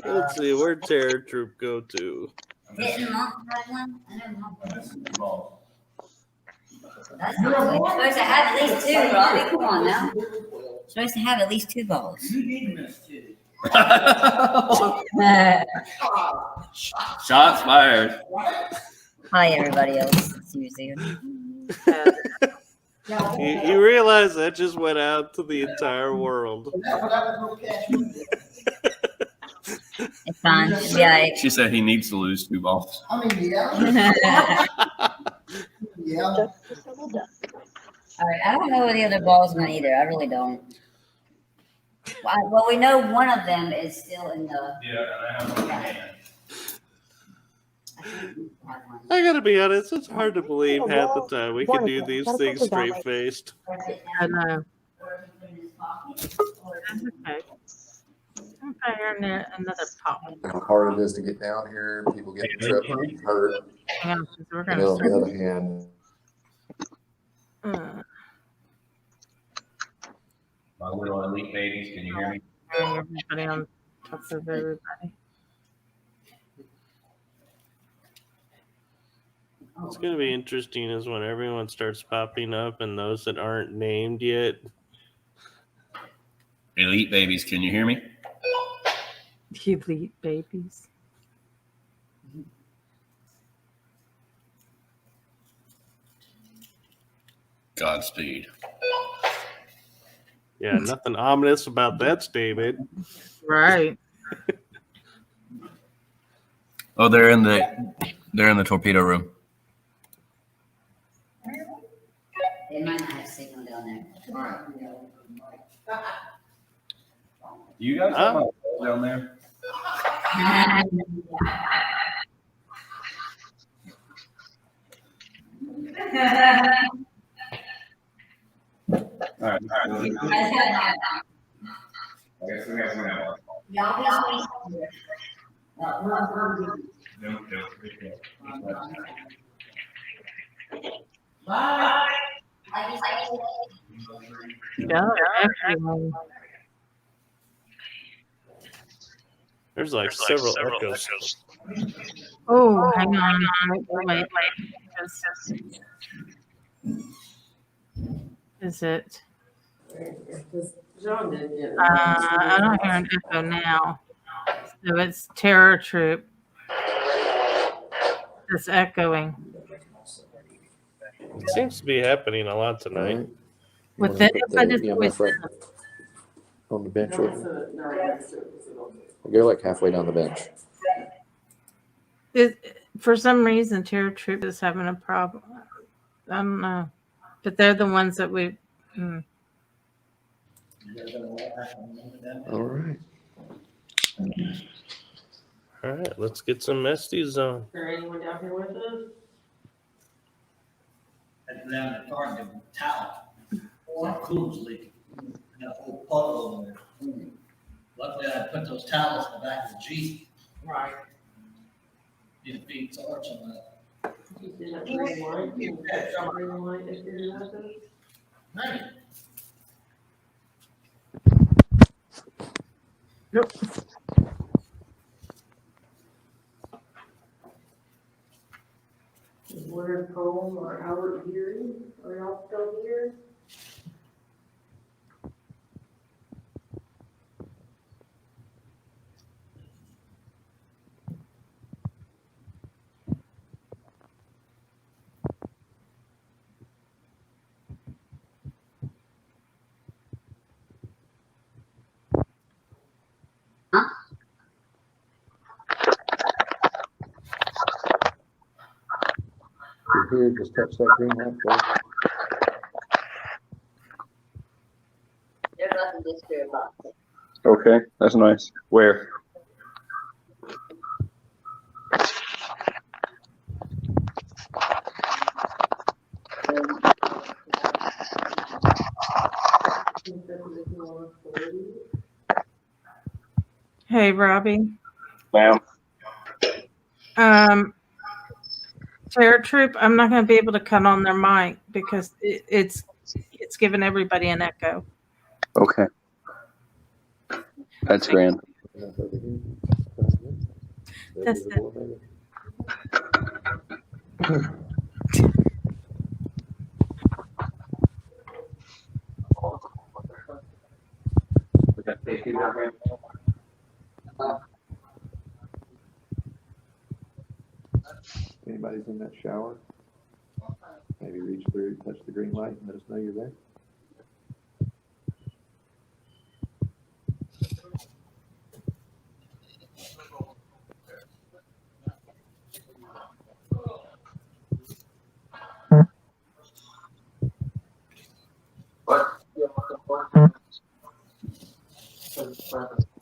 Let's see, where'd Terror Troop go to? Didn't Monk have one? I know Monk was. That's not good. You're supposed to have at least 2, Robbie. Come on now. You're supposed to have at least 2 balls. You need to miss 2. Shots fired. Hi, everybody else. See you soon. You realize that just went out to the entire world. It's fine. Yeah. She said he needs to lose 2 balls. I mean, yeah. Yeah. All right. I don't know where the other balls went either. I really don't. Well, we know one of them is still in the. Yeah, I have one hand. I gotta be honest, it's hard to believe half the time we can do these things straight faced. I know. That's okay. Okay, another pop. How hard it is to get down here. People get tripped, hurt. Hang on, we're And gonna on the other hand, My little elite babies, can you hear me? everybody on top of everybody. It's gonna be interesting is when everyone starts popping up and those that aren't named yet. Elite babies, can you hear me? Elite babies. Godspeed. Yeah, nothing ominous about that statement. Right. Oh, they're in the torpedo room. They might not have signal down there. All right. Do you guys have my phone down there? All right. Yeah, everyone. There's like several echoes. Oh, hang on. Wait. Is it? I don't hear an echo now. So it's Terror Troop. It's echoing. It seems to be happening a lot tonight. With the On the bench with me. Go like halfway down the bench. For some reason, Terror Troop is having a problem. I don't know. But they're the ones that we. All right. All right, let's get some Mesties on. Is there anyone down here with us? I had to go down in the car and get a towel. Some cooler's leaking. Got a whole puddle over there. Luckily, I put those towels in the back of the Jeep. Right. Need to feed torch on that. You see that green light? Green light if you're with us? Right. Nope. Is Warren Cole or Howard here? Are y'all still here? You're here, just touch that green light, bro. There's nothing to scare about. Okay, that's nice. Where? Hey, Robbie. Ma'am. Terror Troop, I'm not going to be able to cut on their mic because it's giving everybody an echo. Okay. That's grand. That's it. If anybody's in that shower, maybe reach through, touch the green light, and let us know you're there.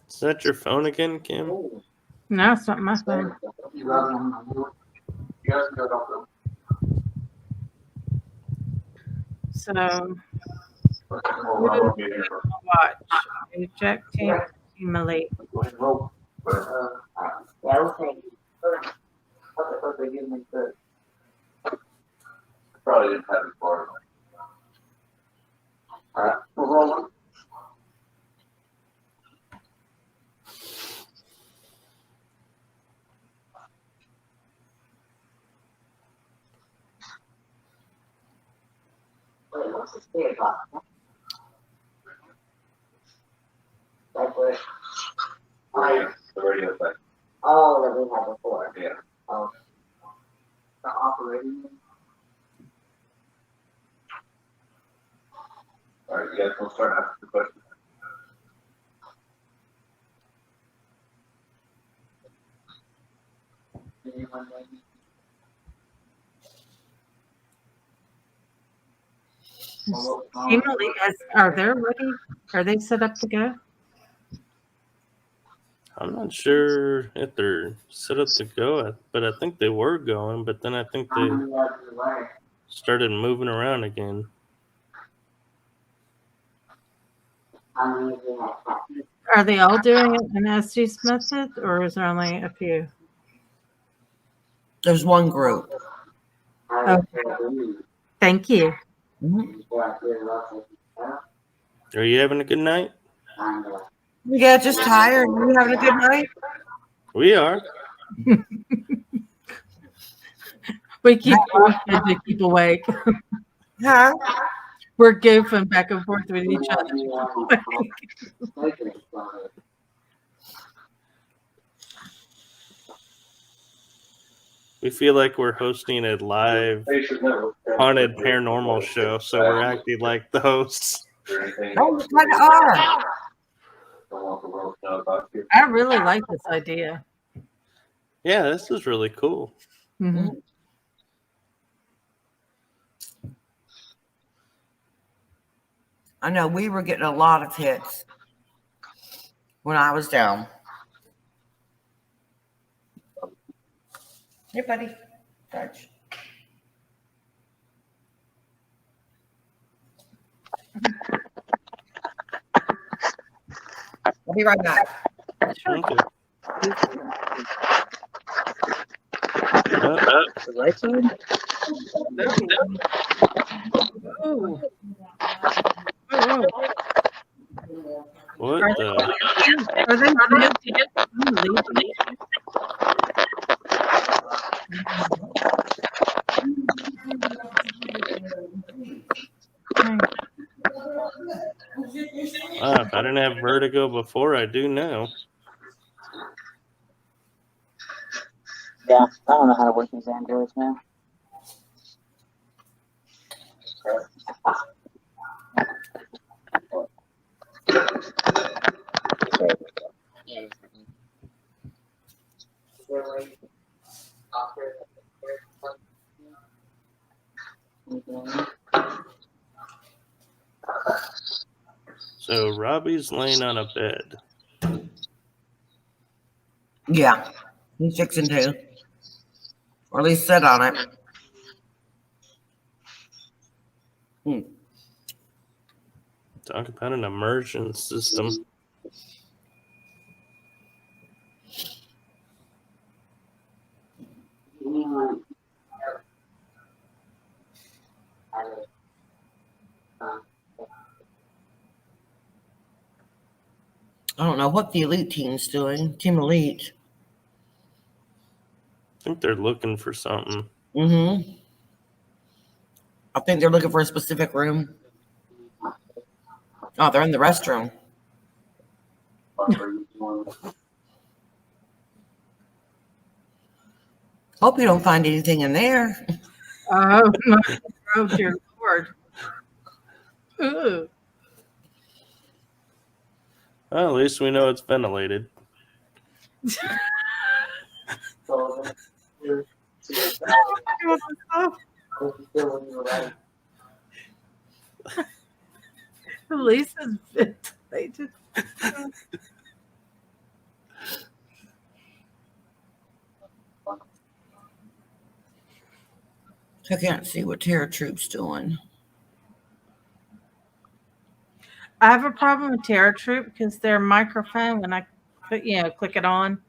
Is that your phone again, Kim? No, it's not my phone. So, watch. Rejecting, accumulate. Probably didn't have it for. All right, we're rolling. Wait, what's the spirit box? The radio thing. Oh, that we had before. Yeah. Oh. The operating room. All right, you guys will start asking the questions. Emily, are they ready? Are they set up to go? I'm not sure if they're set up to go, but I think they were going, but then I think they started moving around again. Are they all doing it in SG's method, or is there only a few? There's one group. Okay. Thank you. Are you having a good night? Yeah, just tired. You having a good night? We are. We keep goofing to keep awake. Huh? We're goofing back and forth with each other to keep awake. We feel like we're hosting a live haunted paranormal show, so we're acting like the hosts. Oh, you kind of are. I really like this idea. Yeah, this is really cool. Mm-hmm. I know we were getting a lot of hits when I was down. Hey, buddy. Touch. I'll be right back. Okay. The right side? Oh. Oh. What Are the? If I didn't have vertigo before, I do now. Yeah, I don't know how to work these androids, man. So Robbie's laying on a bed. Yeah, he's fixing to. Or at least sit on it. Talk about an immersion system. I don't know what the elite team's doing. Team Elite. I think they're looking for something. Mm-hmm. I think they're looking for a specific room. Oh, they're in the restroom. Hope you don't find anything in there. Oh, oh dear Lord. Ooh. Well, at least we know it's ventilated. At least it's ventilated. I can't see what Terror Troop's doing. I have a problem with Terror Troop because their microphone, when I click it on,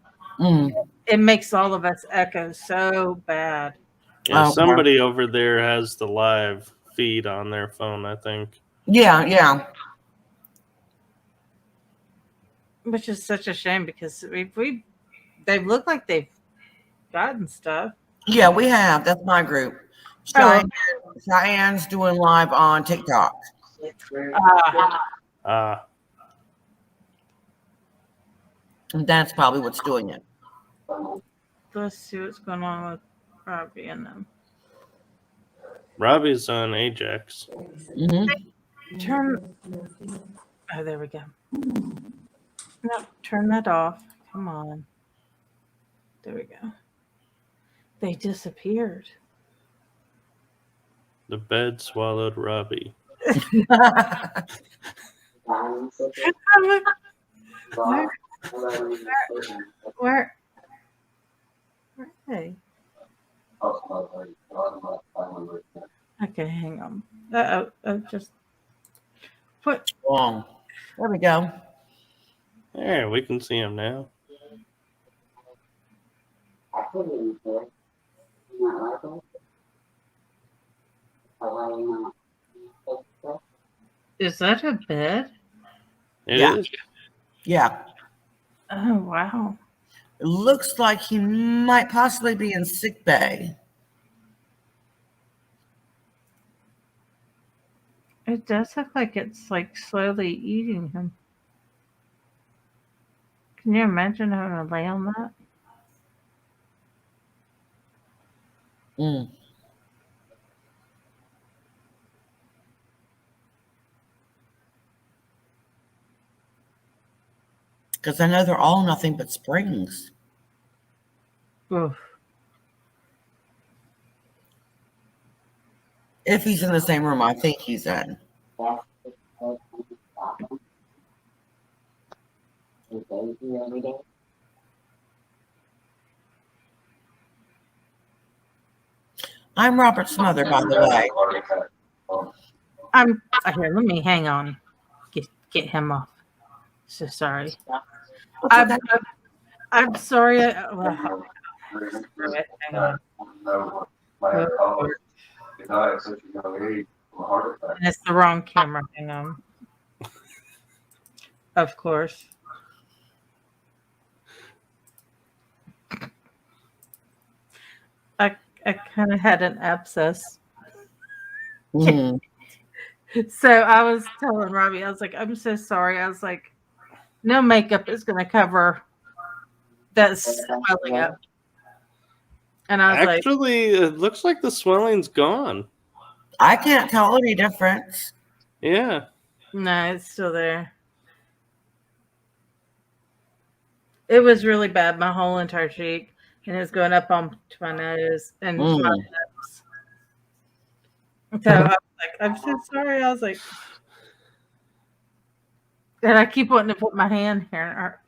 it makes all of us echo so bad. Yeah, somebody over there has the live feed on their phone, I think. Yeah. Which is such a shame because they look like they've gotten stuff. Yeah, we have. That's my group. Cheyenne's doing live on TikTok. And that's probably what's doing it. Let's see what's going on with Robbie and them. Robbie's on Ajax. Turn. Oh, there we go. No, turn that off. Come on. There we go. They disappeared. The bed swallowed Robbie. Where? Hey. Okay, hang on. Just put. Wrong. There we go. There, we can see him now. Is that a bed? It Yeah. is. Yeah. Oh wow. It looks like he might possibly be in sick bay. It does look like it's like slowly eating him. Can you imagine having to lay on that? Mm. Because I know they're all nothing but springs. Oof. If he's in the same room, I think he's in. I'm Robert's mother, by the way. Here. Let me hang on. Get him off. So sorry. It's okay. I'm sorry. Well, screw it. Hang on. And it's the wrong camera. Hang on. Of course. I kind of had an abscess. Mm. So I was telling Robbie, I was like, I'm so sorry. I was like, no makeup is going to cover that swelling up. And I was Actually, it looks like the swelling's gone. I can't tell any difference. Yeah. No, it's still there. It was really bad, my whole entire cheek. And it was going up onto my nose and my lips. So I was like, I'm so sorry. I was like, and I keep wanting to put my hand here.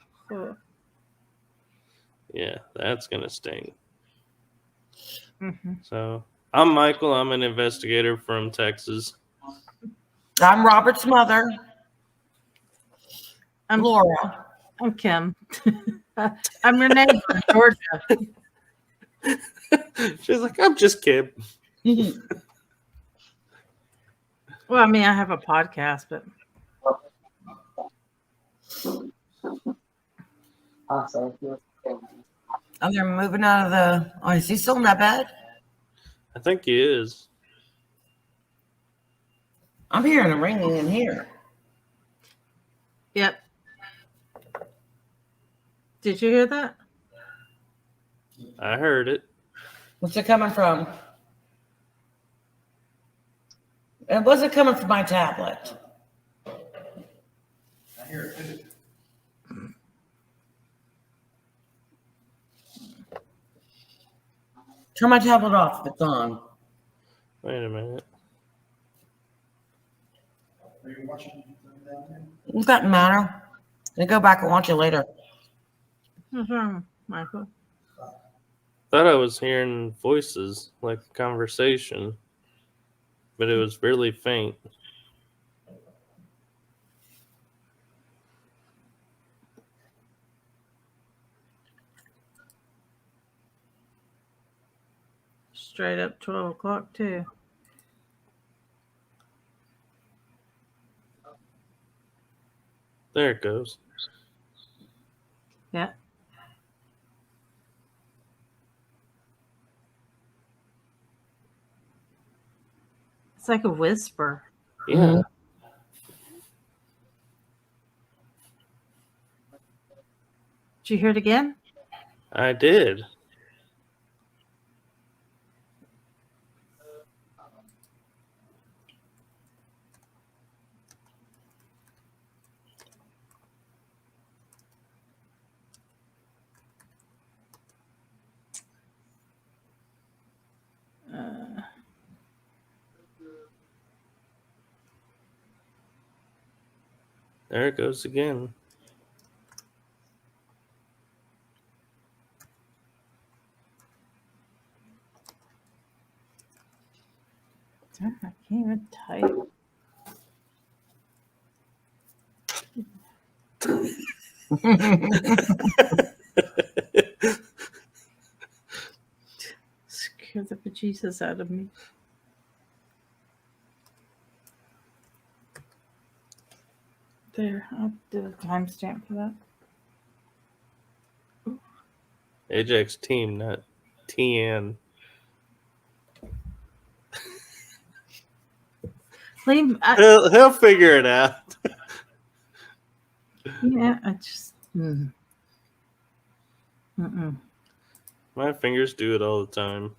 Yeah, that's going to sting. Mm-hmm. So, I'm Michael. I'm an investigator from Texas. I'm Robert's mother. I'm Laura. I'm Kim. I'm your neighbor in Georgia. She's like, I'm just Kim. Well, I mean, I have a podcast, but Oh, they're moving out of the. Oh, is he still in that bed? I think he is. I'm hearing a ringing in here. Yep. Did you hear that? I heard it. What's it coming from? It wasn't coming from my tablet. I hear it too. Turn my tablet off if it's on. Wait a minute. Are you watching down there? It doesn't matter. I'll go back and watch it later. What's wrong, Michael? Thought I was hearing voices, like a conversation, but it was really faint. Straight up 12 o'clock, too. There it goes. Yeah. It's like a whisper. Yeah. Did you hear it again? I did. There it goes again. I can't even type. Scare the bejesus out of me. There, I'll do a timestamp for that. Ajax team, not TN. He'll figure it out. Yeah, I just. Mm-mm. My fingers do it all the time.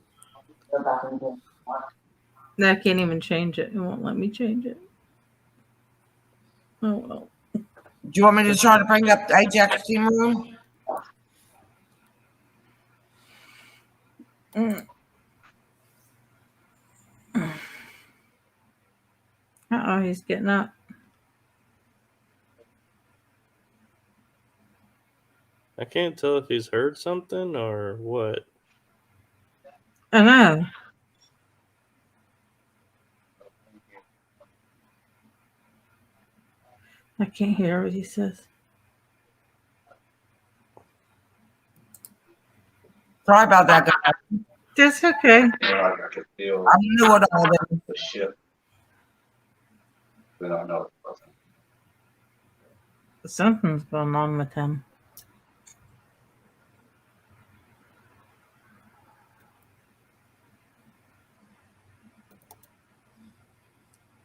I can't even change it. It won't let me change it. Oh well. Do you want me to try to bring up the Ajax team room? Uh-oh, he's getting up. I can't tell if he's heard something or what. I know. I can't hear what he says. Sorry about that, guys. That's okay. I could feel I'm new at all this. the ship. But I know it wasn't. Something's going on with him.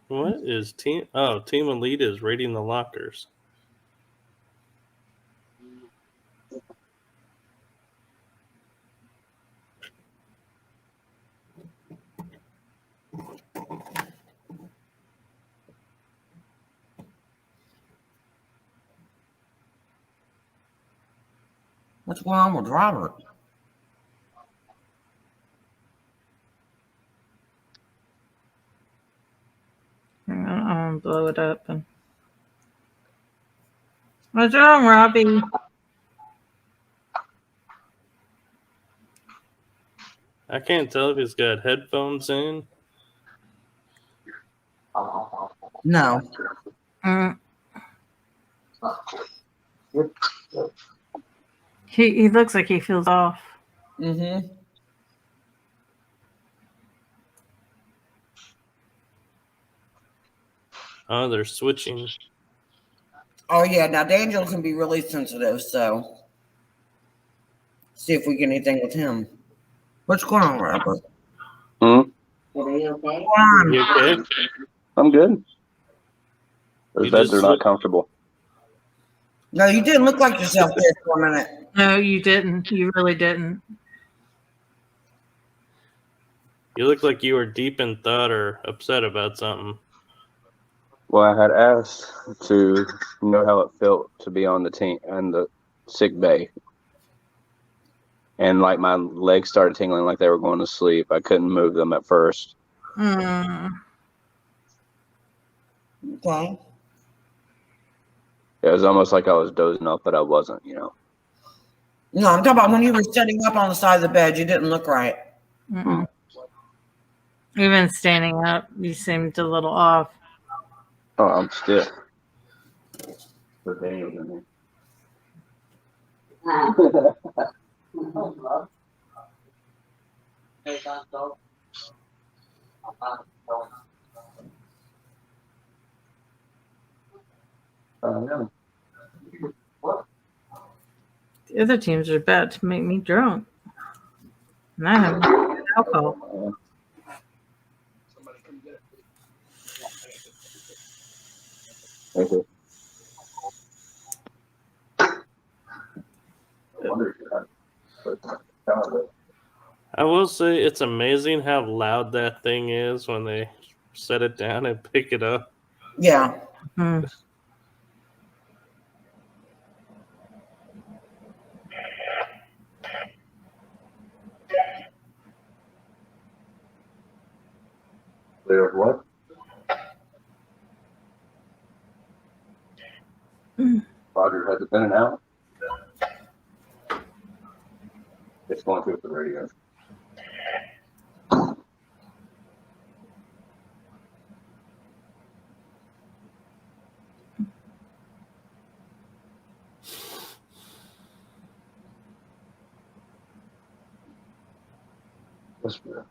What is team? Oh, Team Elite is raiding the lockers. What's going on with Robert? I'll blow it up. What's wrong, Robbie? I can't tell if he's got headphones in. No. He looks like he feels off. Mm-hmm. Oh, they're switching. Oh yeah, now Daniel can be really sensitive, so see if we get anything with him. What's going on, Robert? Hmm? You okay? I'm good. Those You beds just are not comfortable. No, you didn't look like yourself there for a minute. No, you didn't. You really didn't. You look like you were deep in thought or upset about something. Well, I had asked to know how it felt to be on the team and the sick bay. And like my legs started tingling like they were going to sleep. I couldn't move them at first. Okay. It was almost like I was dozing off, but I wasn't, you know. No, I'm talking about when you were sitting up on the side of the bed, you didn't look right. Even standing up, you seemed a little off. Oh, I'm stiff. But Daniel's in here. The other teams are about to make me drunk. And I have alcohol. Okay. I will say it's amazing how loud that thing is when they set it down and pick it up. Yeah. There's what? Roger, has it been an hour? It's going through the radio. That's weird.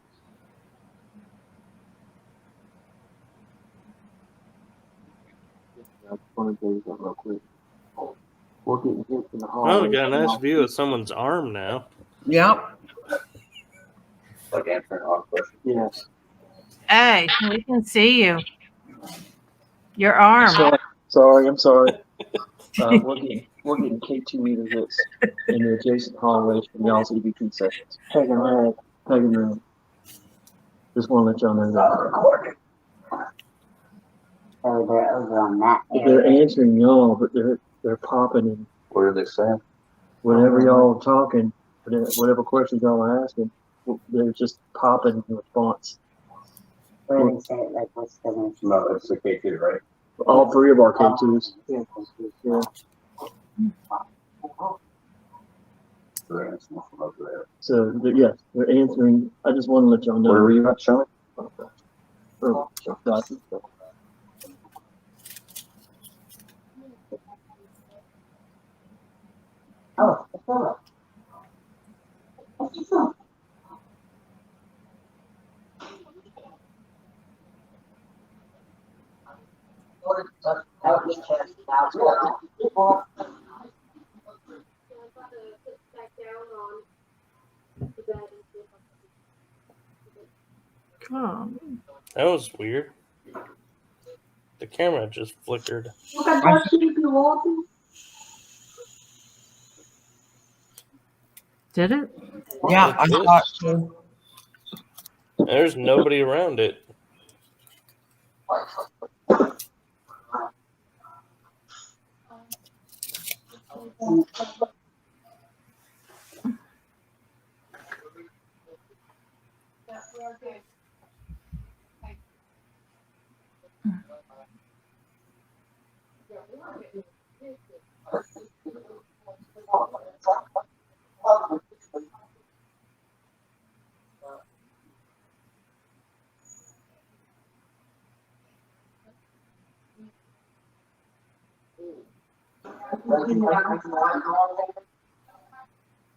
I just want to tell you something real quick. We're getting hit in the Oh, we hallway. got a nice view of someone's arm now. Yep. Like answering all questions. Yes. Hey, we can see you. Your arm. I'm sorry. We're getting K2 meter hits in the adjacent hallways from y'all's EVP sessions. Pagan room. Just want to let y'all know that. So they're over on that They're area. answering y'all, but they're popping and What are they saying? whenever y'all are talking, whatever questions y'all are asking, they're just popping in response. What do they say? Like, what's the one? No, it's the K2, right? All three of our K2s. Yeah. They're answering from over there. So they're answering. I just want to let y'all know. Where were you at, Sean? Oh, Come. That was weird. The camera just flickered. Did it? Yeah, I It did. saw it too. There's nobody around it.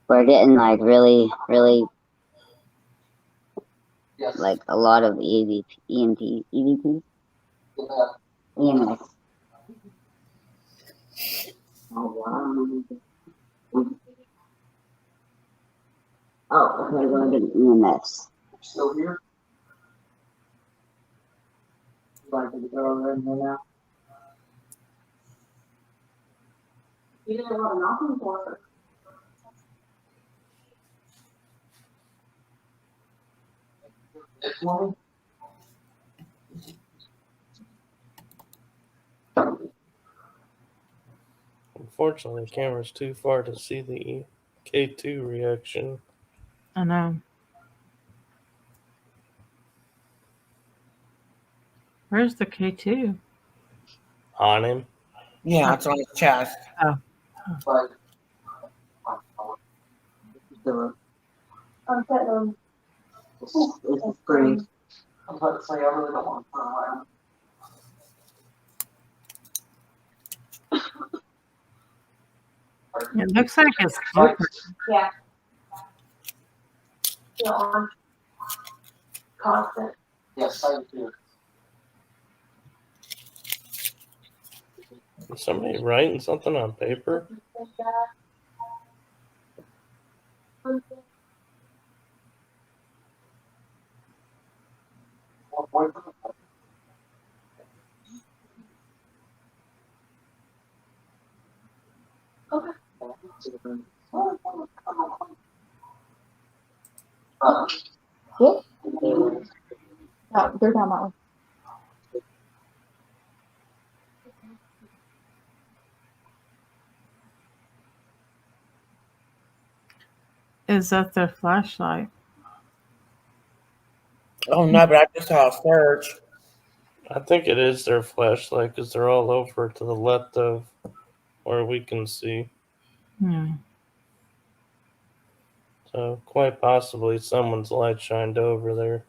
We're getting like really like a lot of EMPs. EMS. Oh, we're going to EMS. Still here? Like the girl in here now? You didn't want to knock on for her. This one? Unfortunately, the camera's too far to see the K2 reaction. I know. Where's the K2? On him. Yeah, it's on his chest. Oh. I'm petting It's pretty. I'm about to say I really don't want to turn around. It looks like it's open. Yeah. Still on. Constant. Yes, I do. Is somebody writing something on paper? What? No, they're down that one. Is that their flashlight? Oh no, but I just saw a search. I think it is their flashlight because they're all over to the left of where we can see. Hmm. So quite possibly someone's light shined over there.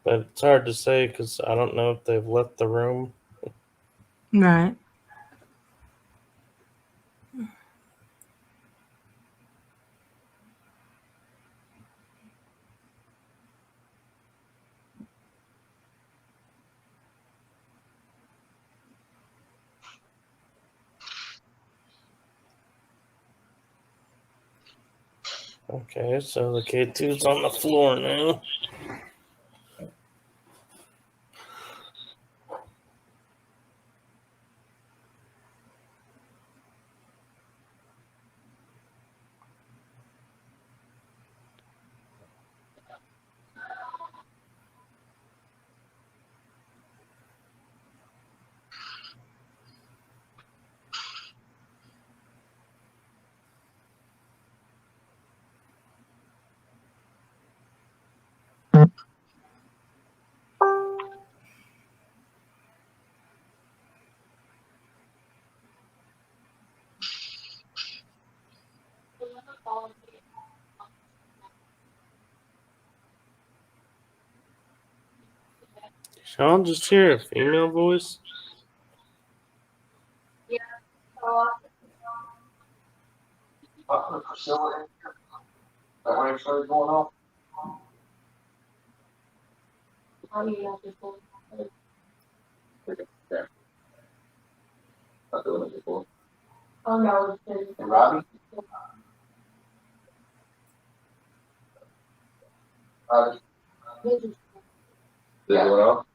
But it's hard to say because I don't know if they've left the room. Right. Okay, so the K2's on the floor now. Sean, just hear a female voice? Priscilla, that when it started going off. Yeah. Not doing it before. Oh no, And Robbie? Did it go off?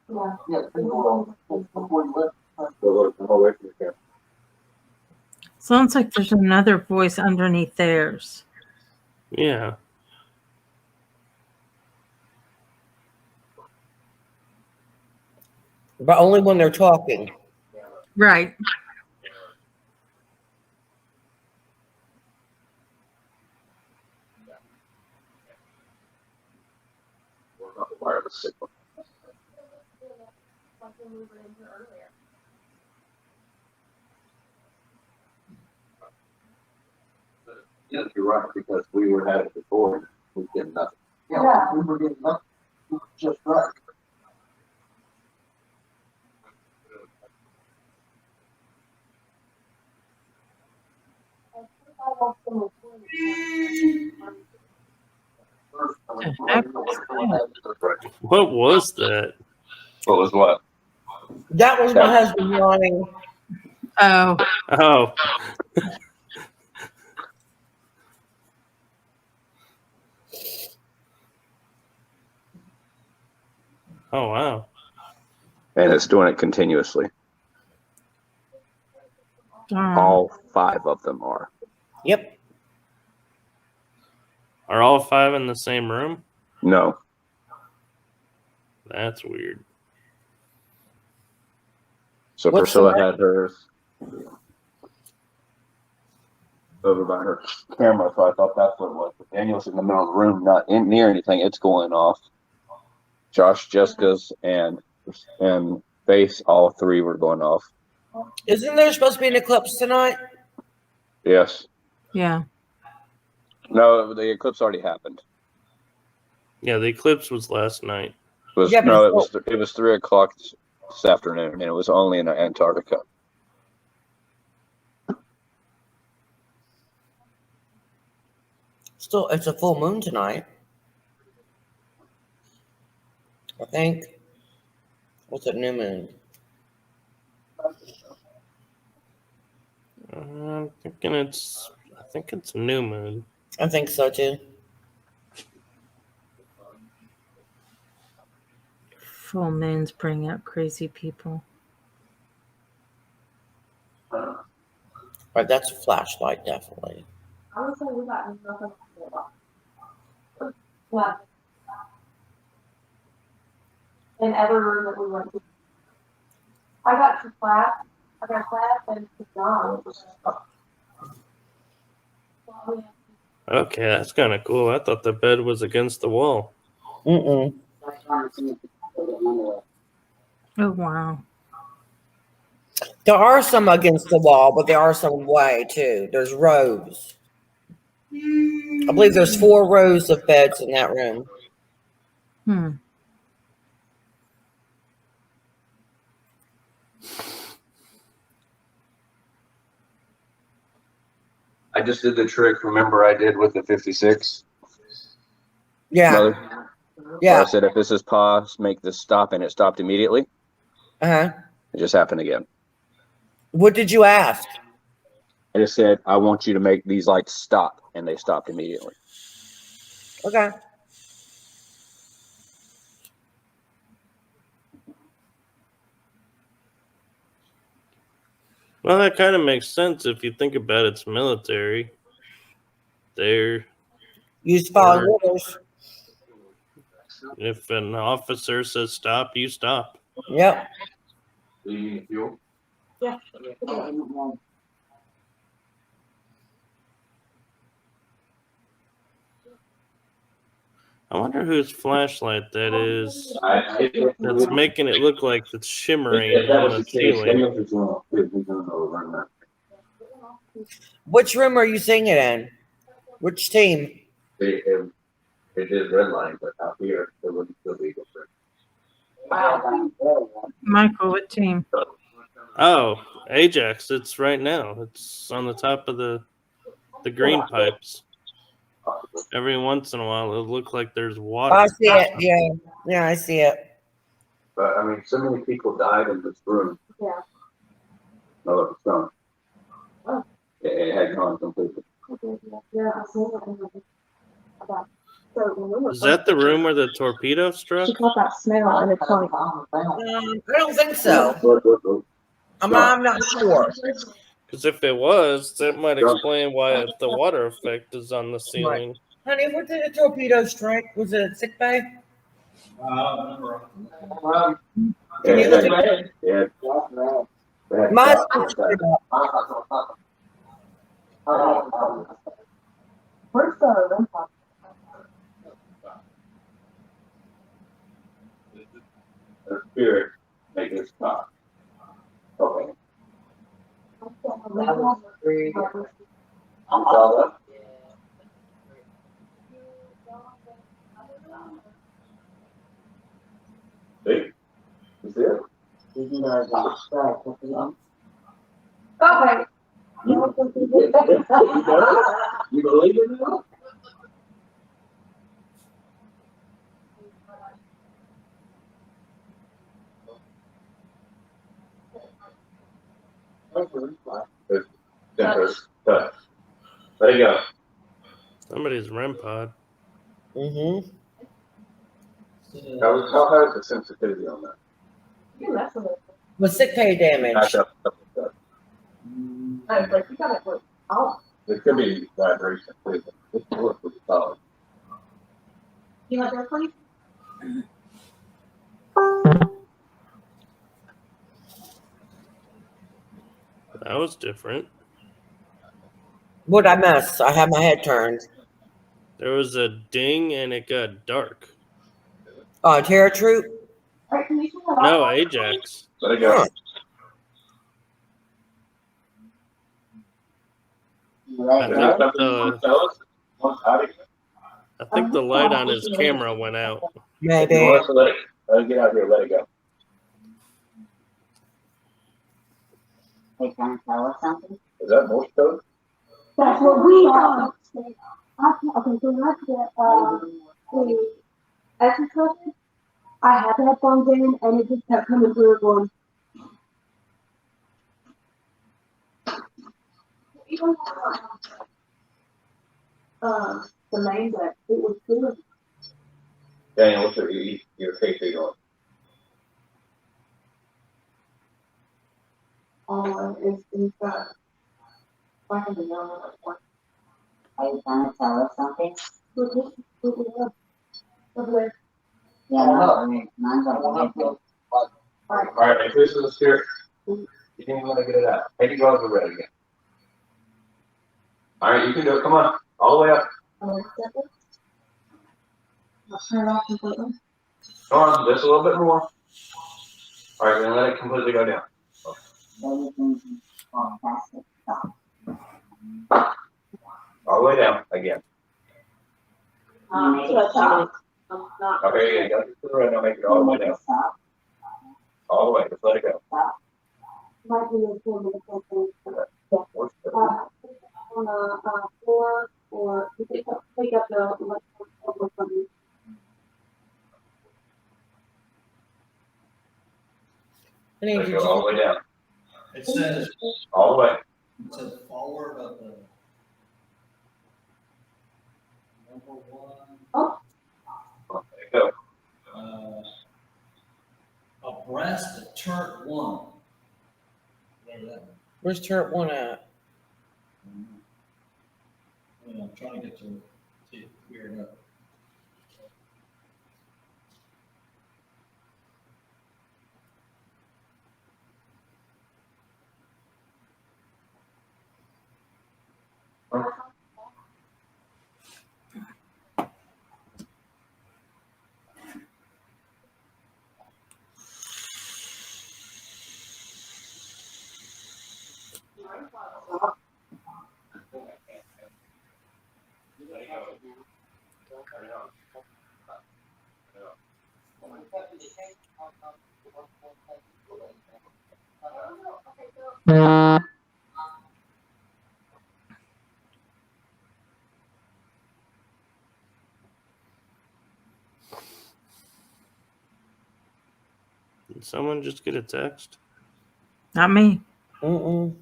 Yeah, it went off before you left. Come away from the camera. Sounds like there's another voice underneath theirs. Yeah. But only when they're talking. Right. Wireless signal. Yeah, you're right, because we were at it before, we did nothing. Yeah, we were getting nothing, just right. What was that? What was what? That was my husband yawning. Oh. Oh. Oh, wow. And it's doing it continuously. All 5 of them are. Yep. Are all 5 in the same room? No. That's weird. So What's Priscilla the- had hers over by her camera, so I thought that's what it was. But Daniel's in the middle of the room, not near anything. It's going off. Josh, Jessica's, and Faith, all 3 were going off. Isn't there supposed to be an eclipse tonight? Yes. Yeah. No, the eclipse already happened. Yeah, the eclipse was last night. It was, Yeah, but it was 3 o'clock this afternoon, and it was only in Antarctica. Still, it's a full moon tonight. I think. What's a new moon? I'm thinking I think it's a new moon. I think so too. Full moons bring out crazy people. Right, that's a flashlight, definitely. I would say we got nothing. Yeah. In every room that we went to. I got to class. I got class and it's gone. Okay, that's kind of cool. I thought the bed was against the wall. Mm-mm. Oh, wow. There are some against the wall, but there are some away too. There's rows. I believe there's 4 rows of beds in that room. Hmm. I just did the trick. Remember, I did with the 56. Yeah. Mother? Yeah. Where I said if this is pause, make this stop, and it stopped immediately. Uh-huh. It just happened again. What did you ask? I just said I want you to make these lights stop, and they stopped immediately. Okay. Well, that kind of makes sense if you think about it. It's military. They're You just follow orders. If an officer says stop, you stop. Yep. Yeah. I wonder whose flashlight that is. That's making it look like it's shimmering on the ceiling. Which room are you seeing it in? Which team? They did red line, but out here it wouldn't still be different. Michael, what team? Oh, Ajax. It's right now. It's on the top of the green pipes. Every once in a while, it'll look like there's water. I see it. Yeah. Yeah, I see it. But I mean, so many people died in this room. Yeah. No, it's gone. It had gone completely. Yeah, I saw that. So when we were Is that the room where the torpedo struck? she caught that smell and it's like, I don't think so. I'm not sure. Because if it was, that might explain why the water effect is on the ceiling. Honey, what did the torpedo strike? Was it sick bay? Can you look at it? Yeah. Mine's where's the The spirit make it stop. Okay. See? You see it? okay. You believe it now? Let it go. Somebody's REM pod. Mm-hmm. How high is the sensitivity on that? With sick pay damage. Back up. I was like, you got it like, oh. It could be vibration. It's worth with solid. You have that please? That was different. What'd I miss? I had my head turned. There was a ding and it got dark. Terror Troop? No, Ajax. Let it go. I think the light on his camera went out. Maybe. You want us to let it get out here, let it go. They trying to tell us something? Is that Morse code? That's what we have. Okay, so let's get the exercise. I had the headphones in and it just kept coming through going. The main deck, it was good. Daniel, what's your KT on? It's got like a number like one. Are you trying to tell us something? Over there. Yeah, mine's over there. All right, if this is a spirit, you didn't want to get it out. Maybe go over red again. All right, you can do it. Come on, all the way up. I'll turn it off completely. Come on, just a little bit more. All right, we're gonna let it completely go down. All the way down again. Okay, yeah, go through and I'll make it all the way down. All the way, just let it go. On a floor, or you take up the Let it go all the way down. It says, All the way. it says forward of the number one. There you go. Abreast of turret one. Whatever that is. Where's turret 1 at? I'm trying to get to clear it up. Did someone just get a text? Not me. Mm-mm.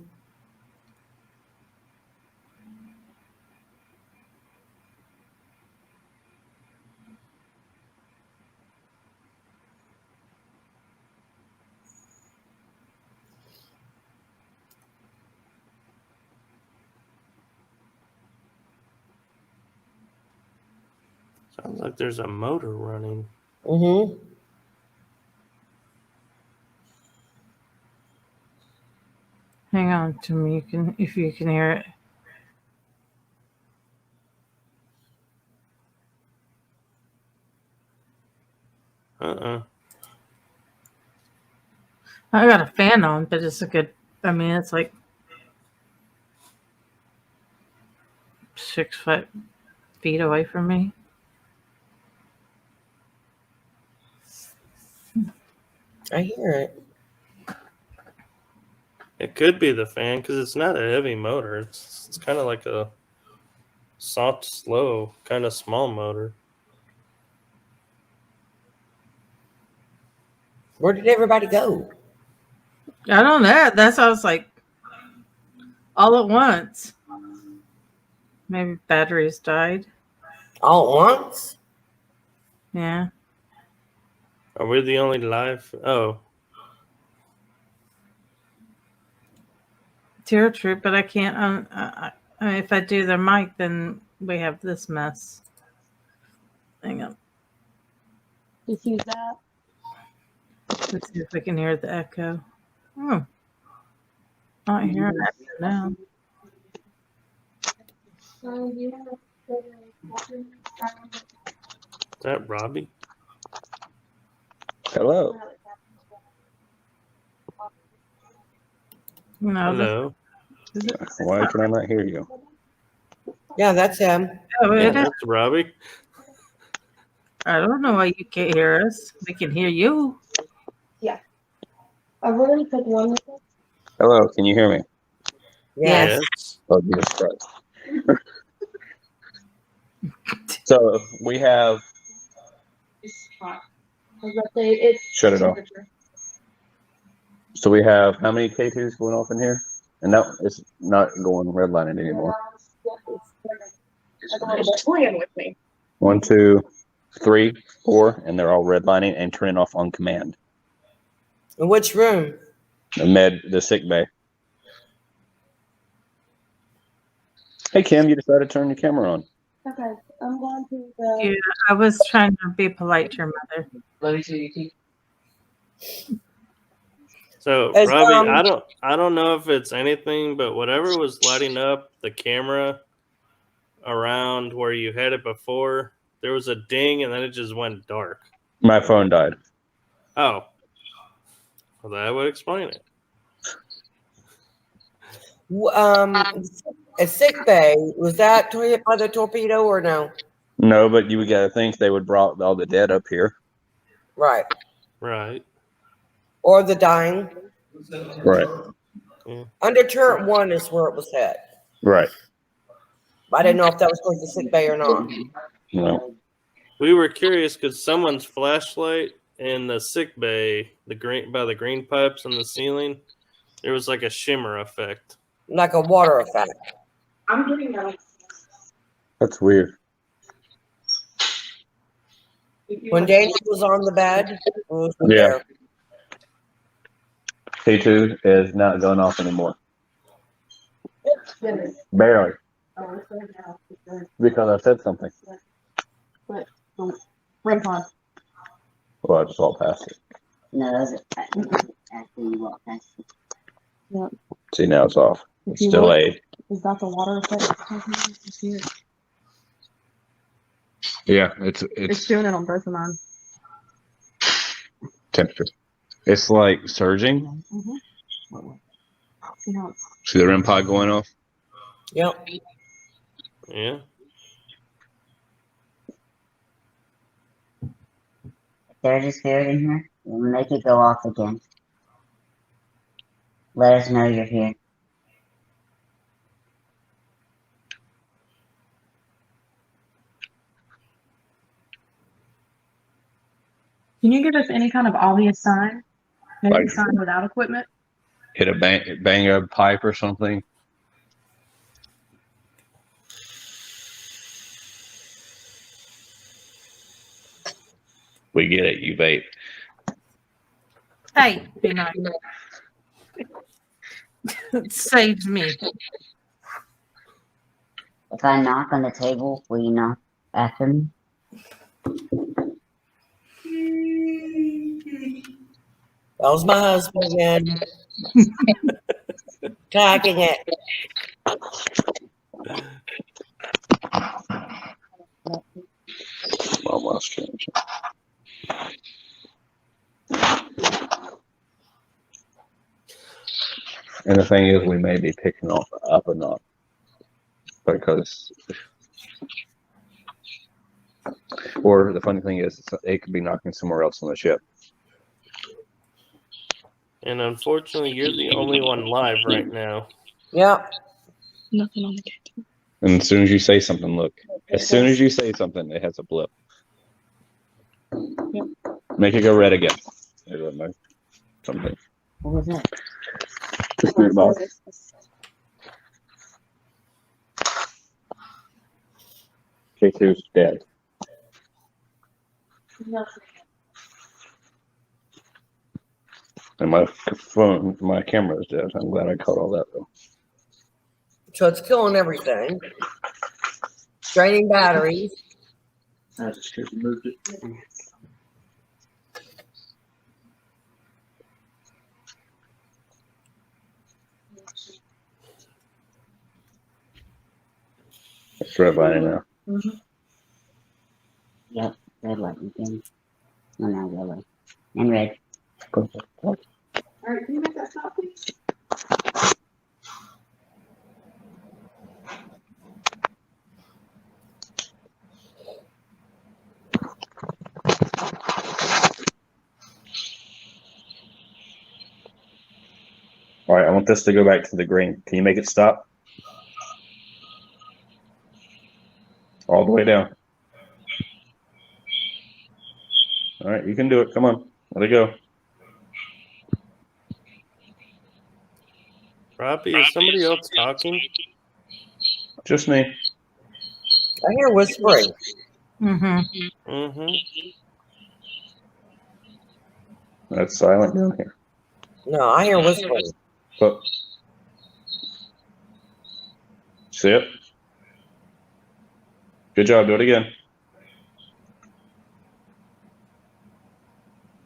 Sounds like there's a motor running. Mm-hmm. Hang on to me. If you can hear it. I got a fan on, but it's a good. I mean, it's like 6 feet away from me. I hear it. It could be the fan because it's not a heavy motor. It's kind of like a soft, slow, kind of small motor. Where did everybody go? I don't know. That's I was like, all at once. Maybe batteries died. All at once? Yeah. Are we the only live? Oh, Terror Troop, but I can't. If I do the mic, then we have this mess. Hang on. Just use that. Let's see if we can hear the echo. Oh, not hearing echo now. is that Robbie? Hello. No. Hello. Why can I not hear you? Yeah, that's him. Oh, Yeah, it is. that's Robbie. I don't know why you can't hear us. We can hear you. Yeah. I really pick one with it. Hello, can you hear me? Yes. Oh, Jesus Christ. So we have. It's hot. I was about to say it's Shut it off. temperature. So we have how many K2s going off in here? And no, it's not going redlining anymore. It's playing with me. 1, 2, 3, 4, and they're all redlining and turning off on command. In which room? The sick bay. Hey Kim, you decided to turn your camera on. Okay, I'm going to the. Yeah, I was trying to be polite to your mother. Let me see you. So As, Robbie, I don't know if it's anything, but whatever was lighting up the camera around where you had it before, there was a ding and then it just went dark. My phone died. Oh. Well, that would explain it. A sick bay, was that hit by the torpedo or no? No, but you got to think they would brought all the dead up here. Right. Right. Or the dying. Right. Under turret 1 is where it was hit. Right. I didn't know if that was towards the sick bay or not. No. We were curious because someone's flashlight in the sick bay, by the green pipes on the ceiling, there was like a shimmer effect. Like a water effect. I'm getting that. That's weird. When Daniel was on the bed, it was Yeah. there. K2 is not going off anymore. Barely. Because I said something. But rim pod. Well, I just all past it. No, that was after you walk past it. Yep. See, now it's off. It's If you look, delayed. is that the water effect? It's here. Yeah, It's doing it on both of mine. temperature. It's like surging. Mm-hmm. See how it's See the REM pod going off? Yep. Yeah. There's a spirit in here. We'll make it go off again. Let us know you're here. Can you give us any kind of obvious sign? Maybe Like- a sign without equipment? Hit a bang a pipe or something. We get it. You vape. Hey, be nice. It saves me. If I knock on the table, will you knock after me? That was my husband again. Tagging it. Almost changed. And the thing is, we may be picking up a knot because, or the funny thing is, it could be knocking somewhere else on the ship. And unfortunately, you're the only one live right now. Yep. Nothing on the K2. And as soon as you say something, look. As soon as you say something, it has a blip. Yep. Make it go red again. Something. What was that? The spirit box. K2's dead. And my phone, my camera is dead. I'm glad I caught all that though. So it's killing everything. Draining batteries. I just moved it. It's red lining now. Mm-hmm. Yep, red light again. No, not yellow. And red. All right, can you make that stop, please? All right, I want this to go back to the green. Can you make it stop? All the way down. All right, you can do it. Come on, let it go. Robbie, is somebody else talking? Just me. I hear whispering. Mm-hmm. Mm-hmm. That's silent down here. No, I hear whispering. But see it? Good job. Do it again.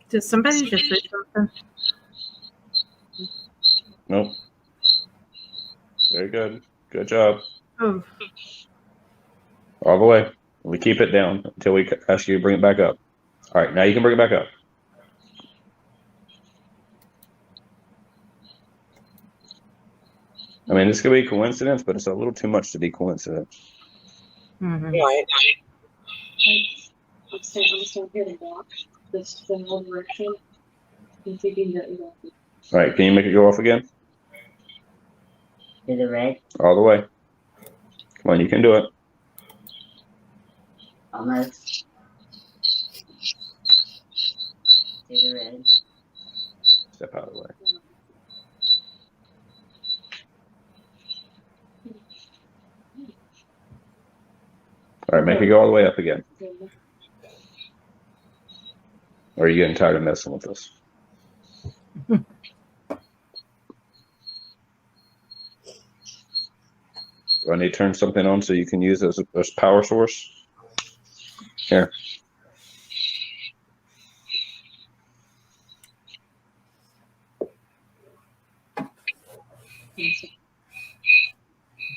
Did somebody just say something? Nope. Very good. Good job. Oh, All the way. We keep it down until we ask you to bring it back up. All right, now you can bring it back up. I mean, this could be coincidence, but it's a little too much to be coincidence. Right. I'm still here to walk this the whole direction. I'm thinking that All right, can you make it go off again? To the red. All the way. Come on, you can do it. Almost. To the red. Step out of the way. All right, make it go all the way up again. Or are you getting tired of messing with us? Do I need to turn something on so you can use as a power source? Here.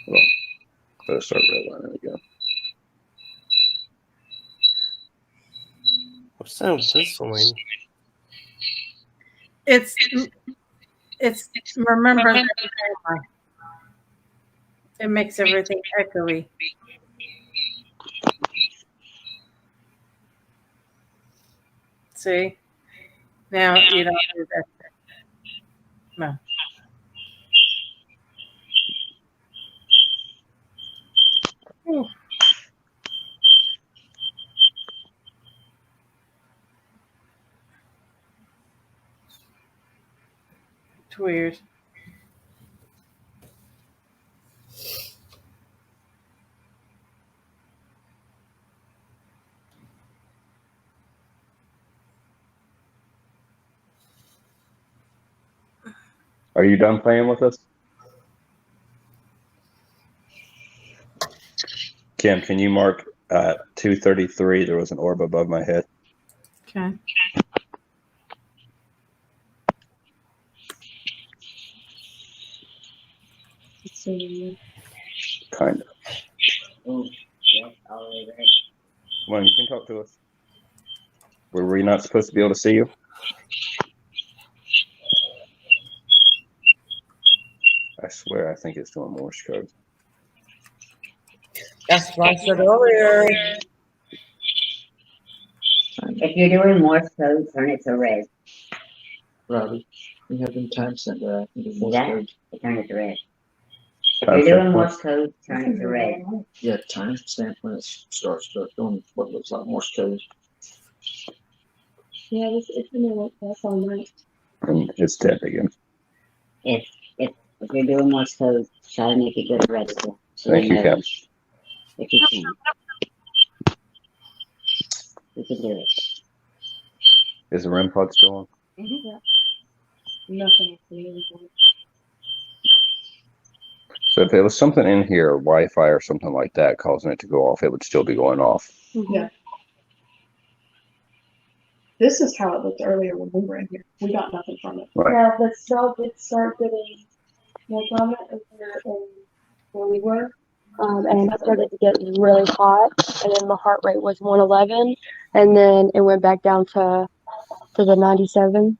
Well, let's start redlining again. What's that whistling? It's remember that it makes everything echoey. See? Now you don't do that. No. Ooh. It's weird. Are you done playing with us? Kim, can you mark at 2:33? There was an orb above my head. Okay. Kind of. Oh, yeah, all the way red. Come on, you can talk to us. Were we not supposed to be able to see you? I swear, I think it's doing Morse code. That's what I said earlier. If you're doing Morse code, turn it to red. Robbie, we have them time sent that. See that? Turn it to red. If you're doing Morse code, turn it to red. Yeah, time stamp when it starts doing what looks like Morse code. Yeah, it's been like that all night. And it's dead again. If you're doing Morse code, try to make it go to red again. Thank you, Kim. If you can. You can do it. Is the REM pod still on? Yeah. Nothing. So if there was something in here, Wi-Fi or something like that, causing it to go off, it would still be going off. Yeah. This is how it looked earlier when we were in here. We got nothing from it. Right. Yeah, the cell did start getting more from it where we were. And it started to get really hot, and then my heart rate was 111, and then it went back down to the 97,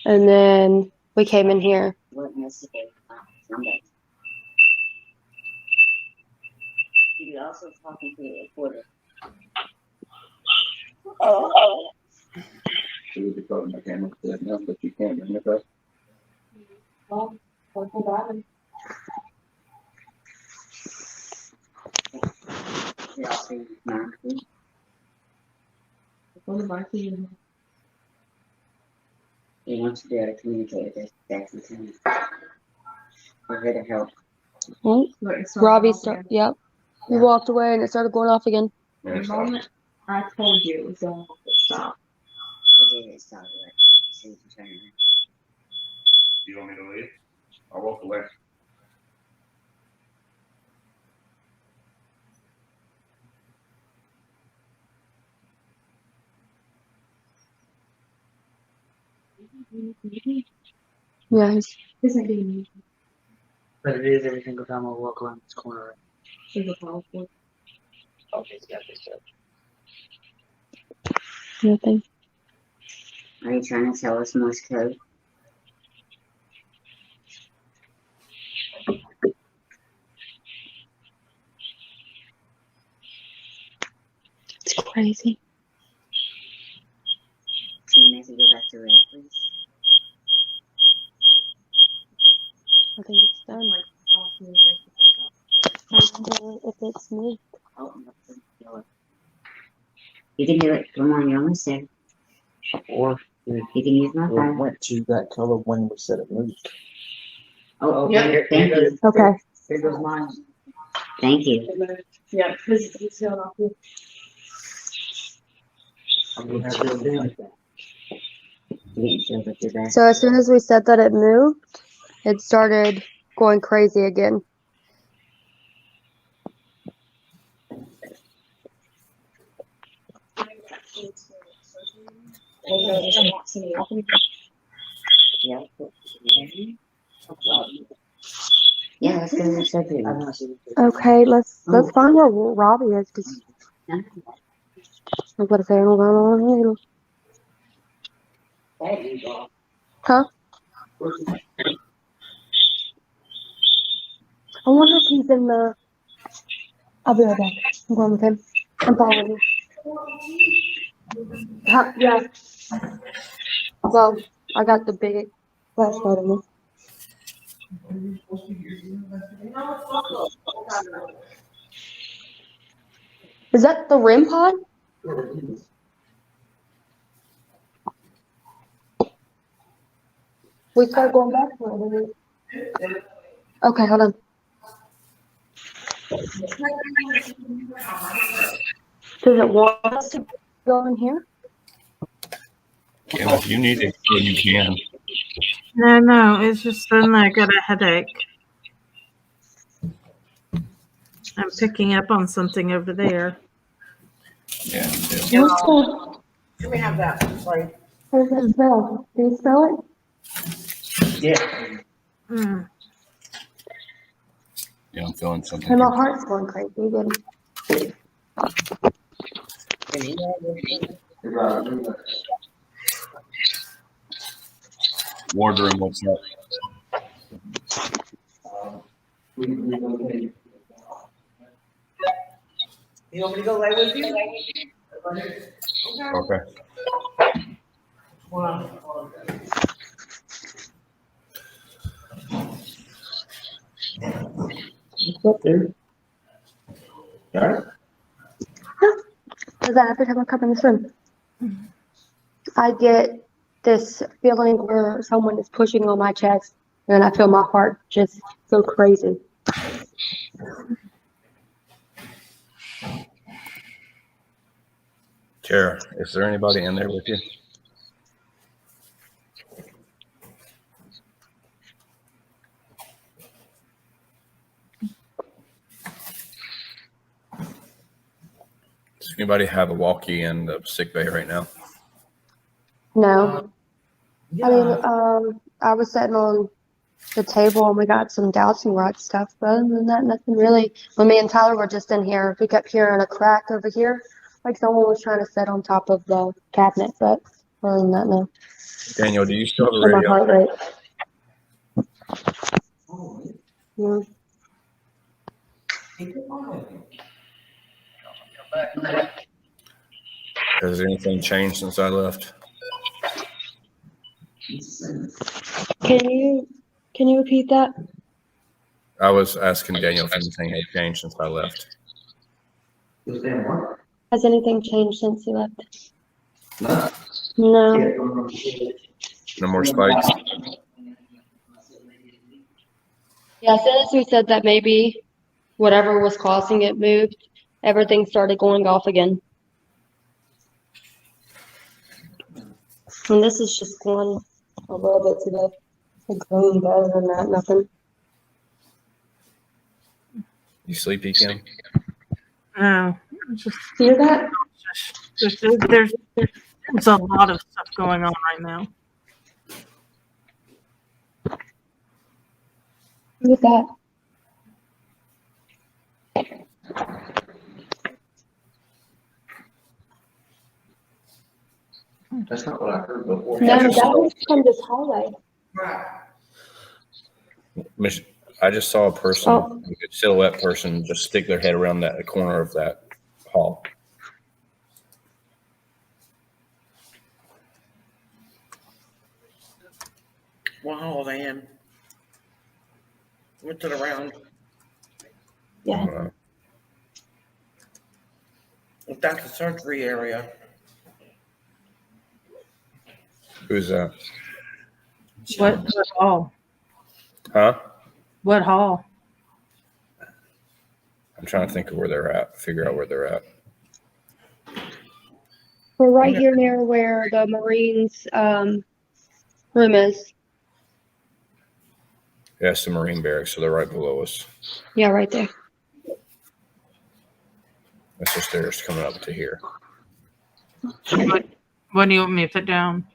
and then we came in here. What must have been Sunday? You're also talking to the recorder. Should we be talking my camera dead now, but you can't bring it back? Well, what's the bottom? You want to be able to communicate with that's the thing. We're here to help. Robbie yep. He walked away and it started going off again. Yeah, The moment I told you it was going off, it stopped. We did it, stop it. See if you turn it. Do you want me to leave? I'll walk away. Yeah, he's not getting me. But it is every single time I walk around this corner. He's a powerful. Okay, yeah, they said. Nothing. Are you trying to tell us Morse code? Macy. Can you Macy go back to Ray, please? I think it's done. I wonder if it's me. Oh, no. You can do it. Come on, you're almost there. Or You can use my it phone. went to that color when we said it moved. Oh, Yeah. yeah. Thank you. Okay. Here goes mine. Thank you. Yeah, because it's not off you. So as soon as we said that it moved, it started going crazy again. Yeah. Yeah, let's go to the surgery. Okay, let's find where Robbie is because I'm gonna say huh? I wonder if he's in the. I'll be right back. I'm going with him. I'm following you. Huh? Yeah. Well, I got the big flashlight on me. Is that the REM pod? We start going back to it. Okay, hold on. Does it want us to go in here? Yeah, if you need it, you can. No, it's just then I got a headache. I'm picking up on something over there. Yeah. What's the, Let me have that. Sorry. what does it smell? Do you smell it? Yeah. Mm. Yeah, I'm feeling something. And my heart's going crazy again. Wardroom, what's up? You want me to go lay with you? Okay. What's up, dude? Got it? Does that every time I come in this room? I get this feeling where someone is pushing on my chest, and I feel my heart just go crazy. Tara, is there anybody in there with you? Does anybody have a walkie in the sick bay right now? No. I mean, I was sitting on the table and we got some dowsing rod stuff, but other than that, nothing really. When me and Tyler were just in here, we kept hearing a crack over here, like someone was trying to sit on top of the cabinet, but other than that, no. Daniel, do you still have a And my radio? heart rate. Yeah. Has anything changed since I left? Can you repeat that? I was asking Daniel if anything had changed since I left. Has anything changed since you left? No. No more spikes? Yeah, as soon as we said that maybe whatever was causing it moved, everything started going off again. And this is just going a little bit today. It's going better than that, nothing. You sleepy, Kim? No, just hear that? There's a lot of stuff going on right now. Look at that. That's not what I heard before. No, that was from this hallway. I just saw a person, Oh. like a silhouette person, just stick their head around that corner of that hall. Wow, man. What's it around? Yeah. If that's the surgery area. Who's that? What hall? Huh? What hall? I'm trying to think of where they're at. Figure out where they're at. We're right here near where the Marines room is. Yeah, it's the Marine barracks, so they're right below us. Yeah, right there. That's the stairs coming up to here. What do you want me to put down?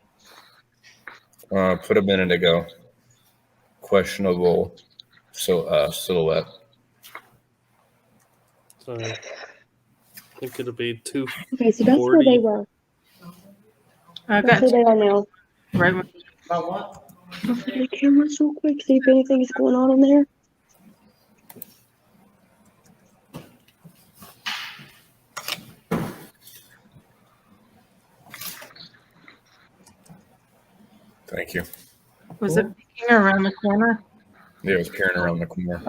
Put a minute ago. Questionable silhouette. So I think it'll be 240. Okay, so that's where they were. I That's got where they are now. right. About what? Look at the cameras real quick, see if anything's going on in there. Thank you. Was it peeking around the corner? Yeah, it was peering around the corner.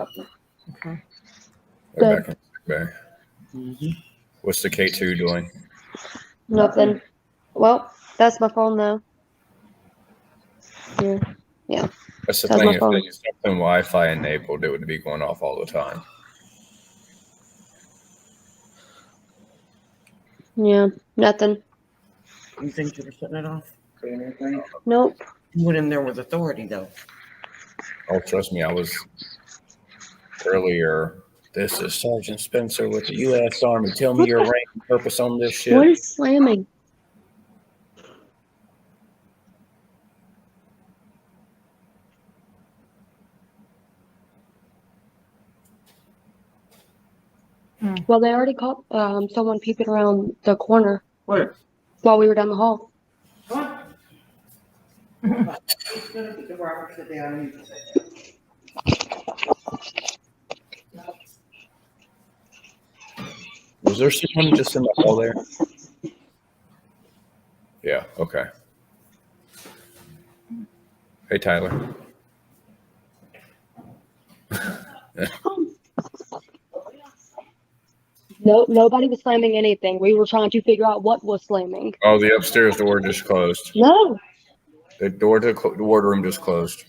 Okay. They're back in the bay. What's the K2 doing? Nothing. Well, that's my phone though. Yeah. That's the That's thing. my If phone. it's something Wi-Fi enabled, it would be going off all the time. Yeah, nothing. You think you were shutting it off? Nope. You went in there with authority, though. Oh, trust me, I was earlier. This is Sergeant Spencer with the U.S. Army. Tell me your rank and purpose on this ship. What is slamming? Well, they already caught someone peeping around the corner. Where? While we were down the hall. What? Was there someone just in the hall there? Yeah, okay. Hey, Tyler. No, nobody was slamming anything. We were trying to figure out what was slamming. Oh, the upstairs door just closed. No. The door to the wardroom just closed.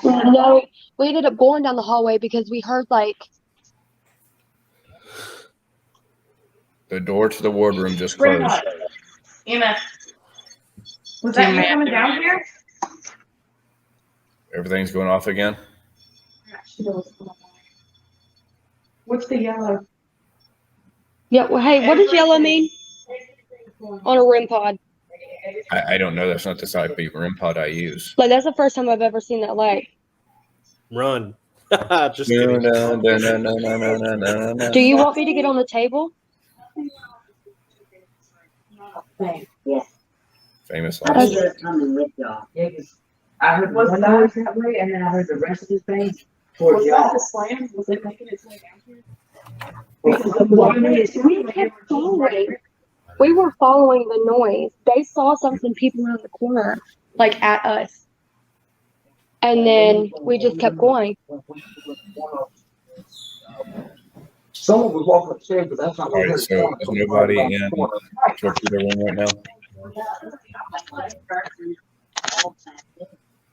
No, we ended up going down the hallway because we heard like The door to the wardroom just closed. EMS. Was that you coming down here? Everything's going off again? What's the yellow? yeah. Well, hey, what does yellow mean on a REM pod? I don't know. That's not the type of REM pod I use. Like that's the first time I've ever seen that light. Run. Just No, kidding. no, no, no, no, no, no, no, no. Do you want me to get on the table? Yeah. Famous I last. was coming with y'all. Yeah, 'cause I heard one noise that way, and then I heard the rest of his things towards y'all. Was that the slam? Was it making its way down here? We kept following. We were following the noise. They saw something peeping around the corner, like at us. And then we just kept going. Someone was walking upstairs, but that's not All right, so is nobody in torpedo room right now?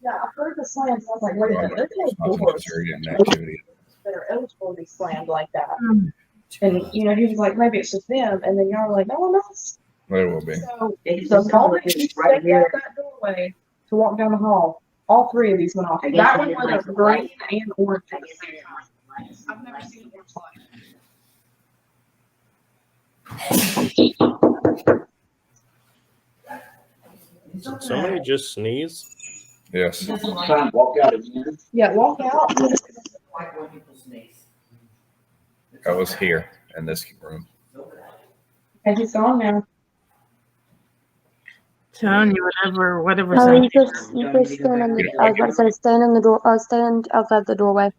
Yeah, I heard the slams. I was like, wait a minute, there's no Nothing doors because you're getting activity. that are eligible to be slammed like that. And you know, he was like, maybe it's just them, and then y'all were like, no one else. There will be. So the moment he stepped out that doorway to walk down the hall, all three of these went off. That one was green and orange at the same time. I've never seen an orange light. Did somebody just sneeze? Yes. Walk out again. Yeah, walk out. That was here in this room. And he's gone now. Telling you whatever's No, in. you just stand in the. I was about to say, stand in the door. Stand outside the doorway.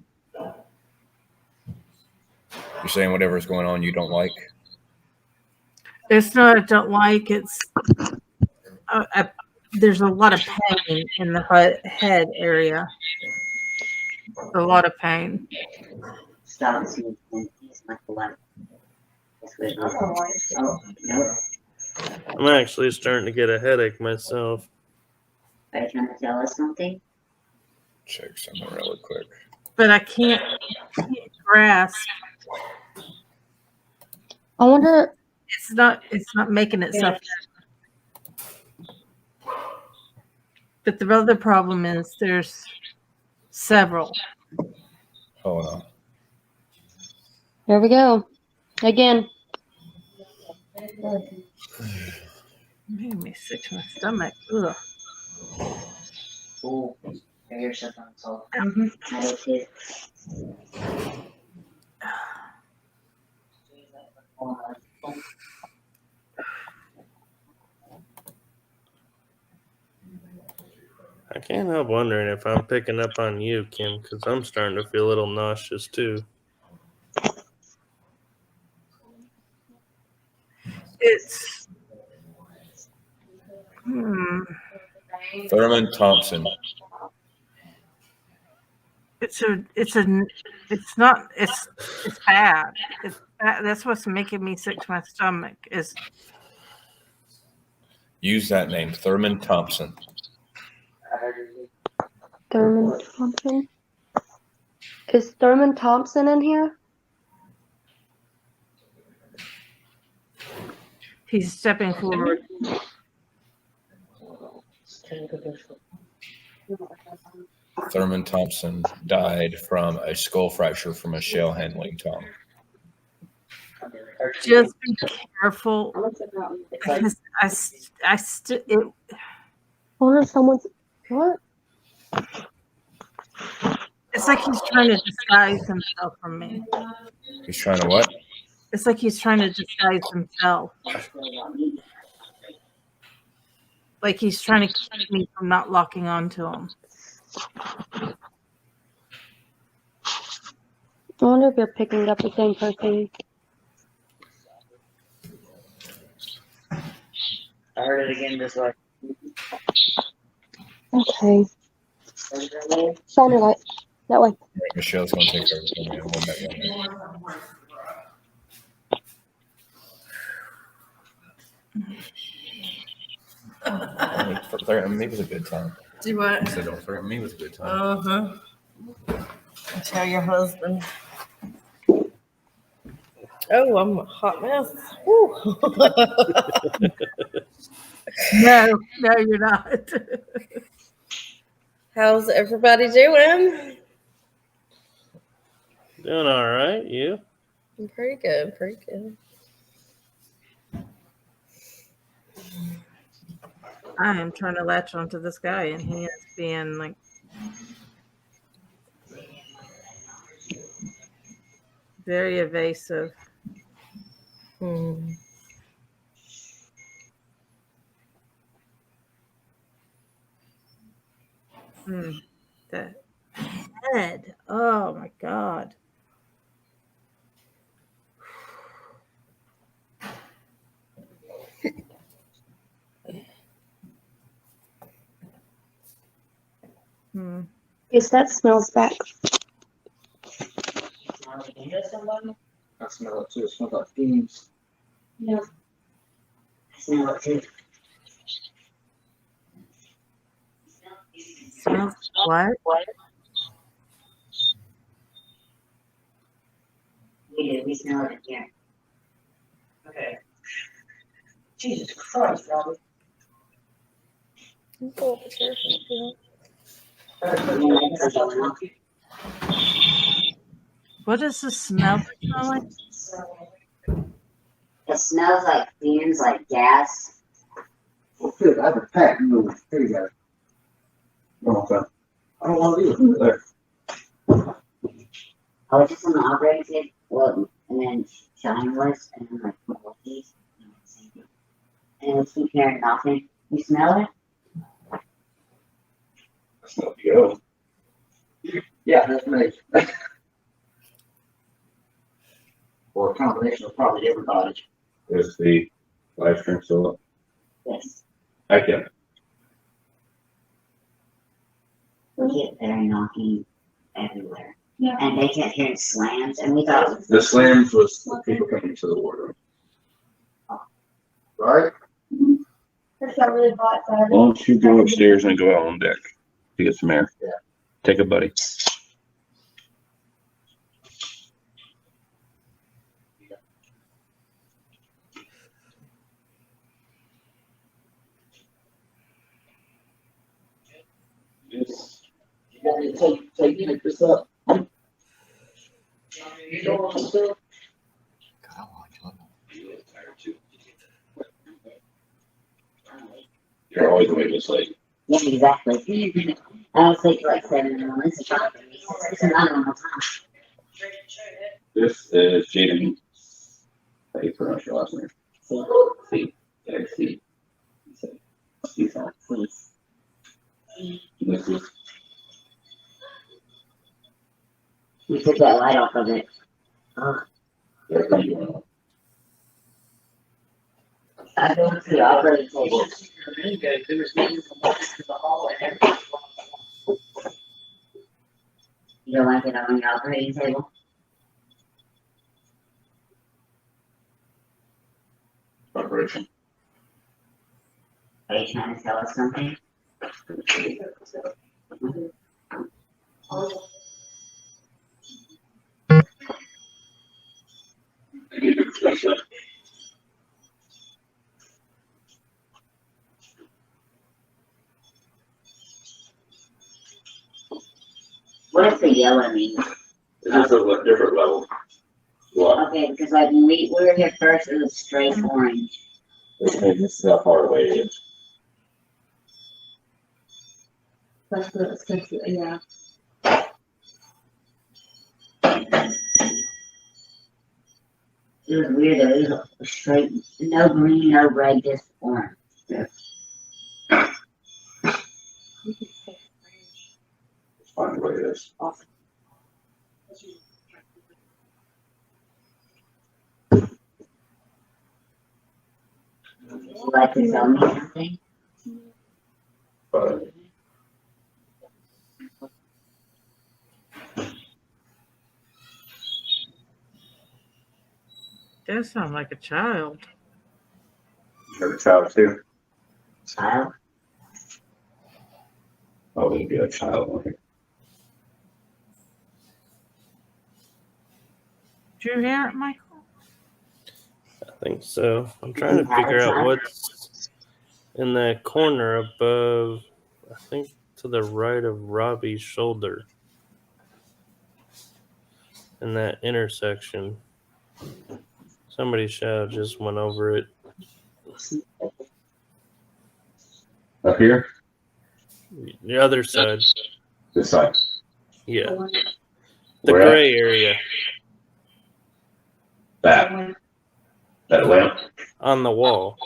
You're saying whatever's going on you don't like? It's not I don't like. It's there's a lot of pain in the head area. A lot of pain. Stop seeing things like the left. I'm actually starting to get a headache myself. Are you trying to tell us something? Check something really quick. But I can't grasp. I wonder. It's not making itself. But the other problem is there's several. Hold on. Here we go. Again. Made me sick to my stomach. Ugh. Oh, here's something so. I can't help wondering if I'm picking up on you, Kim, because I'm starting to feel a little nauseous too. It's Thurman Thompson. it's bad. It's bad. That's what's making me sick to my stomach is Use that name, Thurman Thompson. Thurman Thompson. Is Thurman Thompson in here? he's stepping forward. Thurman Thompson died from a skull fracture from a shell handling tongue. Just be careful because I wonder if someone's what? It's like he's trying to disguise himself from me. He's trying to what? It's like he's trying to disguise himself. Like he's trying to keep me from not locking onto him. I wonder if you're picking up the same person. I heard it again just like. Okay. Shine your light. That way. Michelle's going to take over for me. We'll back on me was a good time. Do what? I said, don't threaten me was a good time. Tell your husband. Oh, I'm a hot mess. No, you're not. How's everybody doing? Doing all right, you? Pretty good, pretty good. I am trying to latch onto this guy, and he is being like very evasive. That head. Oh my God. Yes, that smells back. I smell it too. It smells like fumes. Yeah. I smell it too. Smells what? We smell it in here. Okay. Jesus Christ, Robert. Pull up a chair. What does the smell smell like? It smells like fumes, like gas. Well, good. I have a pack. Here you go. Okay. I don't want to do it there. I was just on the operating table, well, and then Shine was, and then like all these, and it was comparing nothing. You smell it? I smell good. Yeah, that's me. Or a combination of probably everybody. Is the live stream still up? Yes. I can. We get there knocking everywhere. And they kept hearing slams, and we thought it was The slams was the people coming to the wardroom. Right? It's got really hot. So Why don't you go upstairs and go out on deck to get some air? Yeah. Take a buddy. Yes. You want me to take this up? You don't want to? You're always way this late. Yeah, exactly. I was like 7 in the morning. It's not normal time. This is Jaden. How do you pronounce your last name? C. Yeah, C. C. This is. You took that light off of it. Oh. I go to the operating table. You don't like it on the operating table? Operation. Are you trying to tell us something? What does the yellow mean? This is a different level. What? Okay, because like when we were here first, it was straight orange. This is how far away it is. That's good. Yeah. It was weird though. It was straight, no green, no red, just orange. It's fine the way it is. Awesome. Would you like to tell me something? But Does sound like a child. you're a child too. Child? Oh, it'd be a child. Did you hear it, Michael? I think so. I'm trying to figure out what's in that corner above, I think to the right of Robbie's shoulder. In that intersection. Somebody's shadow just went over it. Up here? The other side. This side. Yeah. The Where gray area. That lamp? On the wall.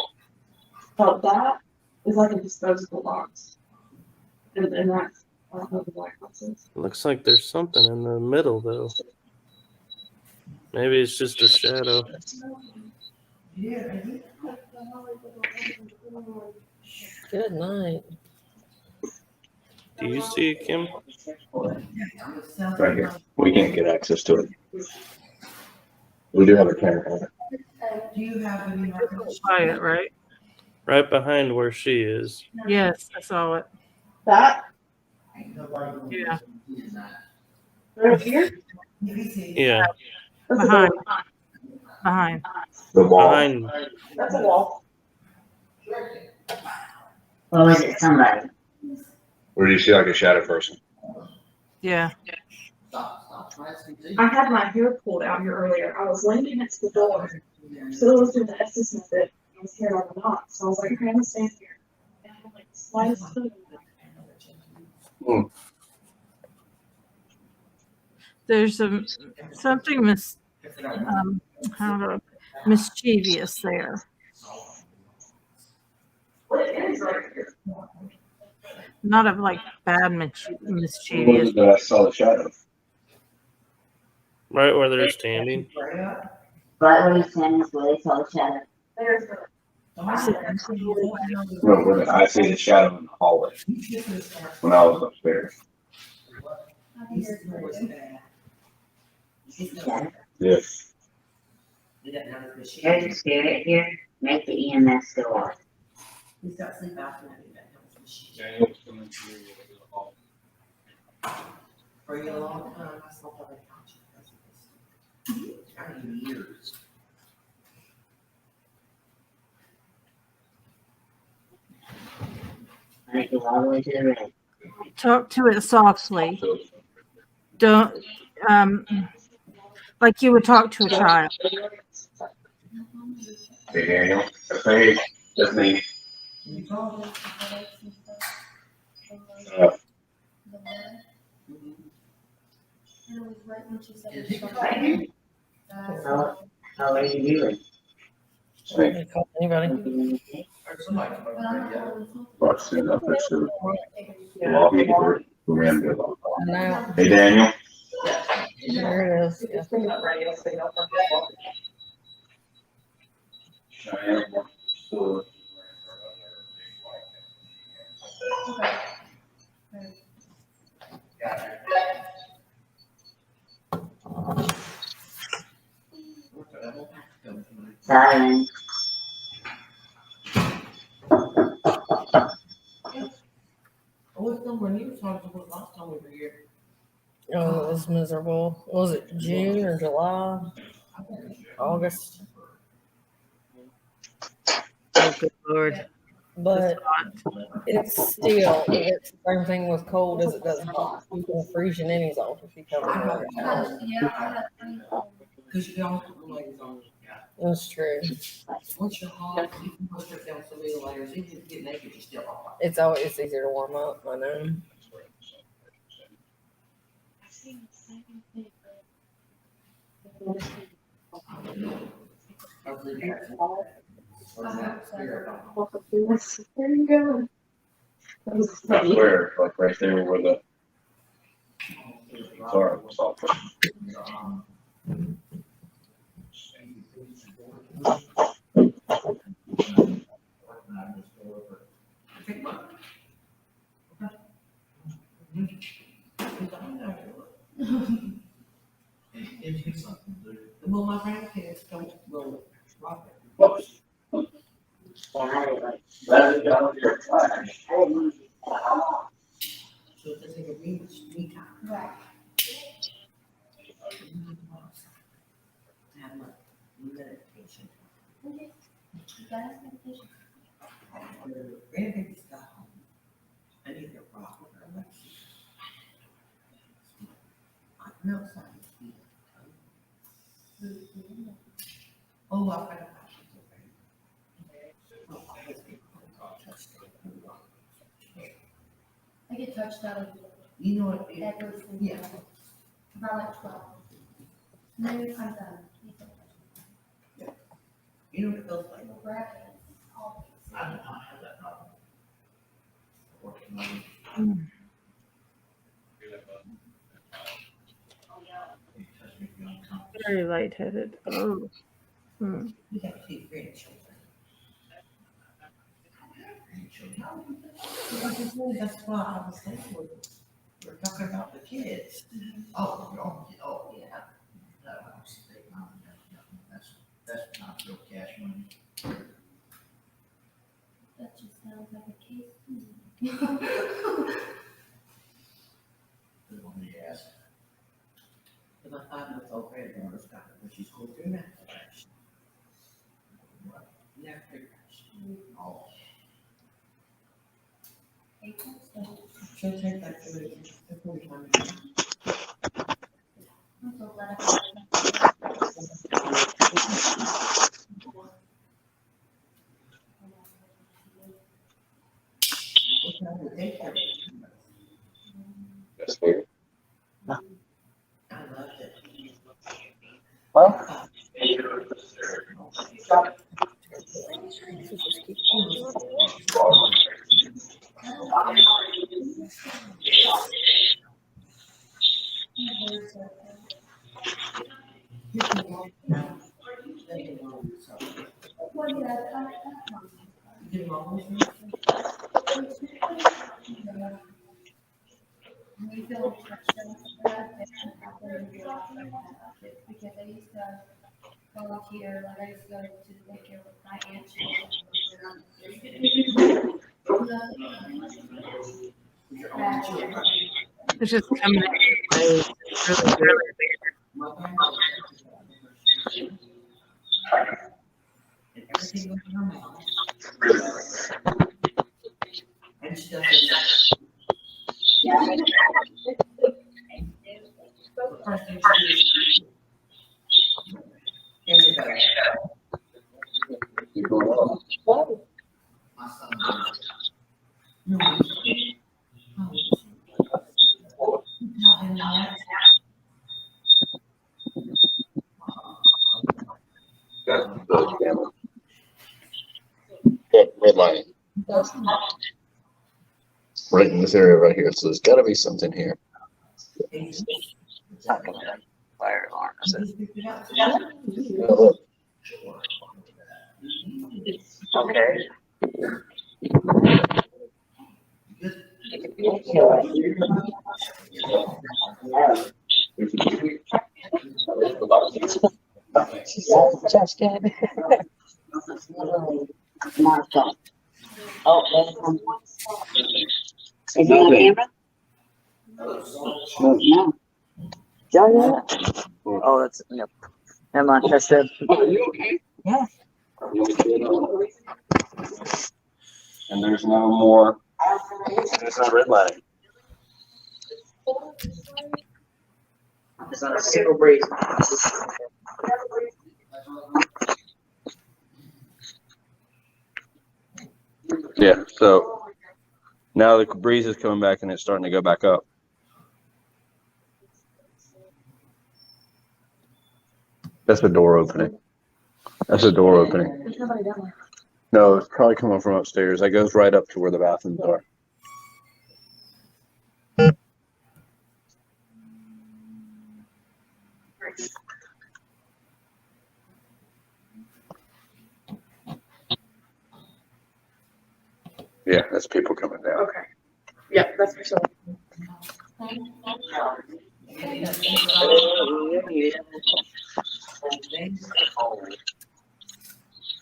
Oh, that is like a disposable box. And that's, I don't know what the black box is. Looks like there's something in the middle though. Maybe it's just a shadow. Good night. Do you see it, Kim? Right here. We can't get access to it. We do have a camera on it. Do you have any quiet, right? Right behind where she is. Yes, I saw it. That? Yeah. Right here? Yeah. Behind. Behind. The wall. Behind. That's a wall. Or was it somebody? Where do you see like a shadow person? Yeah. I had my hair pulled out here earlier. I was leaning next to the door. So I was doing the S's method. I was here on the knot. So I was like, okay, I'm gonna stand here. And I had like the slightest clue. There's something mischievous there. Not of like bad mischievous. I saw the shadow. Right where they're standing. Right where he's standing is where they saw the shadow. No, I see the shadow in the hallway when I was upstairs. Yes. There's a spirit here. Make the EMS go off. He's got sleep apnea. For a long time, I slept on the couch. I mean, years. Let it go all the way to the red. Talk to it softly. Don't, like you would talk to a child. Hey, Daniel. Hey, that's me. How are you doing? Hey, call anybody? Hey, Daniel. There it is. Yeah. Silence. What's the one you were talking about last time we were here? Oh, it was miserable. Was it June or July? August? Oh, good Lord. But it's still, it's the same thing with cold as it does hot. You can freeze your ninnies off if you come here. Because you don't put the layers on. That's true. Once you're hot, you can push it down so many layers. Even if you get naked, you're still hot. It's always easier to warm up, I know. There you go. I swear, like right there where the. Sorry, I was off. Well, my grandkids don't roll rock it. So if they take a me time. Right. Have my meditation. Okay. You got us meditation. Grandbabies got home. I need their rock with her legs. I'm outside. Oh, I forgot. I get touched out of You know what? every single Yeah. day. About like 12. Maybe I'm done. You know what it feels like? I don't have that problem. Very lightheaded. Oh. Hmm. You have two grandchildren. That's why I was thinking we're talking about the kids. Oh, yeah. No, that's not real cash money. That just sounds like a case to me. Yes. But my 5-month-old granddaughter's got it, but she's going through that. Yeah, oh. She'll take that to the 45 minutes. I'm so glad I That's weird. I loved it. Well. We feel touched Because I used to volunteer, like I used to go to the daycare with my aunt. It's just coming in waves. It's really weird. Red line. Right in this area right here. So there's got to be something here. Fire alarm. Is it? Okay. Just did. Martha. Oh, is he on camera? No. Yeah. Oh, that's yep. Never mind. That's it. Are you okay? Yeah. And there's no more. There's no red lining. It's not a single breeze. Yeah, so now the breeze is coming back and it's starting to go back up. That's the door opening. That's the door opening. There's nobody down there. No, it's probably coming from upstairs. That goes right up to where the bathrooms are. Yeah, that's people coming down. Okay. Yep, that's for sure.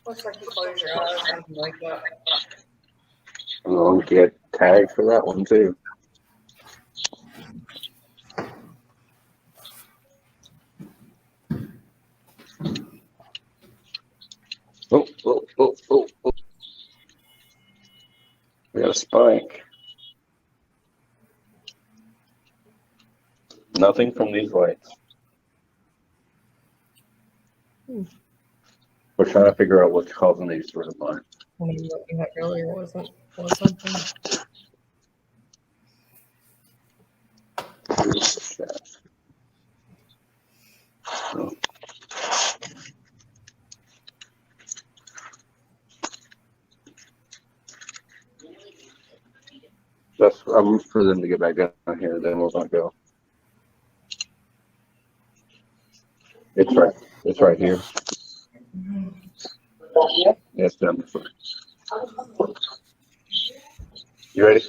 Looks like you close your eyes, something like that. I'm going to get tagged for that one too. Oh, oh, oh, oh, oh. We got a spike. Nothing from these lights. We're trying to figure out what's causing these to run. I mean, looking at earlier wasn't something. Oh. That's for them to get back down here, then we'll not go. It's right here. Yeah, it's down this way. You ready?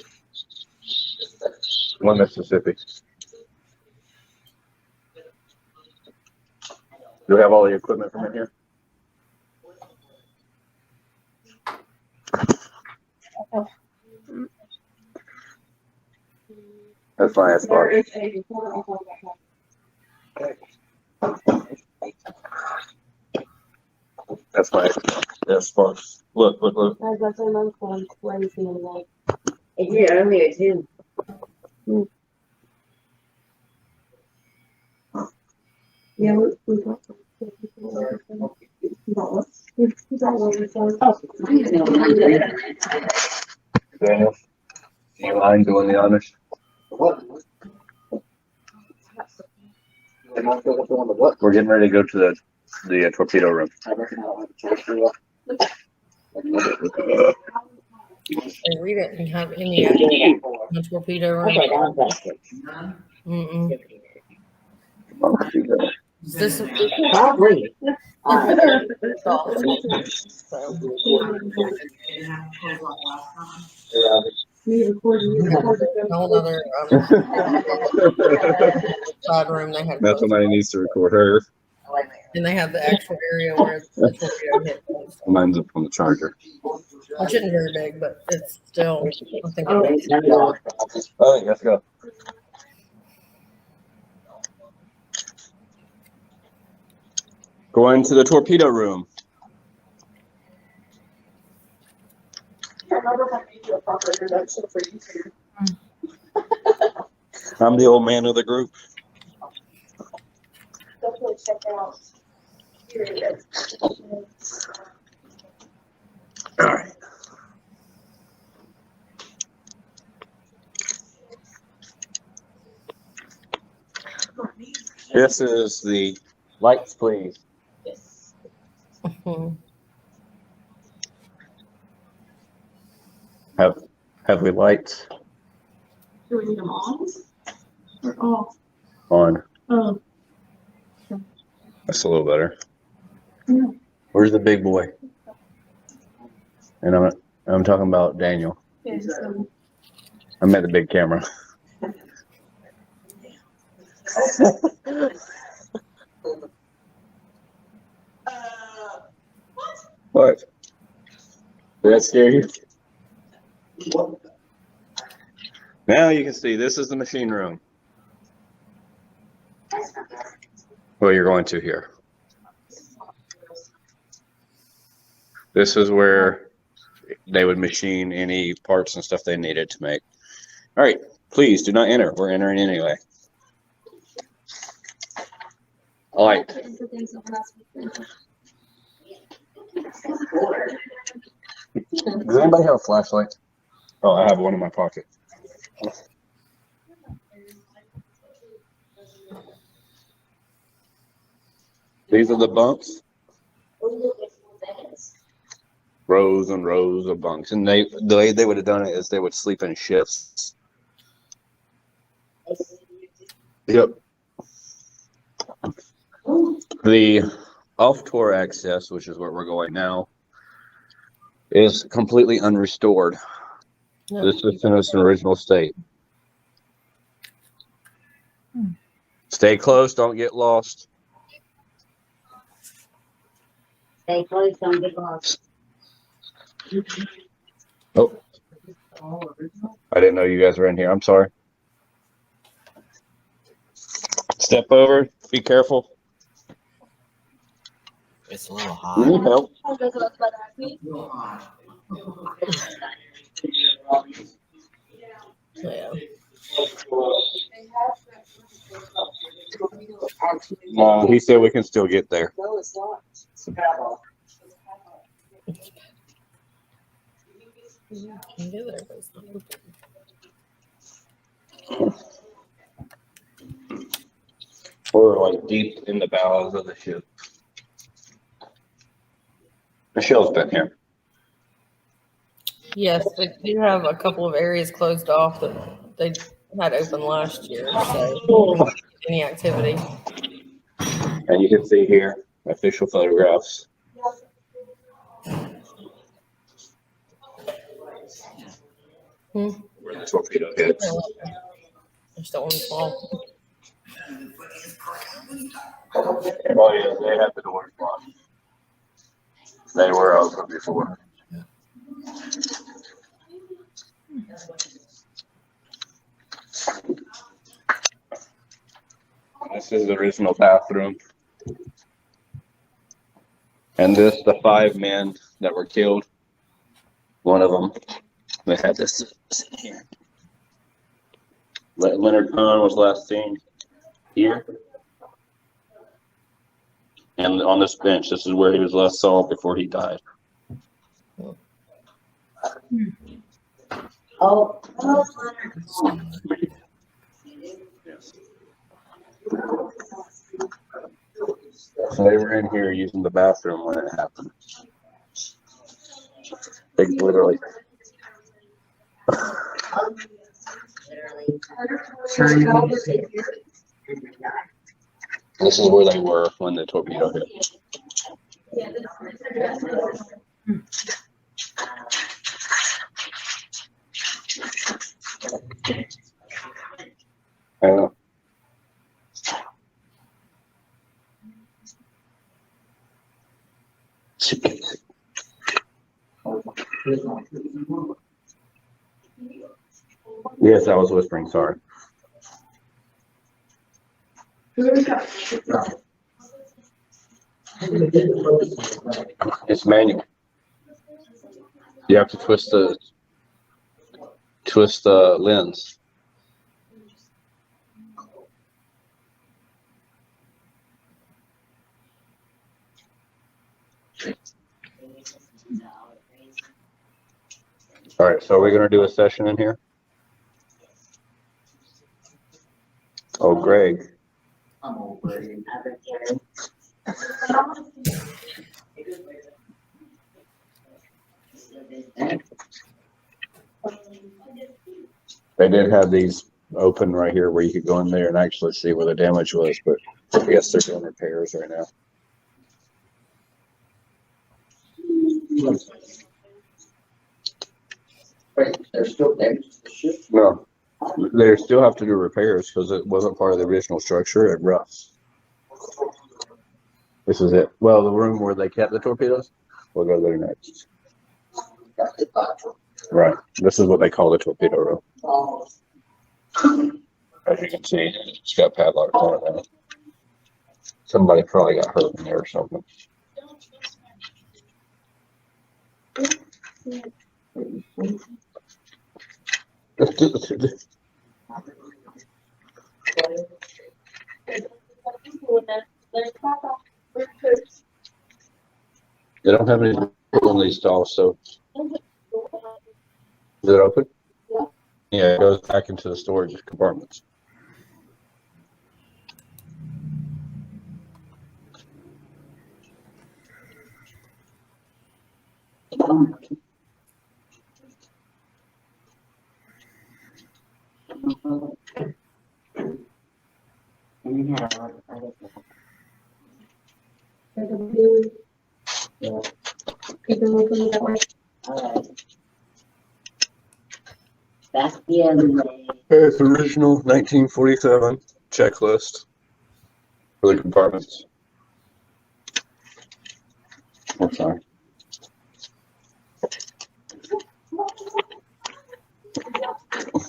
One Mississippi. Do we have all the equipment from in here? That's my S bar. That's my S bar. Look, look, look. That's what I'm going crazy and like. Yeah, I made it too. Yeah, we got some. Daniel, do you mind doing the honors? What? We're getting ready to go to the torpedo room. And we didn't have any idea the torpedo room. This Probably. Me recording you. A whole other side room they had Now closed somebody off. needs to record her. And they have the actual area where the torpedo hit. Mine's up on the charger. Which isn't very big, but it's still, I think Oh, it makes it better. let's go. Going to the torpedo room. I'm the old man of the group. Definitely check out. Here it is. All right. This is the lights, please. Have we lights Do we need them on? Or off? on? Oh. That's a little better. Yeah. Where's the big boy? And I'm talking about Daniel. Yeah, so. I'm at the big camera. What? Did that scare you? Now you can see this is the machine room. Well, you're going to here. This is where they would machine any parts and stuff they needed to make. All right, please do not enter. We're entering anyway. All right. Does anybody have a flashlight? Oh, I have one in my pocket. These are the bunks. Rows and rows of bunks. And the way they would have done it is they would sleep in shifts. Yep. The off-tour access, which is where we're going now, is completely unrestored. Yeah. This is in its original state. Stay close, don't get lost. Stay close, don't get lost. Oh, I didn't know you guys were in here. I'm sorry. Step over. Be careful. It's a little hot. Need help. Yeah. No, he said we can still get there. No, it's not. You can get there, but it's not open. We're like deep in the bowels of the ship. Michelle's been here. Yes, they do have a couple of areas closed off that they had open last year, so any activity. And you can see here official photographs. Where the torpedo hits. Just don't want to fall. Oh yeah, they have the doors locked. They were open before. This is the original bathroom. And this, the 5 men that were killed. One of them, they had this in here. Leonard Cohen was last seen here. And on this bench, this is where he was last saw before he died. Oh. So they were in here using the bathroom when it happened. They literally. This is where they were when the torpedo hit. Yes, I was whispering. Sorry. It's manual. You have to twist the lens. All right, so we're going to do a session in here. Oh, Greg. They did have these open right here where you could go in there and actually see where the damage was, but I guess they're doing repairs right now. Wait, they're still there? No, they still have to do repairs because it wasn't part of the original structure. It rusts. This is it. Well, the room where they kept the torpedoes, we'll go there next. Right. This is what they call the torpedo room. As you can see, it's got padlocks on it now. Somebody probably got hurt in there or something. They don't have any people in these stalls, so is it open? Yeah, it goes back into the storage compartments. That's the end. It's original 1947 checklist for the compartments. I'm sorry.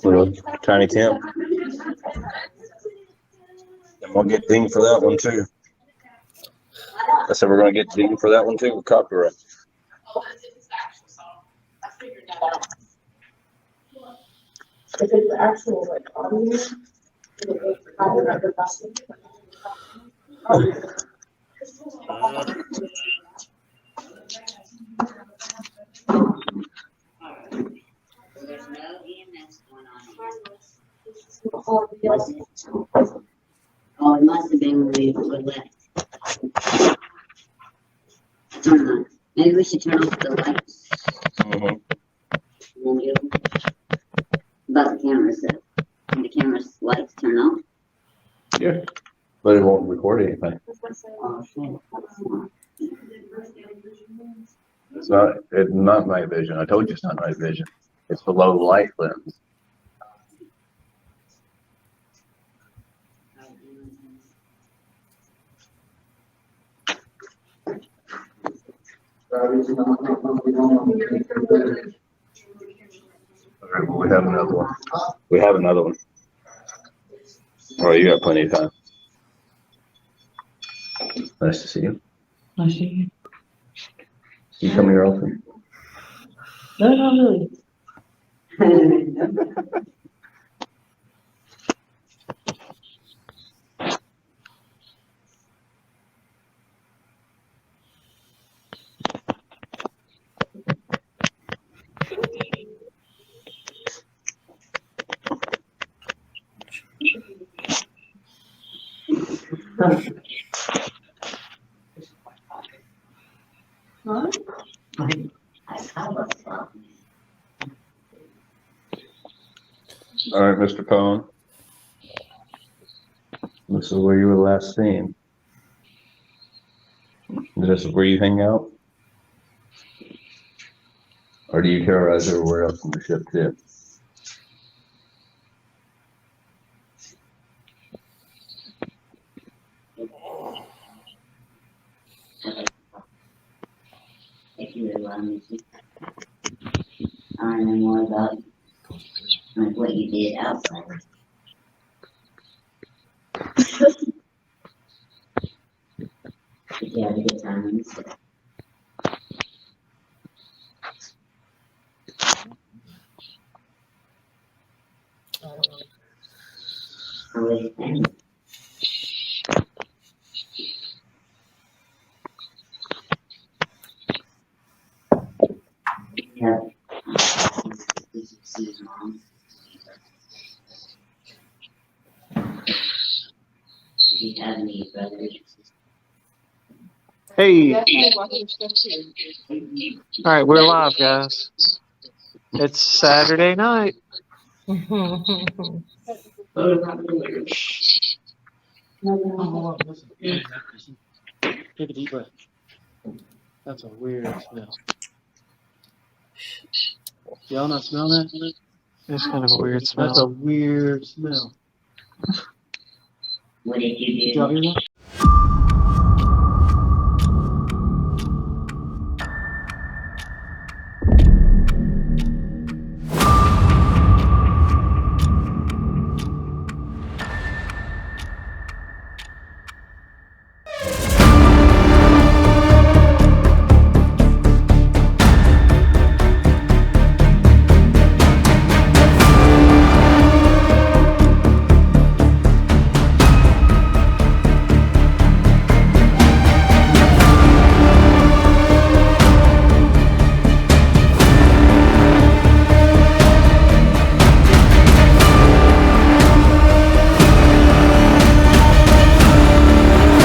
Really? Tiny Tim. And we'll get dinged for that one too. I said we're going to get dinged for that one too with copyright. Is it the actual like audio? There's no EMS going on here. Oh, it must have been when we left. Turn on. Maybe we should turn off the lights. And then do about the camera set. And the camera's lights turn off. Yeah. But it won't record anything. Oh, shit. It's not night vision. I told you it's not night vision. It's the low light lens. All right, well, we have another one. We have another one. Oh, you got plenty of time. Nice to see you. Nice to see you. You come here often? No, not really. All right, Mr. Pone. This is where you were last seen. This is where you hang out? Or do you terrorize everywhere else on the ship too? If you allow me to. I want to know more about like what you did outside. Did you have a good time on this? How was your family? Yeah. Did you see your mom? Did you have any brothers or sisters? Hey. All right, we're live, guys. It's Saturday night. Take a deep breath. That's a weird smell. Y'all not smell that? It's kind of a weird smell. That's a weird smell. What did you do? Did y'all hear that?